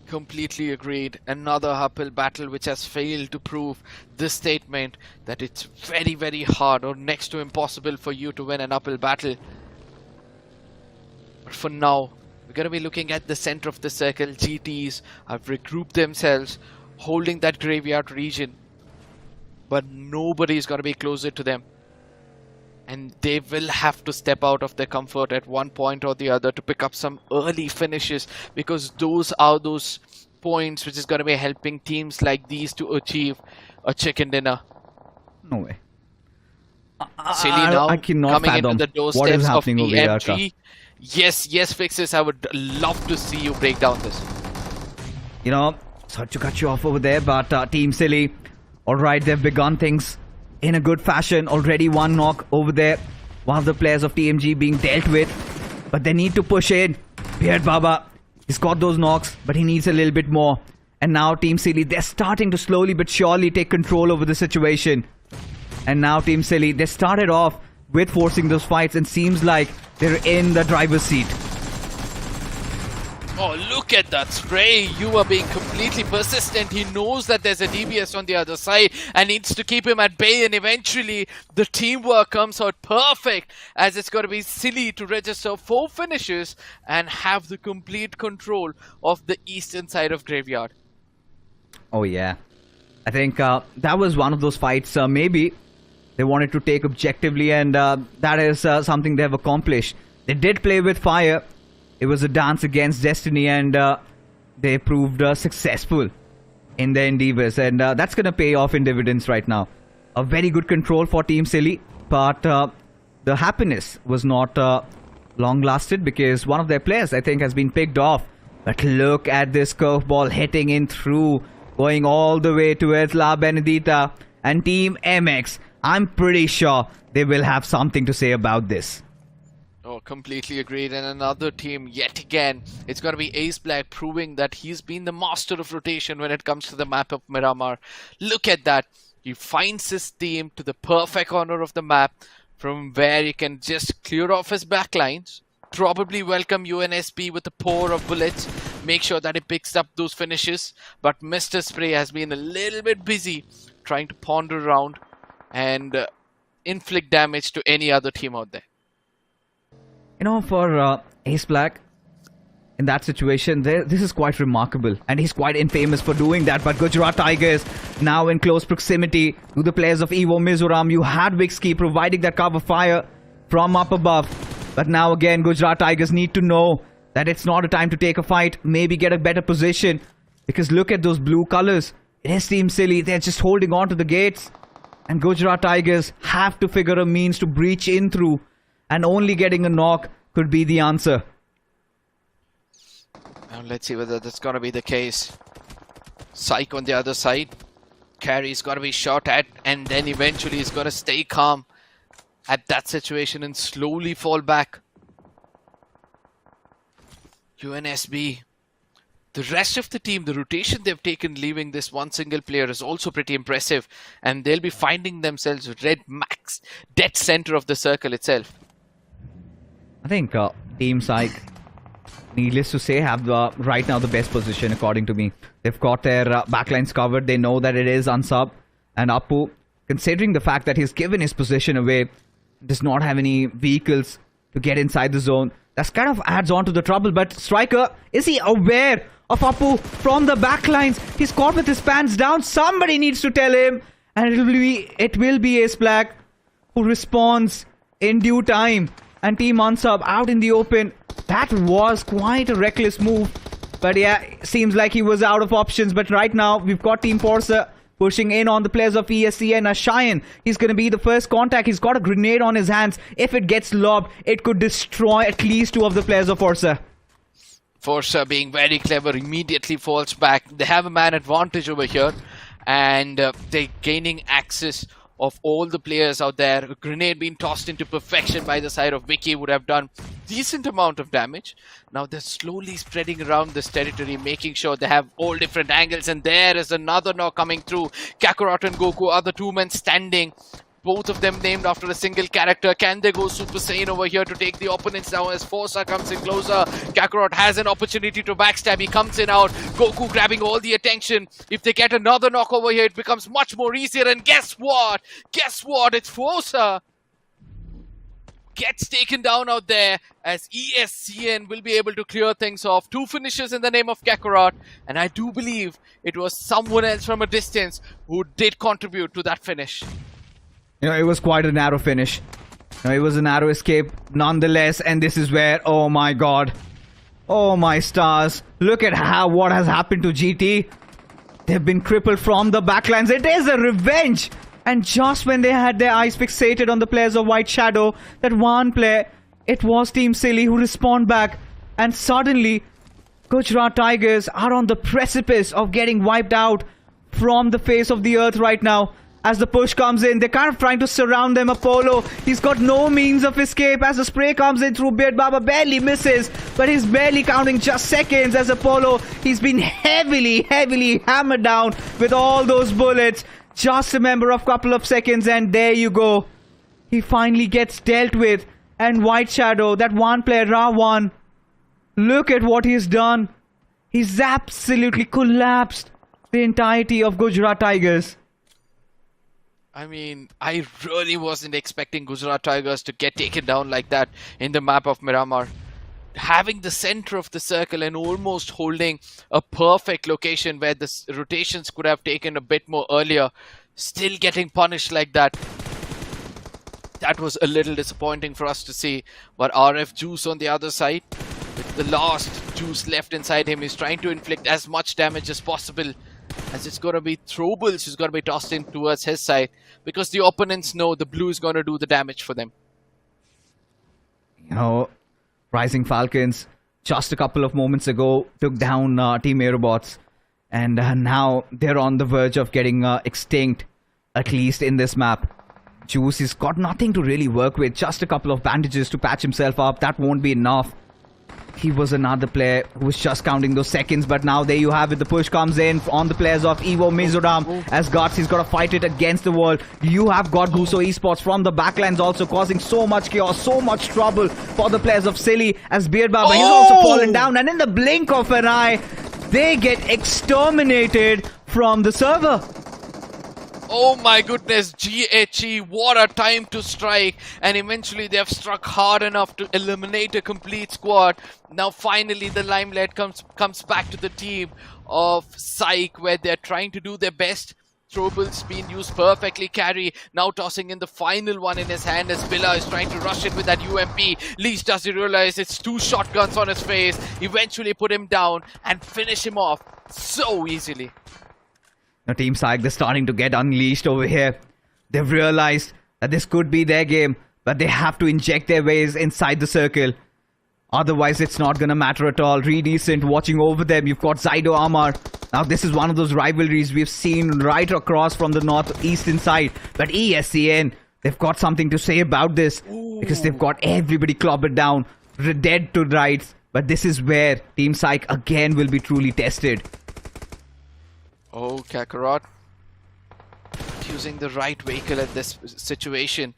Completely agreed. Another uphill battle which has failed to prove this statement, that it's very, very hard or next to impossible for you to win an uphill battle. But for now, we're going to be looking at the center of the circle. GTs have regrouped themselves, holding that graveyard region, but nobody is going to be closer to them, and they will have to step out of their comfort at one point or the other to pick up some early finishes, because those are those points which is going to be helping teams like these to achieve a chicken dinner. No way. Silly now, I cannot coming fathom into the what is doorsteps of happening over here, Arka. EMG. Yes, Fixes, I would love to see you break down this. You know, sorry to cut you off over there, but Team Silly, alright, they've begun things in a good fashion. Already one knock over there. One of the players of TMG being dealt with, but they need to push in. Beard Baba, he's got those knocks, but he needs a little bit more. And now Team Silly, they're starting to slowly but surely take control over the situation. And now Team Silly, they started off with forcing those fights, and seems like they're in the driver's seat. Oh, look at that spray. You are being completely persistent. He knows that there's a DBS on the other side and needs to keep him at bay, and eventually the teamwork comes out perfect, as it's going to be Silly to register 4 finishes and have the complete control of the eastern side of Graveyard. Oh yeah, I think that was one of those fights maybe they wanted to take objectively, and that is something they have accomplished. They did play with fire. It was a dance against destiny, and they proved successful in their endeavors, and that's going to pay off in dividends right now. A very good control for Team Silly, but the happiness was not long lasted, because one of their players, I think, has been picked off. But look at this curveball hitting in through, going all the way towards La Benedita, and Team MX. I'm pretty sure they will have something to say about this. Oh, completely agreed. And another team, yet again, it's going to be Ace Black, proving that he's been the master of rotation when it comes to the map of Miramar. Look at that. He finds his team to the perfect corner of the map, from where he can just clear off his backlines, probably welcome UNSB with a pour of bullets, make sure that he picks up those finishes. But Mr. Spray has been a little bit busy trying to ponder around and inflict damage to any other team out there. You know, for Ace Black, in that situation, this is quite remarkable. And he's quite infamous for doing that. But Gujarat Tigers now in close proximity to the players of Evo Mizoram. You had Wixkey providing that cover fire from up above. But now again, Gujarat Tigers need to know that it's not a time to take a fight. Maybe get a better position. Because look at those blue colors. It is Team Silly. They're just holding on to the gates. And Gujarat Tigers have to figure a means to breach in through. And only getting a knock could be the answer. Now let's see whether that's going to be the case. Psych on the other side. Carry's got to be shot at, and then eventually he's got to stay calm at that situation and slowly fall back. UNSB. The rest of the team, the rotation they've taken leaving this one single player is also pretty impressive. And they'll be finding themselves red max, dead center of the circle itself. I think Team Psych, needless to say, have right now the best position according to me. They've got their backlines covered. They know that it is unsub. And Appu, considering the fact that he's given his position away, does not have any vehicles to get inside the zone. That kind of adds on to the trouble. But Striker, is he aware of Appu from the backlines? He's caught with his pants down. Somebody needs to tell him. And it will be Ace Black who responds in due time. And Team Unsub out in the open. That was quite a reckless move. But yeah, seems like he was out of options. But right now, we've got Team FORCA pushing in on the players of ESCN. Cheyenne, he's going to be the first contact. He's got a grenade on his hands. If it gets lobbed, it could destroy at least two of the players of FORCA. FORCA being very clever immediately falls back. They have a man advantage over here. And they're gaining access of all the players out there. A grenade being tossed into perfection by the side of Vicky would have done decent amount of damage. Now they're slowly spreading around this territory, making sure they have all different angles. And there is another knock coming through. Kakarot and Goku are the two men standing. Both of them named after a single character. Can they go Super Saiyan over here to take the opponents down as FORCA comes in closer? Kakarot has an opportunity to backstab. He comes in out. Goku grabbing all the attention. If they get another knock over here, it becomes much more easier. And guess what? Guess what? It's FORCA gets taken down out there as ESCN will be able to clear things off. Two finishes in the name of Kakarot. And I do believe it was someone else from a distance who did contribute to that finish. You know, it was quite a narrow finish. You know, it was a narrow escape nonetheless. And this is where, oh my god. Oh my stars. Look at what has happened to GT. They've been crippled from the backlines. It is a revenge. And just when they had their eyes fixated on the players of White Shadow, that one player, it was Team Silly who respond back. And suddenly, Gujarat Tigers are on the precipice of getting wiped out from the face of the earth right now. As the push comes in, they're kind of trying to surround them. Apollo, he's got no means of escape as the spray comes in through Beard Baba. Barely misses, but he's barely counting just seconds as Apollo, he's been heavily hammered down with all those bullets. Just a matter of couple of seconds and there you go. He finally gets dealt with. And White Shadow, that one player, Rawan, look at what he's done. He's absolutely collapsed the entirety of Gujarat Tigers. I mean, I really wasn't expecting Gujarat Tigers to get taken down like that in the map of Miramar. Having the center of the circle and almost holding a perfect location where the rotations could have taken a bit more earlier, still getting punished like that. That was a little disappointing for us to see. But RF Juice on the other side, with the last juice left inside him, is trying to inflict as much damage as possible. As it's going to be throwables who's going to be tossed in towards his side. Because the opponents know the blue is going to do the damage for them. You know, Rising Falcons, just a couple of moments ago, took down Team AEROBOTZ. And now they're on the verge of getting extinct, at least in this map. Juice has got nothing to really work with. Just a couple of bandages to patch himself up. That won't be enough. He was another player who was just counting those seconds, but now there you have it. The push comes in on the players of Evo MIZORAM as Guts. He's got to fight it against the wall. You have got GUJARAT Esports from the backlines also causing so much chaos, so much trouble for the players of Silly as BeardBaba. He's also fallen down, and in the blink of an eye, they get exterminated from the server. Oh my goodness, GHE, what a time to strike. And eventually they have struck hard enough to eliminate a complete squad. Now finally the limelight comes back to the team of PSYCHE, where they're trying to do their best. Throwables being used perfectly. Carry now tossing in the final one in his hand as Billa is trying to rush it with that UMP. Least does he realize it's 2 shotguns on his face. Eventually put him down and finish him off so easily. Now Team PSYCHE, they're starting to get unleashed over here. They've realized that this could be their game, but they have to inject their ways inside the circle. Otherwise, it's not going to matter at all. Redecent watching over them. You've got Zydo Amar. Now, this is one of those rivalries we've seen right across from the northeastern side. But ESCN, they've got something to say about this. Because they've got everybody clobbered down. Dead to rights. But this is where Team PSYCHE again will be truly tested. Oh, Kakarot using the right vehicle at this situation.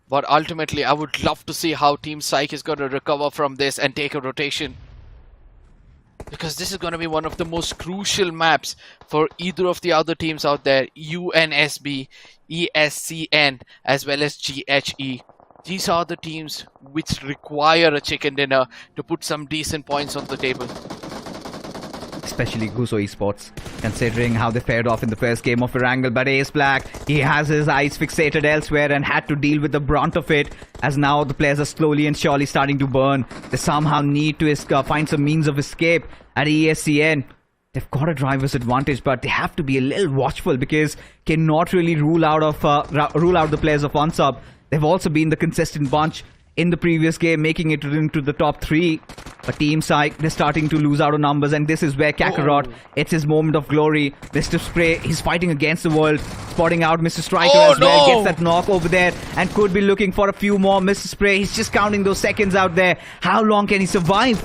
But ultimately, I would love to see how Team PSYCHE is going to recover from this and take a rotation. Because this is going to be one of the most crucial maps for either of the other teams out there. UNSB, ESCN, as well as GHE. These are the teams which require a chicken dinner to put some decent points on the table. Especially GUJARAT Esports, considering how they fared off in the first game of Erangel. But Ace Black, he has his eyes fixated elsewhere and had to deal with the brunt of it, as now the players are slowly and surely starting to burn. They somehow need to find some means of escape. At ESCN, they've got a driver's advantage, but they have to be a little watchful because cannot really rule out the players of Unsub. They've also been the consistent bunch in the previous game, making it into the top 3. But Team PSYCHE, they're starting to lose out on numbers, and this is where Kakarot, it's his moment of glory. Mr. Spray, he's fighting against the world, spotting out Mr. Striker as well, gets that knock over there, and could be looking for a few more. Mr. Spray, he's just counting those seconds out there. How long can he survive?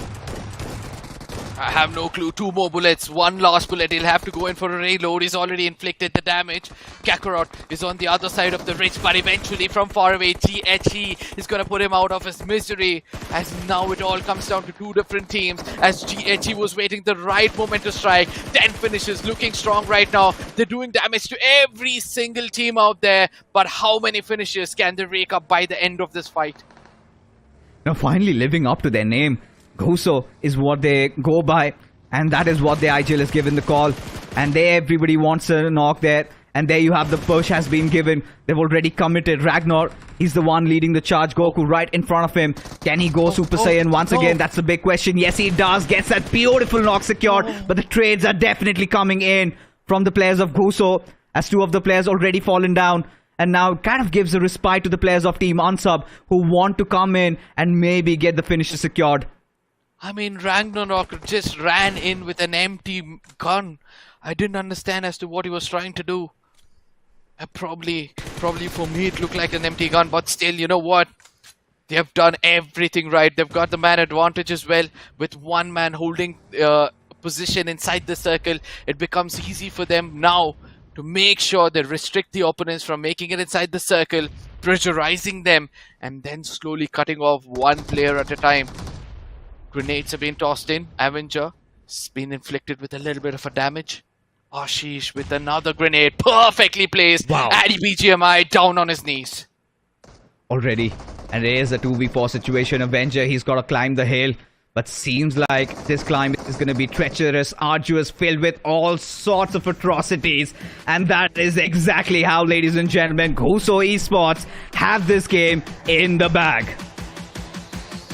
I have no clue. 2 more bullets. 1 last bullet. He'll have to go in for a reload. He's already inflicted the damage. Kakarot is on the other side of the ridge, but eventually from far away, GHE is going to put him out of his misery. As now it all comes down to 2 different teams. As GHE was waiting the right moment to strike. 10 finishes, looking strong right now. They're doing damage to every single team out there. But how many finishes can they rake up by the end of this fight? Now finally living up to their name. GHUSO is what they go by, and that is what the IGL has given the call. And there everybody wants a knock there, and there you have the push has been given. They've already committed. Ragnar, he's the one leading the charge. Goku right in front of him. Can he go Super Saiyan once again? That's the big question. Yes, he does. Gets that beautiful knock secured, but the trades are definitely coming in from the players of GHUSO, as 2 of the players already fallen down. And now it kind of gives a respite to the players of Team Unsub who want to come in and maybe get the finisher secured. I mean, Ragnarok just ran in with an empty gun. I didn't understand as to what he was trying to do. Probably for me it looked like an empty gun, but still, you know what? They have done everything right. They've got the man advantage as well. With 1 man holding position inside the circle, it becomes easy for them now to make sure they restrict the opponents from making it inside the circle, pressurizing them, and then slowly cutting off 1 player at a time. Grenades have been tossed in. Avenger has been inflicted with a little bit of a damage. Ashish with another grenade, perfectly placed. Wow. Addy BGMI down on his knees. Already. And it is a 2v4 situation. Avenger, he's got to climb the hill. But seems like this climb is going to be treacherous, arduous, filled with all sorts of atrocities. And that is exactly how, ladies and gentlemen, GUJARAT Esports have this game in the bag.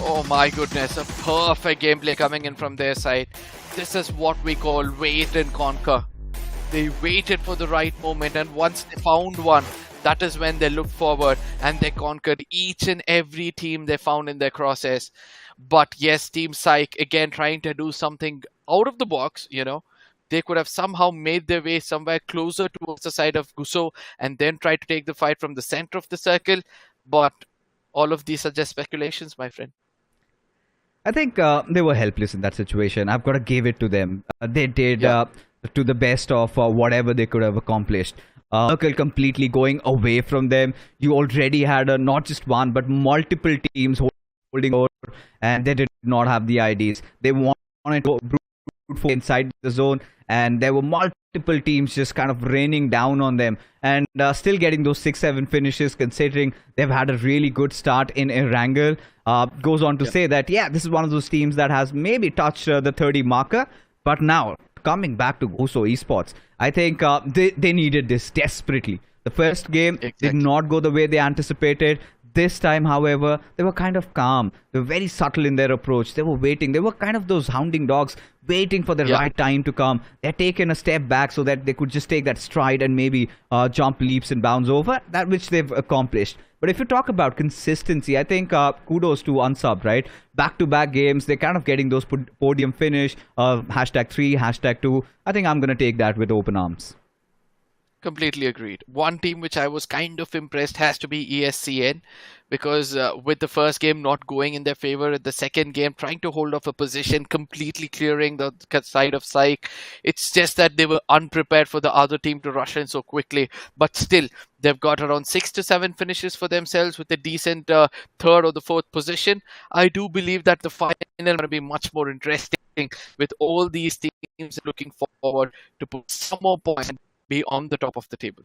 Oh my goodness, a perfect gameplay coming in from their side. This is what we call wait and conquer. They waited for the right moment, and once they found one, that is when they looked forward and they conquered each and every team they found in their crosshairs. But yes, Team PSYCHE again trying to do something out of the box, you know. They could have somehow made their way somewhere closer towards the side of GHUSO and then try to take the fight from the center of the circle. But all of these are just speculations, my friend. I think they were helpless in that situation. I've got to give it to them. They did to the best of whatever they could have accomplished. Circle completely going away from them. You already had not just one but multiple teams holding over, and they did not have the IDs. They wanted to brute force inside the zone, and there were multiple teams just kind of raining down on them, and still getting those 6-7 finishes, considering they've had a really good start in Erangel. Goes on to say that, yeah, this is one of those teams that has maybe touched the 30 marker, but now coming back to GUJARAT Esports, I think they needed this desperately. The first game did not go the way they anticipated. This time, however, they were kind of calm. They were very subtle in their approach. They were waiting. They were kind of those hounding dogs waiting for the right time to come. They're taking a step back so that they could just take that stride and maybe jump leaps and bounds over, that which they've accomplished. But if you talk about consistency, I think kudos to Unsub, right? Back-to-back games, they're kind of getting those podium finish, #3, #2. I think I'm going to take that with open arms. Completely agreed. One team which I was kind of impressed has to be ESCN, because with the first game not going in their favor, the second game trying to hold off a position, completely clearing the side of PSYCHE. It's just that they were unprepared for the other team to rush in so quickly, but still they've got around 6 to 7 finishes for themselves with a decent third or the fourth position. I do believe that the final is going to be much more interesting, with all these teams looking forward to put some more points and be on the top of the table.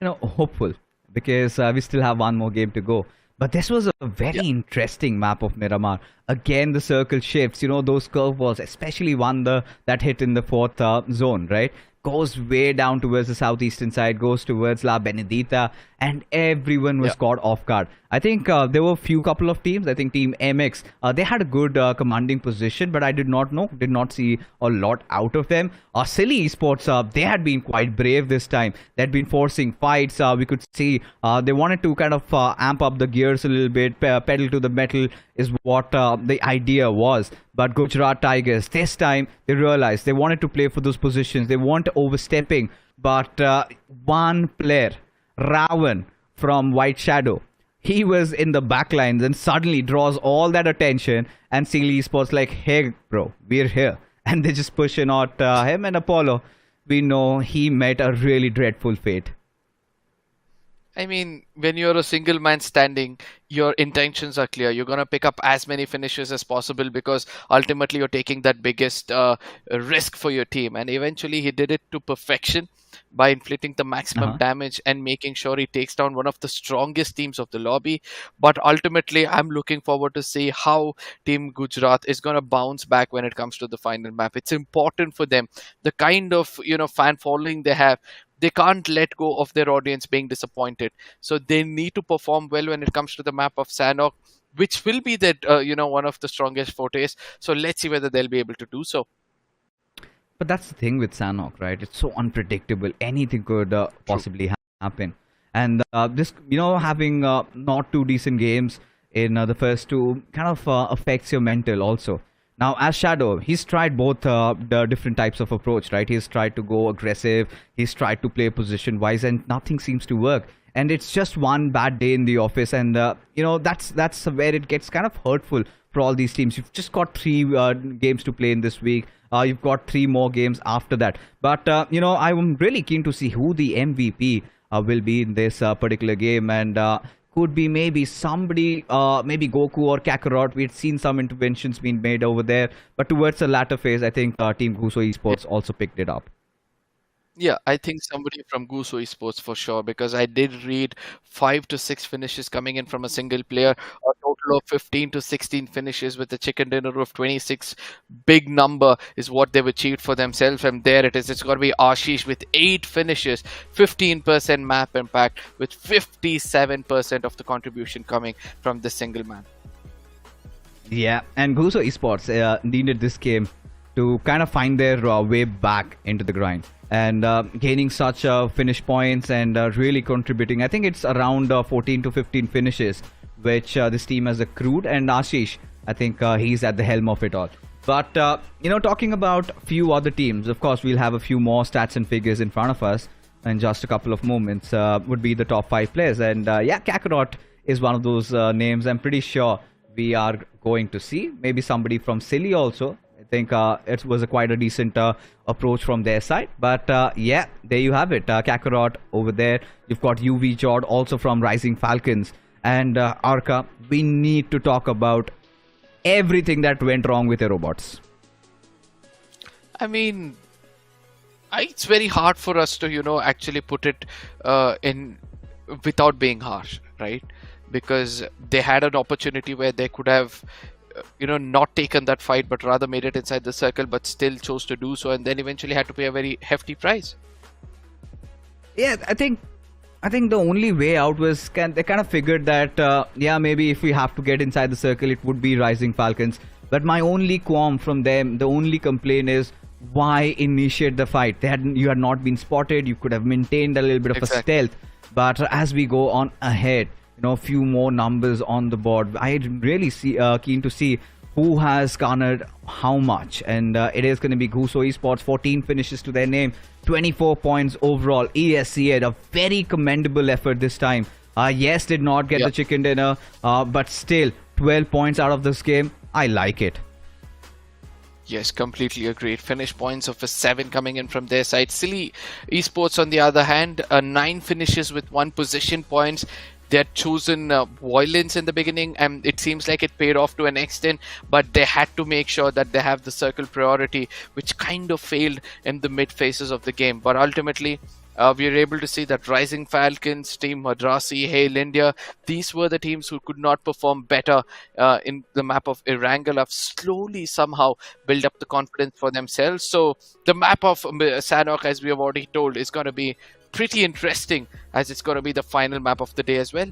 You know, hopeful, because we still have one more game to go. But this was a very interesting map of Miramar. Again, the circle shifts, you know, those curveballs, especially one that hit in the fourth zone, right? Goes way down towards the southeastern side, goes towards La Benedita, and everyone was caught off guard. I think there were a couple of teams. I think Team MX, they had a good commanding position, but I did not see a lot out of them. Silly Esports, they had been quite brave this time. They had been forcing fights. We could see they wanted to kind of amp up the gears a little bit, pedal to the metal is what the idea was. But Gujarat Tigers, this time they realized they wanted to play for those positions. They weren't overstepping, but one player, Ravan from White Shadow, he was in the backlines and suddenly draws all that attention, and Silly Esports like, hey bro, we're here, and they just pushing out him and Apollo. We know he met a really dreadful fate. I mean, when you're a single man standing, your intentions are clear. You're going to pick up as many finishes as possible, because ultimately you're taking that biggest risk for your team. And eventually he did it to perfection by inflicting the maximum damage and making sure he takes down one of the strongest teams of the lobby. But ultimately, I'm looking forward to see how Team Gujarat is going to bounce back when it comes to the final map. It's important for them. The kind of, fan following they have, they can't let go of their audience being disappointed. So they need to perform well when it comes to the map of Sanhok, which will be that, one of the strongest fortes. So let's see whether they'll be able to do so. But that's the thing with Sanhok, right? It's so unpredictable. Anything could possibly happen. And this, having not two decent games in the first two kind of affects your mental also. Now, as Shadow, he's tried both the different types of approach, right? He's tried to go aggressive, he's tried to play position-wise, and nothing seems to work. And it's just one bad day in the office, and that's where it gets kind of hurtful for all these teams. You've just got 3 games to play in this week. You've got 3 more games after that. But I'm really keen to see who the MVP will be in this particular game, and could be maybe somebody, maybe Goku or Kakarot. We'd seen some interventions being made over there, but towards the latter phase, I think Team GUSO Esports also picked it up. Yeah, I think somebody from GUSO Esports for sure, because I did read 5 to 6 finishes coming in from a single player, a total of 15 to 16 finishes with a chicken dinner of 26. Big number is what they've achieved for themselves, and there it is. It's got to be Ashish with 8 finishes, 15% map impact, with 57% of the contribution coming from this single man. Yeah, and GUSO Esports needed this game to kind of find their way back into the grind. And gaining such finish points and really contributing. I think it's around 14 to 15 finishes, which this team has accrued. And Ashish, I think he's at the helm of it all. But, talking about a few other teams, of course, we'll have a few more stats and figures in front of us in just a couple of moments. Would be the top 5 players. And Kakarot is one of those names. I'm pretty sure we are going to see. Maybe somebody from Silly also. I think it was quite a decent approach from their side. But yeah, there you have it. Kakarot over there. You've got UV Jord also from Rising Falcons. And Arca, we need to talk about everything that went wrong with AEROBOTZ. I mean, it's very hard for us to, actually put it in without being harsh, right? Because they had an opportunity where they could have, not taken that fight, but rather made it inside the circle, but still chose to do so, and then eventually had to pay a very hefty price. Yeah, I think the only way out was they kind of figured that yeah, maybe if we have to get inside the circle, it would be Rising Falcons. But my only qualm from them, the only complaint is, why initiate the fight? You had not been spotted. You could have maintained a little bit of a stealth. But as we go on ahead, a few more numbers on the board. I'm really keen to see who has garnered how much. And it is going to be GHUSO Esports, 14 finishes to their name, 24 points overall. ESCN, a very commendable effort this time. Yes, did not get the chicken dinner, but still 12 points out of this game. I like it. Yes, completely agreed. Finish points of a 7 coming in from their side. Silly Esports, on the other hand, 9 finishes with 1 position points. They had chosen violence in the beginning, and it seems like it paid off to an extent, but they had to make sure that they have the circle priority, which kind of failed in the mid phases of the game. But ultimately, we were able to see that Rising Falcons, Team MADRASI, Hail India, these were the teams who could not perform better in the map of Erangel, have slowly somehow built up the confidence for themselves. So the map of Sanhok, as we have already told, is going to be pretty interesting, as it's going to be the final map of the day as well.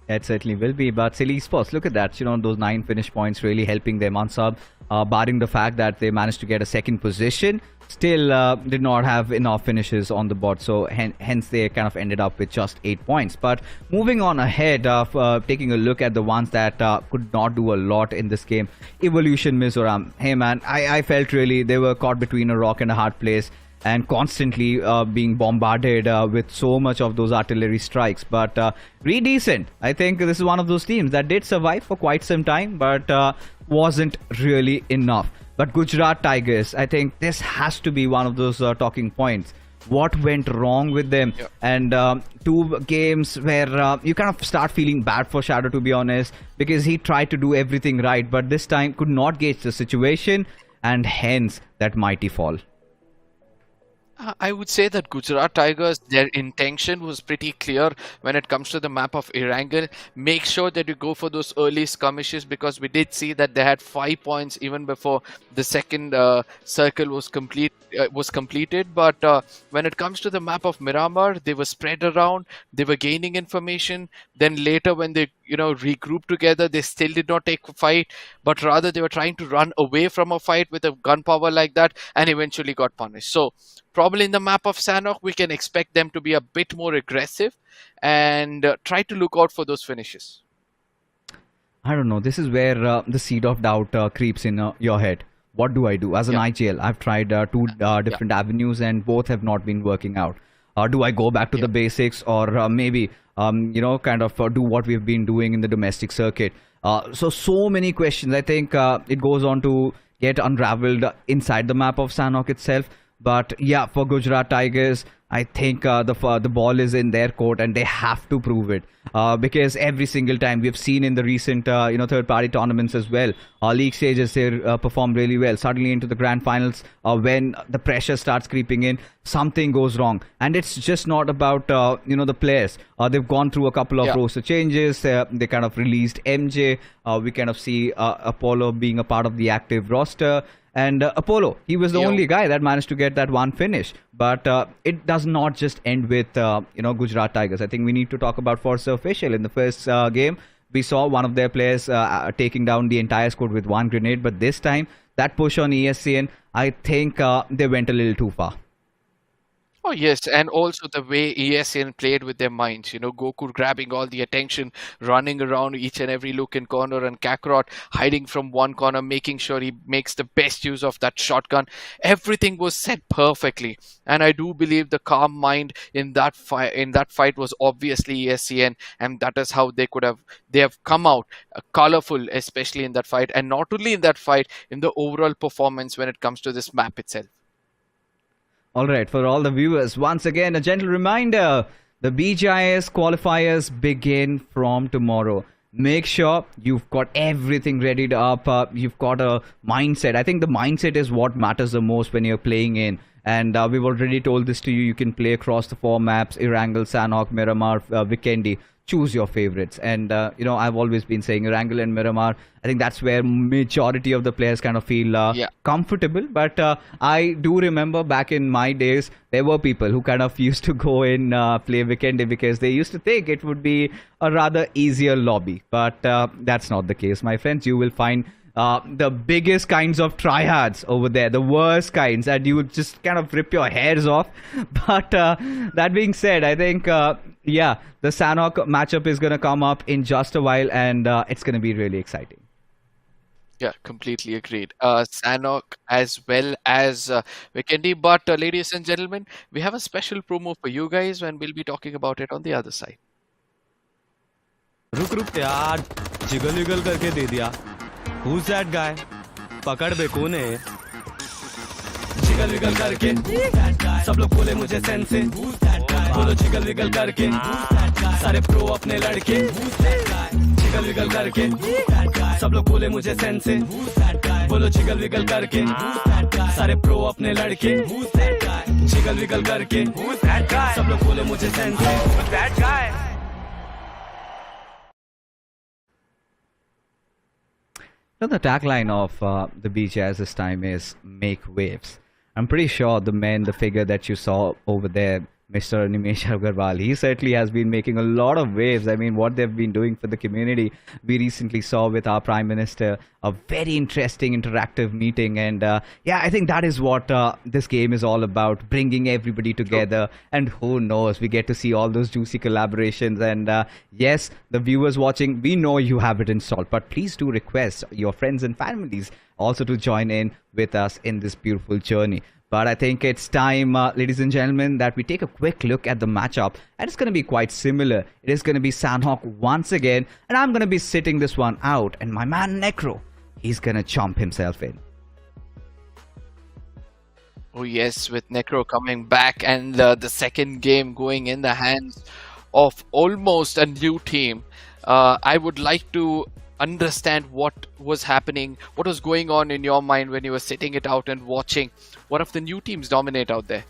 It certainly will be. But Silly Esports, look at that. Those 9 finish points really helping them unsub, barring the fact that they managed to get a second position. Still did not have enough finishes on the board, so hence they kind of ended up with just 8 points. But moving on ahead, taking a look at the ones that could not do a lot in this game. Evolution MIZORAM. Hey man, I felt really they were caught between a rock and a hard place, and constantly being bombarded with so much of those artillery strikes. But REDECENT, I think this is one of those teams that did survive for quite some time, but wasn't really enough. But Gujarat Tigers, I think this has to be one of those talking points. What went wrong with them? Yeah. And 2 games where you kind of start feeling bad for Shadow, to be honest, because he tried to do everything right, but this time could not gauge the situation, and hence that mighty fall. I would say that Gujarat Tigers, their intention was pretty clear when it comes to the map of Erangel. Make sure that you go for those early skirmishes, because we did see that they had 5 points even before the second circle was completed. But when it comes to the map of Miramar, they were spread around, they were gaining information. Then later when they regrouped together, they still did not take a fight, but rather they were trying to run away from a fight with a gunpowder like that, and eventually got punished. So probably in the map of Sanhok, we can expect them to be a bit more aggressive and try to look out for those finishes. I don't know. This is where the seed of doubt creeps in your head. What do I do? As an IGL, I've tried 2 different avenues, and both have not been working out. Do I go back to the basics, or maybe kind of do what we've been doing in the domestic circuit? So many questions. I think it goes on to get unraveled inside the map of Sanhok itself. But yeah, for Gujarat Tigers, I think the ball is in their court, and they have to prove it, because every single time we've seen in the recent third-party tournaments as well, league stages, they perform really well. Suddenly into the grand finals, when the pressure starts creeping in, something goes wrong, and it's just not about the players. They've gone through a couple of roster changes. They kind of released MJ. We kind of see Apollo being a part of the active roster. And Apollo, he was the only guy that managed to get that 1 finish. But it does not just end with Gujarat Tigers. I think we need to talk about FORCA official. In the first game, we saw one of their players taking down the entire squad with 1 grenade. But this time, that push on ESCN, I think they went a little too far. Oh yes, and also the way ESN played with their minds. Goku grabbing all the attention, running around each and every look and corner, and Kakarot hiding from one corner, making sure he makes the best use of that shotgun. Everything was set perfectly, and I do believe the calm mind in that fight was obviously ESCN, and that is how they have come out colorful, especially in that fight, and not only in that fight, in the overall performance when it comes to this map itself. All right, for all the viewers, once again, a gentle reminder. The BGIS qualifiers begin from tomorrow. Make sure you've got everything readied up. You've got a mindset. I think the mindset is what matters the most when you're playing in. And we've already told this to you. You can play across the 4 maps: Erangel, Sanhok, Miramar, Vikendi. Choose your favorites. And, I've always been saying Erangel and Miramar. I think that's where majority of the players kind of feel comfortable. But I do remember back in my days, there were people who kind of used to go in play Vikendi because they used to think it would be a rather easier lobby. But that's not the case, my friends. You will find the biggest kinds of tryhards over there, the worst kinds, and you would just kind of rip your hairs off. But that being said, I think, the Sanhok matchup is going to come up in just a while, and it's going to be really exciting. Yeah, completely agreed. Sanhok as well as Vikendi. But ladies and gentlemen, we have a special promo for you guys, and we'll be talking about it on the other side. रुक यार, jiggle wiggle करके दे दिया. Who's that guy? पकड़ बे कौन है? Jiggle wiggle करके सब लोग बोले मुझे सेंसे. बोलो जिगल विगल करके सारे प्रो अपने लड़के. जिगल विगल करके सब लोग बोले मुझे सेंसे. बोलो जिगल विगल करके सारे प्रो अपने लड़के. जिगल विगल करके सब लोग बोले मुझे sense. That guy. The tagline of the BGIS this time is "Make Waves." I'm pretty sure the figure that you saw over there, Mr. Nimesh Agarwal, he certainly has been making a lot of waves. I mean, what they've been doing for the community. We recently saw with our Prime Minister a very interesting interactive meeting. And I think that is what this game is all about, bringing everybody together. And who knows, we get to see all those juicy collaborations. And yes, the viewers watching, we know you have it installed, but please do request your friends and families also to join in with us in this beautiful journey. But I think it's time, ladies and gentlemen, that we take a quick look at the matchup. And it's going to be quite similar. It is going to be Sanhok once again. And I'm going to be sitting this one out. And my man Necro, he's going to chomp himself in. Oh yes, with Necro coming back and the second game going in the hands of almost a new team. I would like to understand what was happening, what was going on in your mind when you were sitting it out and watching one of the new teams dominate out there.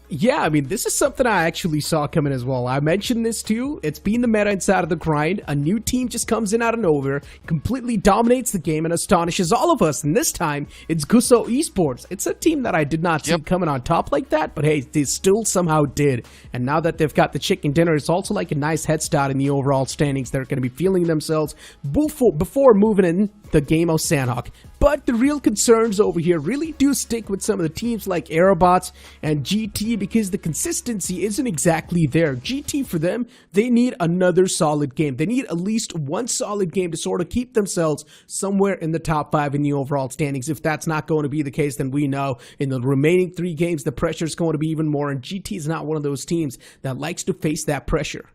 Yeah, I mean, this is something I actually saw coming as well. I mentioned this too. It's been the meta inside of the grind. A new team just comes in out of nowhere, completely dominates the game, and astonishes all of us. And this time, it's GUSO Esports. It's a team that I did not see coming on top like that, but hey, they still somehow did. And now that they've got the chicken dinner, it's also like a nice head start in the overall standings. They're going to be feeling themselves before moving in the game of Sanhok. But the real concerns over here really do stick with some of the teams like AEROBOTZ and GT, because the consistency isn't exactly there. GT, for them, they need another solid game. They need at least one solid game to sort of keep themselves somewhere in the top 5 in the overall standings. If that's not going to be the case, then we know in the remaining 3 games, the pressure is going to be even more. And GT is not one of those teams that likes to face that pressure.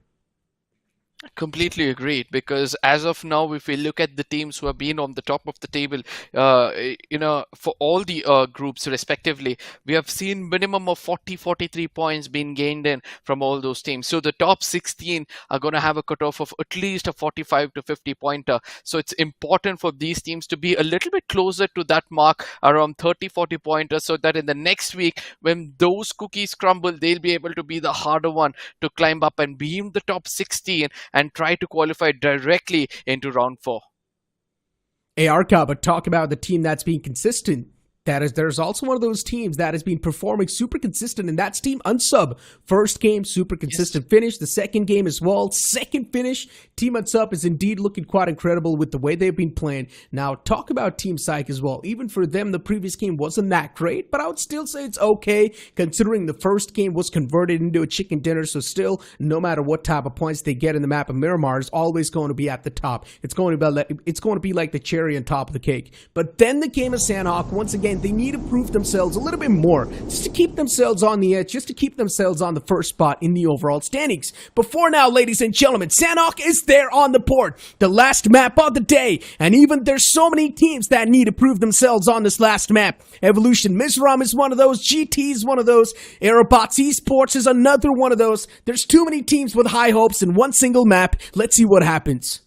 Completely agreed, because as of now, if we look at the teams who have been on the top of the table, for all the groups respectively, we have seen minimum of 43 points being gained in from all those teams. So the top 16 are going to have a cutoff of at least a 45 to 50 pointer. So it's important for these teams to be a little bit closer to that mark, around 30-40 pointers, so that in the next week, when those cookies crumble, they'll be able to be the harder one to climb up and be in the top 16 and try to qualify directly into round 4. Hey, Arka, but talk about the team that's being consistent. There's also one of those teams that has been performing super consistent, and that's Team Unsub. First game, super consistent finish. The second game as well, second finish. Team Unsub is indeed looking quite incredible with the way they've been playing. Now, talk about Team PSYCHE as well. Even for them, the previous game wasn't that great, but I would still say it's okay, considering the first game was converted into a chicken dinner, so still, no matter what type of points they get in the map of Miramar, is always going to be at the top. It's going to be like the cherry on top of the cake. But then the game of Sandhawk, once again, they need to prove themselves a little bit more, just to keep themselves on the edge, just to keep themselves on the first spot in the overall standings. Before now, ladies and gentlemen, Sandhawk is there on the board, the last map of the day, and even there's so many teams that need to prove themselves on this last map. Evolution MIZORAM is one of those, GT is one of those, AEROBOTZ Esports is another one of those. There's too many teams with high hopes in one single map. Let's see what happens.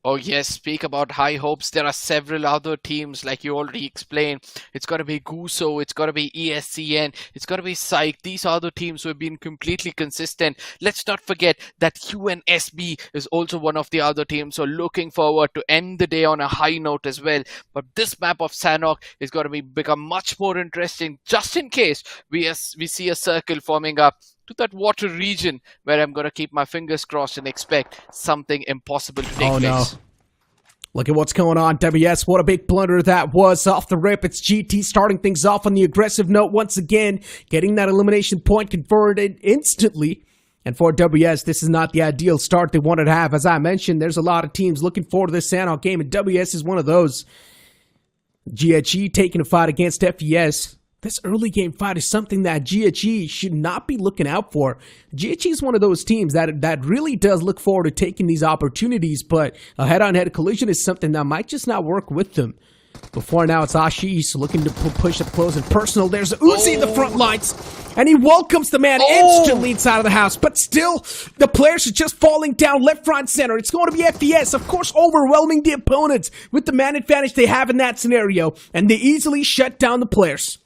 Oh yes, speak about high hopes. There are several other teams, like you already explained. It's got to be GUJARAT, it's got to be ESCN, it's got to be PSYCHE. These are the teams who have been completely consistent. Let's not forget that UNSB is also one of the other teams. So looking forward to end the day on a high note as well. But this map of Sandhawk is going to become much more interesting, just in case we see a circle forming up to that water region, where I'm going to keep my fingers crossed and expect something impossible to take place. No. Look at what's going on, WS. What a big blunder that was off the rip. It's GT starting things off on the aggressive note once again, getting that elimination point converted instantly. And for WS, this is not the ideal start they wanted to have. As I mentioned, there's a lot of teams looking forward to this Sandhawk game, and WS is one of those. GHE taking a fight against FES. This early game fight is something that GHE should not be looking out for. GHE is one of those teams that really does look forward to taking these opportunities, but a head-on-head collision is something that might just not work with them. Before now, it's Ashish looking to push up close and personal. There's Uzi in the front lines, and he welcomes the man instantly inside of the house. But still, the players are just falling down left, right, center. It's going to be FES, of course, overwhelming the opponents with the man advantage they have in that scenario, and they easily shut down the players.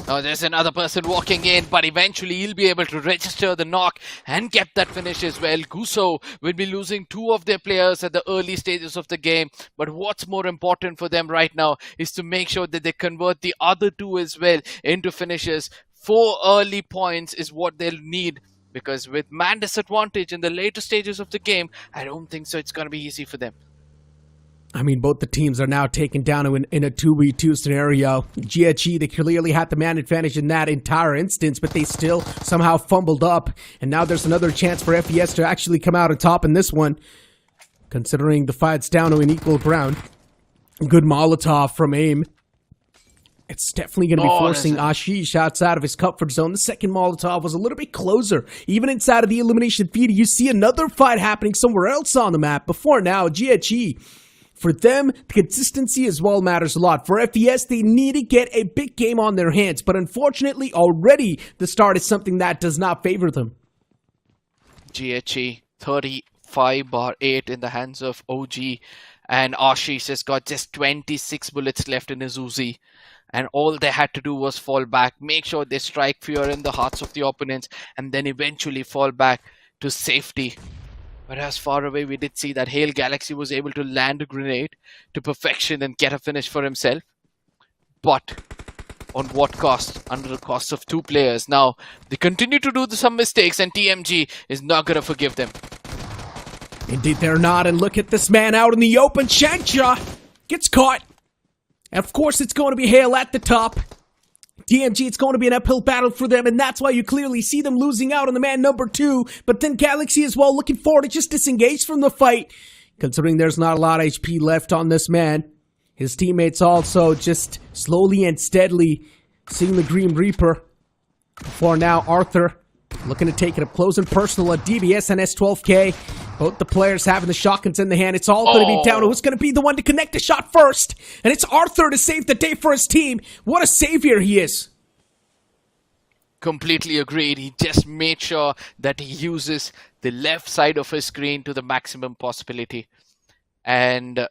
Oh, there's another person walking in, but eventually he'll be able to register the knock and get that finish as well. GUSO will be losing two of their players at the early stages of the game, but what's more important for them right now is to make sure that they convert the other two as well into finishes. 4 early points is what they'll need, because with man disadvantage in the later stages of the game, I don't think so it's going to be easy for them. I mean, both the teams are now taken down in a 2v2 scenario. GHE, they clearly had the man advantage in that entire instance, but they still somehow fumbled up. And now there's another chance for FES to actually come out on top in this one, considering the fight's down to an equal ground. Good Molotov from AIM. It's definitely going to be forcing Ashish outside of his comfort zone. The second Molotov was a little bit closer. Even inside of the elimination feed, you see another fight happening somewhere else on the map. Before now, GHE, for them, the consistency as well matters a lot. For FES, they need to get a big game on their hands. But unfortunately, already the start is something that does not favor them. GHE 35/8 in the hands of OG. And Ashish has got just 26 bullets left in his Uzi. And all they had to do was fall back, make sure they strike fear in the hearts of the opponents, and then eventually fall back to safety. Whereas far away, we did see that Hail Galaxy was able to land a grenade to perfection and get a finish for himself. But on what cost? Under the cost of 2 players. Now, they continue to do some mistakes, and TMG is not going to forgive them. Indeed, they're not. And look at this man out in the open. Shankja gets caught. And of course, it's going to be Hail at the top. TMG, it's going to be an uphill battle for them, and that's why you clearly see them losing out on the man number 2. But then Galaxy as well, looking forward to just disengage from the fight, considering there's not a lot of HP left on this man. His teammates also just slowly and steadily seeing the Grim Reaper. For now, Arthur looking to take it up close and personal at DBS and S12K. Both the players having the shotguns in the hand. It's all going to be down to who's going to be the one to connect the shot first. And it's Arthur to save the day for his team. What a savior he is. Completely agreed. He just made sure that he uses the left side of his screen to the maximum possibility. And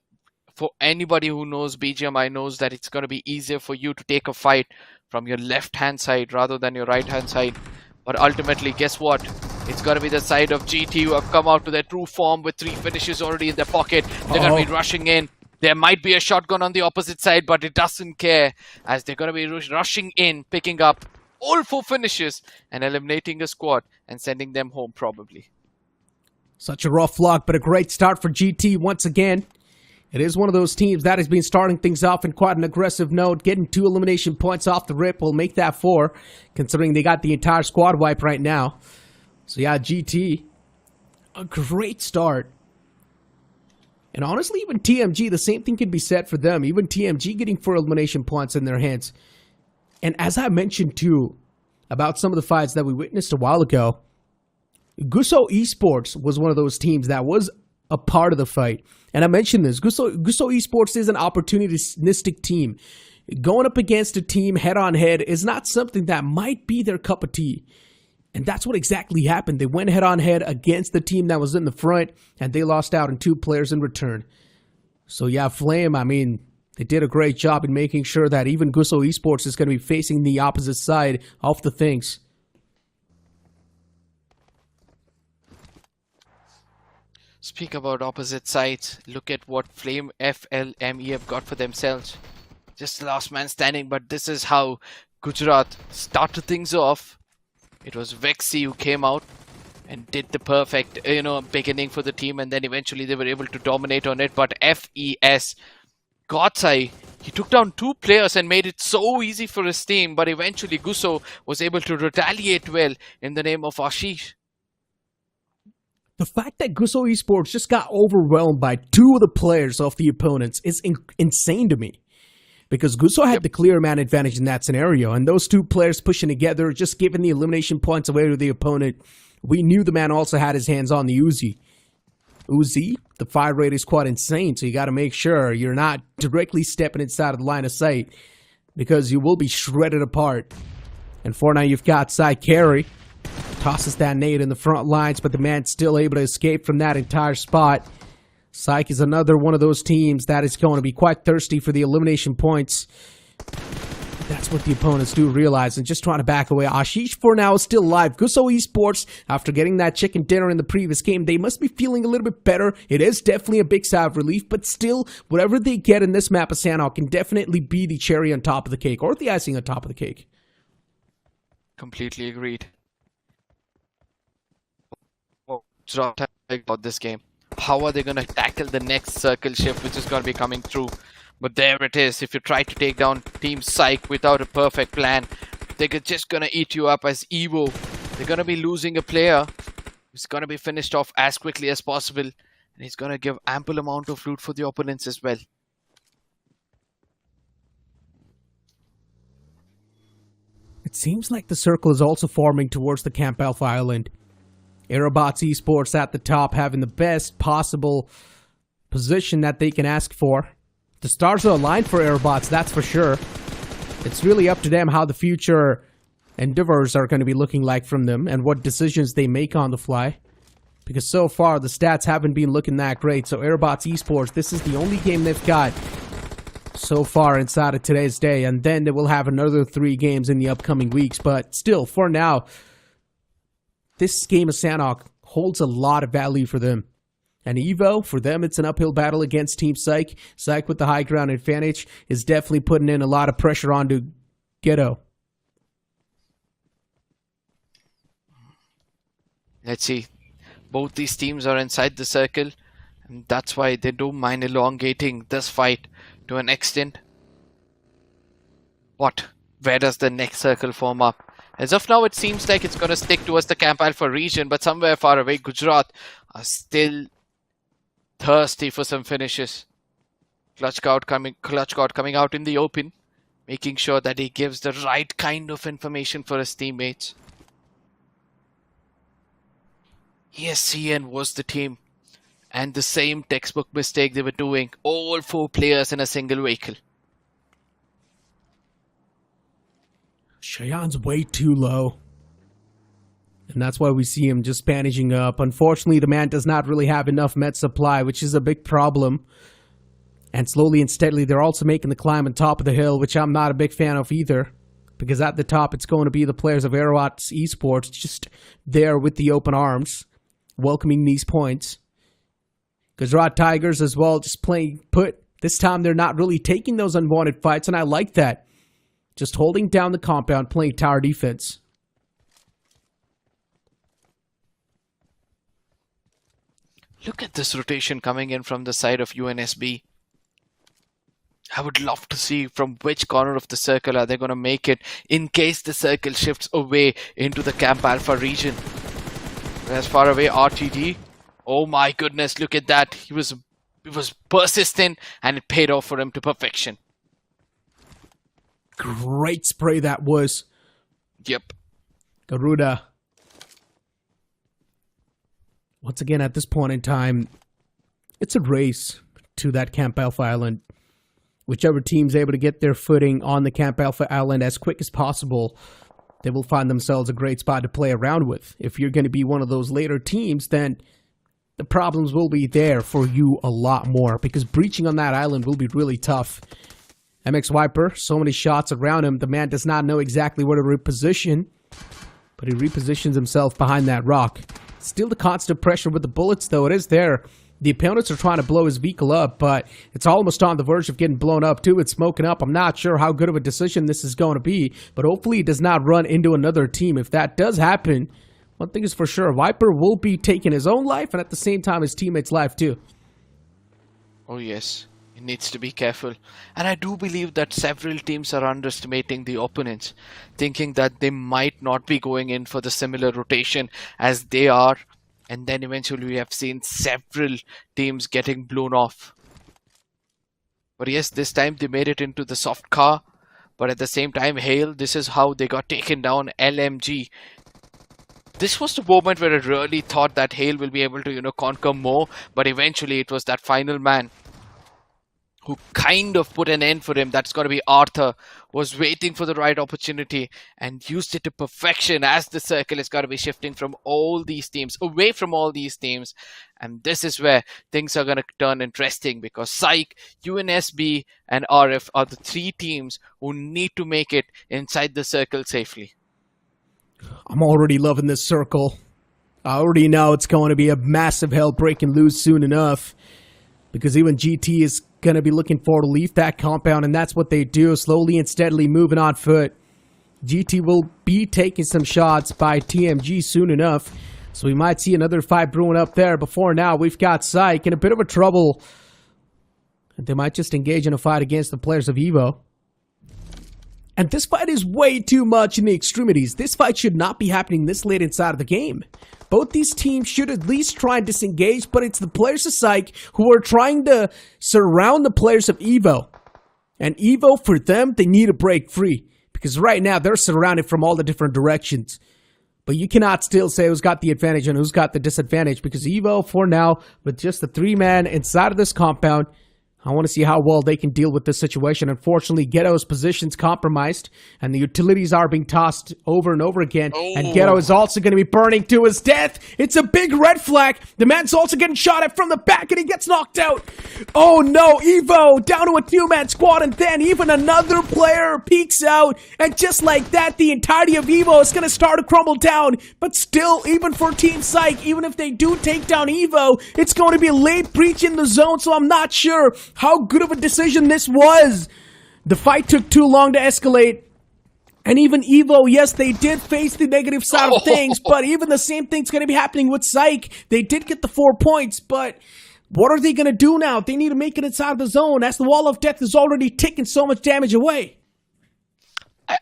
for anybody who knows BGMI knows that it's going to be easier for you to take a fight from your left-hand side rather than your right-hand side. But ultimately, guess what? It's going to be the side of GT who have come out to their true form with 3 finishes already in their pocket. They're going to be rushing in. There might be a shotgun on the opposite side, but it doesn't care, as they're going to be rushing in, picking up all 4 finishes and eliminating a squad and sending them home probably. Such a rough luck, but a great start for GT once again. It is one of those teams that has been starting things off in quite an aggressive note. Getting 2 elimination points off the rip will make that 4, considering they got the entire squad wipe right now. So yeah, GT, a great start. And honestly, even TMG, the same thing can be said for them. Even TMG getting 4 elimination points in their hands. And as I mentioned too, about some of the fights that we witnessed a while ago, GUSO Esports was one of those teams that was a part of the fight. And I mentioned this, GUSO Esports is an opportunistic team. Going up against a team head-on-head is not something that might be their cup of tea. And that's what exactly happened. They went head-on-head against the team that was in the front, and they lost out on 2 players in return. So yeah, Flame, I mean, they did a great job in making sure that even GUSO Esports is going to be facing the opposite side of the things. Speak about opposite sides. Look at what Flame FLME have got for themselves. Just the last man standing, but this is how Gujarat started things off. It was Vexy who came out and did the perfect, beginning for the team, and then eventually they were able to dominate on it. But FES, Godsai, he took down 2 players and made it so easy for his team, but eventually GUSO was able to retaliate well in the name of Ashish. The fact that GUSO Esports just got overwhelmed by 2 of the players of the opponents is insane to me. Because GUSO had the clear man advantage in that scenario, and those 2 players pushing together, just giving the elimination points away to the opponent, we knew the man also had his hands on the Uzi. Uzi, the fire rate is quite insane, so you got to make sure you're not directly stepping inside of the line of sight, because you will be shredded apart. And for now, you've got Side Carry. Tosses that nade in the front lines, but the man's still able to escape from that entire spot. Psyche is another one of those teams that is going to be quite thirsty for the elimination points. That's what the opponents do realize, and just trying to back away. Ashish for now is still alive. GUSO Esports, after getting that chicken dinner in the previous game, they must be feeling a little bit better. It is definitely a big sigh of relief, but still, whatever they get in this map of Sanhok can definitely be the cherry on top of the cake, or the icing on top of the cake. Completely agreed. About this game. How are they going to tackle the next circle shift which is going to be coming through? But there it is. If you try to take down Team Psych without a perfect plan, they're just going to eat you up as Evo. They're going to be losing a player who's going to be finished off as quickly as possible. And he's going to give ample amount of loot for the opponents as well. It seems like the circle is also forming towards the Camp Alpha Island. AEROBOTZ Esports at the top, having the best possible position that they can ask for. The stars are aligned for AEROBOTZ, that's for sure. It's really up to them how the future endeavors are going to be looking like from them and what decisions they make on the fly. Because so far, the stats haven't been looking that great. So AEROBOTZ Esports, this is the only game they've got so far inside of today's day. And then they will have another 3 games in the upcoming weeks. But still, for now, this game of Sanhok holds a lot of value for them. And Evo, for them, it's an uphill battle against Team Psych. Psych with the high ground advantage is definitely putting in a lot of pressure onto Ghetto. Let's see. Both these teams are inside the circle, and that's why they don't mind elongating this fight to an extent. But where does the next circle form up? As of now, it seems like it's going to stick towards the Camp Alpha region, but somewhere far away, Gujarat are still thirsty for some finishes. Clutchguard coming out in the open, making sure that he gives the right kind of information for his teammates. ESCN was the team, and the same textbook mistake they were doing. All 4 players in a single vehicle. Cheyenne's way too low. And that's why we see him just bandaging up. Unfortunately, the man does not really have enough med supply, which is a big problem. And slowly and steadily, they're also making the climb on top of the hill, which I'm not a big fan of either. Because at the top, it's going to be the players of AEROBOTZ Esports just there with the open arms, welcoming these points. Gujarat Tigers as well, just playing put. This time they're not really taking those unwanted fights, and I like that. Just holding down the compound, playing tower defense. Look at this rotation coming in from the side of UNSB. I would love to see from which corner of the circle are they going to make it in case the circle shifts away into the Camp Alpha region. As far away RTD. Oh my goodness, look at that. He was persistent and it paid off for him to perfection. Great spray that was. Yep. Garuda. Once again, at this point in time, it's a race to that Camp Alpha Island. Whichever team's able to get their footing on the Camp Alpha Island as quick as possible, they will find themselves a great spot to play around with. If you're going to be one of those later teams, then the problems will be there for you a lot more, because breaching on that island will be really tough. MX Viper, so many shots around him. The man does not know exactly where to reposition, but he repositions himself behind that rock. Still the constant pressure with the bullets, though. It is there. The opponents are trying to blow his vehicle up, but it's almost on the verge of getting blown up too. It's smoking up. I'm not sure how good of a decision this is going to be, but hopefully he does not run into another team. If that does happen, one thing is for sure, Viper will be taking his own life and at the same time his teammates' life too. Oh yes, he needs to be careful. And I do believe that several teams are underestimating the opponents, thinking that they might not be going in for the similar rotation as they are. And then eventually we have seen several teams getting blown off. But yes, this time they made it into the soft car. But at the same time, Hale, this is how they got taken down. LMG. This was the moment where I really thought that Hale will be able to, conquer more. But eventually it was that final man who kind of put an end for him. That's going to be Arthur. Was waiting for the right opportunity and used it to perfection as the circle is going to be shifting from all these teams, away from all these teams. And this is where things are going to turn interesting, because PSYCHE, UNSB and RF are the three teams who need to make it inside the circle safely. I'm already loving this circle. I already know it's going to be a massive hell breaking loose soon enough, because even GT is going to be looking forward to leave that compound, and that's what they do, slowly and steadily moving on foot. GT will be taking some shots by TMG soon enough, so we might see another fight brewing up there. Before now, we've got PSYCHE in a bit of a trouble. They might just engage in a fight against the players of EVO. And this fight is way too much in the extremities. This fight should not be happening this late inside of the game. Both these teams should at least try and disengage, but it's the players of PSYCHE who are trying to surround the players of EVO. And EVO, for them, they need to break free, because right now they're surrounded from all the different directions. But you cannot still say who's got the advantage and who's got the disadvantage, because EVO, for now, with just the 3-man inside of this compound, I want to see how well they can deal with this situation. Unfortunately, Ghetto's position's compromised, and the utilities are being tossed over and over again. And Ghetto is also going to be burning to his death. It's a big red flag. The man's also getting shot at from the back, and he gets knocked out. Oh no, EVO down to a 2-man squad, and then even another player peeks out. And just like that, the entirety of EVO is going to start to crumble down. But still, even for Team PSYCHE, even if they do take down EVO, it's going to be a late breach in the zone, so I'm not sure how good of a decision this was. The fight took too long to escalate. And even EVO, yes, they did face the negative side of things, but even the same thing's going to be happening with PSYCHE. They did get the 4 points, but what are they going to do now? They need to make it inside the zone, as the wall of death is already taking so much damage away.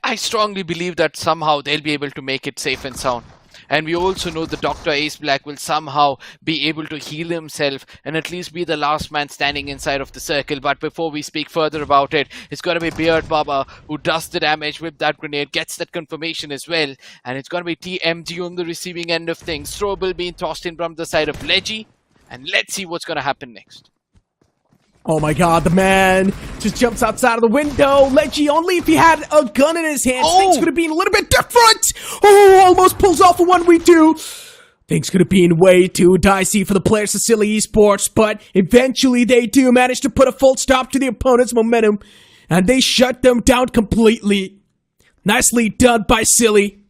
I strongly believe that somehow they'll be able to make it safe and sound. And we also know the Dr. Ace Black will somehow be able to heal himself and at least be the last man standing inside of the circle. But before we speak further about it, it's going to be ALIBABA who does the damage with that grenade, gets that confirmation as well. And it's going to be TMG on the receiving end of things. Throwable being tossed in from the side of Leggy. And let's see what's going to happen next. Oh my god, the man just jumps outside of the window. Leggy, only if he had a gun in his hands, things could have been a little bit different. Oh, almost pulls off a 1v2. Things could have been way too dicey for the players of Silly Esports, but eventually they do manage to put a full stop to the opponent's momentum, and they shut them down completely. Nicely done by Silly.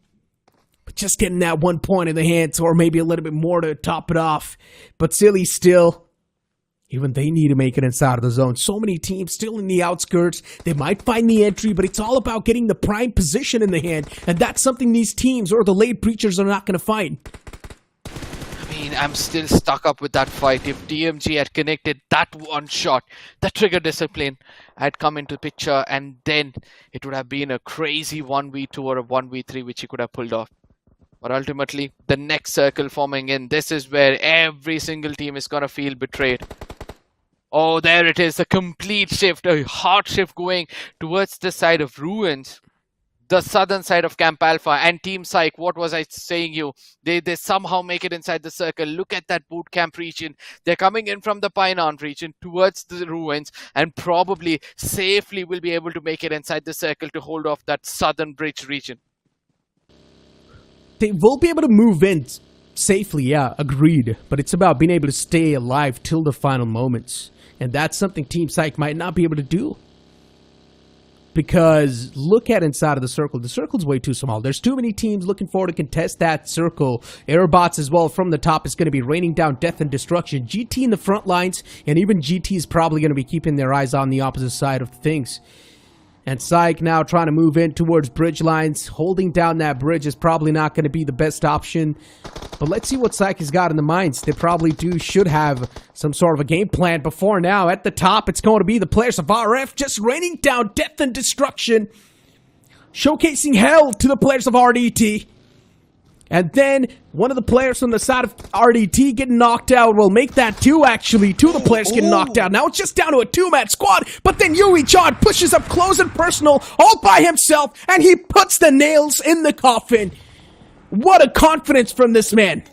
But just getting that 1 point in the hands, or maybe a little bit more to top it off. But Silly still... Even they need to make it inside of the zone. So many teams still in the outskirts. They might find the entry, but it's all about getting the prime position in the hand. And that's something these teams or the late breachers are not going to find. I mean, I'm still stuck up with that fight. If DMG had connected that one shot, the trigger discipline had come into picture, and then it would have been a crazy 1v2 or a 1v3 which he could have pulled off. But ultimately, the next circle forming in, this is where every single team is going to feel betrayed. Oh, there it is, a complete shift, a hard shift going towards the side of Ruins, the southern side of Camp Alpha, and Team Psych. What was I saying you? They somehow make it inside the circle. Look at that boot camp region. They're coming in from the Pineon region towards the Ruins, and probably safely will be able to make it inside the circle to hold off that southern bridge region. They will be able to move in safely, yeah, agreed. But it's about being able to stay alive till the final moments. And that's something Team Psych might not be able to do. Because look at inside of the circle. The circle's way too small. There's too many teams looking forward to contest that circle. AEROBOTZ as well from the top is going to be raining down death and destruction. GT in the front lines, and even GT is probably going to be keeping their eyes on the opposite side of things. And Psych now trying to move in towards bridge lines. Holding down that bridge is probably not going to be the best option. But let's see what Psych has got in the minds. They probably should have some sort of a game plan before now. At the top, it's going to be the players of RF just raining down death and destruction. Showcasing hell to the players of RDT. And then one of the players from the side of RDT getting knocked out will make that two, actually. Two of the players getting knocked out. Now it's just down to a two-man squad. But then Yui John pushes up close and personal all by himself. And he puts the nails in the coffin. What a confidence from this man.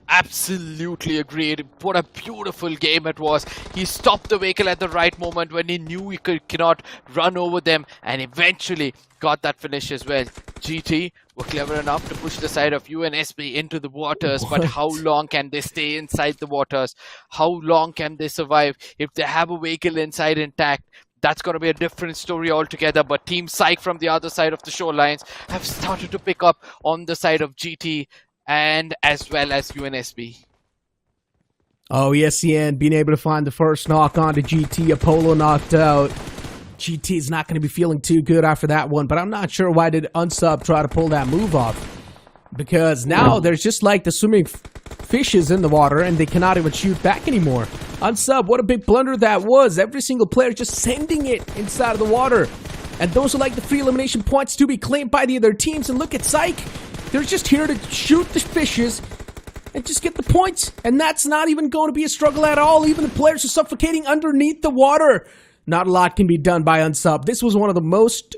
Absolutely agreed. What a beautiful game it was. He stopped the vehicle at the right moment when he knew he cannot run over them, and eventually got that finish as well. GT were clever enough to push the side of UNSB into the waters, but how long can they stay inside the waters? How long can they survive? If they have a vehicle inside intact, that's going to be a different story altogether. But Team Psych from the other side of the shorelines have started to pick up on the side of GT and as well as UNSB. Oh, ESCN being able to find the first knock onto GT. Apollo knocked out. GT is not going to be feeling too good after that one, but I'm not sure why did Unsub try to pull that move off. Because now there's just like the swimming fishes in the water and they cannot even shoot back anymore. Unsub, what a big blunder that was. Every single player just sending it inside of the water. And those are like the free elimination points to be claimed by the other teams. And look at Psych. They're just here to shoot the fishes and just get the points. And that's not even going to be a struggle at all. Even the players are suffocating underneath the water. Not a lot can be done by Unsub. This was one of the most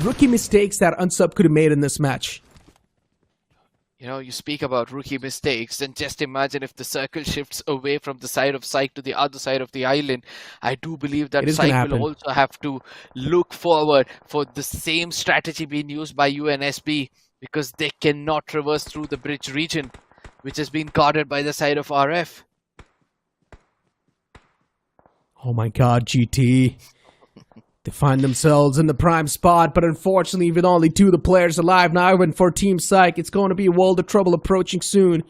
rookie mistakes that Unsub could have made in this match. You know, you speak about rookie mistakes, and just imagine if the circle shifts away from the side of Psych to the other side of the island. I do believe that Psych will also have to look forward for the same strategy being used by UNSB, because they cannot traverse through the bridge region, which has been guarded by the side of RF. Oh my god, GT. They find themselves in the prime spot, but unfortunately, with only two of the players alive now, and for Team Psych, it's going to be a world of trouble approaching soon.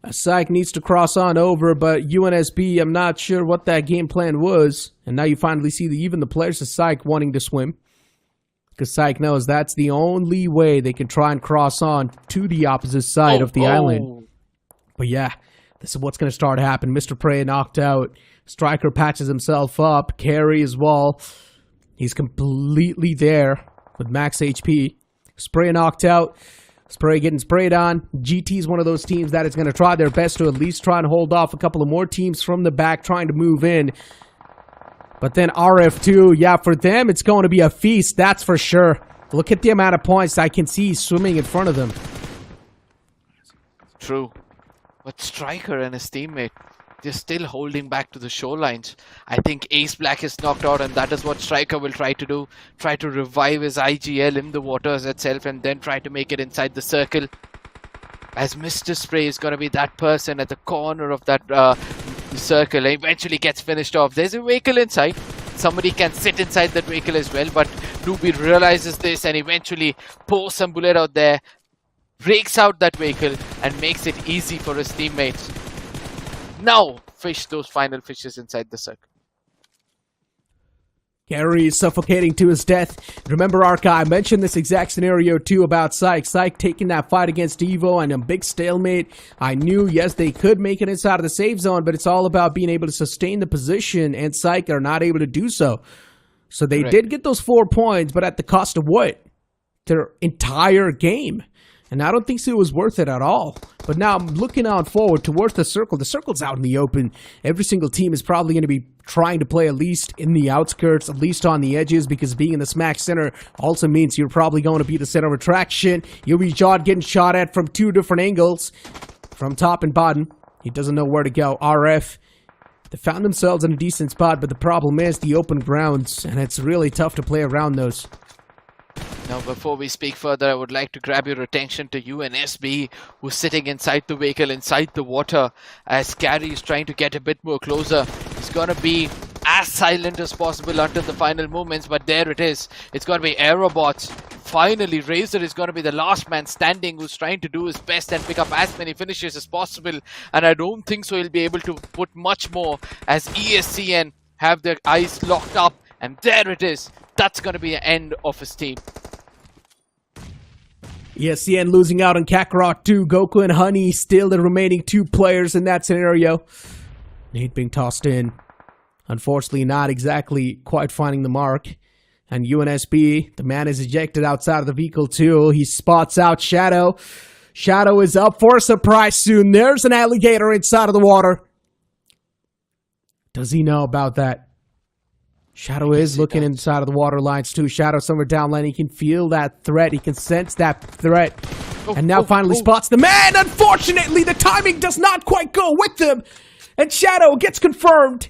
Psych needs to cross on over, but UNSB, I'm not sure what that game plan was. And now you finally see even the players of Psych wanting to swim. Because Psych knows that's the only way they can try and cross on to the opposite side of the island. But yeah, this is what's going to start to happen. Mr. Prey knocked out. Striker patches himself up. Carry as well. He's completely there with max HP. Spray knocked out. Spray getting sprayed on. GT is one of those teams that is going to try their best to at least try and hold off a couple of more teams from the back trying to move in. But then RF2, yeah, for them, it's going to be a feast, that's for sure. Look at the amount of points I can see swimming in front of them. True. But Striker and his teammate, they're still holding back to the shorelines. I think Ace Black is knocked out, and that is what Striker will try to do. Try to revive his IGL in the waters itself, and then try to make it inside the circle. As Mr. Spray is going to be that person at the corner of that circle, eventually gets finished off. There's a vehicle inside. Somebody can sit inside that vehicle as well, but Ruby realizes this and eventually pours some bullet out there, breaks out that vehicle and makes it easy for his teammates. Now, fish those final fishes inside the circle. Gary is suffocating to his death. Remember, Arca, I mentioned this exact scenario too about PSYCHE. PSYCHE taking that fight against Evo and a big stalemate. I knew, yes, they could make it inside of the safe zone, but it's all about being able to sustain the position, and PSYCHE are not able to do so. So they did get those 4 points, but at the cost of what? Their entire game. And I don't think so it was worth it at all. But now I'm looking out forward towards the circle. The circle's out in the open. Every single team is probably going to be trying to play at least in the outskirts, at least on the edges, because being in the smack center also means you're probably going to be the center of attraction. You'll be getting shot at from 2 different angles, from top and bottom. He doesn't know where to go. RF, they found themselves in a decent spot, but the problem is the open grounds, and it's really tough to play around those. Now, before we speak further, I would like to grab your attention to UNSB, who's sitting inside the vehicle, inside the water, as Gary is trying to get a bit more closer. He's going to be as silent as possible until the final moments, but there it is. It's going to be AEROBOTZ. Finally, Razor is going to be the last man standing, who's trying to do his best and pick up as many finishes as possible. And I don't think so he'll be able to put much more, as ESCN have their eyes locked up. And there it is. That's going to be the end of his team. ESCN losing out on Kakarot 2. Goku and Honey still the remaining 2 players in that scenario. Nate being tossed in. Unfortunately, not exactly quite finding the mark. And UNSB, the man is ejected outside of the vehicle too. He spots out Shadow. Shadow is up for a surprise soon. There's an alligator inside of the water. Does he know about that? Shadow is looking inside of the water lines too. Shadow somewhere down lane. He can feel that threat. He can sense that threat. And now finally spots the man. Unfortunately, the timing does not quite go with him. And Shadow gets confirmed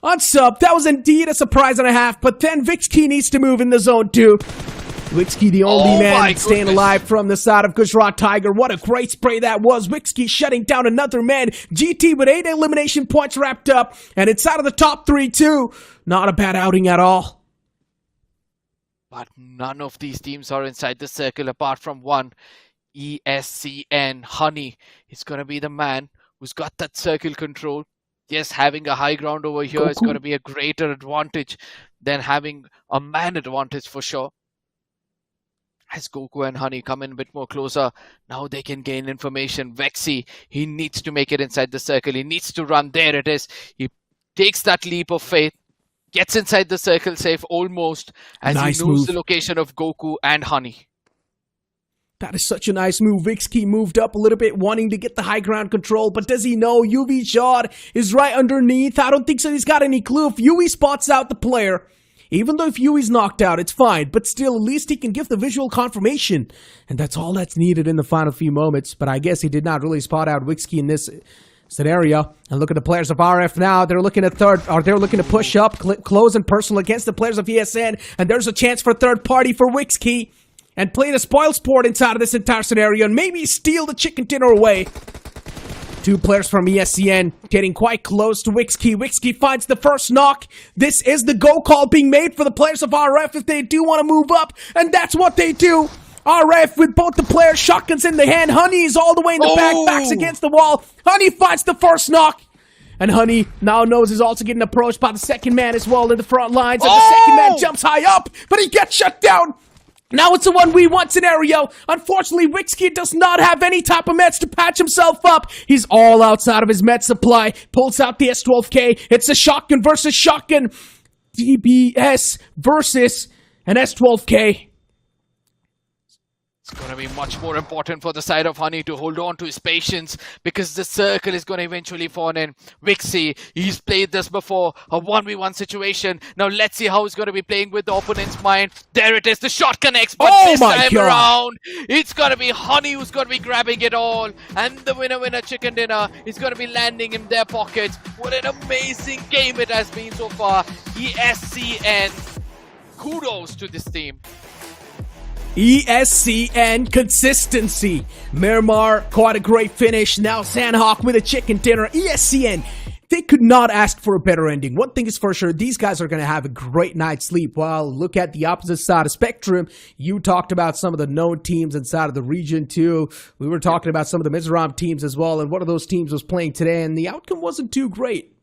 on sub. That was indeed a surprise and a half. But then Vixkey needs to move in the zone too. Wixkey, the only man staying alive from the side of Gujarat Tiger. What a great spray that was. Wixkey shutting down another man. GT with 8 elimination points wrapped up. And inside of the top 3 too. Not a bad outing at all. But none of these teams are inside the circle apart from one. ESCN. Honey is going to be the man who's got that circle control. Yes, having a high ground over here is going to be a greater advantage than having a man advantage for sure. As Goku and Honey come in a bit more closer, now they can gain information. Vexy, he needs to make it inside the circle. He needs to run. There it is. He takes that leap of faith, gets inside the circle safe almost, as he knows the location of Goku and Honey. That is such a nice move. Vixkey moved up a little bit, wanting to get the high ground control, but does he know UV Jod is right underneath? I don't think so. He's got any clue. If Yui spots out the player, even though if Yui's knocked out, it's fine, but still, at least he can give the visual confirmation. And that's all that's needed in the final few moments. But I guess he did not really spot out Wixkey in this scenario. And look at the players of RF now. They're looking at they're looking to push up, close and personal against the players of ESN. And there's a chance for third party for Wixkey. And play the spoil sport inside of this entire scenario and maybe steal the chicken dinner away. 2 players from ESCN getting quite close to Wixkey. Wixkey finds the first knock. This is the go call being made for the players of RF if they do want to move up. And that's what they do. RF with both the players, shotguns in the hand. Honey is all the way in the back, backs against the wall. Honey finds the first knock. And Honey now knows he's also getting approached by the second man as well in the front lines. And the second man jumps high up, but he gets shut down. Now it's a 1v1 scenario. Unfortunately, Wixkey does not have any type of meds to patch himself up. He's all outside of his med supply. Pulls out the S12K. It's a shotgun versus shotgun. DBS versus an S12K. It's going to be much more important for the side of Honey to hold on to his patience, because the circle is going to eventually fall in. Wixkey, he's played this before, a 1v1 situation. Now let's see how he's going to be playing with the opponent's mind. There it is, the shot connects, but this time around, it's going to be Honey who's going to be grabbing it all. And the winner chicken dinner is going to be landing in their pockets. What an amazing game it has been so far. ESCN, kudos to this team. ESCN consistency. Miramar, quite a great finish. Now Sandhawk with a chicken dinner. ESCN, they could not ask for a better ending. One thing is for sure, these guys are going to have a great night's sleep. While look at the opposite side of spectrum, you talked about some of the known teams inside of the region too. We were talking about some of the MIZORAM teams as well, and one of those teams was playing today, and the outcome wasn't too great.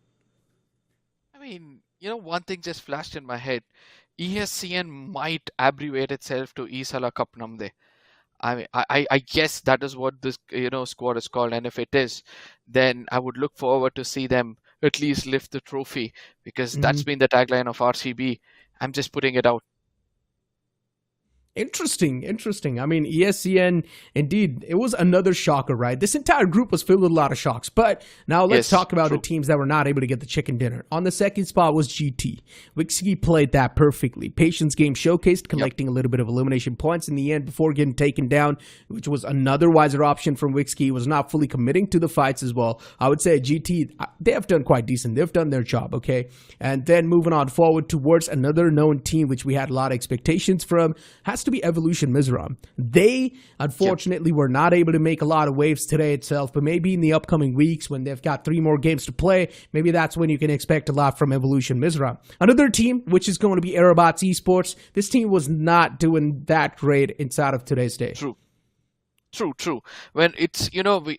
I mean, one thing just flashed in my head. ESCN might abbreviate itself to Isala Cup Namde. I mean, I guess that is what this squad is called, and if it is, then I would look forward to see them at least lift the trophy, because that's been the tagline of RCB. I'm just putting it out. Interesting. I mean, ESCN, indeed, it was another shocker, right? This entire group was filled with a lot of shocks. But now let's talk about the teams that were not able to get the chicken dinner. On the second spot was GT. Wixky played that perfectly. Patience game showcased, collecting a little bit of elimination points in the end before getting taken down, which was another wiser option from Wixky. Was not fully committing to the fights as well. I would say GT, they have done quite decent. They've done their job, okay? And then moving on forward towards another known team, which we had a lot of expectations from, has to be Evolution MIZORAM. They, unfortunately, were not able to make a lot of waves today itself, but maybe in the upcoming weeks when they've got 3 more games to play, maybe that's when you can expect a lot from Evolution MIZORAM. Another team, which is going to be AEROBOTZ Esports, this team was not doing that great inside of today's day. True. When it's,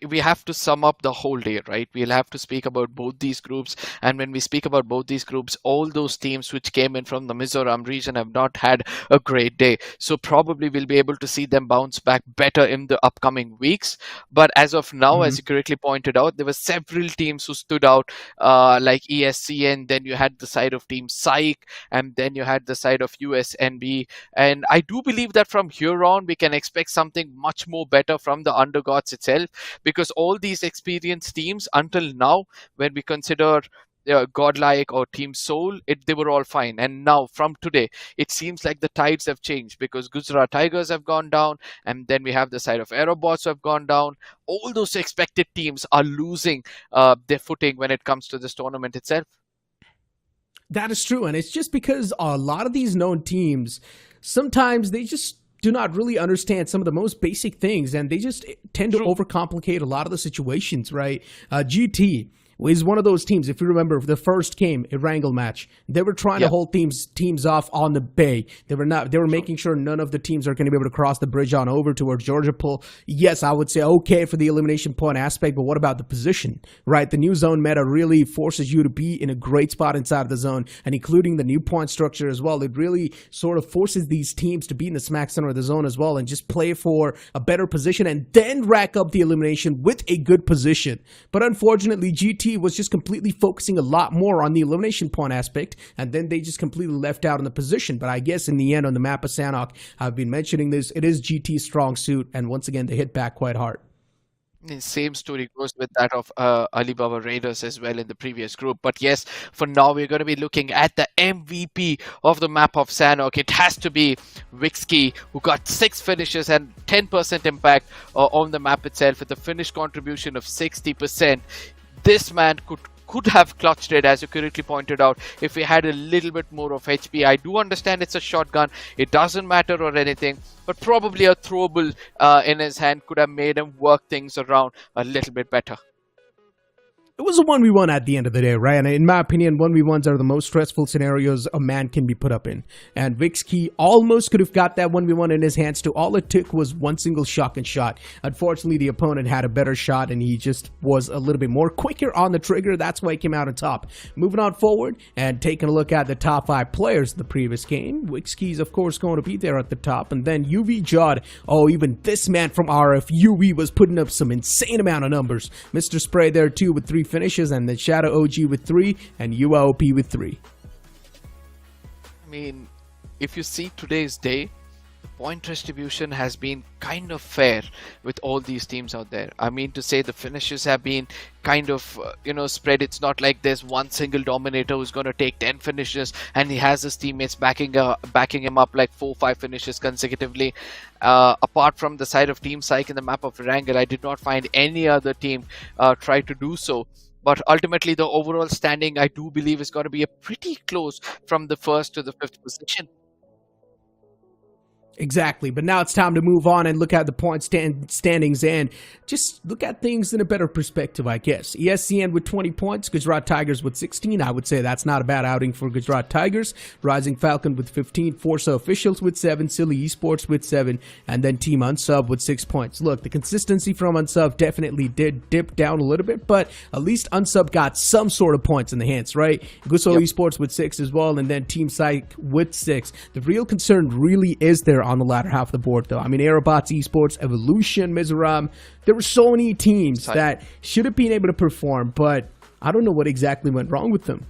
we have to sum up the whole day, right? We'll have to speak about both these groups. And when we speak about both these groups, all those teams which came in from the Mizoram region have not had a great day. So probably we'll be able to see them bounce back better in the upcoming weeks. But as of now, as you correctly pointed out, there were several teams who stood out, like ESCN. Then you had the side of Team PSYCHE, and then you had the side of UNSB. And I do believe that from here on, we can expect something much more better from the undergods itself, because all these experienced teams until now, when we consider Godlike or Team Soul, they were all fine. And now from today, it seems like the tides have changed, because Gujarat Tigers have gone down, and then we have the side of AEROBOTZ who have gone down. All those expected teams are losing their footing when it comes to this tournament itself. That is true, and it's just because a lot of these known teams, sometimes they just do not really understand some of the most basic things, and they just tend to overcomplicate a lot of the situations, right? GT is one of those teams. If you remember the first game, a wrangle match, they were trying to hold teams off on the bay. They were making sure none of the teams are going to be able to cross the bridge on over towards Georgia Pool. Yes, I would say okay for the elimination point aspect, but what about the position, right? The new zone meta really forces you to be in a great spot inside of the zone, and including the new point structure as well. It really sort of forces these teams to be in the smack center of the zone as well and just play for a better position and then rack up the elimination with a good position. But unfortunately, GT was just completely focusing a lot more on the elimination point aspect, and then they just completely left out in the position. But I guess in the end, on the map of Sanhok, I've been mentioning this, it is GT's strong suit, and once again, they hit back quite hard. The same story goes with that of Alibaba Raiders as well in the previous group. But yes, for now, we're going to be looking at the MVP of the map of Sanhok. It has to be Wixky, who got 6 finishes and 10% impact on the map itself with a finish contribution of 60%. This man could have clutched it, as you correctly pointed out, if he had a little bit more of HP. I do understand it's a shotgun, it doesn't matter or anything, but probably a throwable in his hand could have made him work things around a little bit better. It was a 1v1 at the end of the day, right? And in my opinion, 1v1s are the most stressful scenarios a man can be put up in. And Wixky almost could have got that 1v1 in his hands too. All it took was one single shotgun shot. Unfortunately, the opponent had a better shot, and he just was a little bit more quicker on the trigger. That's why he came out on top. Moving on forward and taking a look at the top 5 players of the previous game. Wixky's, of course, going to be there at the top. And then UV Jod. Oh, even this man from RF, UV, was putting up some insane amount of numbers. Mr. Spray there too with 3 finishes, and then Shadow OG with 3 and UAOP with 3. I mean, if you see today's day, the point distribution has been kind of fair with all these teams out there. I mean to say, the finishes have been kind of spread. It's not like there's one single dominator who's going to take 10 finishes and he has his teammates backing him up like 4-5 finishes consecutively. Apart from the side of Team PSYCHE in the map of Wrangle, I did not find any other team try to do so. But ultimately, the overall standing, I do believe, is going to be a pretty close from the 1st to the 5th position. Exactly, but now it's time to move on and look at the point standings and just look at things in a better perspective, I guess. ESCN with 20 points, Gujarat Tigers with 16. I would say that's not a bad outing for Gujarat Tigers. Rising Falcon with 15, FORCA Officials with 7, Silly Esports with 7, and then Team Unsub with 6 points. Look, the consistency from Unsub definitely did dip down a little bit, but at least Unsub got some sort of points in the hands, right? GUSO Esports with 6 as well, and then Team PSYCHE with 6. The real concern really is there on the latter half of the board, though. I mean, AEROBOTZ Esports, Evolution, MIZORAM, there were so many teams that should have been able to perform, but I don't know what exactly went wrong with them.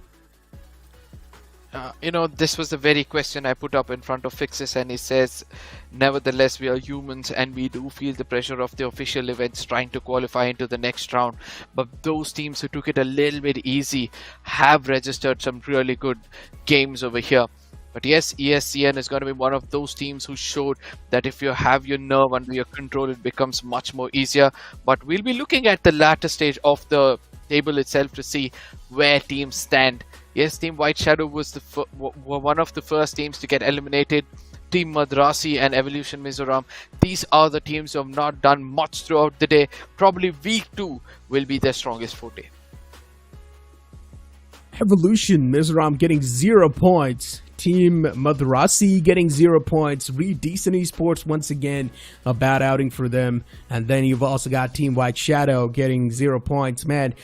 This was the very question I put up in front of Fixes, and he says, nevertheless, we are humans and we do feel the pressure of the official events trying to qualify into the next round. But those teams who took it a little bit easy have registered some really good games over here. But yes, ESCN is going to be one of those teams who showed that if you have your nerve under your control, it becomes much more easier. But we'll be looking at the latter stage of the table itself to see where teams stand. Yes, Team White Shadow was one of the first teams to get eliminated. Team Madrasi and Evolution Mizoram, these are the teams who have not done much throughout the day. Probably week 2 will be their strongest forte. Evolution Mizoram getting 0 points. Team Madrasi getting 0 points. REDECENT Esports, once again, a bad outing for them. And then you've also got Team White Shadow getting 0 points. Man,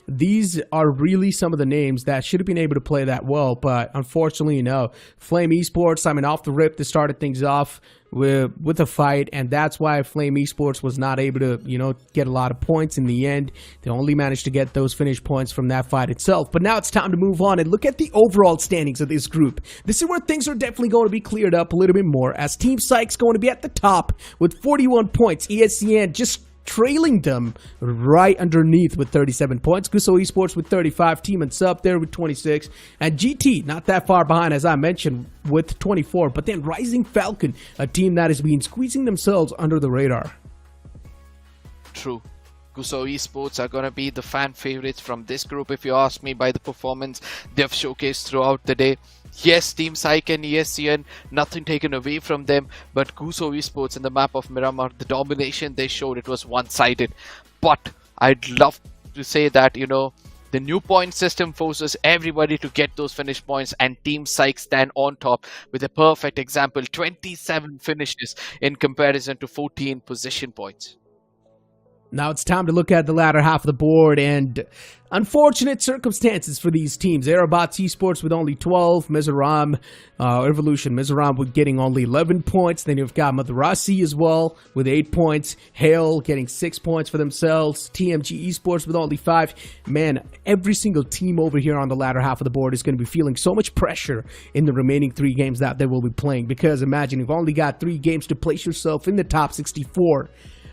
these are really some of the names that should have been able to play that well, but unfortunately, no. Flame Esports, I mean, off the rip, they started things off with a fight, and that's why Flame Esports was not able to, get a lot of points in the end. They only managed to get those finish points from that fight itself. But now it's time to move on and look at the overall standings of this group. This is where things are definitely going to be cleared up a little bit more, as Team PSYCHE's going to be at the top with 41 points. ESCN just trailing them right underneath with 37 points. GUSO Esports with 35, Team Unsub there with 26, and GT not that far behind, as I mentioned, with 24. But then Rising Falcon, a team that has been squeezing themselves under the radar. True. GUSO Esports are going to be the fan favorites from this group, if you ask me, by the performance they've showcased throughout the day. Yes, Team PSYCHE and ESCN, nothing taken away from them, but GUSO Esports in the map of Miramar, the domination they showed, it was one-sided. But I'd love to say that, the new point system forces everybody to get those finish points, and Team PSYCHE stand on top with a perfect example, 27 finishes in comparison to 14 position points. Now it's time to look at the latter half of the board, and unfortunate circumstances for these teams. AEROBOTZ Esports with only 12, Mizoram, Evolution Mizoram with getting only 11 points. Then you've got Madrasi as well with 8 points. Hale getting 6 points for themselves. TMG Esports with only 5. Man, every single team over here on the latter half of the board is going to be feeling so much pressure in the remaining 3 games that they will be playing, because imagine you've only got 3 games to place yourself in the top 64.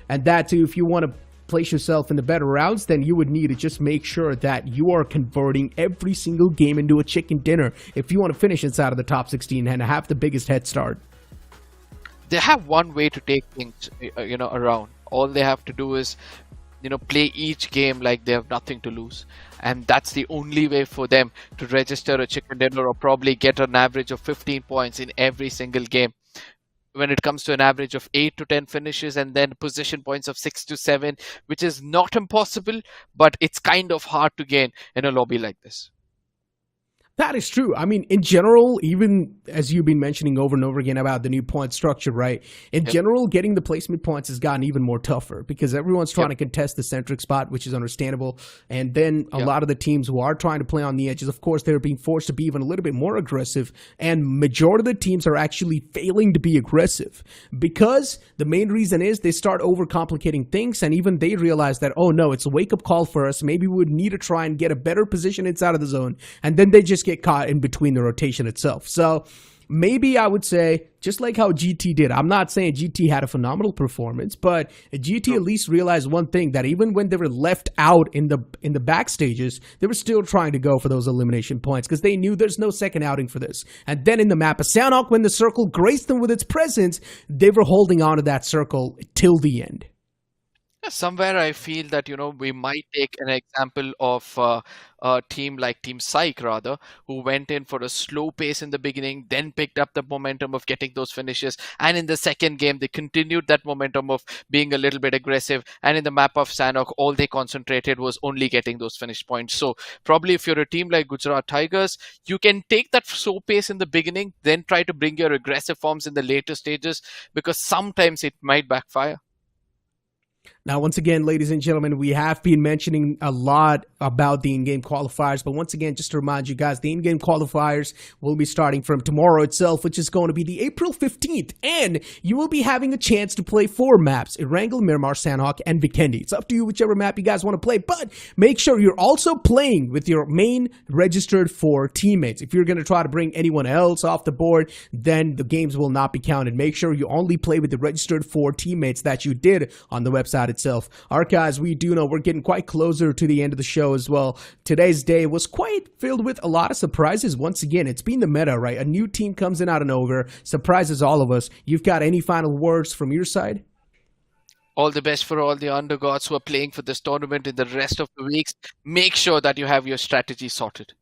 And that too, if you want to place yourself in the better rounds, then you would need to just make sure that you are converting every single game into a chicken dinner if you want to finish inside of the top 16 and have the biggest head start. They have one way to take things, around. All they have to do is, play each game like they have nothing to lose. And that's the only way for them to register a chicken dinner or probably get an average of 15 points in every single game. When it comes to an average of 8 to 10 finishes and then position points of 6 to 7, which is not impossible, but it's kind of hard to gain in a lobby like this. That is true. I mean, in general, even as you've been mentioning over and over again about the new point structure, right? In general, getting the placement points has gotten even more tougher because everyone's trying to contest the centric spot, which is understandable. And then a lot of the teams who are trying to play on the edges, of course, they're being forced to be even a little bit more aggressive. And majority of the teams are actually failing to be aggressive because the main reason is they start overcomplicating things, and even they realize that, oh no, it's a wake-up call for us. Maybe we would need to try and get a better position inside of the zone. And then they just get caught in between the rotation itself. So maybe I would say, just like how GT did, I'm not saying GT had a phenomenal performance, but GT at least realized one thing, that even when they were left out in the backstages, they were still trying to go for those elimination points because they knew there's no second outing for this. And then in the map of Sanhok, when the circle graced them with its presence, they were holding on to that circle till the end. Somewhere I feel that we might take an example of a team like Team Psych rather, who went in for a slow pace in the beginning, then picked up the momentum of getting those finishes, and in the second game they continued that momentum of being a little bit aggressive, and in the map of Sanok all they concentrated was only getting those finish points. So probably if you're a team like Gujarat Tigers, you can take that slow pace in the beginning, then try to bring your aggressive forms in the later stages, because sometimes it might backfire. Now, once again, ladies and gentlemen, we have been mentioning a lot about the in-game qualifiers, but once again, just to remind you guys, the in-game qualifiers will be starting from tomorrow itself, which is going to be the April 15th, and you will be having a chance to play 4 maps: Erangel, Miramar, Sanhok, and Vikendi. It's up to you whichever map you guys want to play, but make sure you're also playing with your main registered 4 teammates. If you're going to try to bring anyone else off the board, then the games will not be counted. Make sure you only play with the registered 4 teammates that you did on the website itself. Alright guys, we do know we're getting quite closer to the end of the show as well. Today's day was quite filled with a lot of surprises. Once again, it's been the meta, right? A new team comes in out of nowhere, surprises all of us. You've got any final words from your side? All the best for all the undergods who are playing for this tournament in the rest of the weeks. Make sure that you have your strategy sorted.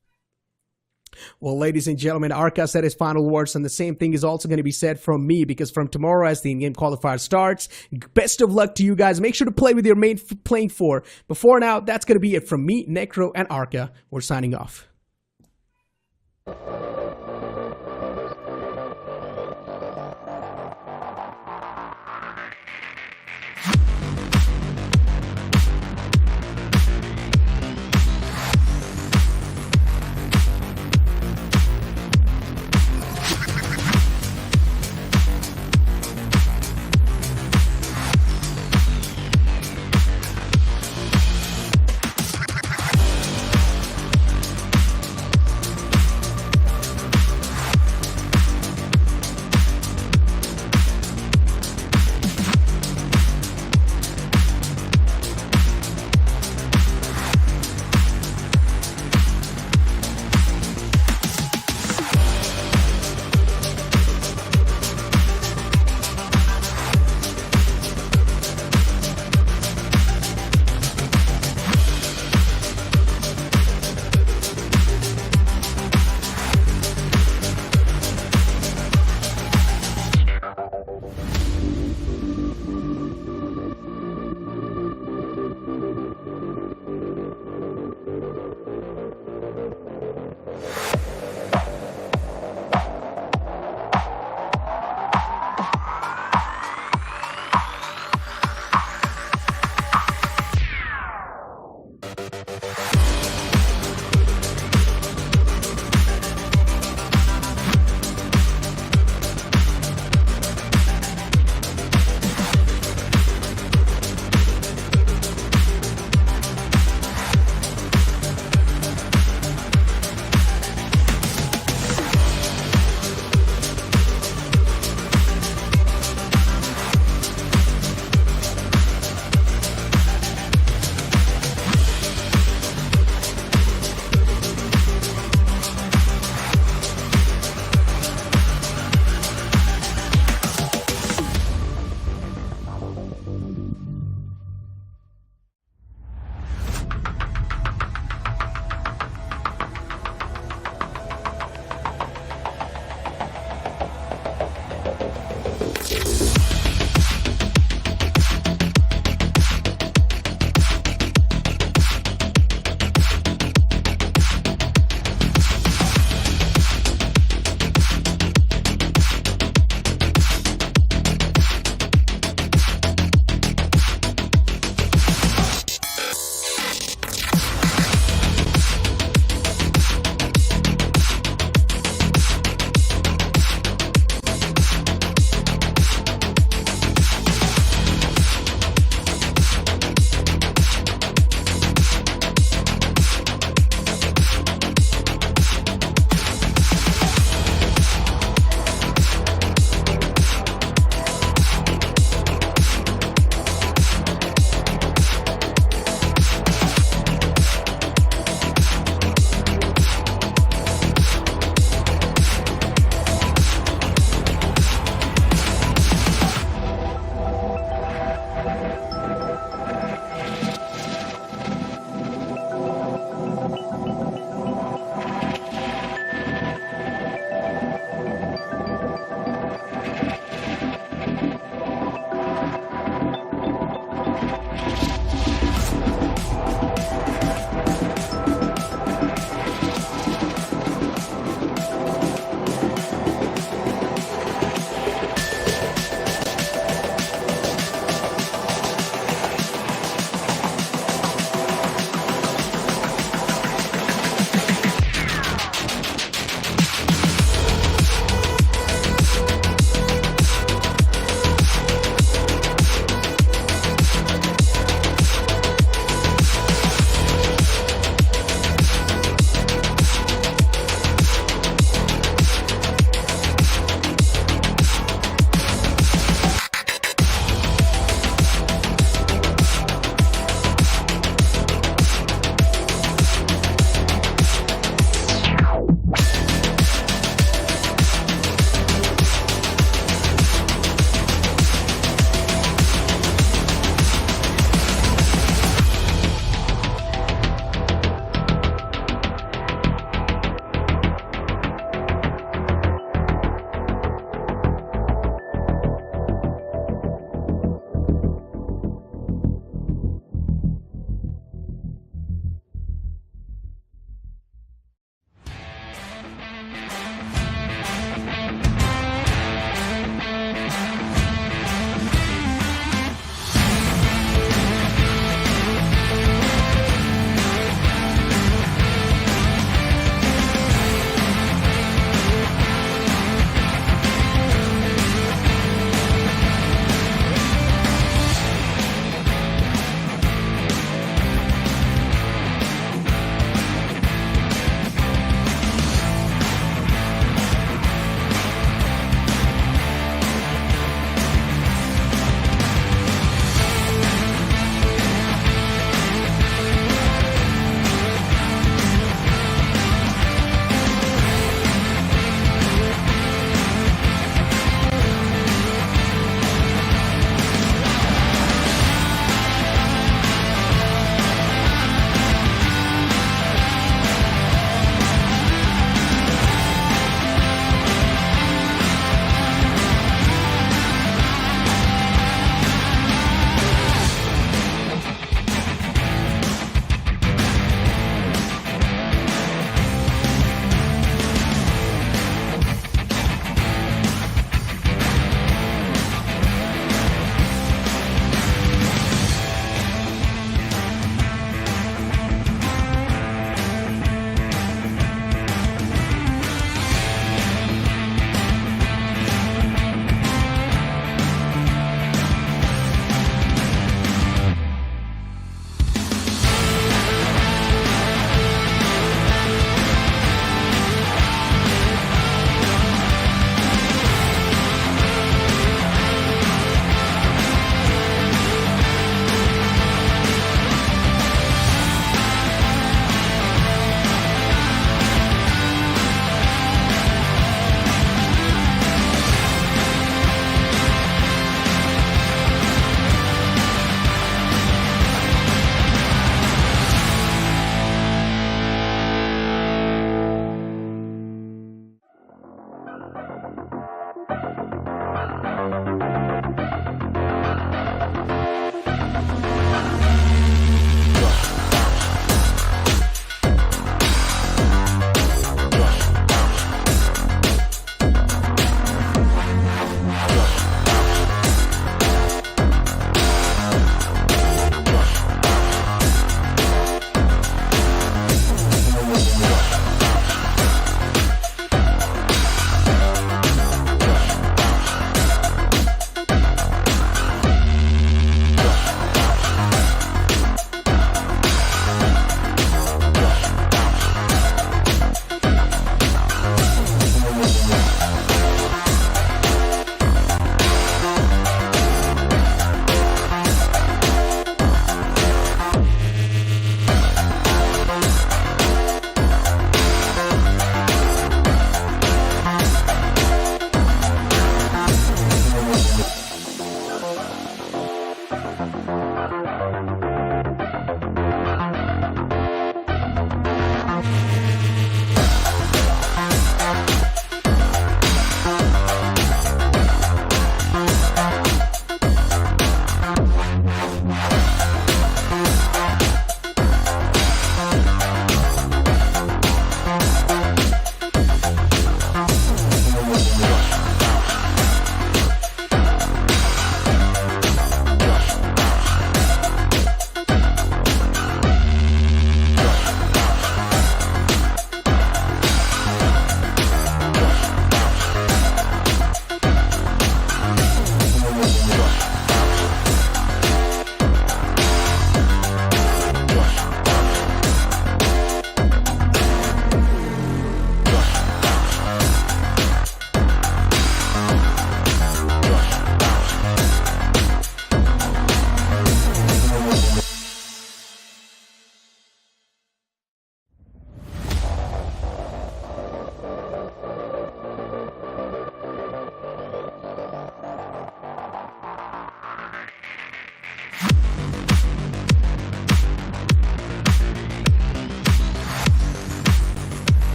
Well, ladies and gentlemen, Arka said his final words, and the same thing is also going to be said from me, because from tomorrow as the in-game qualifier starts, best of luck to you guys. Make sure to play with your main playing 4. But for now, that's going to be it from me, Necro, and Arka. We're signing off.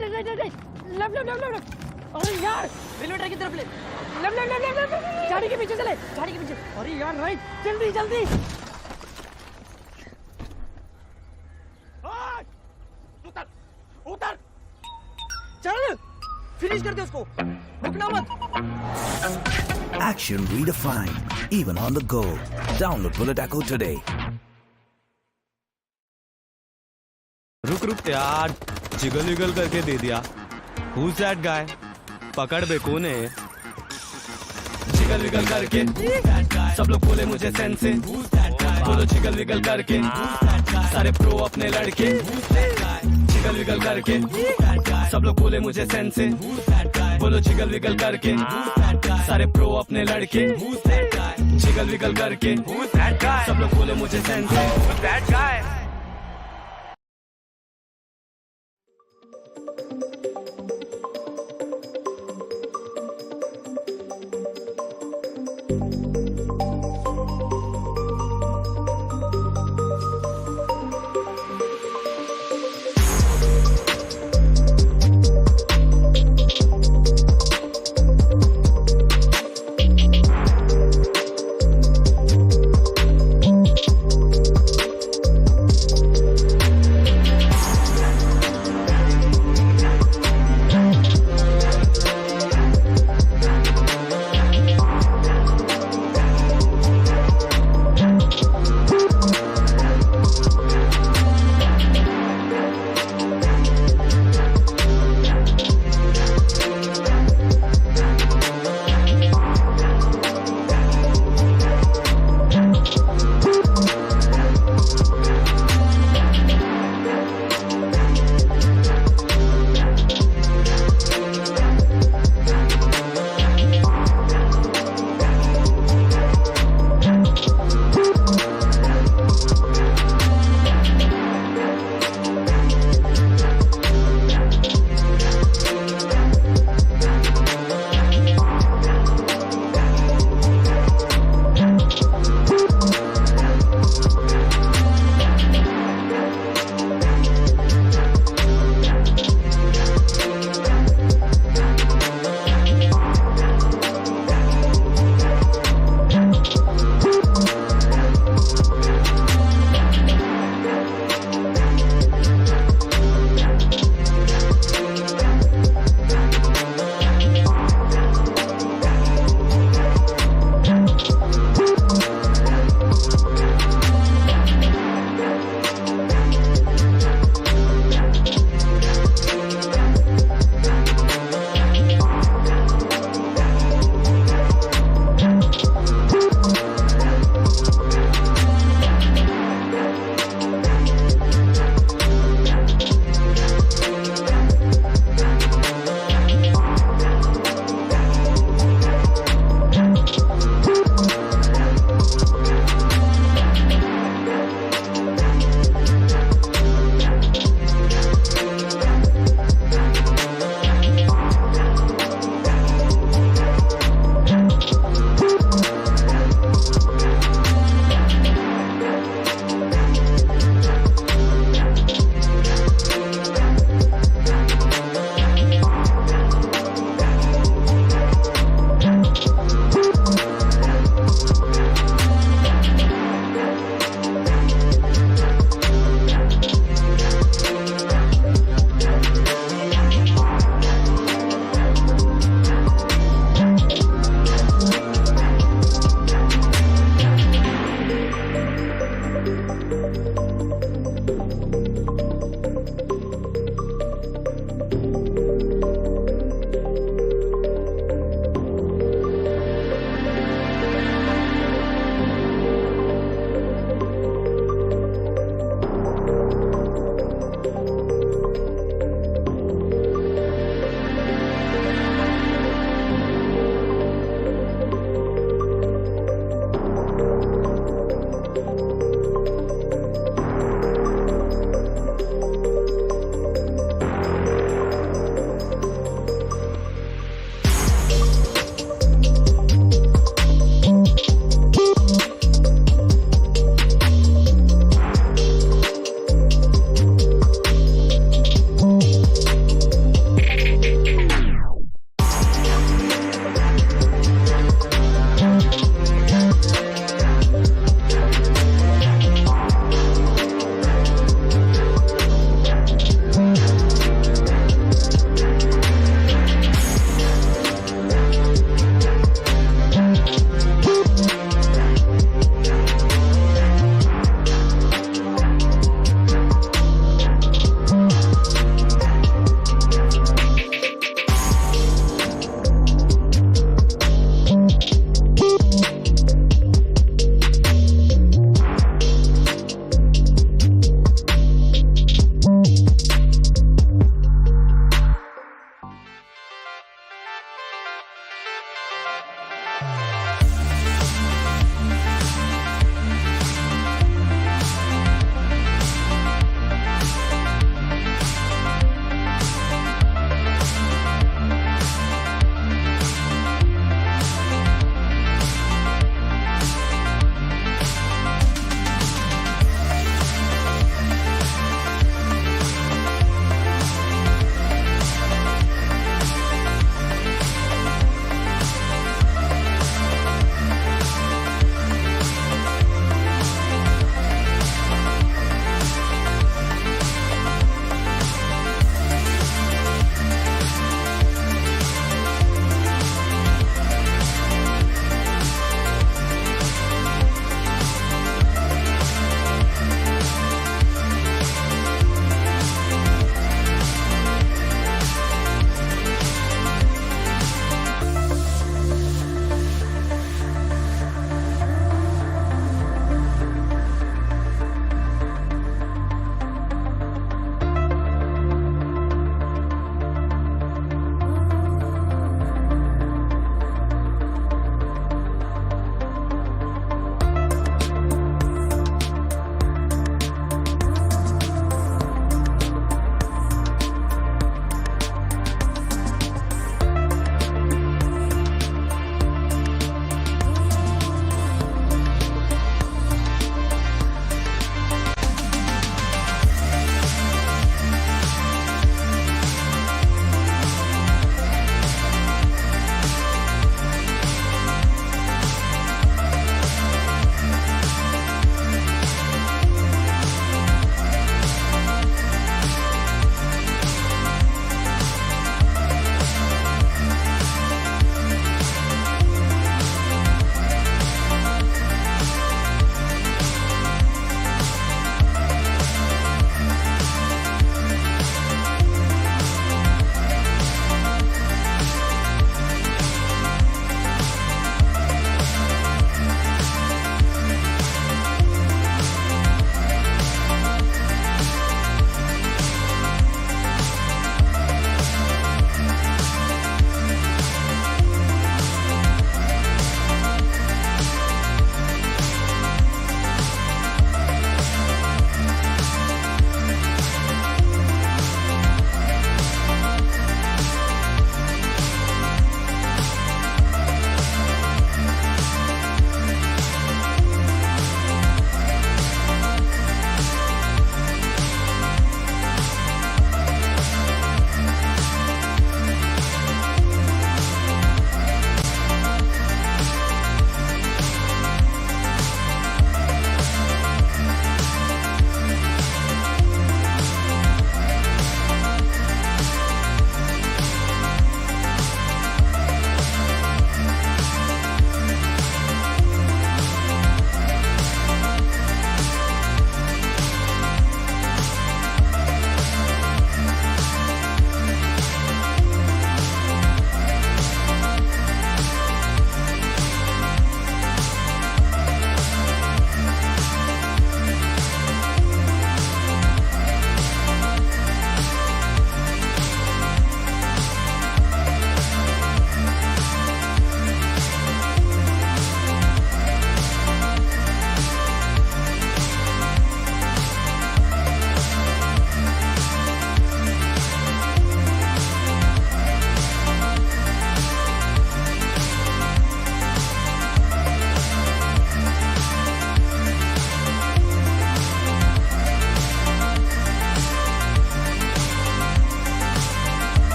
Right left left left left अरे यार railway track की तरफ ले left left left left गाड़ी के पीछे चले गाड़ी के पीछे अरे यार राइट जल्दी जल्दी उतर उतर चल फिनिश कर दे उसको रुकना मत Action redefined, even on the go. Download Bullet Echo today. रुक रुक यार, जिगल विगल करके दे दिया. Who's that guy? पकड़ बे कौन है? जिगल विगल करके सब लोग बोले मुझे सेंसे. बोलो जिगल विगल करके सारे प्रो अपने लड़के. जिगल विगल करके सब लोग बोले मुझे सेंसे. बोलो जिगल विगल करके सारे प्रो अपने लड़के. जिगल विगल करके सब लोग बोले मुझे सेंसे.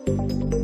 है।